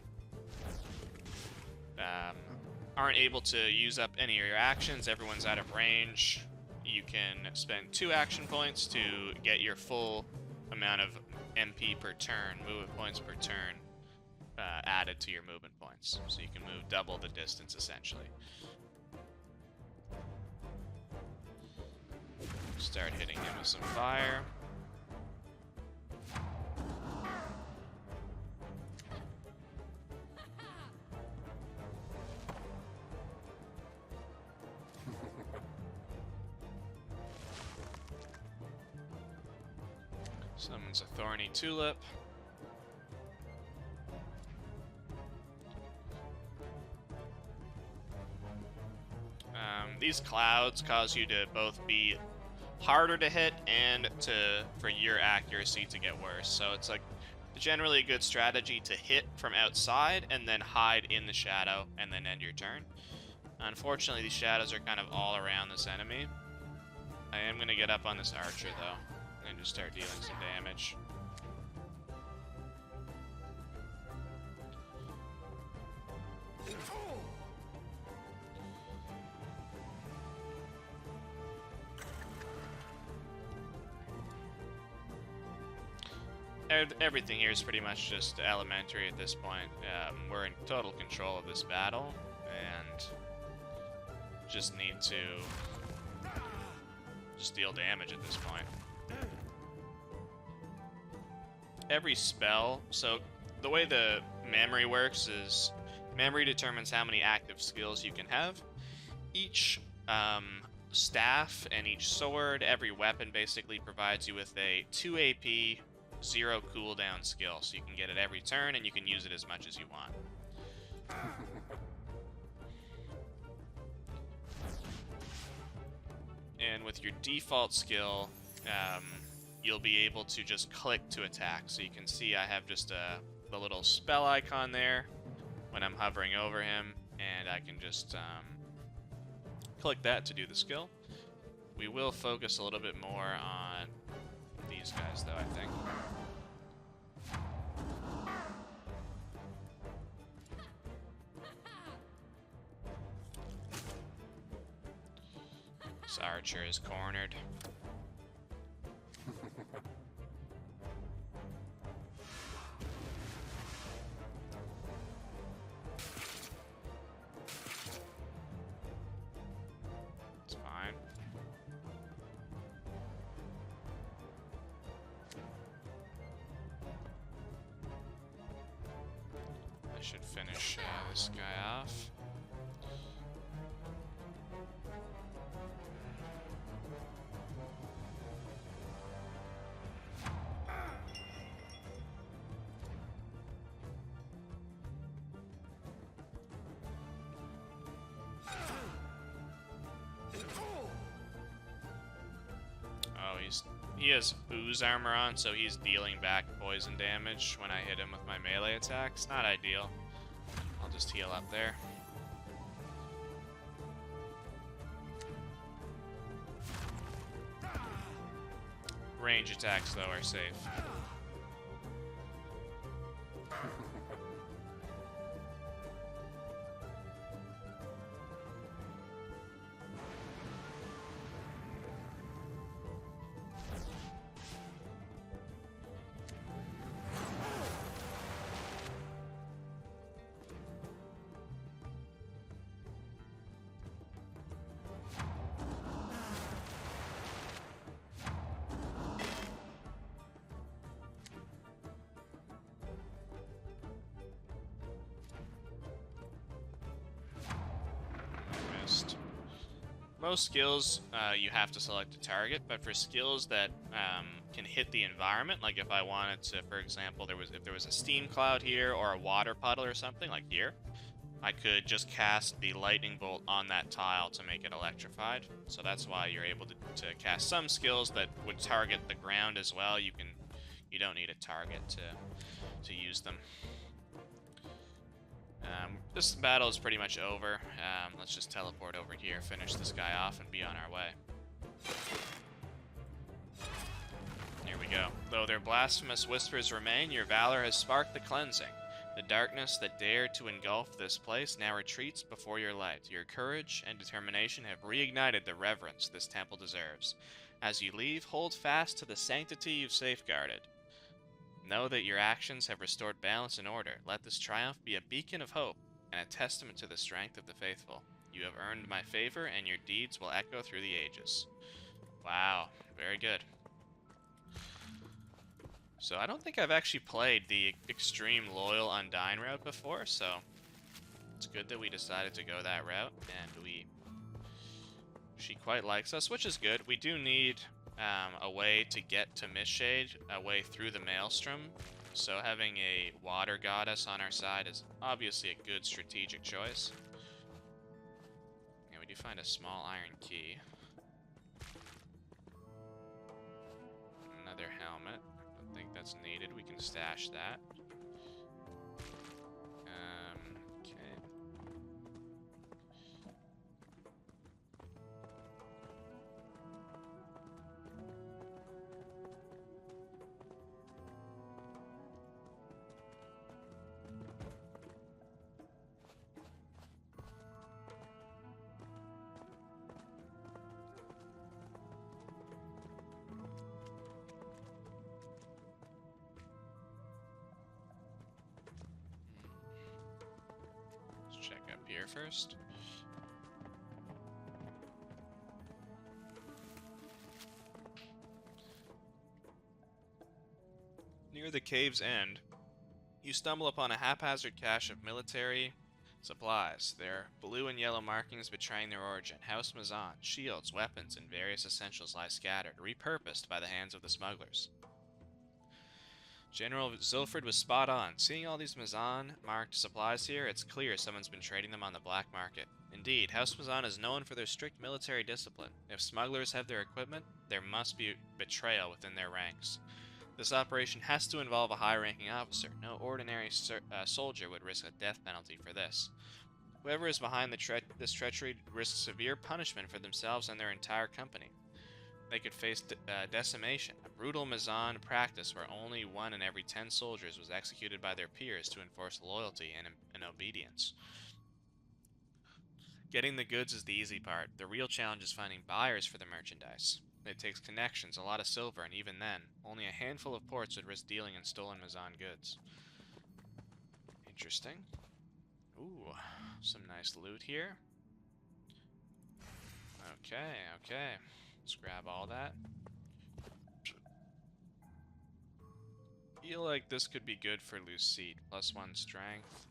aren't able to use up any of your actions, everyone's out of range, you can spend 2 action points to get your full amount of MP per turn, movement points per turn, added to your movement points. So you can move double the distance, essentially. Start hitting him with some fire. Summons a Thorny Tulip. These clouds cause you to both be harder to hit and for your accuracy to get worse. So it's like generally a good strategy to hit from outside and then hide in the shadow and then end your turn. Unfortunately, these shadows are kind of all around this enemy. I am going to get up on this archer though and just start dealing some damage. Everything here is pretty much just elementary at this point. We're in total control of this battle, and just need to just deal damage at this point. Every spell, so the way the memory works is memory determines how many active skills you can have. Each staff and each sword, every weapon basically provides you with a 2 AP, 0 cooldown skill, so you can get it every turn and you can use it as much as you want. And with your default skill, you'll be able to just click to attack. So you can see I have just the little spell icon there when I'm hovering over him, and I can just click that to do the skill. We will focus a little bit more on these guys though, I think. This archer is cornered. It's fine. should finish this guy off. Oh, he has ooze armor on, so he's dealing back poison damage when I hit him with my melee attacks. Not ideal. I'll just heal up there. Range attacks, though, are safe. Most skills, you have to select a target, but for skills that can hit the environment, like if I wanted to, for example, if there was a steam cloud here or a water puddle or something like here, I could just cast the lightning bolt on that tile to make it electrified. So that's why you're able to cast some skills that would target the ground as well. You don't need a target to use them. This battle is pretty much over. Let's just teleport over here, finish this guy off, and be on our way. Here we go. Though their blasphemous whispers remain, your valor has sparked the cleansing. The darkness that dared to engulf this place now retreats before your light. Your courage and determination have reignited the reverence this temple deserves. As you leave, hold fast to the sanctity you've safeguarded. Know that your actions have restored balance and order. Let this triumph be a beacon of hope and a testament to the strength of the faithful. You have earned my favor, and your deeds will echo through the ages. Wow, very good. So I don't think I've actually played the extreme loyal Undyne route before, so it's good that we decided to go that route, and she quite likes us, which is good. We do need a way to get to Mistshade, a way through the Maelstrom, so having a water goddess on our side is obviously a good strategic choice. Yeah, we do find a small iron key. Another helmet. I don't think that's needed. We can stash that. Okay. Check up here first. Near the cave's end, you stumble upon a haphazard cache of military supplies. Their blue and yellow markings betraying their origin. House Mazan, shields, weapons, and various essentials lie scattered, repurposed by the hands of the smugglers. General Zilfrid was spot on. Seeing all these Mazan-marked supplies here, it's clear someone's been trading them on the black market. Indeed, House Mazan is known for their strict military discipline. If smugglers have their equipment, there must be betrayal within their ranks. This operation has to involve a high-ranking officer. No ordinary soldier would risk a death penalty for this. Whoever is behind this treachery risks severe punishment for themselves and their entire company. They could face decimation, a brutal Mazan practice where only 1 in every 10 soldiers was executed by their peers to enforce loyalty and obedience. Getting the goods is the easy part. The real challenge is finding buyers for the merchandise. It takes connections, a lot of silver, and even then, only a handful of ports would risk dealing in stolen Mazan goods. Interesting. Ooh, some nice loot here. Okay. Let's grab all that. Feel like this could be good for Lucide. +1 strength.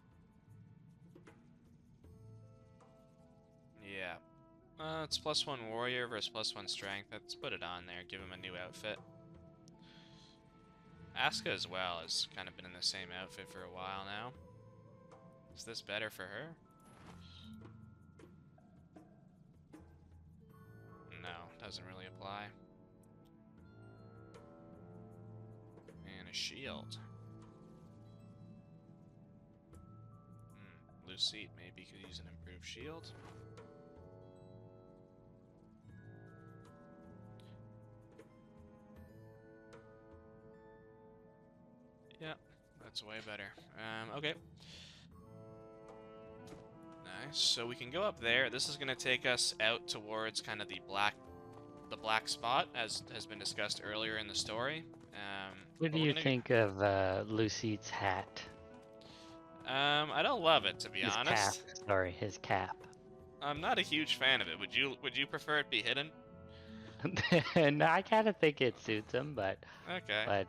It's +1 warrior versus +1 strength. Let's put it on there. Give him a new outfit. Asuka as well has kind of been in the same outfit for a while now. Is this better for her? No, doesn't really apply. And a shield. Lucite maybe could use an improved shield. Yeah, that's way better. Okay. Nice. So we can go up there. This is going to take us out towards kind of the black spot, as has been discussed earlier in the story.
What do you think of Lucite's hat?
I don't love it, to be
His
honest.
cap. Sorry, his cap.
I'm not a huge fan of it. Would you prefer it be hidden?
No, I kind of think it suits him, but
Okay.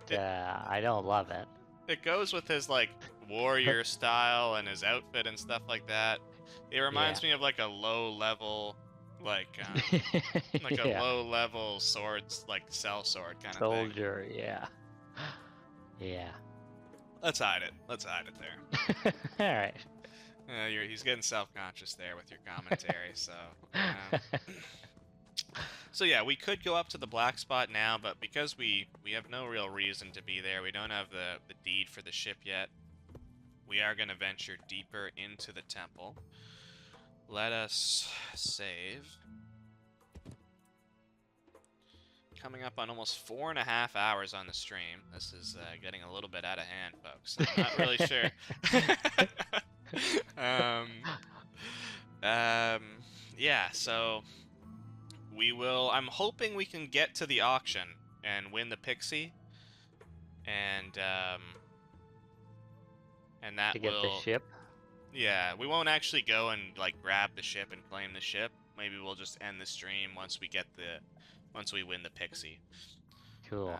I don't love it.
It goes with his like warrior style and his outfit and stuff like that. It reminds me of like a low level, like like a low level swords, like cell sword kind of thing.
Soldier, yeah. Yeah.
Let's hide it. Let's hide it there.
All right.
He's getting self-conscious there with your commentary, so. So yeah, we could go up to the black spot now, but because we have no real reason to be there, we don't have the deed for the ship yet, we are going to venture deeper into the temple. Let us save. Coming up on almost 4.5 hours on the stream. This is getting a little bit out of hand, folks. I'm not really sure. Yeah, so we will. I'm hoping we can get to the auction and win the pixie, and that
to get
will.
The ship.
Yeah, we won't actually go and like grab the ship and claim the ship. Maybe we'll just end the stream once we win the pixie.
Cool.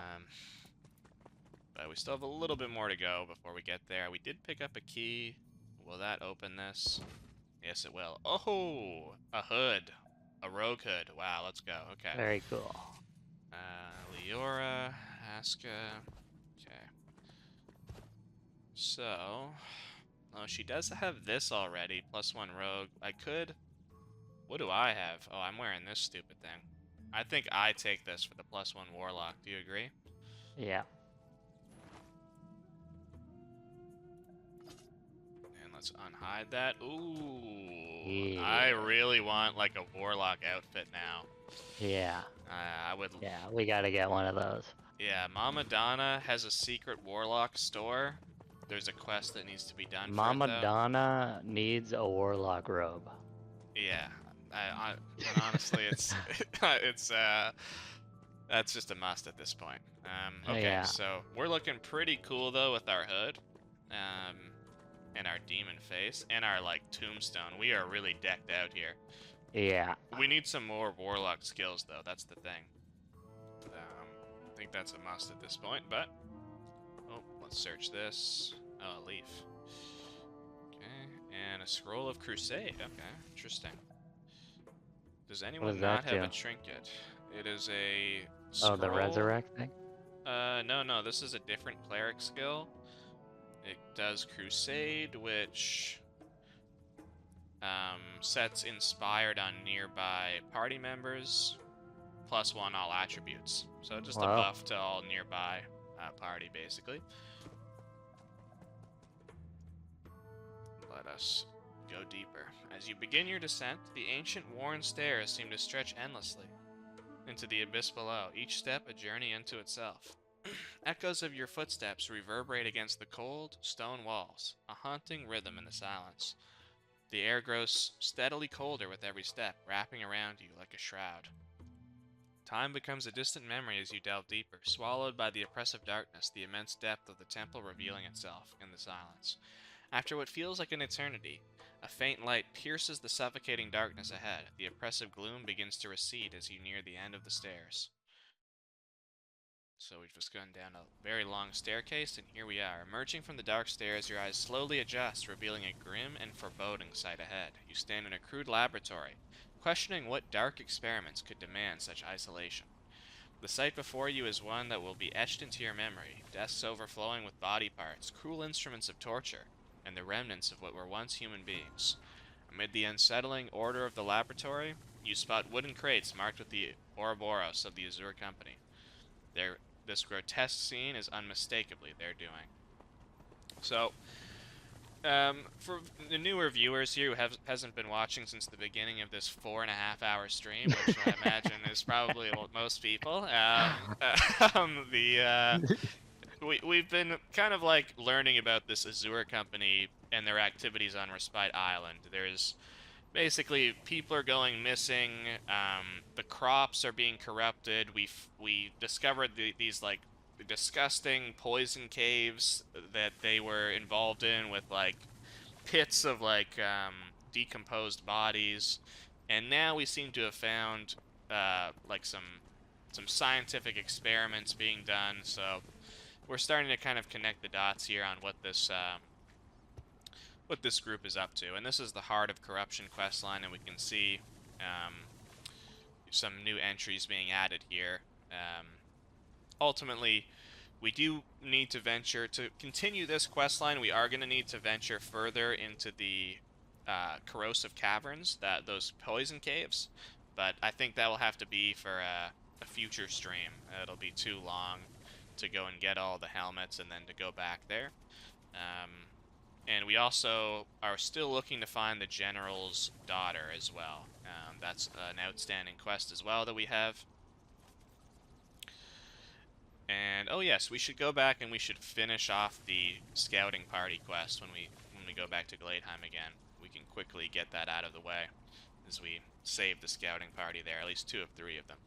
But we still have a little bit more to go before we get there. We did pick up a key. Will that open this? Yes, it will. Oh, a hood. A rogue hood. Wow, let's go. Okay.
Very cool.
Leora, Asuka. Okay. So, oh, she does have this already. +1 rogue. I could. What do I have? Oh, I'm wearing this stupid thing. I think I take this for the +1 warlock. Do you agree?
Yeah.
And let's unhide that. Ooh.
Yeah.
I really want like a warlock outfit now.
Yeah.
I would.
Yeah, we gotta get one of those.
Yeah, Mama Donna has a secret warlock store. There's a quest that needs to be done.
Mama
for it,
Donna needs a warlock robe.
Yeah, but honestly, it's that's just a must at this point. Okay,
Yeah.
so we're looking pretty cool though with our hood, and our demon face, and our like tombstone. We are really decked out here.
Yeah.
We need some more warlock skills though. That's the thing. I think that's a must at this point. But oh, let's search this. Oh, a leaf. Okay, and a scroll of crusade. Okay, interesting. Does anyone not have a trinket? It is a scroll.
Oh, the resurrect thing?
No, this is a different cleric skill. It does crusade, which sets inspired on nearby party members, +1 all attributes. So just a buff to all nearby party, basically. Let us go deeper. As you begin your descent, the ancient worn stairs seem to stretch endlessly into the abyss below, each step a journey into itself. Echoes of your footsteps reverberate against the cold, stone walls, a haunting rhythm in the silence. The air grows steadily colder with every step, wrapping around you like a shroud. Time becomes a distant memory as you delve deeper, swallowed by the oppressive darkness, the immense depth of the temple revealing itself in the silence. After what feels like an eternity, a faint light pierces the suffocating darkness ahead. The oppressive gloom begins to recede as you near the end of the stairs. So we've just gone down a very long staircase, and here we are. Emerging from the dark stairs, your eyes slowly adjust, revealing a grim and foreboding sight ahead. You stand in a crude laboratory, questioning what dark experiments could demand such isolation. The sight before you is one that will be etched into your memory, desks overflowing with body parts, cruel instruments of torture, and the remnants of what were once human beings. Amid the unsettling order of the laboratory, you spot wooden crates marked with the Ouroboros of the Azure Company. This grotesque scene is unmistakably their doing. So, for the newer viewers here who hasn't been watching since the beginning of this 4.5 hour stream, which I imagine is probably most people, we've been kind of like learning about this Azure Company and their activities on Respite Island. There's basically people are going missing. The crops are being corrupted. We discovered these like disgusting poison caves that they were involved in with like pits of like decomposed bodies, and now we seem to have found like some scientific experiments being done. So we're starting to kind of connect the dots here on what this group is up to. And this is the Heart of Corruption questline, and we can see some new entries being added here. Ultimately, we do need to venture to continue this questline. We are going to need to venture further into the corrosive caverns, those poison caves, but I think that will have to be for a future stream. It'll be too long to go and get all the helmets and then to go back there. And we also are still looking to find the General's daughter as well. That's an outstanding quest as well that we have. And oh yes, we should go back and we should finish off the scouting party quest when we go back to Gladeheim again. We can quickly get that out of the way as we save the scouting party there, at least 2 of 3 of them.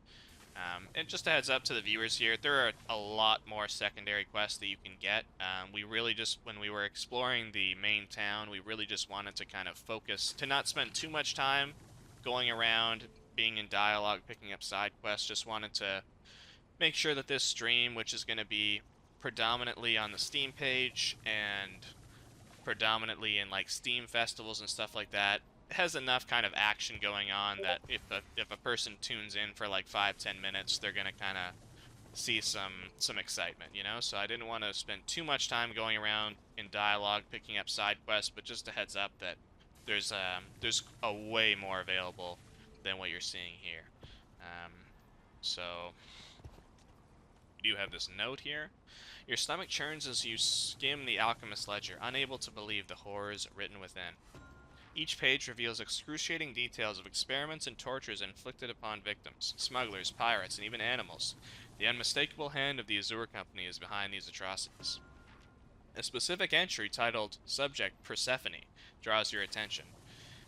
And just a heads up to the viewers here, there are a lot more secondary quests that you can get. We really just, when we were exploring the main town, we really just wanted to kind of focus, to not spend too much time going around, being in dialogue, picking up side quests. Just wanted to make sure that this stream, which is going to be predominantly on the Steam page and predominantly in like Steam festivals and stuff like that, has enough kind of action going on that if a person tunes in for like 5-10 minutes, they're gonna kind of see some excitement, you know. So I didn't want to spend too much time going around in dialogue picking up side quests, but just a heads up that there's a way more available than what you're seeing here. So you have this note here. Your stomach churns as you skim the Alchemist Ledger, unable to believe the horrors written within. Each page reveals excruciating details of experiments and tortures inflicted upon victims, smugglers, pirates, and even animals. The unmistakable hand of the Azure Company is behind these atrocities. A specific entry titled Subject Persephone draws your attention.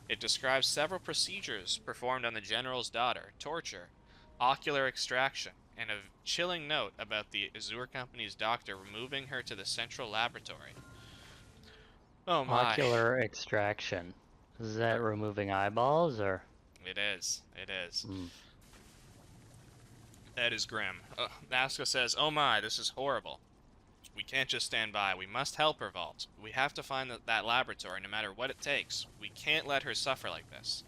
It describes several procedures performed on the General's daughter, torture, ocular extraction, and a chilling note about the Azure Company's doctor removing her to the central laboratory. Oh my.
Ocular extraction. Is that removing eyeballs, or?
It is. It is.
Mm.
That is grim. Nasco says, oh my, this is horrible. We can't just stand by. We must help her, Vault. We have to find that laboratory no matter what it takes. We can't let her suffer like this.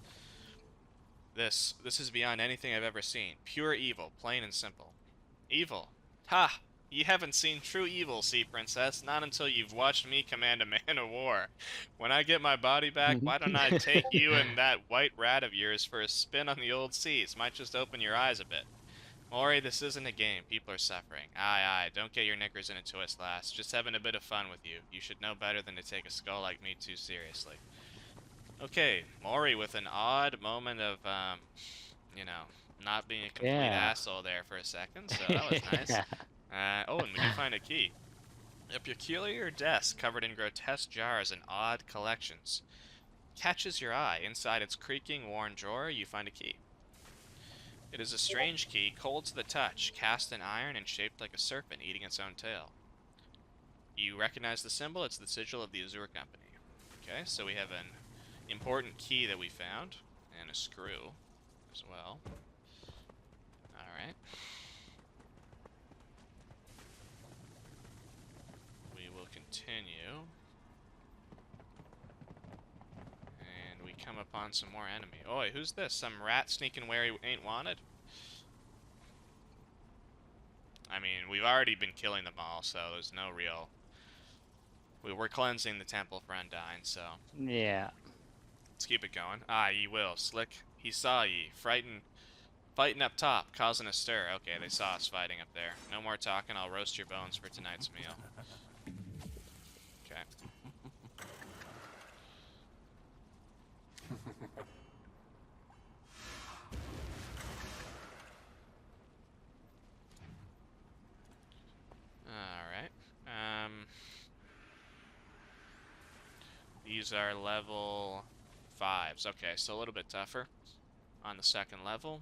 This is beyond anything I've ever seen. Pure evil, plain and simple. Evil. Ha! You haven't seen true evil, Sea Princess, not until you've watched me command a man of war. When I get my body back, why don't I take you and that white rat of yours for a spin on the old seas? Might just open your eyes a bit. Mori, this isn't a game. People are suffering. Aye, don't get your knickers in a twist, lass. Just having a bit of fun with you. You should know better than to take a skull like me too seriously. Okay, Mori with an odd moment of, you know, not being a complete asshole there for a second, so that was nice. Oh, and we can find a key. A peculiar desk covered in grotesque jars and odd collections catches your eye. Inside its creaking, worn drawer, you find a key. It is a strange key, cold to the touch, cast in iron and shaped like a serpent eating its own tail. You recognize the symbol? It's the sigil of the Azure Company. Okay, so we have an important key that we found, and a screw as well. Alright. We will continue. And we come upon some more enemy. Oi, who's this? Some rat sneaking where he ain't wanted? I mean, we've already been killing them all, so there's no real... We're cleansing the temple for Undyne, so...
Yeah.
Let's keep it going. Ah, ye will. Slick, he saw ye. Frightened... Fighting up top, causing a stir. Okay, they saw us fighting up there. No more talking, I'll roast your bones for tonight's meal. Okay. Alright. These are level 5s. Okay, so a little bit tougher on the second level.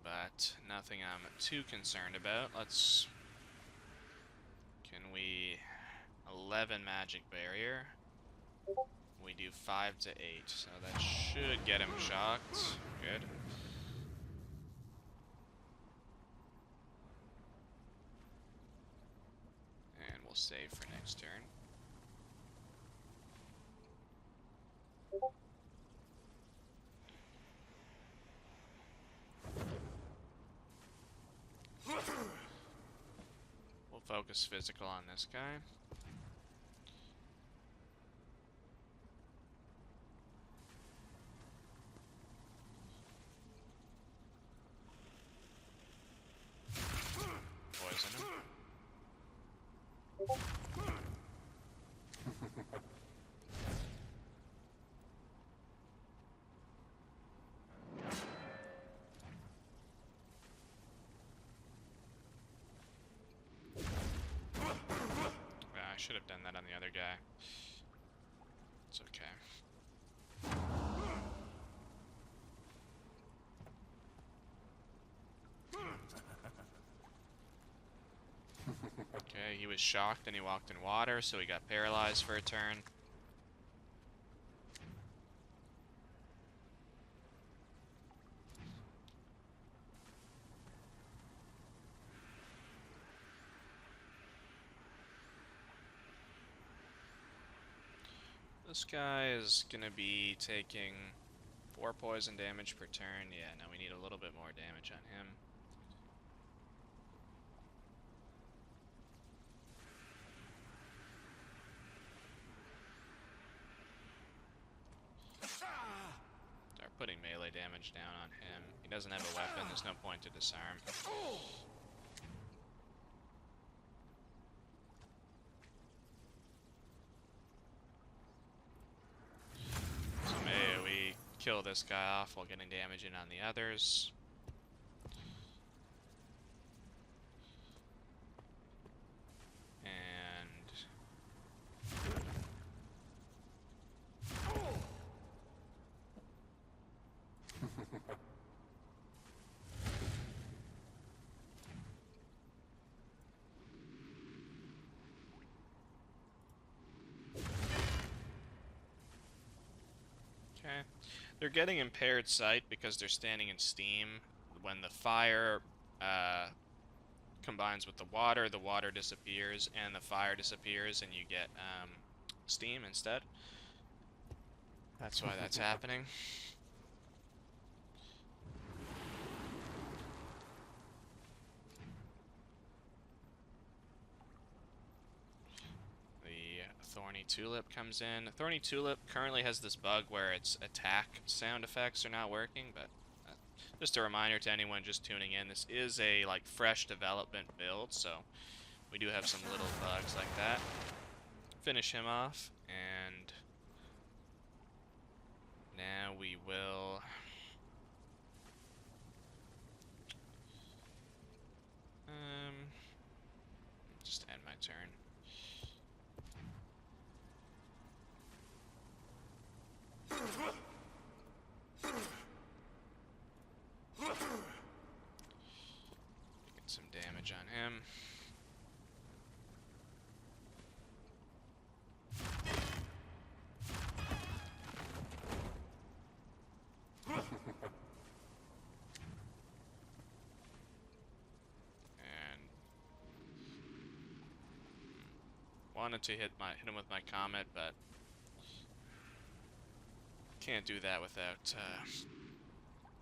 But nothing I'm too concerned about. Let's... Can we... 11 magic barrier. We do 5 to 8, so that should get him shocked. Good. And we'll save for next turn. We'll focus physical on this guy. Poison him. I should have done that on the other guy. It's okay. Okay, he was shocked and he walked in water, so he got paralyzed for a turn. This guy is gonna be taking 4 poison damage per turn. Yeah, no, we need a little bit more damage on him. Start putting melee damage down on him. He doesn't have a weapon, there's no point to disarm. So maybe we kill this guy off while getting damage in on the others. Okay. They're getting impaired sight because they're standing in steam. When the fire combines with the water disappears, and the fire disappears, and you get steam instead. That's why that's happening. Thorny Tulip comes in. Thorny Tulip currently has this bug where its attack sound effects are not working, but just a reminder to anyone just tuning in, this is a like fresh development build, so we do have some little bugs like that. Finish him off, and now we will just end my turn. Get some damage on him. And wanted to hit him with my comet, but Can't do that without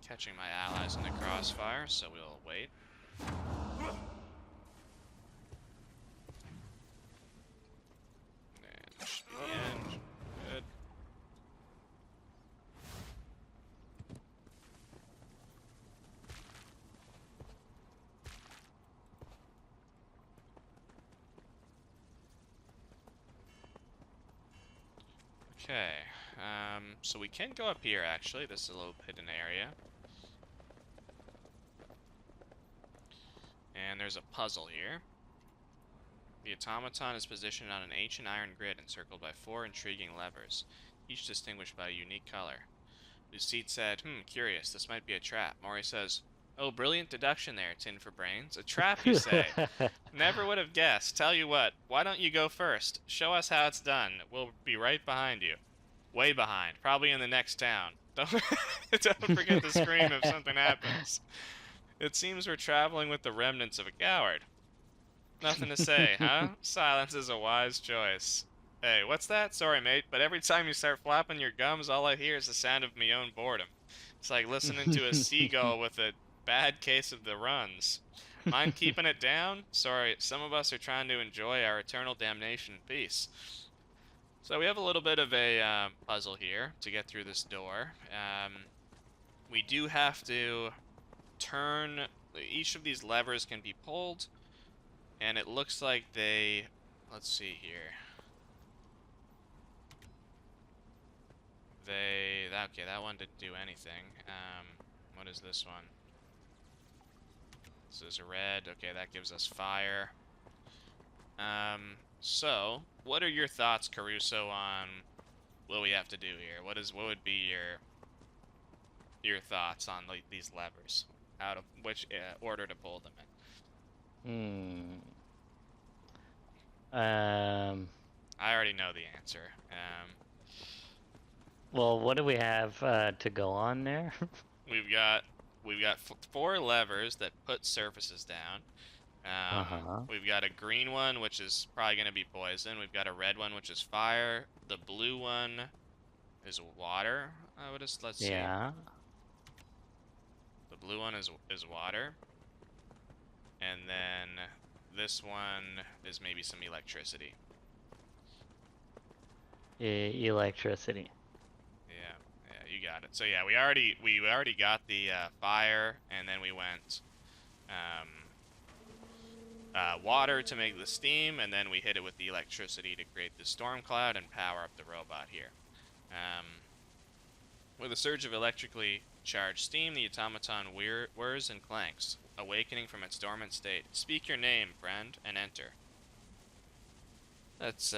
catching my allies in the crossfire, so we'll wait. And that should be the end. Good. Okay, so we can go up here, actually. This is a little hidden area. And there's a puzzle here. The automaton is positioned on an ancient iron grid encircled by 4 intriguing levers, each distinguished by a unique color. Lucide said, curious, this might be a trap. Mori says, oh, brilliant deduction there, Tin for Brains. A trap, you say? Never would have guessed. Tell you what, why don't you go first? Show us how it's done. We'll be right behind you. Way behind. Probably in the next town. Don't forget to scream if something happens. It seems we're traveling with the remnants of a coward. Nothing to say, huh? Silence is a wise choice. Hey, what's that? Sorry, mate, but every time you start flapping your gums, all I hear is the sound of my own boredom. It's like listening to a seagull with a bad case of the runs. Mind keeping it down? Sorry, some of us are trying to enjoy our eternal damnation in peace. So we have a little bit of a puzzle here to get through this door. We do have to turn... Each of these levers can be pulled, and it looks like they... Let's see here. Okay, that one didn't do anything. What is this one? This is a red. Okay, that gives us fire. So, what are your thoughts, Caruso, on what we have to do here? What would be your thoughts on these levers? Out of which order to pull them in? I already know the answer.
Well, what do we have to go on there?
We've got 4 levers that put surfaces down. We've got a green one, which is probably going to be poison. We've got a red one, which is fire. The blue one is water. Let's see.
Yeah.
The blue one is water. And then this one is maybe some electricity.
Electricity.
Yeah, you got it. So yeah, we already got the fire, and then we went water to make the steam, and then we hit it with the electricity to create the storm cloud and power up the robot here. With a surge of electrically charged steam, the automaton whirs and clanks, awakening from its dormant state. Speak your name, friend, and enter. Let's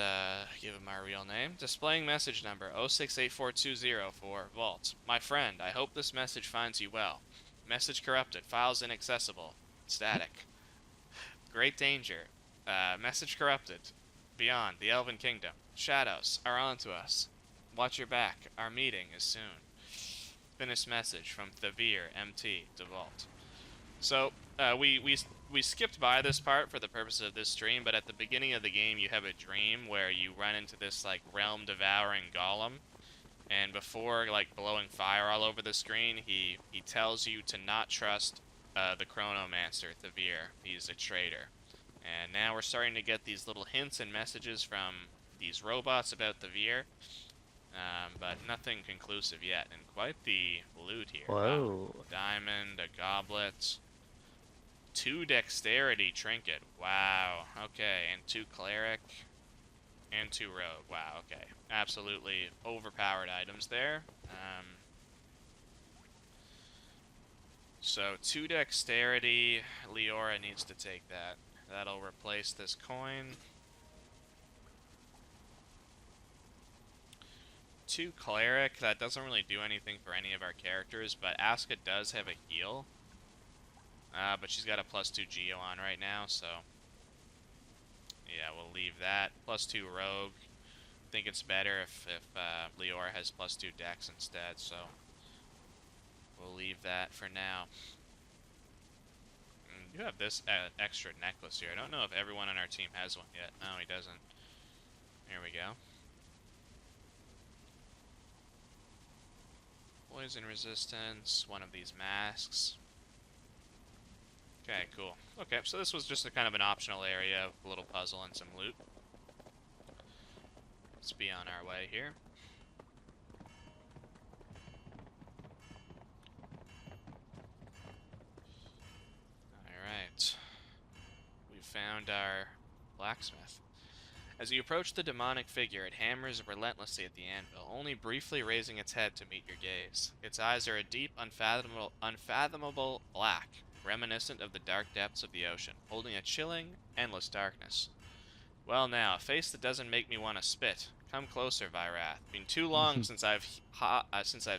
give him our real name. Displaying message number 068420 for Vault. My friend, I hope this message finds you well. Message corrupted. Files inaccessible. Static. Great danger. Message corrupted. Beyond the Elven Kingdom. Shadows are onto us. Watch your back. Our meeting is soon. Finished message from Thavir, MT, to Vault. So, we skipped by this part for the purpose of this stream, but at the beginning of the game you have a dream where you run into this, like, realm-devouring golem, and before, like, blowing fire all over the screen, he tells you to not trust the Chronomancer, Thavir. He's a traitor. And now we're starting to get these little hints and messages from these robots about Thavir, but nothing conclusive yet, and quite the loot here.
Whoa.
Wow. Diamond, a goblet, 2 dexterity trinket. Wow. Okay, and 2 cleric, and 2 rogue. Wow. Okay, absolutely overpowered items there. So 2 dexterity. Leora needs to take that. That'll replace this coin. 2 cleric. That doesn't really do anything for any of our characters, but Asuka does have a heal. But she's got a +2 Geo on right now, so yeah, we'll leave that. +2 rogue. I think it's better if Leora has +2 dex instead, so we'll leave that for now. You have this extra necklace here. I don't know if everyone on our team has one yet. No, he doesn't. Here we go. Poison resistance, one of these masks. Okay, cool. Okay, so this was just a kind of an optional area, a little puzzle and some loot. Let's be on our way here. Alright. We found our blacksmith. As you approach the demonic figure, it hammers relentlessly at the anvil, only briefly raising its head to meet your gaze. Its eyes are a deep, unfathomable black, reminiscent of the dark depths of the ocean, holding a chilling, endless darkness. Well now, a face that doesn't make me want to spit. Come closer, Vyrath. Been too long since I've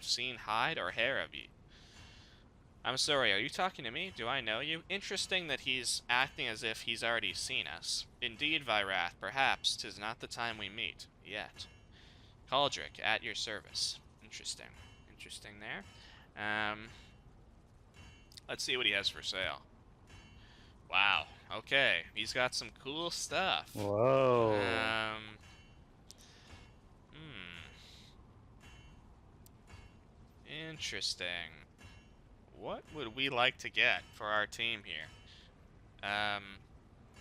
seen hide or hair of ye. I'm sorry, are you talking to me? Do I know you? Interesting that he's acting as if he's already seen us. Indeed, Vyrath, perhaps 'tis not the time we meet. Yet. Cauldric, at your service. Interesting. Interesting there. Let's see what he has for sale. Wow. Okay. He's got some cool stuff.
Whoa.
Interesting. What would we like to get for our team here?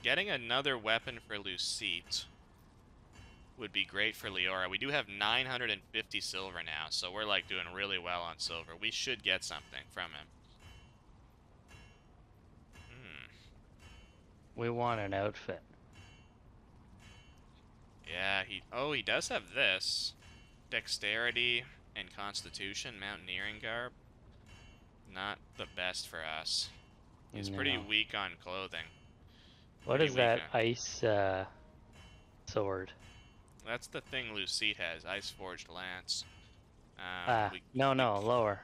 Getting another weapon for Lucite would be great for Leora. We do have 950 silver now, so we're like doing really well on silver. We should get something from him.
We want an outfit.
Yeah, he does have this. Dexterity and Constitution, Mountaineering Garb. Not the best for us. He's pretty weak on clothing.
What is that ice sword?
That's the thing Lucite has, Ice Forged Lance.
No, lower.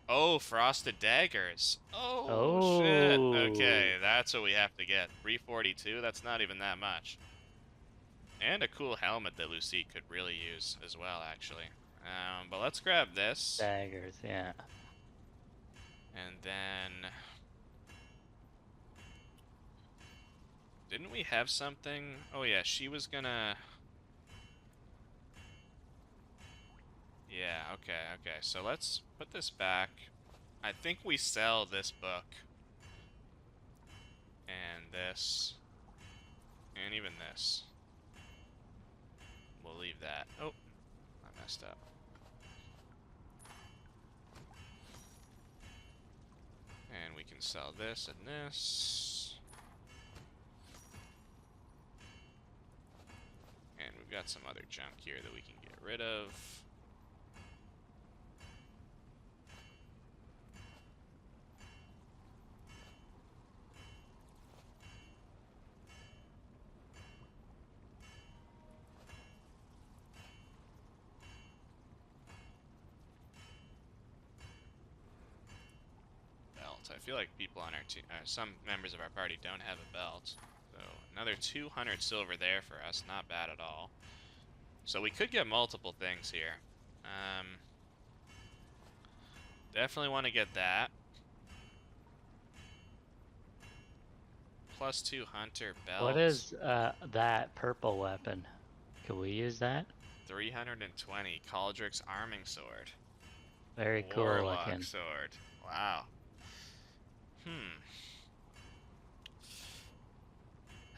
Oh, Frosted Daggers. Oh, shit. Okay, that's what we have to get. 342, that's not even that much. And a cool helmet that Lucite could really use as well, actually. But let's grab this.
Daggers, yeah.
And then... Didn't we have something? Oh yeah, she was gonna... Yeah, okay. So let's put this back. I think we sell this book. And this. And even this. We'll leave that. Oh, I messed up. And we can sell this and this. And we've got some other junk here that we can get rid of. I feel like people on our team, some members of our party don't have a belt. So another 200 silver there for us, not bad at all. So we could get multiple things here. Definitely want to get that. +2 hunter belt.
What is that purple weapon? Can we use that?
320 Cauldric's arming sword.
Very cool
Warlock
looking.
sword. Wow.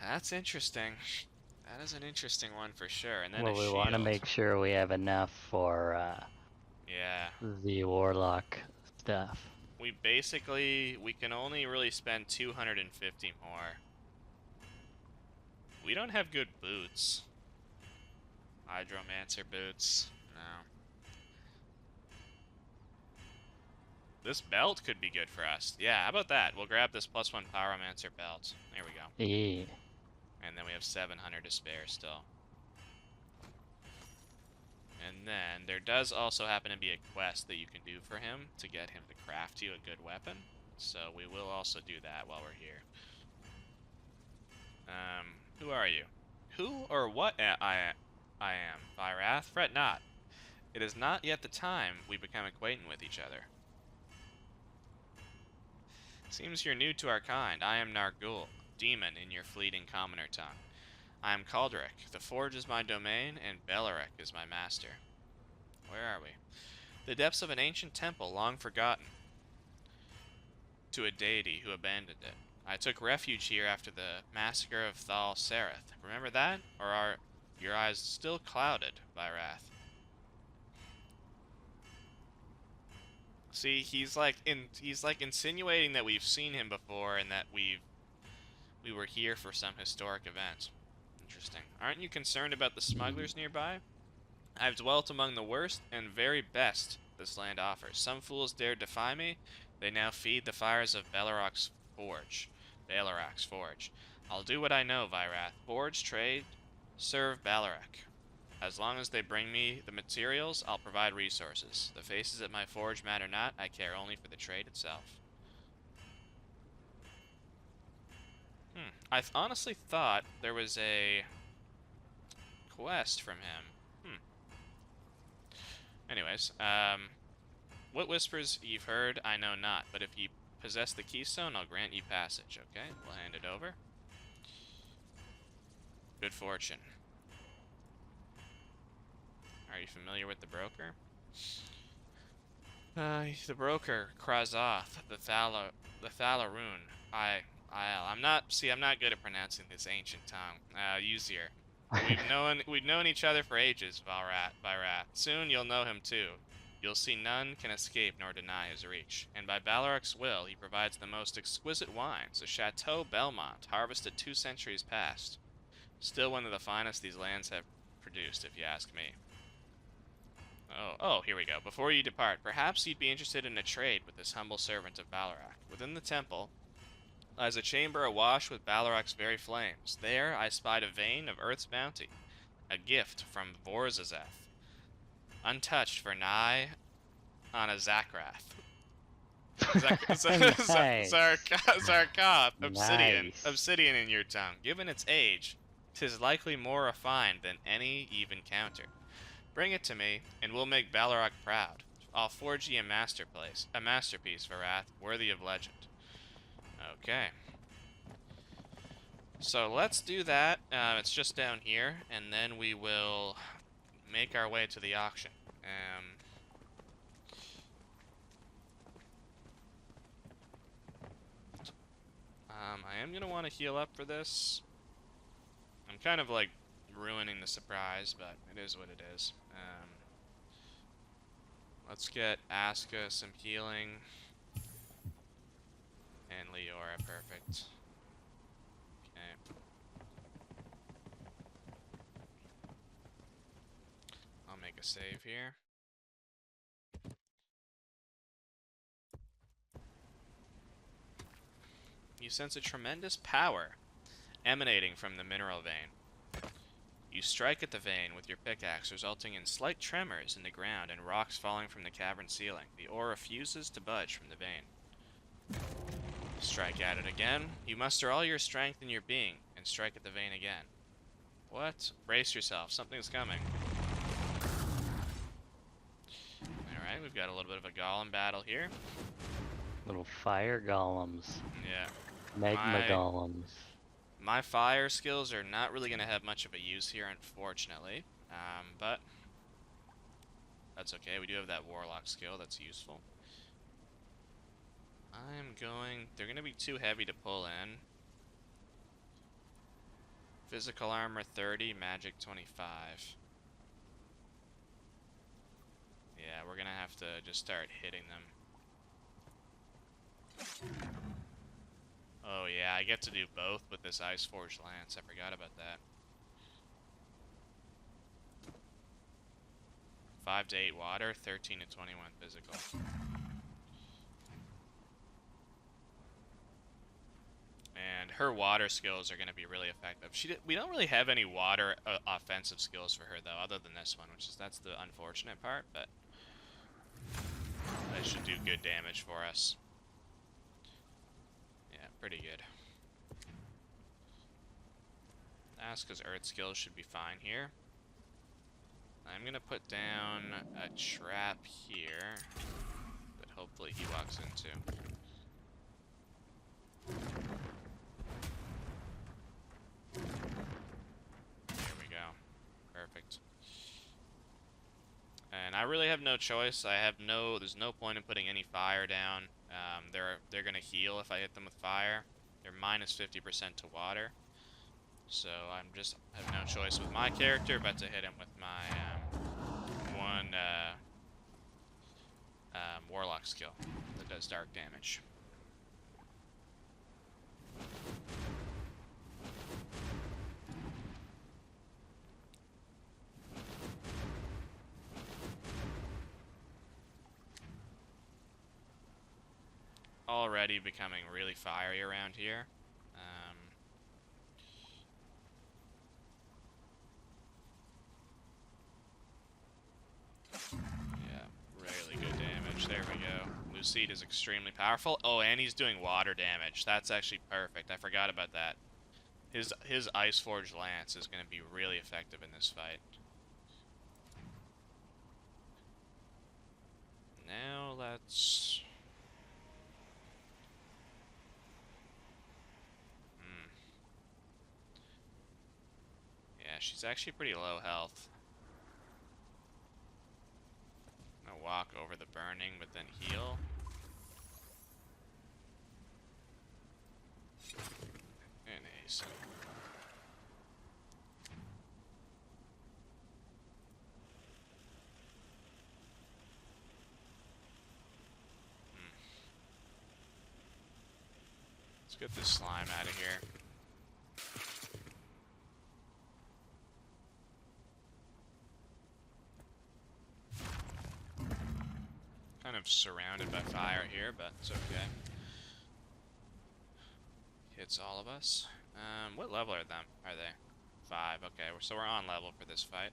That's interesting. That is an interesting one for sure. And then
well, we want to make sure we have enough for
yeah,
the warlock stuff.
we can only really spend 250 more. We don't have good boots. Hydromancer boots. No. This belt could be good for us. Yeah, how about that? We'll grab this +1 Pyromancer belt. There we go.
Yeah.
And then we have 700 to spare still. And then there does also happen to be a quest that you can do for him to get him to craft you a good weapon. So we will also do that while we're here. Who are you? Who or what I am? Vyrath? Fret not. It is not yet the time we become acquainted with each other. Seems you're new to our kind. I am Nargul, demon in your fleeting commoner tongue. I am Cauldric. The Forge is my domain, and Beleric is my master. Where are we? The depths of an ancient temple long forgotten to a deity who abandoned it. I took refuge here after the massacre of Thal Sereth. Remember that? Or are your eyes still clouded by wrath? See, he's like insinuating that we've seen him before and that we were here for some historic event. Interesting. Aren't you concerned about the smugglers nearby? I've dwelt among the worst and very best this land offers. Some fools dared defy me. They now feed the fires of Belaroc's forge. Balarac's forge. I'll do what I know, Vyrath. Forge, trade, serve Balarak. As long as they bring me the materials, I'll provide resources. The faces at my forge matter not. I care only for the trade itself. I honestly thought there was a quest from him. Anyways, what whispers you've heard, I know not, but if you possess the keystone, I'll grant you passage, okay? We'll hand it over. Good fortune. Are you familiar with the broker? The broker, Krazoth, the Thalaroon. I'm not good at pronouncing this ancient tongue. Uzir. We've known each other for ages, Vyrath. Soon you'll know him too. You'll see none can escape nor deny his reach. And by Balarac's will, he provides the most exquisite wines, a Chateau Belmont, harvested 2 centuries past. Still one of the finest these lands have produced, if you ask me. Oh, here we go. Before you depart, perhaps you'd be interested in a trade with this humble servant of Balarac. Within the temple lies a chamber awash with Balarac's very flames. There I spied a vein of Earth's bounty, a gift from Vorzazeth, untouched for nigh on a Zakrath. Zarkoth, obsidian in your tongue. Given its age, 'tis likely more refined than any you've encountered. Bring it to me, and we'll make Balarac proud. I'll forge ye a masterpiece, Vyrath, worthy of legend. Okay. So let's do that. It's just down here, and then we will make our way to the auction. I am going to want to heal up for this. I'm kind of like ruining the surprise, but it is what it is. Let's get Aska some healing. And Leora, perfect. Okay. I'll make a save here. You sense a tremendous power emanating from the mineral vein. You strike at the vein with your pickaxe, resulting in slight tremors in the ground and rocks falling from the cavern ceiling. The ore refuses to budge from the vein. Strike at it again. You muster all your strength in your being and strike at the vein again. What? Brace yourself. Something's coming. Alright, we've got a little bit of a golem battle here.
Little fire golems.
Yeah.
Magma golems.
My fire skills are not really going to have much of a use here, unfortunately. But that's okay. We do have that warlock skill that's useful. They're going to be too heavy to pull in. Physical armor 30, magic 25. Yeah, we're going to have to just start hitting them. Oh yeah, I get to do both with this Ice Forged Lance. I forgot about that. 5 to 8 water, 13 to 21 physical. And her water skills are going to be really effective. We don't really have any water offensive skills for her though, other than this one, that's the unfortunate part. But that should do good damage for us. Pretty good. Aska's earth skills should be fine here. I'm gonna put down a trap here that hopefully he walks into. There we go. Perfect. And I really have no choice. There's no point in putting any fire down. They're gonna heal if I hit them with fire. They're minus 50% to water. So I have no choice with my character but to hit him with my one warlock skill that does dark damage. Already becoming really fiery around here. Yeah, really good damage. There we go. Lucide is extremely powerful. Oh, and he's doing water damage. That's actually perfect. I forgot about that. His Ice Forge Lance is going to be really effective in this fight. Now let's... Yeah, she's actually pretty low health. I'm gonna walk over the burning, but then heal. And haste. Let's get this slime out of here. Kind of surrounded by fire here, but it's okay. Hits all of us. What level are them? Are they? 5. Okay, so we're on level for this fight.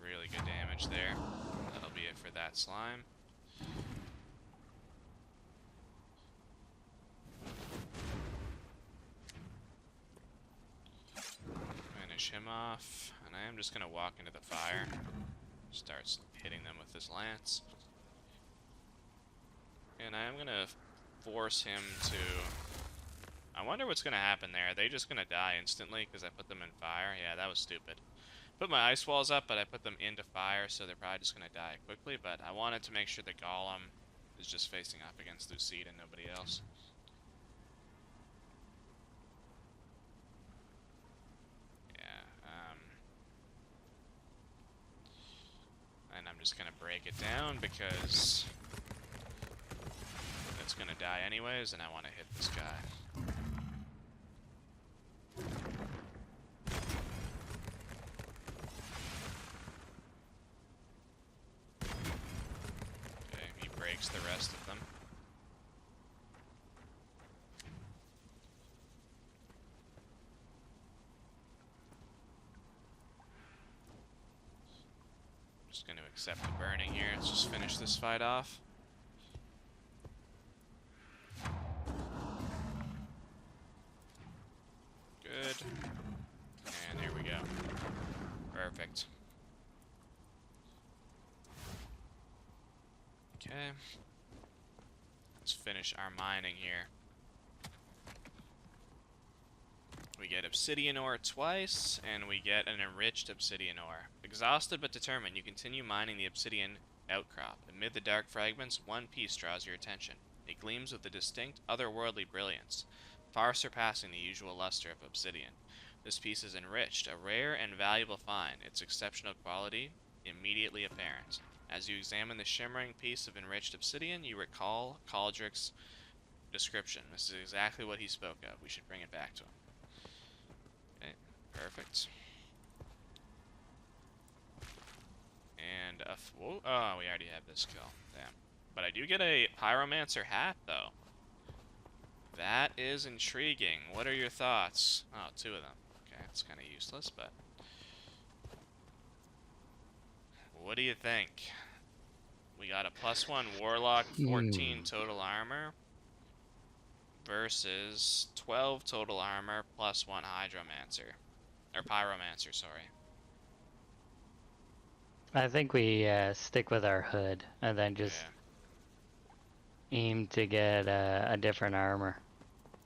Really good damage there. That'll be it for that slime. Finish him off. And I am just going to walk into the fire. Starts hitting them with this lance. And I am going to force him to... I wonder what's going to happen there. Are they just going to die instantly because I put them in fire? Yeah, that was stupid. Put my ice walls up, but I put them into fire, so they're probably just going to die quickly. But I wanted to make sure the golem is just facing up against Lucide and nobody else. And I'm just going to break it down because it's going to die anyways, and I want to hit this guy. Okay, he breaks the rest of them. Just going to accept the burning here. Let's just finish this fight off. Good. And there we go. Perfect. Okay. Let's finish our mining here. We get obsidian ore twice, and we get an enriched obsidian ore. Exhausted but determined, you continue mining the obsidian outcrop. Amid the dark fragments, one piece draws your attention. It gleams with a distinct, otherworldly brilliance, far surpassing the usual luster of obsidian. This piece is enriched, a rare and valuable find, its exceptional quality immediately apparent. As you examine the shimmering piece of enriched obsidian, you recall Caldrick's description. This is exactly what he spoke of. We should bring it back to him. Okay, perfect. And whoa, oh, we already have this kill. Damn. But I do get a pyromancer hat, though. That is intriguing. What are your thoughts? Oh, 2 of them. Okay, it's kind of useless, but... What do you think? We got a +1 warlock, 14 total armor, versus 12 total armor, +1 hydromancer. Or pyromancer, sorry.
I think we stick with our hood and then just aim to get a different armor.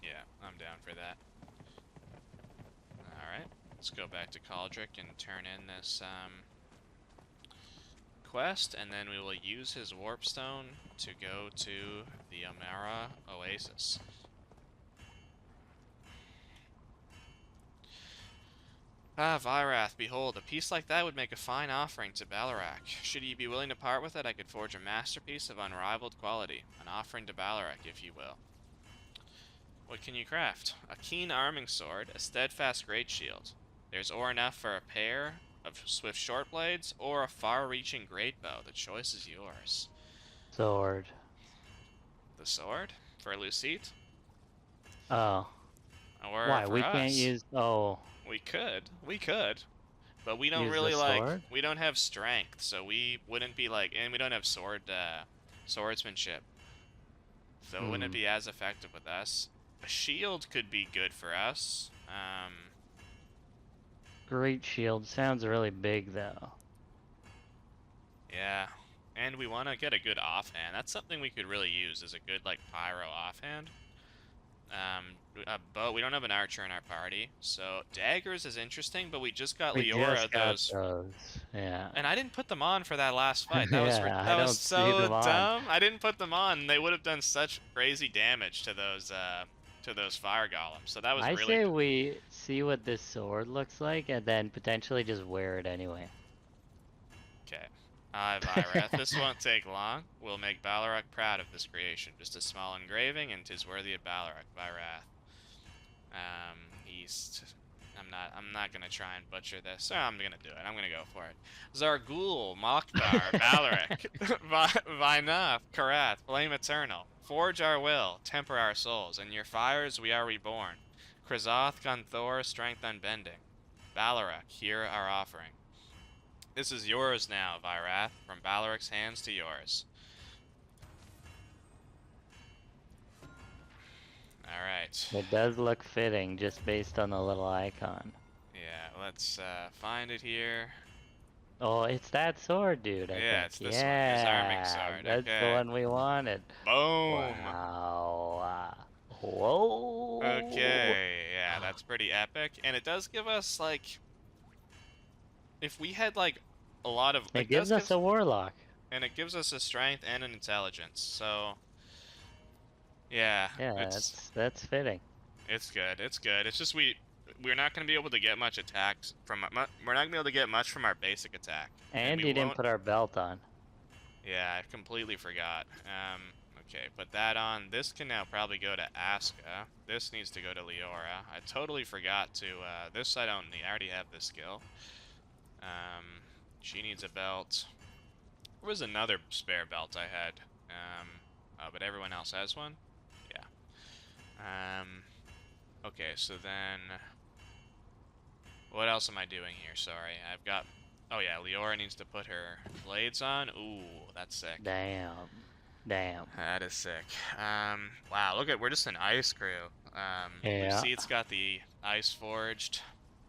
Yeah, I'm down for that. Alright. Let's go back to Cauldric and turn in this quest, and then we will use his warpstone to go to the Amara Oasis. Ah, Vyrath, behold, a piece like that would make a fine offering to Balarak. Should ye be willing to part with it, I could forge a masterpiece of unrivaled quality. An offering to Balarak, if you will. What can you craft? A keen arming sword, a steadfast great shield. There's ore enough for a pair of swift short blades, or a far-reaching great bow. The choice is yours.
Sword.
The sword? For Lucite?
Oh.
Or
Why?
for
We can't
us?
use... Oh.
We could. But we don't
Use
really,
the
like,
sword?
we don't have strength, so we wouldn't be, like, and we don't have swordsmanship. So it wouldn't be as effective with us. A shield could be good for us.
Great shield. Sounds really big, though.
Yeah. And we want to get a good offhand. That's something we could really use, is a good, like, pyro offhand. A bow. We don't have an archer in our party, so daggers is interesting, but we just got
We
Leora
just got
those.
those. Yeah.
And I didn't put them on for that last fight.
Yeah, I
That was
don't see
so
them on.
dumb. I didn't put them on. They would have done such crazy damage to those fire golems. So that was
I
really
say we see what this sword looks like and then potentially just wear it anyway.
okay. Vyrath, this won't take long. We'll make Balarak proud of this creation. Just a small engraving, and 'tis worthy of Balarak. Vyrath. East. I'm not gonna try and butcher this. I'm gonna do it. I'm gonna go for it. Zargul, Mokdar, Balarak, Vainath, Karath, Flame Eternal. Forge our will, temper our souls. In your fires we are reborn. Krizoth, Gunthor, strength unbending. Balarak, hear our offering. This is yours now, Vyrath, from Balarak's hands to yours. Alright.
It does look fitting just based on the little icon.
Yeah, let's find it here.
Oh, it's that sword, dude, I
Yeah,
think.
it's this one, his arming sword.
That's the
Okay.
one we wanted.
Boom!
Wow. Whoa.
Okay, yeah, that's pretty epic. And it does give us, like... If we had, like, a lot of...
It gives us a warlock.
And it gives us a strength and an intelligence, so... Yeah,
Yeah, that's fitting.
It's good, it's good. It's just we're not going to be able to get much attacks from... We're not going to be able to get much from our basic attack.
And you didn't put our belt on.
Yeah, I completely forgot. Okay, put that on. This can now probably go to Aska. This needs to go to Leora. I totally forgot to, this I don't need. I already have this skill. She needs a belt. There was another spare belt I had. But everyone else has one? Yeah. Okay, so then... What else am I doing here? Sorry, I've got... Oh yeah, Leora needs to put her blades on. Ooh, that's sick.
Damn.
That is sick. Wow, look at, we're just an ice crew.
Yeah.
Lucide's got the ice forged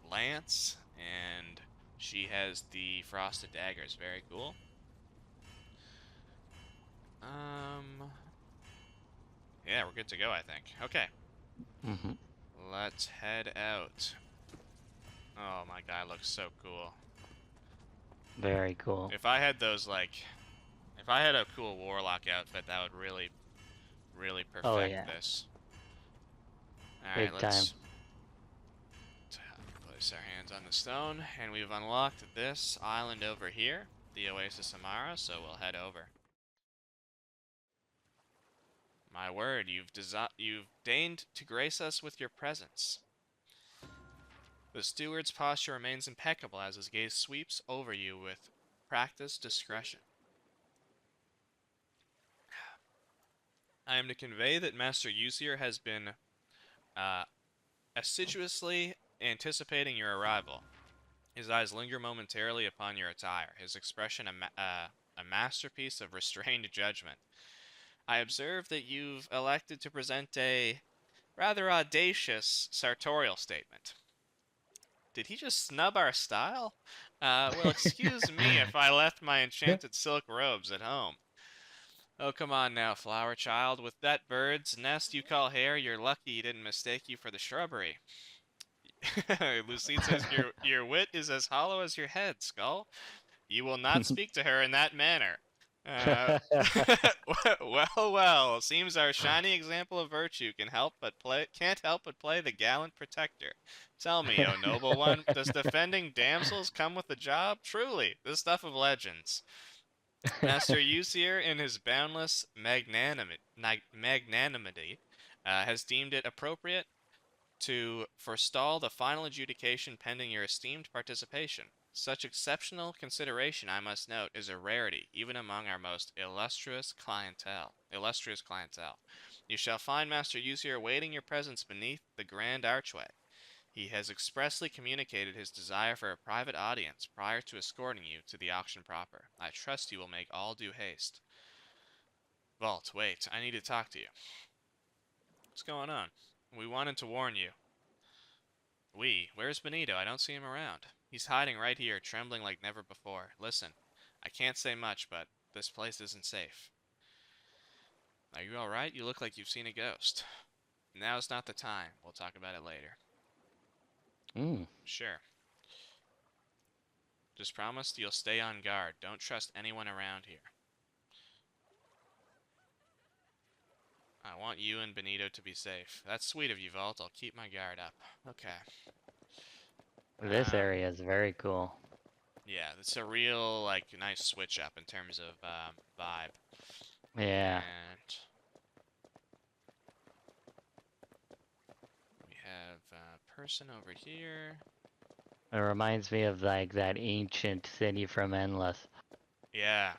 lance, and she has the frosted daggers. Very cool. Yeah, we're good to go, I think. Okay. Let's head out. Oh, my guy looks so cool.
Very cool.
If I had those, like... If I had a cool warlock outfit, that would really, really perfect this. Alright, let's place our hands on the stone, and we've unlocked this island over here, the Oasis Amara, so we'll head over. My word, you've deigned to grace us with your presence. The steward's posture remains impeccable as his gaze sweeps over you with practiced discretion. I am to convey that Master Usier has been assiduously anticipating your arrival. His eyes linger momentarily upon your attire, his expression a masterpiece of restrained judgment. I observe that you've elected to present a rather audacious sartorial statement. Did he just snub our style? Well, excuse me if I left my enchanted silk robes at home. Oh, come on now, flower child. With that bird's nest you call hair, you're lucky he didn't mistake you for the shrubbery. Lucide says, your wit is as hollow as your head, Skull. You will not speak to her in that manner. Uh, well. Seems our shining example of virtue can't help but play the gallant protector. Tell me, O noble one, does defending damsels come with the job? Truly, the stuff of legends. Master Usir, in his boundless magnanimity, has deemed it appropriate to forestall the final adjudication pending your esteemed participation. Such exceptional consideration, I must note, is a rarity, even among our most illustrious clientele. You shall find Master Usir awaiting your presence beneath the grand archway. He has expressly communicated his desire for a private audience prior to escorting you to the auction proper. I trust you will make all due haste. Vault, wait, I need to talk to you. What's going on? We wanted to warn you. Where's Benito? I don't see him around. He's hiding right here, trembling like never before. Listen, I can't say much, but this place isn't safe. Are you alright? You look like you've seen a ghost. Now's not the time. We'll talk about it later. Sure. Just promise you'll stay on guard. Don't trust anyone around here. I want you and Benito to be safe. That's sweet of you, Vault. I'll keep my guard up. Okay.
This area is very cool.
Yeah, it's a real, like, nice switch up in terms of vibe.
Yeah.
And we have a person over here.
It reminds me of like that ancient city from Endless.
Yeah.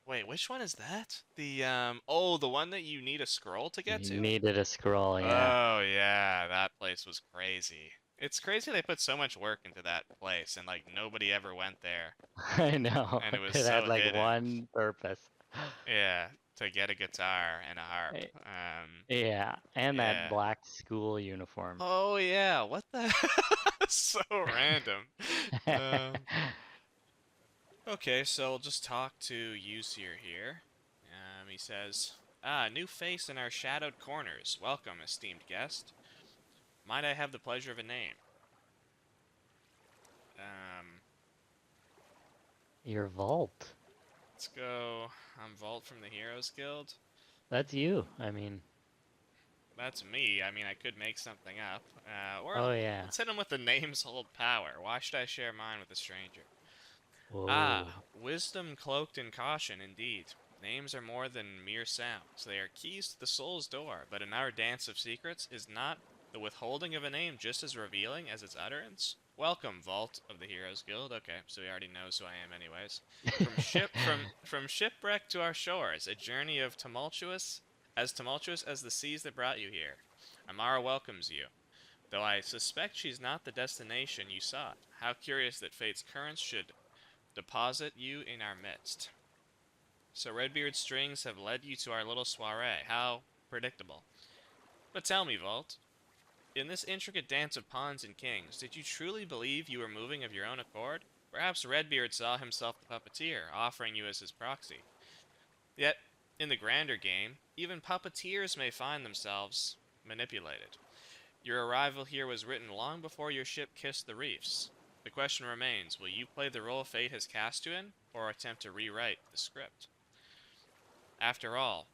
Wait, which one is that? The one that you need a scroll to get to?
You needed a scroll, yeah.
Oh, yeah, that place was crazy. It's crazy they put so much work into that place, and, like, nobody ever went there.
I know.
And it was
It
so
had like
hidden.
one purpose.
Yeah, to get a guitar and a harp.
Yeah, and
Yeah.
that black school uniform.
Oh, yeah, what the So random. Okay, so we'll just talk to Usir here. He says, new face in our shadowed corners. Welcome, esteemed guest. Might I have the pleasure of a name?
Your vault.
Let's go. I'm Vault from the Heroes Guild.
That's you. I mean,
that's me. I mean, I could make something up.
Oh yeah.
Let's hit him with the names hold power. Why should I share mine with a stranger?
Whoa.
Wisdom cloaked in caution, indeed. Names are more than mere sounds. They are keys to the soul's door, but in our dance of secrets, is not the withholding of a name just as revealing as its utterance? Welcome, Vault of the Heroes Guild. Okay, so he already knows who I am anyways. From shipwreck to our shores, a journey of tumultuous as the seas that brought you here. Amara welcomes you, though I suspect she's not the destination you sought. How curious that fate's currents should deposit you in our midst. So Redbeard's strings have led you to our little soiree. How predictable. But tell me, Vault, in this intricate dance of pawns and kings, did you truly believe you were moving of your own accord? Perhaps Redbeard saw himself the puppeteer, offering you as his proxy. Yet, in the grander game, even puppeteers may find themselves manipulated. Your arrival here was written long before your ship kissed the reefs. The question remains, will you play the role fate has cast you in, or attempt to rewrite the script? After all,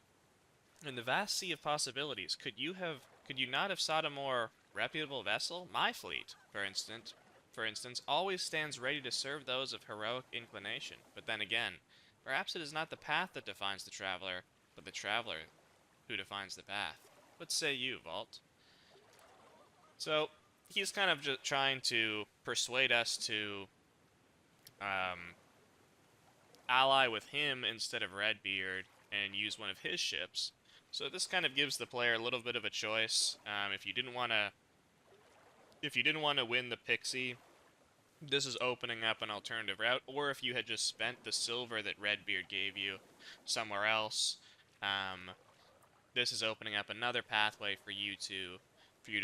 in the vast sea of possibilities, could you not have sought a more reputable vessel? My fleet, for instance, always stands ready to serve those of heroic inclination. But then again, perhaps it is not the path that defines the traveler, but the traveler who defines the path. What say you, Vault? So, he's kind of just trying to persuade us to ally with him instead of Redbeard and use one of his ships. So this kind of gives the player a little bit of a choice. If you didn't want to win the Pixie, this is opening up an alternative route. Or if you had just spent the silver that Redbeard gave you somewhere else, this is opening up another pathway for you to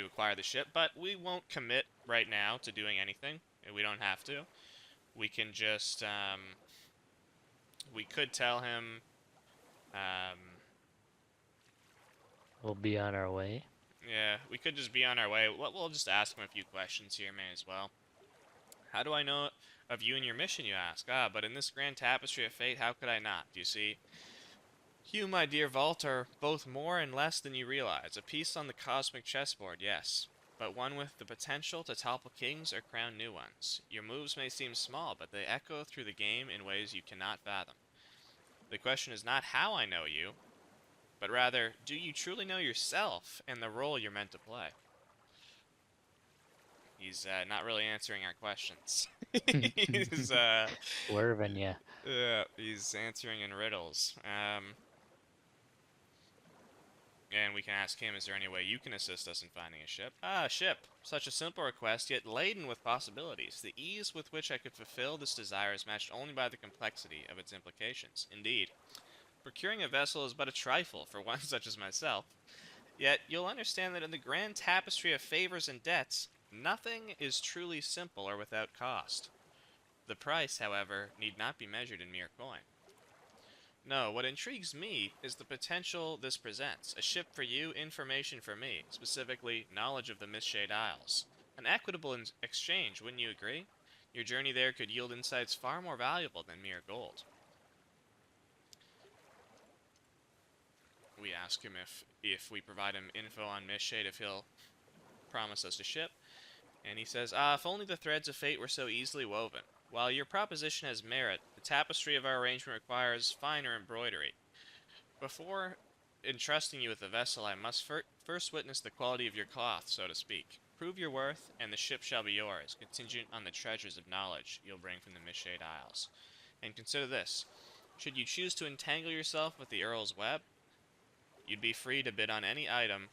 acquire the ship. But we won't commit right now to doing anything. We don't have to. We can just we could tell him.
We'll be on our way.
Yeah, we could just be on our way. We'll just ask him a few questions here, may as well. How do I know of you and your mission, you ask? Ah, but in this grand tapestry of fate, how could I not? Do you see? You, my dear Vault, are both more and less than you realize. A piece on the cosmic chessboard, yes, but one with the potential to topple kings or crown new ones. Your moves may seem small, but they echo through the game in ways you cannot fathom. The question is not how I know you, but rather, do you truly know yourself and the role you're meant to play? He's not really answering our questions. he's
Swerving you.
he's answering in riddles. And we can ask him, is there any way you can assist us in finding a ship? Ah, a ship. Such a simple request, yet laden with possibilities. The ease with which I could fulfill this desire is matched only by the complexity of its implications. Indeed, procuring a vessel is but a trifle for one such as myself. Yet you'll understand that in the grand tapestry of favors and debts, nothing is truly simple or without cost. The price, however, need not be measured in mere coin. No, what intrigues me is the potential this presents. A ship for you, information for me, specifically knowledge of the Mistshade Isles. An equitable exchange, wouldn't you agree? Your journey there could yield insights far more valuable than mere gold. We ask him if we provide him info on Mistshade, if he'll promise us a ship. And he says, ah, if only the threads of fate were so easily woven. While your proposition has merit, the tapestry of our arrangement requires finer embroidery. Before entrusting you with a vessel, I must first witness the quality of your cloth, so to speak. Prove your worth, and the ship shall be yours, contingent on the treasures of knowledge you'll bring from the Mistshade Isles. And consider this. Should you choose to entangle yourself with the Earl's web, you'd be free to bid on any item.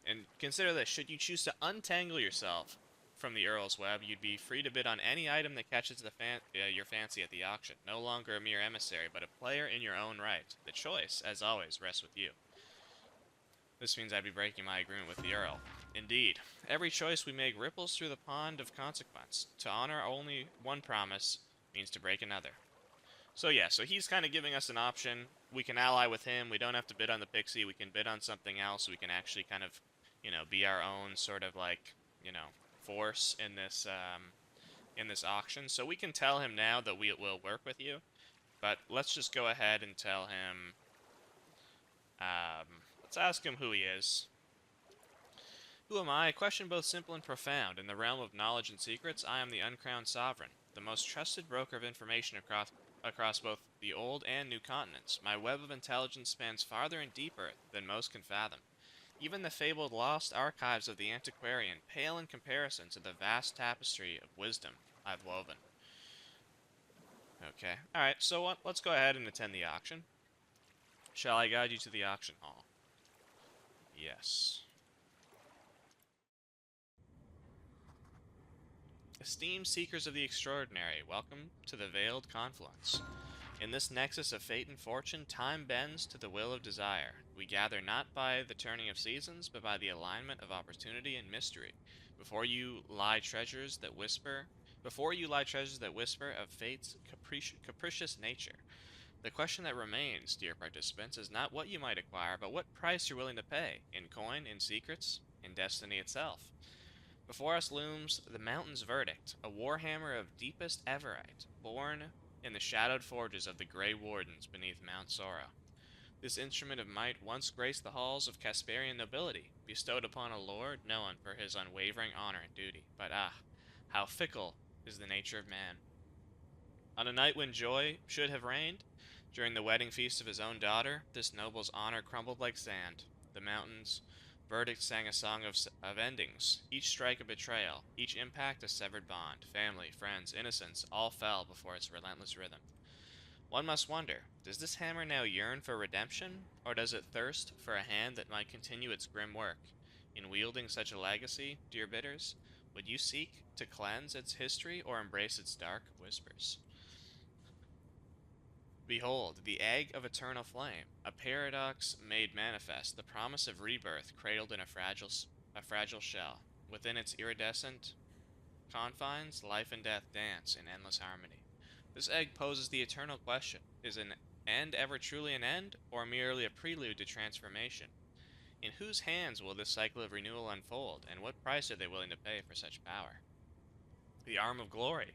And consider this. Should you choose to untangle yourself from the Earl's web, you'd be free to bid on any item that catches your fancy at the auction. No longer a mere emissary, but a player in your own right. The choice, as always, rests with you. This means I'd be breaking my agreement with the Earl. Indeed, every choice we make ripples through the pond of consequence. To honor only one promise means to break another. So yeah, so he's kind of giving us an option. We can ally with him. We don't have to bid on the pixie. We can bid on something else. We can actually kind of, be our own sort of like, force in this auction. So we can tell him now that we will work with you. But let's just go ahead and tell him. Let's ask him who he is. Who am I? A question both simple and profound. In the realm of knowledge and secrets, I am the uncrowned sovereign, the most trusted broker of information across both the old and new continents. My web of intelligence spans farther and deeper than most can fathom. Even the fabled lost archives of the antiquarian pale in comparison to the vast tapestry of wisdom I've woven. Okay, alright, so let's go ahead and attend the auction. Shall I guide you to the auction hall? Yes. Esteemed seekers of the extraordinary, welcome to the Veiled Confluence. In this nexus of fate and fortune, time bends to the will of desire. We gather not by the turning of seasons, but by the alignment of opportunity and mystery. Before you lie treasures that whisper of fate's capricious nature. The question that remains, dear participants, is not what you might acquire, but what price you're willing to pay, in coin, in secrets, in destiny itself. Before us looms the mountain's verdict, a warhammer of deepest everite, born in the shadowed forges of the Grey Wardens beneath Mount Sora. This instrument of might once graced the halls of Casparian nobility, bestowed upon a lord known for his unwavering honor and duty. But how fickle is the nature of man. On a night when joy should have reigned, during the wedding feast of his own daughter, this noble's honor crumbled like sand. The mountain's verdict sang a song of endings, each strike a betrayal, each impact a severed bond. Family, friends, innocence, all fell before its relentless rhythm. One must wonder, does this hammer now yearn for redemption, or does it thirst for a hand that might continue its grim work? In wielding such a legacy, dear bidders, would you seek to cleanse its history or embrace its dark whispers? Behold, the egg of eternal flame, a paradox made manifest, the promise of rebirth cradled in a fragile shell. Within its iridescent confines, life and death dance in endless harmony. This egg poses the eternal question, is an end ever truly an end, or merely a prelude to transformation? In whose hands will this cycle of renewal unfold, and what price are they willing to pay for such power? The arm of glory.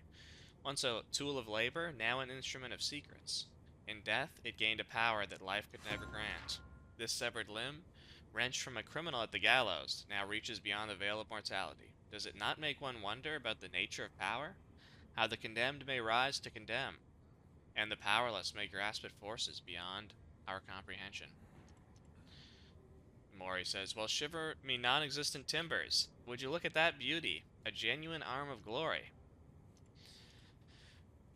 Once a tool of labor, now an instrument of secrets. In death, it gained a power that life could never grant. This severed limb, wrenched from a criminal at the gallows, now reaches beyond the veil of mortality. Does it not make one wonder about the nature of power? How the condemned may rise to condemn, and the powerless may grasp at forces beyond our comprehension. Mori says, well, shiver me non-existent timbers. Would you look at that beauty? A genuine arm of glory.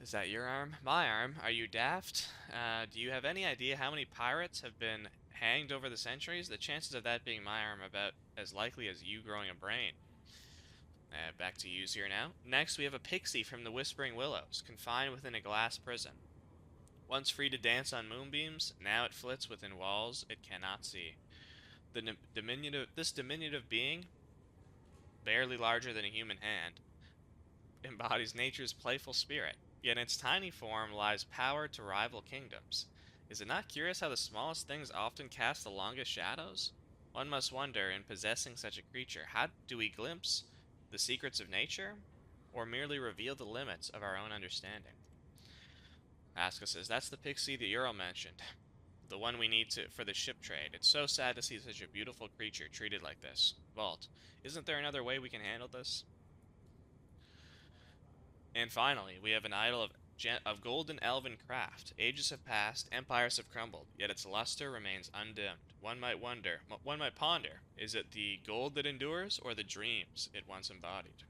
Is that your arm? My arm? Are you daft? Do you have any idea how many pirates have been hanged over the centuries? The chances of that being my arm are about as likely as you growing a brain. Back to use here now. Next, we have a pixie from the Whispering Willows, confined within a glass prison. Once free to dance on moonbeams, now it flits within walls it cannot see. This diminutive being, barely larger than a human hand, embodies nature's playful spirit. Yet in its tiny form lies power to rival kingdoms. Is it not curious how the smallest things often cast the longest shadows? One must wonder, in possessing such a creature, how do we glimpse the secrets of nature, or merely reveal the limits of our own understanding? Aska says, that's the pixie that Ural mentioned. The one we need for the ship trade. It's so sad to see such a beautiful creature treated like this. Vault, isn't there another way we can handle this? And finally, we have an idol of golden elven craft. Ages have passed, empires have crumbled, yet its luster remains undimmed. One might ponder, is it the gold that endures, or the dreams it once embodied?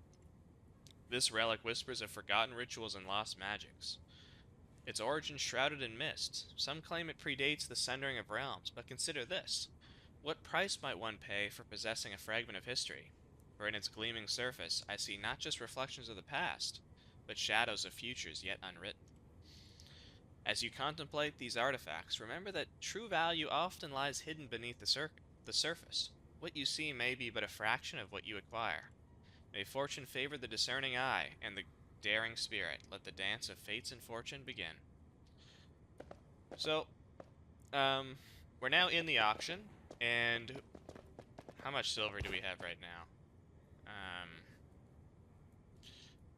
This relic whispers of forgotten rituals and lost magics. Its origin shrouded in mist. Some claim it predates the sundering of realms, but consider this. What price might one pay for possessing a fragment of history? For in its gleaming surface, I see not just reflections of the past, but shadows of futures yet unwritten. As you contemplate these artifacts, remember that true value often lies hidden beneath the surface. What you see may be but a fraction of what you acquire. May fortune favor the discerning eye and the daring spirit. Let the dance of fates and fortune begin. So, we're now in the auction, and how much silver do we have right now?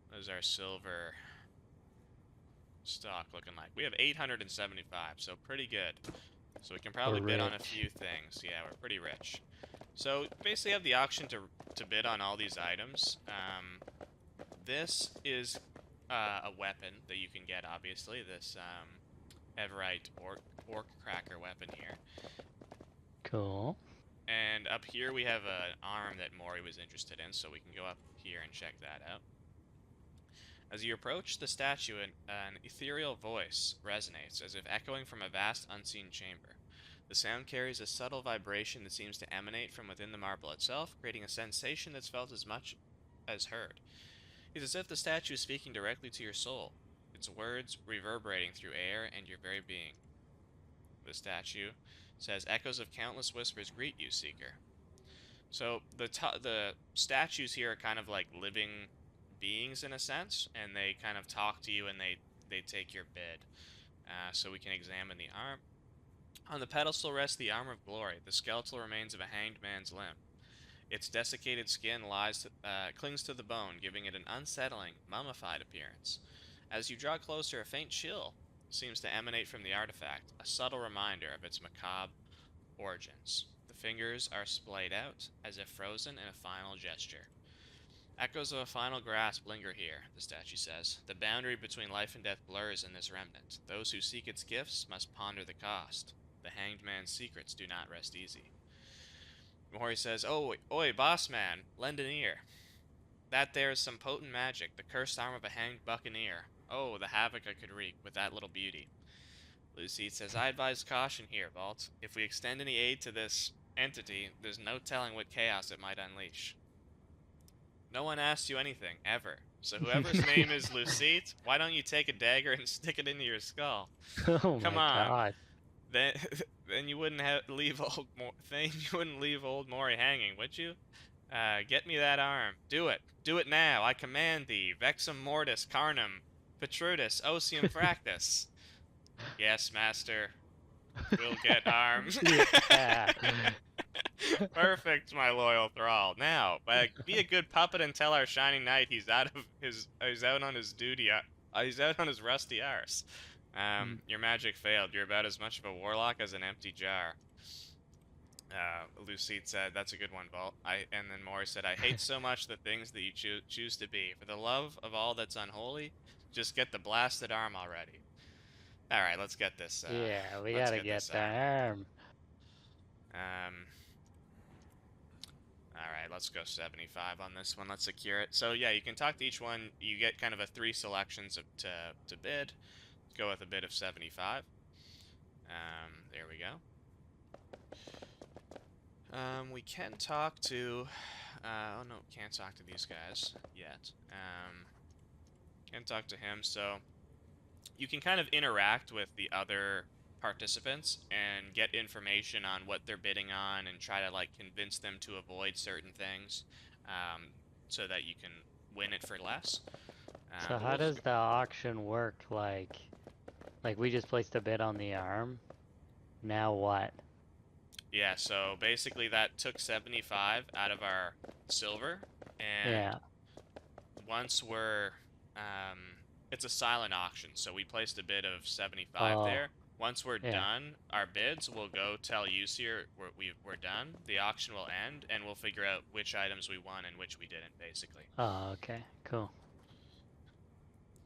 What is our silver stock looking like? We have 875, so pretty good. So we can probably bid on a few things. Yeah, we're pretty rich. So basically have the auction to bid on all these items. This is a weapon that you can get, obviously. This Everite orc cracker weapon here.
Cool.
And up here we have an arm that Mori was interested in, so we can go up here and check that out. As you approach the statue, an ethereal voice resonates, as if echoing from a vast unseen chamber. The sound carries a subtle vibration that seems to emanate from within the marble itself, creating a sensation that's felt as much as heard. It's as if the statue is speaking directly to your soul, its words reverberating through air and your very being. The statue says, echoes of countless whispers greet you, seeker. So the statues here are kind of like living beings in a sense, and they kind of talk to you and they take your bid. So we can examine the arm. On the pedestal rests the armor of glory, the skeletal remains of a hanged man's limb. Its desiccated skin clings to the bone, giving it an unsettling, mummified appearance. As you draw closer, a faint chill seems to emanate from the artifact, a subtle reminder of its macabre origins. The fingers are splayed out, as if frozen in a final gesture. Echoes of a final grasp linger here, the statue says. The boundary between life and death blurs in this remnant. Those who seek its gifts must ponder the cost. The hanged man's secrets do not rest easy. Mori says, oi, boss man, lend an ear. That there is some potent magic, the cursed arm of a hanged buccaneer. Oh, the havoc I could wreak with that little beauty. Lucy says, I advise caution here, Vault. If we extend any aid to this entity, there's no telling what chaos it might unleash. No one asked you anything, ever. So whoever's name is Lucite, why don't you take a dagger and stick it into your skull?
Oh
Come
my
on.
God.
Then you wouldn't leave old Mori hanging, would you? Get me that arm. Do it. Do it now. I command thee. Vexum mortis carnum. Petrudis osium fractus. Yes, master. We'll get arms.
Yeah.
Perfect, my loyal thrall. Now, be a good puppet and tell our shining knight he's out on his duty. He's out on his rusty arse.
Mm.
Your magic failed. You're about as much of a warlock as an empty jar. Lucide said, "That's a good one, Vault." And then Maury said, "I hate so much the things that you choose to be. For the love of all that's unholy, just get the blasted arm already." All right, let's get this.
Yeah, we
Let's
gotta
get
get
this
the
arm.
arm.
All right, let's go 75 on this one. Let's secure it. So yeah, you can talk to each one. You get kind of a 3 selections to bid. Go with a bid of 75. There we go. We can talk to. Oh no, can't talk to these guys yet. Can't talk to him. So you can kind of interact with the other participants and get information on what they're bidding on and try to like convince them to avoid certain things, so that you can win it for less.
So how does the auction work? Like we just placed a bid on the arm. Now what?
Yeah, so basically that took 75 out of our silver, and
Yeah.
once we're, it's a silent auction, so we placed a bid of 75 there. Once we're done, our bids will go tell Usir we're done. The auction will end, and we'll figure out which items we won and which we didn't, basically.
Oh, okay, cool.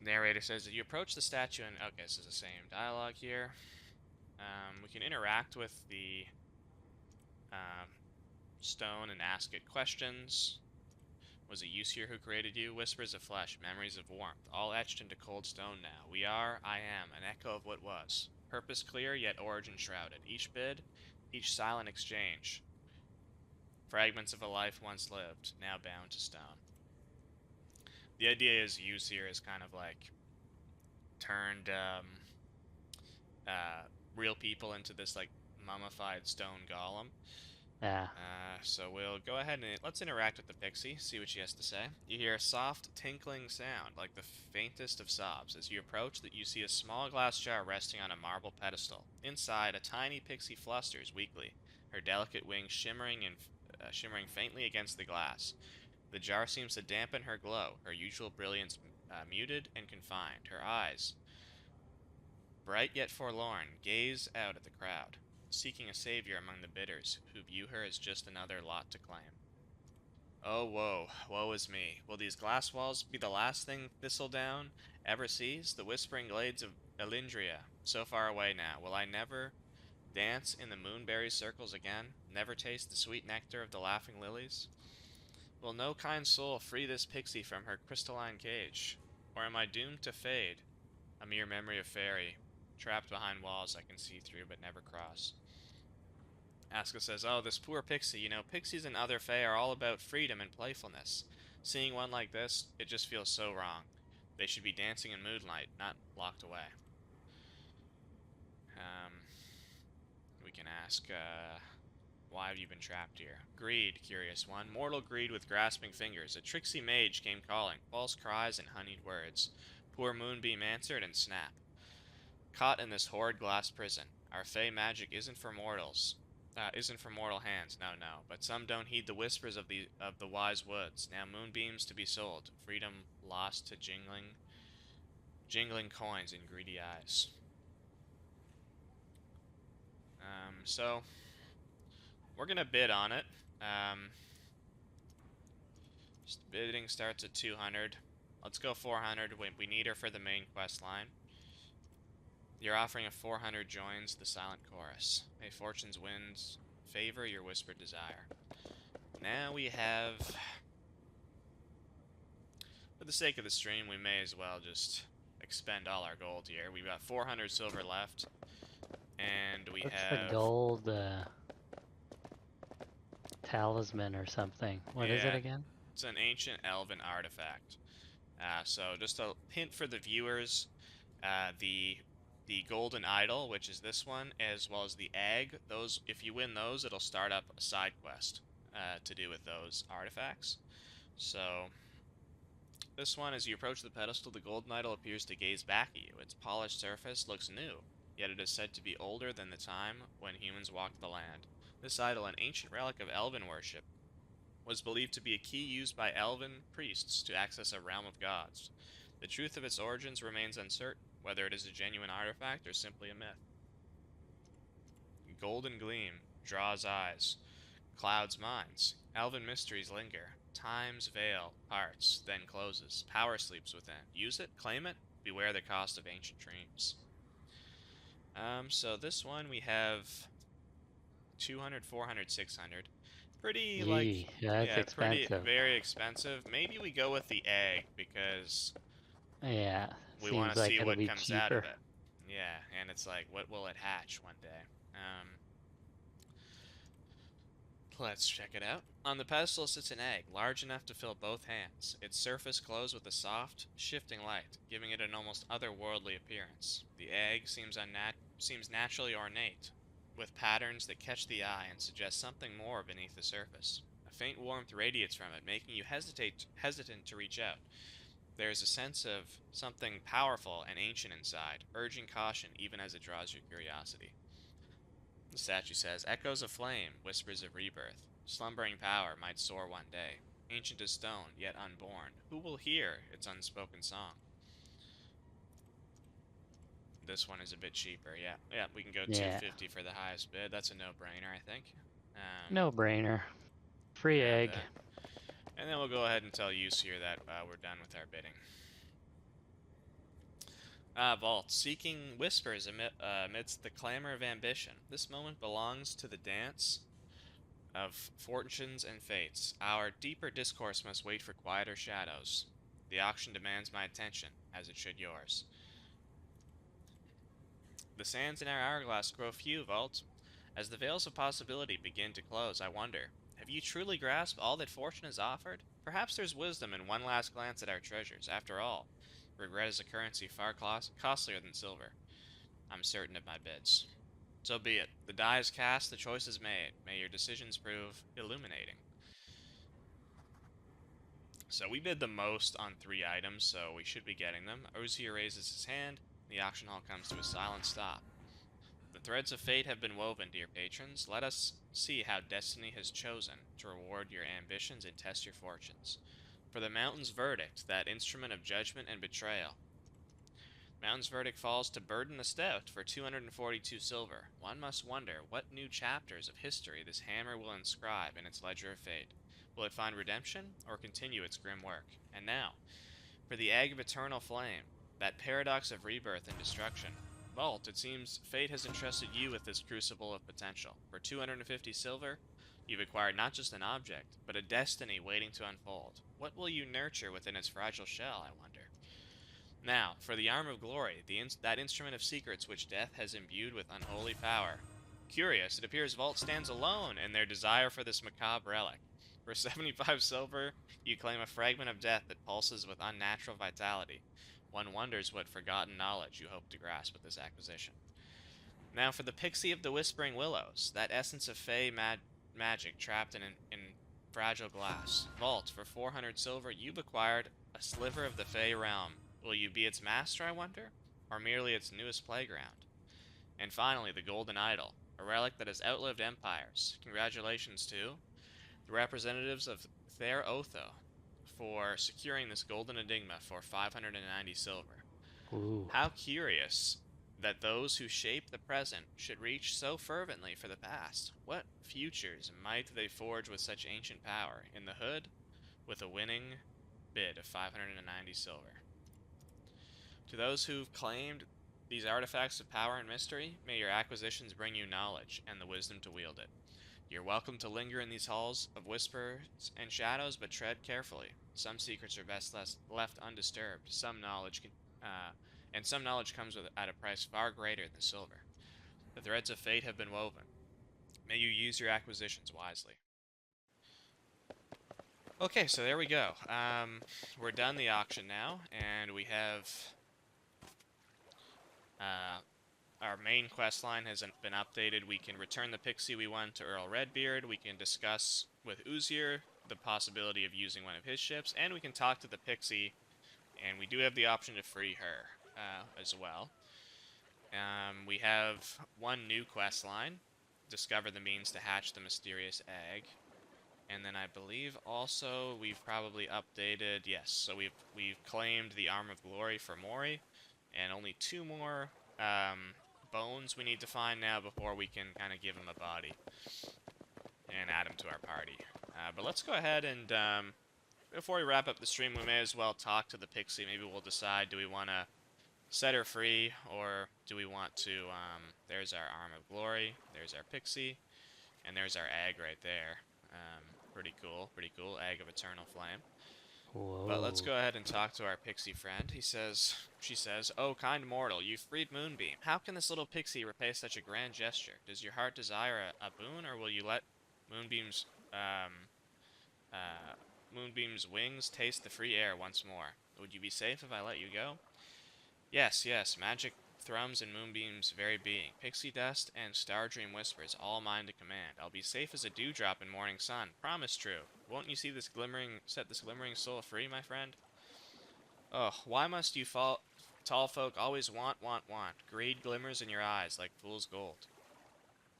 Narrator says that you approach the statue and okay, this is the same dialogue here. We can interact with the stone and ask it questions. Was it Usir who created you? Whispers of flesh, memories of warmth, all etched into cold stone now. We are, I am, an echo of what was. Purpose clear, yet origin shrouded. Each bid, each silent exchange. Fragments of a life once lived, now bound to stone. The idea is Usir is kind of like turned real people into this like mummified stone golem.
Yeah.
So we'll go ahead and let's interact with the pixie, see what she has to say. You hear a soft, tinkling sound, like the faintest of sobs. As you approach, that you see a small glass jar resting on a marble pedestal. Inside, a tiny pixie flusters weakly, her delicate wings shimmering faintly against the glass. The jar seems to dampen her glow, her usual brilliance muted and confined. Her eyes, bright yet forlorn, gaze out at the crowd, seeking a savior among the bidders, who view her as just another lot to claim. Oh, woe is me. Will these glass walls be the last thing Thistledown ever sees? The whispering glades of Elindria, so far away now. Will I never dance in the moonberry circles again? Never taste the sweet nectar of the laughing lilies? Will no kind soul free this pixie from her crystalline cage? Or am I doomed to fade, a mere memory of fairy, trapped behind walls I can see through but never cross? Asuka says, "Oh, this poor pixie. You know, pixies and other fae are all about freedom and playfulness. Seeing one like this, it just feels so wrong. They should be dancing in moonlight, not locked away." We can ask, why have you been trapped here? Greed, curious one. Mortal greed with grasping fingers. A tricksy mage came calling, false cries and honeyed words. Poor Moonbeam answered and snap. Caught in this horrid glass prison. Our fey magic isn't for mortals. Isn't for mortal hands, no. But some don't heed the whispers of the wise woods. Now moonbeams to be sold, freedom lost to jingling coins in greedy eyes. So we're gonna bid on it. Just bidding starts at 200. Let's go 400. We need her for the main quest line. Your offering of 400 joins the silent chorus. May fortune's winds favor your whispered desire. Now we have... For the sake of the stream, we may as well just expend all our gold here. We've got 400 silver left. And we
What's
have...
the gold talisman or something? What is it again?
It's an ancient elven artifact. So just a hint for the viewers, the golden idol, which is this one, as well as the egg, those, if you win those, it'll start up a side quest to do with those artifacts. So this one, as you approach the pedestal, the golden idol appears to gaze back at you. Its polished surface looks new, yet it is said to be older than the time when humans walked the land. This idol, an ancient relic of elven worship, was believed to be a key used by elven priests to access a realm of gods. The truth of its origins remains uncertain, whether it is a genuine artifact or simply a myth. Golden gleam draws eyes, clouds minds. Elven mysteries linger. Time's veil parts, then closes. Power sleeps within. Use it, claim it, beware the cost of ancient dreams. So this one we have 200, 400, 600. Pretty, like,
Gee, that's
yeah, pretty,
expensive.
very expensive. Maybe we go with the egg because
Yeah,
we want
seems
to
like
see
it'll
what
be
comes out of
cheaper.
it. Yeah, and it's like, what will it hatch one day? Let's check it out. On the pedestal sits an egg, large enough to fill both hands. Its surface glows with a soft, shifting light, giving it an almost otherworldly appearance. The egg seems naturally ornate, with patterns that catch the eye and suggest something more beneath the surface. A faint warmth radiates from it, making you hesitant to reach out. There is a sense of something powerful and ancient inside, urging caution even as it draws your curiosity. The statue says, "Echoes of flame, whispers of rebirth. Slumbering power might soar one day. Ancient as stone, yet unborn. Who will hear its unspoken song?" This one is a bit cheaper. Yeah, yeah, we can go
Yeah,
250 for the highest bid. That's a no-brainer, I think.
no brainer. Free
Grab
egg.
that. And then we'll go ahead and tell Use here that we're done with our bidding. Vault, seeking whispers amidst the clamor of ambition. This moment belongs to the dance of fortunes and fates. Our deeper discourse must wait for quieter shadows. The auction demands my attention, as it should yours. The sands in our hourglass grow few, Vault. As the veils of possibility begin to close, I wonder, have you truly grasped all that fortune has offered? Perhaps there's wisdom in one last glance at our treasures. After all, regret is a currency far costlier than silver. I'm certain of my bids. So be it. The die is cast, the choice is made. May your decisions prove illuminating. So we bid the most on 3 items, so we should be getting them. Ozier raises his hand. The auction hall comes to a silent stop. The threads of fate have been woven, dear patrons. Let us see how destiny has chosen to reward your ambitions and test your fortunes. For the mountain's verdict, that instrument of judgment and betrayal. Mountain's verdict falls to Burden the Stout for 242 silver. One must wonder what new chapters of history this hammer will inscribe in its ledger of fate. Will it find redemption, or continue its grim work? And now, for the egg of eternal flame, that paradox of rebirth and destruction. Vault, it seems fate has entrusted you with this crucible of potential. For 250 silver, you've acquired not just an object, but a destiny waiting to unfold. What will you nurture within its fragile shell, I wonder? Now, for the arm of glory, that instrument of secrets which death has imbued with unholy power. Curious, it appears Vault stands alone in their desire for this macabre relic. For 75 silver, you claim a fragment of death that pulses with unnatural vitality. One wonders what forgotten knowledge you hope to grasp with this acquisition. Now, for the Pixie of the Whispering Willows, that essence of fey magic trapped in fragile glass. Vault, for 400 silver, you've acquired a sliver of the fey realm. Will you be its master, I wonder? Or merely its newest playground? And finally, the Golden Idol, a relic that has outlived empires. Congratulations to the representatives of Ther Otho for securing this golden enigma for 590 silver.
Ooh.
How curious that those who shape the present should reach so fervently for the past. What futures might they forge with such ancient power? In the hood, with a winning bid of 590 silver. To those who've claimed these artifacts of power and mystery, may your acquisitions bring you knowledge and the wisdom to wield it. You're welcome to linger in these halls of whispers and shadows, but tread carefully. Some secrets are best left undisturbed. Some knowledge comes at a price far greater than silver. The threads of fate have been woven. May you use your acquisitions wisely. Okay, so there we go. We're done the auction now, and we have our main quest line has been updated. We can return the pixie we won to Earl Redbeard. We can discuss with Uzier the possibility of using one of his ships, and we can talk to the pixie, and we do have the option to free her as well. We have one new quest line, discover the means to hatch the mysterious egg. And then I believe also we've probably updated, yes, so we've claimed the Arm of Glory for Mori, and only 2 more bones we need to find now before we can kind of give him a body and add him to our party. But let's go ahead and, before we wrap up the stream, we may as well talk to the pixie. Maybe we'll decide, do we want to set her free, or do we want to, there's our Arm of Glory, there's our pixie, and there's our egg right there. Pretty cool, egg of eternal flame.
Whoa.
But let's go ahead and talk to our pixie friend. She says, "Oh, kind mortal, you freed Moonbeam. How can this little pixie repay such a grand gesture? Does your heart desire a boon, or will you let Moonbeam's, Moonbeam's wings taste the free air once more? Would you be safe if I let you go?" Yes, yes, magic thrums in Moonbeam's very being. Pixie dust and Stardream whispers, all mine to command. I'll be safe as a dewdrop in morning sun. Promise true. Won't you see this set this glimmering soul free, my friend? Oh, why must you tall folk always want? Greed glimmers in your eyes like fool's gold.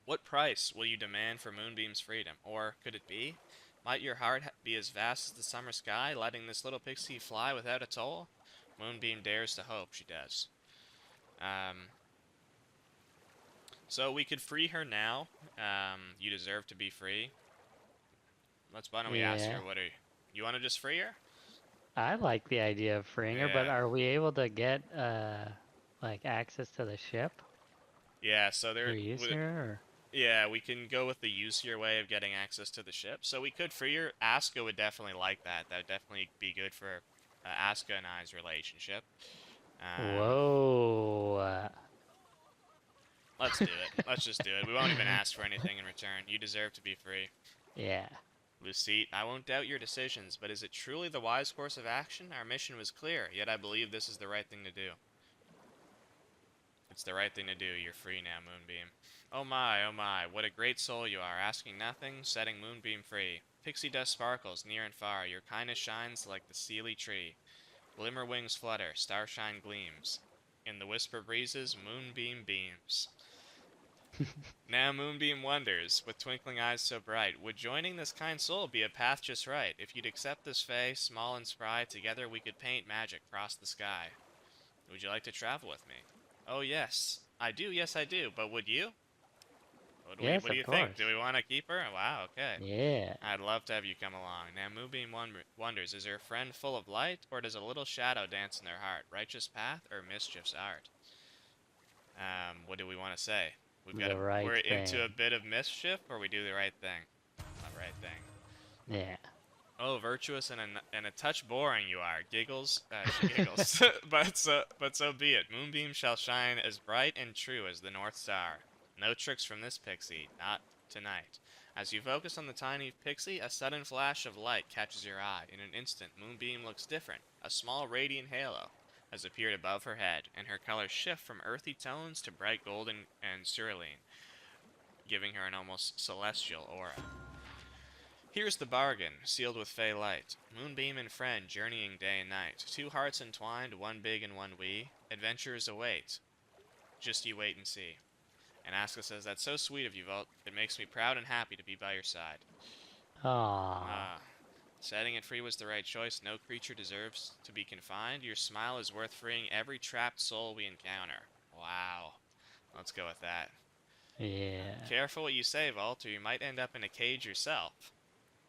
What price will you demand for Moonbeam's freedom? Or, could it be? Might your heart be as vast as the summer sky, letting this little pixie fly without a toll? Moonbeam dares to hope she does. So we could free her now. You deserve to be free. Why don't we ask her, you want to just free her?
I like the idea of freeing her, but are we able to get, like, access to the ship?
Yeah, so there...
Yeah,
we can go with the easier way of getting access to the ship. So we could free her. Asuka would definitely like that. That would definitely be good for Asuka and I's relationship.
Whoa.
Let's do it. Let's just do it. We won't even ask for anything in return. You deserve to be free.
Yeah.
Lucite, I won't doubt your decisions, but is it truly the wise course of action? Our mission was clear, yet I believe this is the right thing to do. It's the right thing to do. You're free now, Moonbeam. Oh my, what a great soul you are, asking nothing, setting Moonbeam free. Pixie dust sparkles near and far, your kindness shines like the seely tree. Glimmer wings flutter, starshine gleams. In the whisper breezes, Moonbeam beams. Now Moonbeam wonders, with twinkling eyes so bright, would joining this kind soul be a path just right? If you'd accept this fay, small and spry, together we could paint magic across the sky. Would you like to travel with me? Oh yes, I do, but would you? What do you think? Do we want to keep her? Wow, okay.
Yeah.
I'd love to have you come along. Now Moonbeam wonders, is her friend full of light, or does a little shadow dance in their heart? Righteous path, or mischief's art? What do we want to say? We're into a bit of mischief, or we do the right thing? The right thing.
Yeah.
Oh, virtuous and a touch boring you are. Giggles, she giggles. but so be it. Moonbeam shall shine as bright and true as the North Star. No tricks from this pixie, not tonight. As you focus on the tiny pixie, a sudden flash of light catches your eye. In an instant, Moonbeam looks different. A small radiant halo has appeared above her head, and her colors shift from earthy tones to bright golden and cerulean, giving her an almost celestial aura. Here's the bargain, sealed with fey light. Moonbeam and friend journeying day and night. 2 hearts entwined, one big and one wee. Adventures await. Just you wait and see. And Asuka says, that's so sweet of you, Volt. It makes me proud and happy to be by your side.
Aww.
Setting it free was the right choice. No creature deserves to be confined. Your smile is worth freeing every trapped soul we encounter. Wow. Let's go with that.
Yeah.
Careful what you say, Volt, or you might end up in a cage yourself.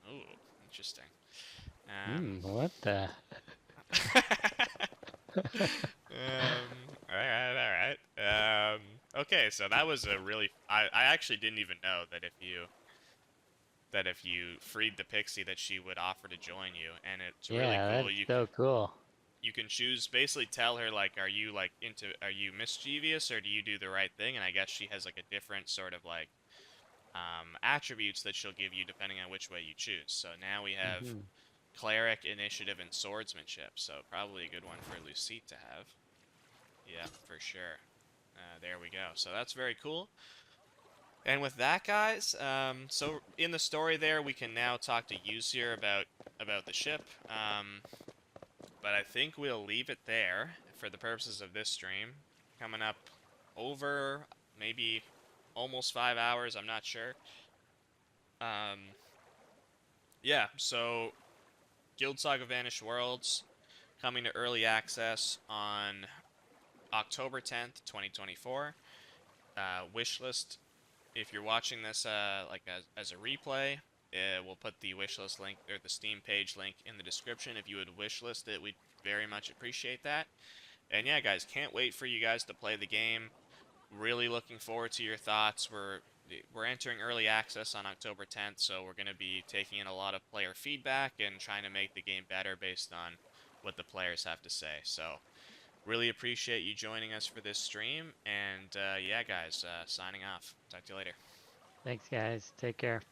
Ooh, interesting.
What the?
Alright. Okay, so that was a really... I actually didn't even know that if you freed the pixie that she would offer to join you, and it's really cool.
That's so cool.
You can choose, basically tell her, like, are you mischievous, or do you do the right thing? And I guess she has, like, a different sort of, like, attributes that she'll give you depending on which way you choose. So now we have cleric, initiative, and swordsmanship. So probably a good one for Lucite to have. Yeah, for sure. There we go. So that's very cool. And with that, guys, so in the story there, we can now talk to Yusir about the ship. But I think we'll leave it there for the purposes of this stream. Coming up over maybe almost 5 hours. I'm not sure. Yeah, so Guild Saga Vanished Worlds coming to early access on October 10th, 2024. Wishlist, if you're watching this like as a replay, we'll put the wishlist link or the Steam page link in the description. If you would wishlist it, we'd very much appreciate that. And yeah, guys, can't wait for you guys to play the game. Really looking forward to your thoughts. We're entering early access on October 10th, so we're going to be taking in a lot of player feedback and trying to make the game better based on what the players have to say. So really appreciate you joining us for this stream. And yeah, guys, signing off. Talk to you later.
Thanks, guys. Take care.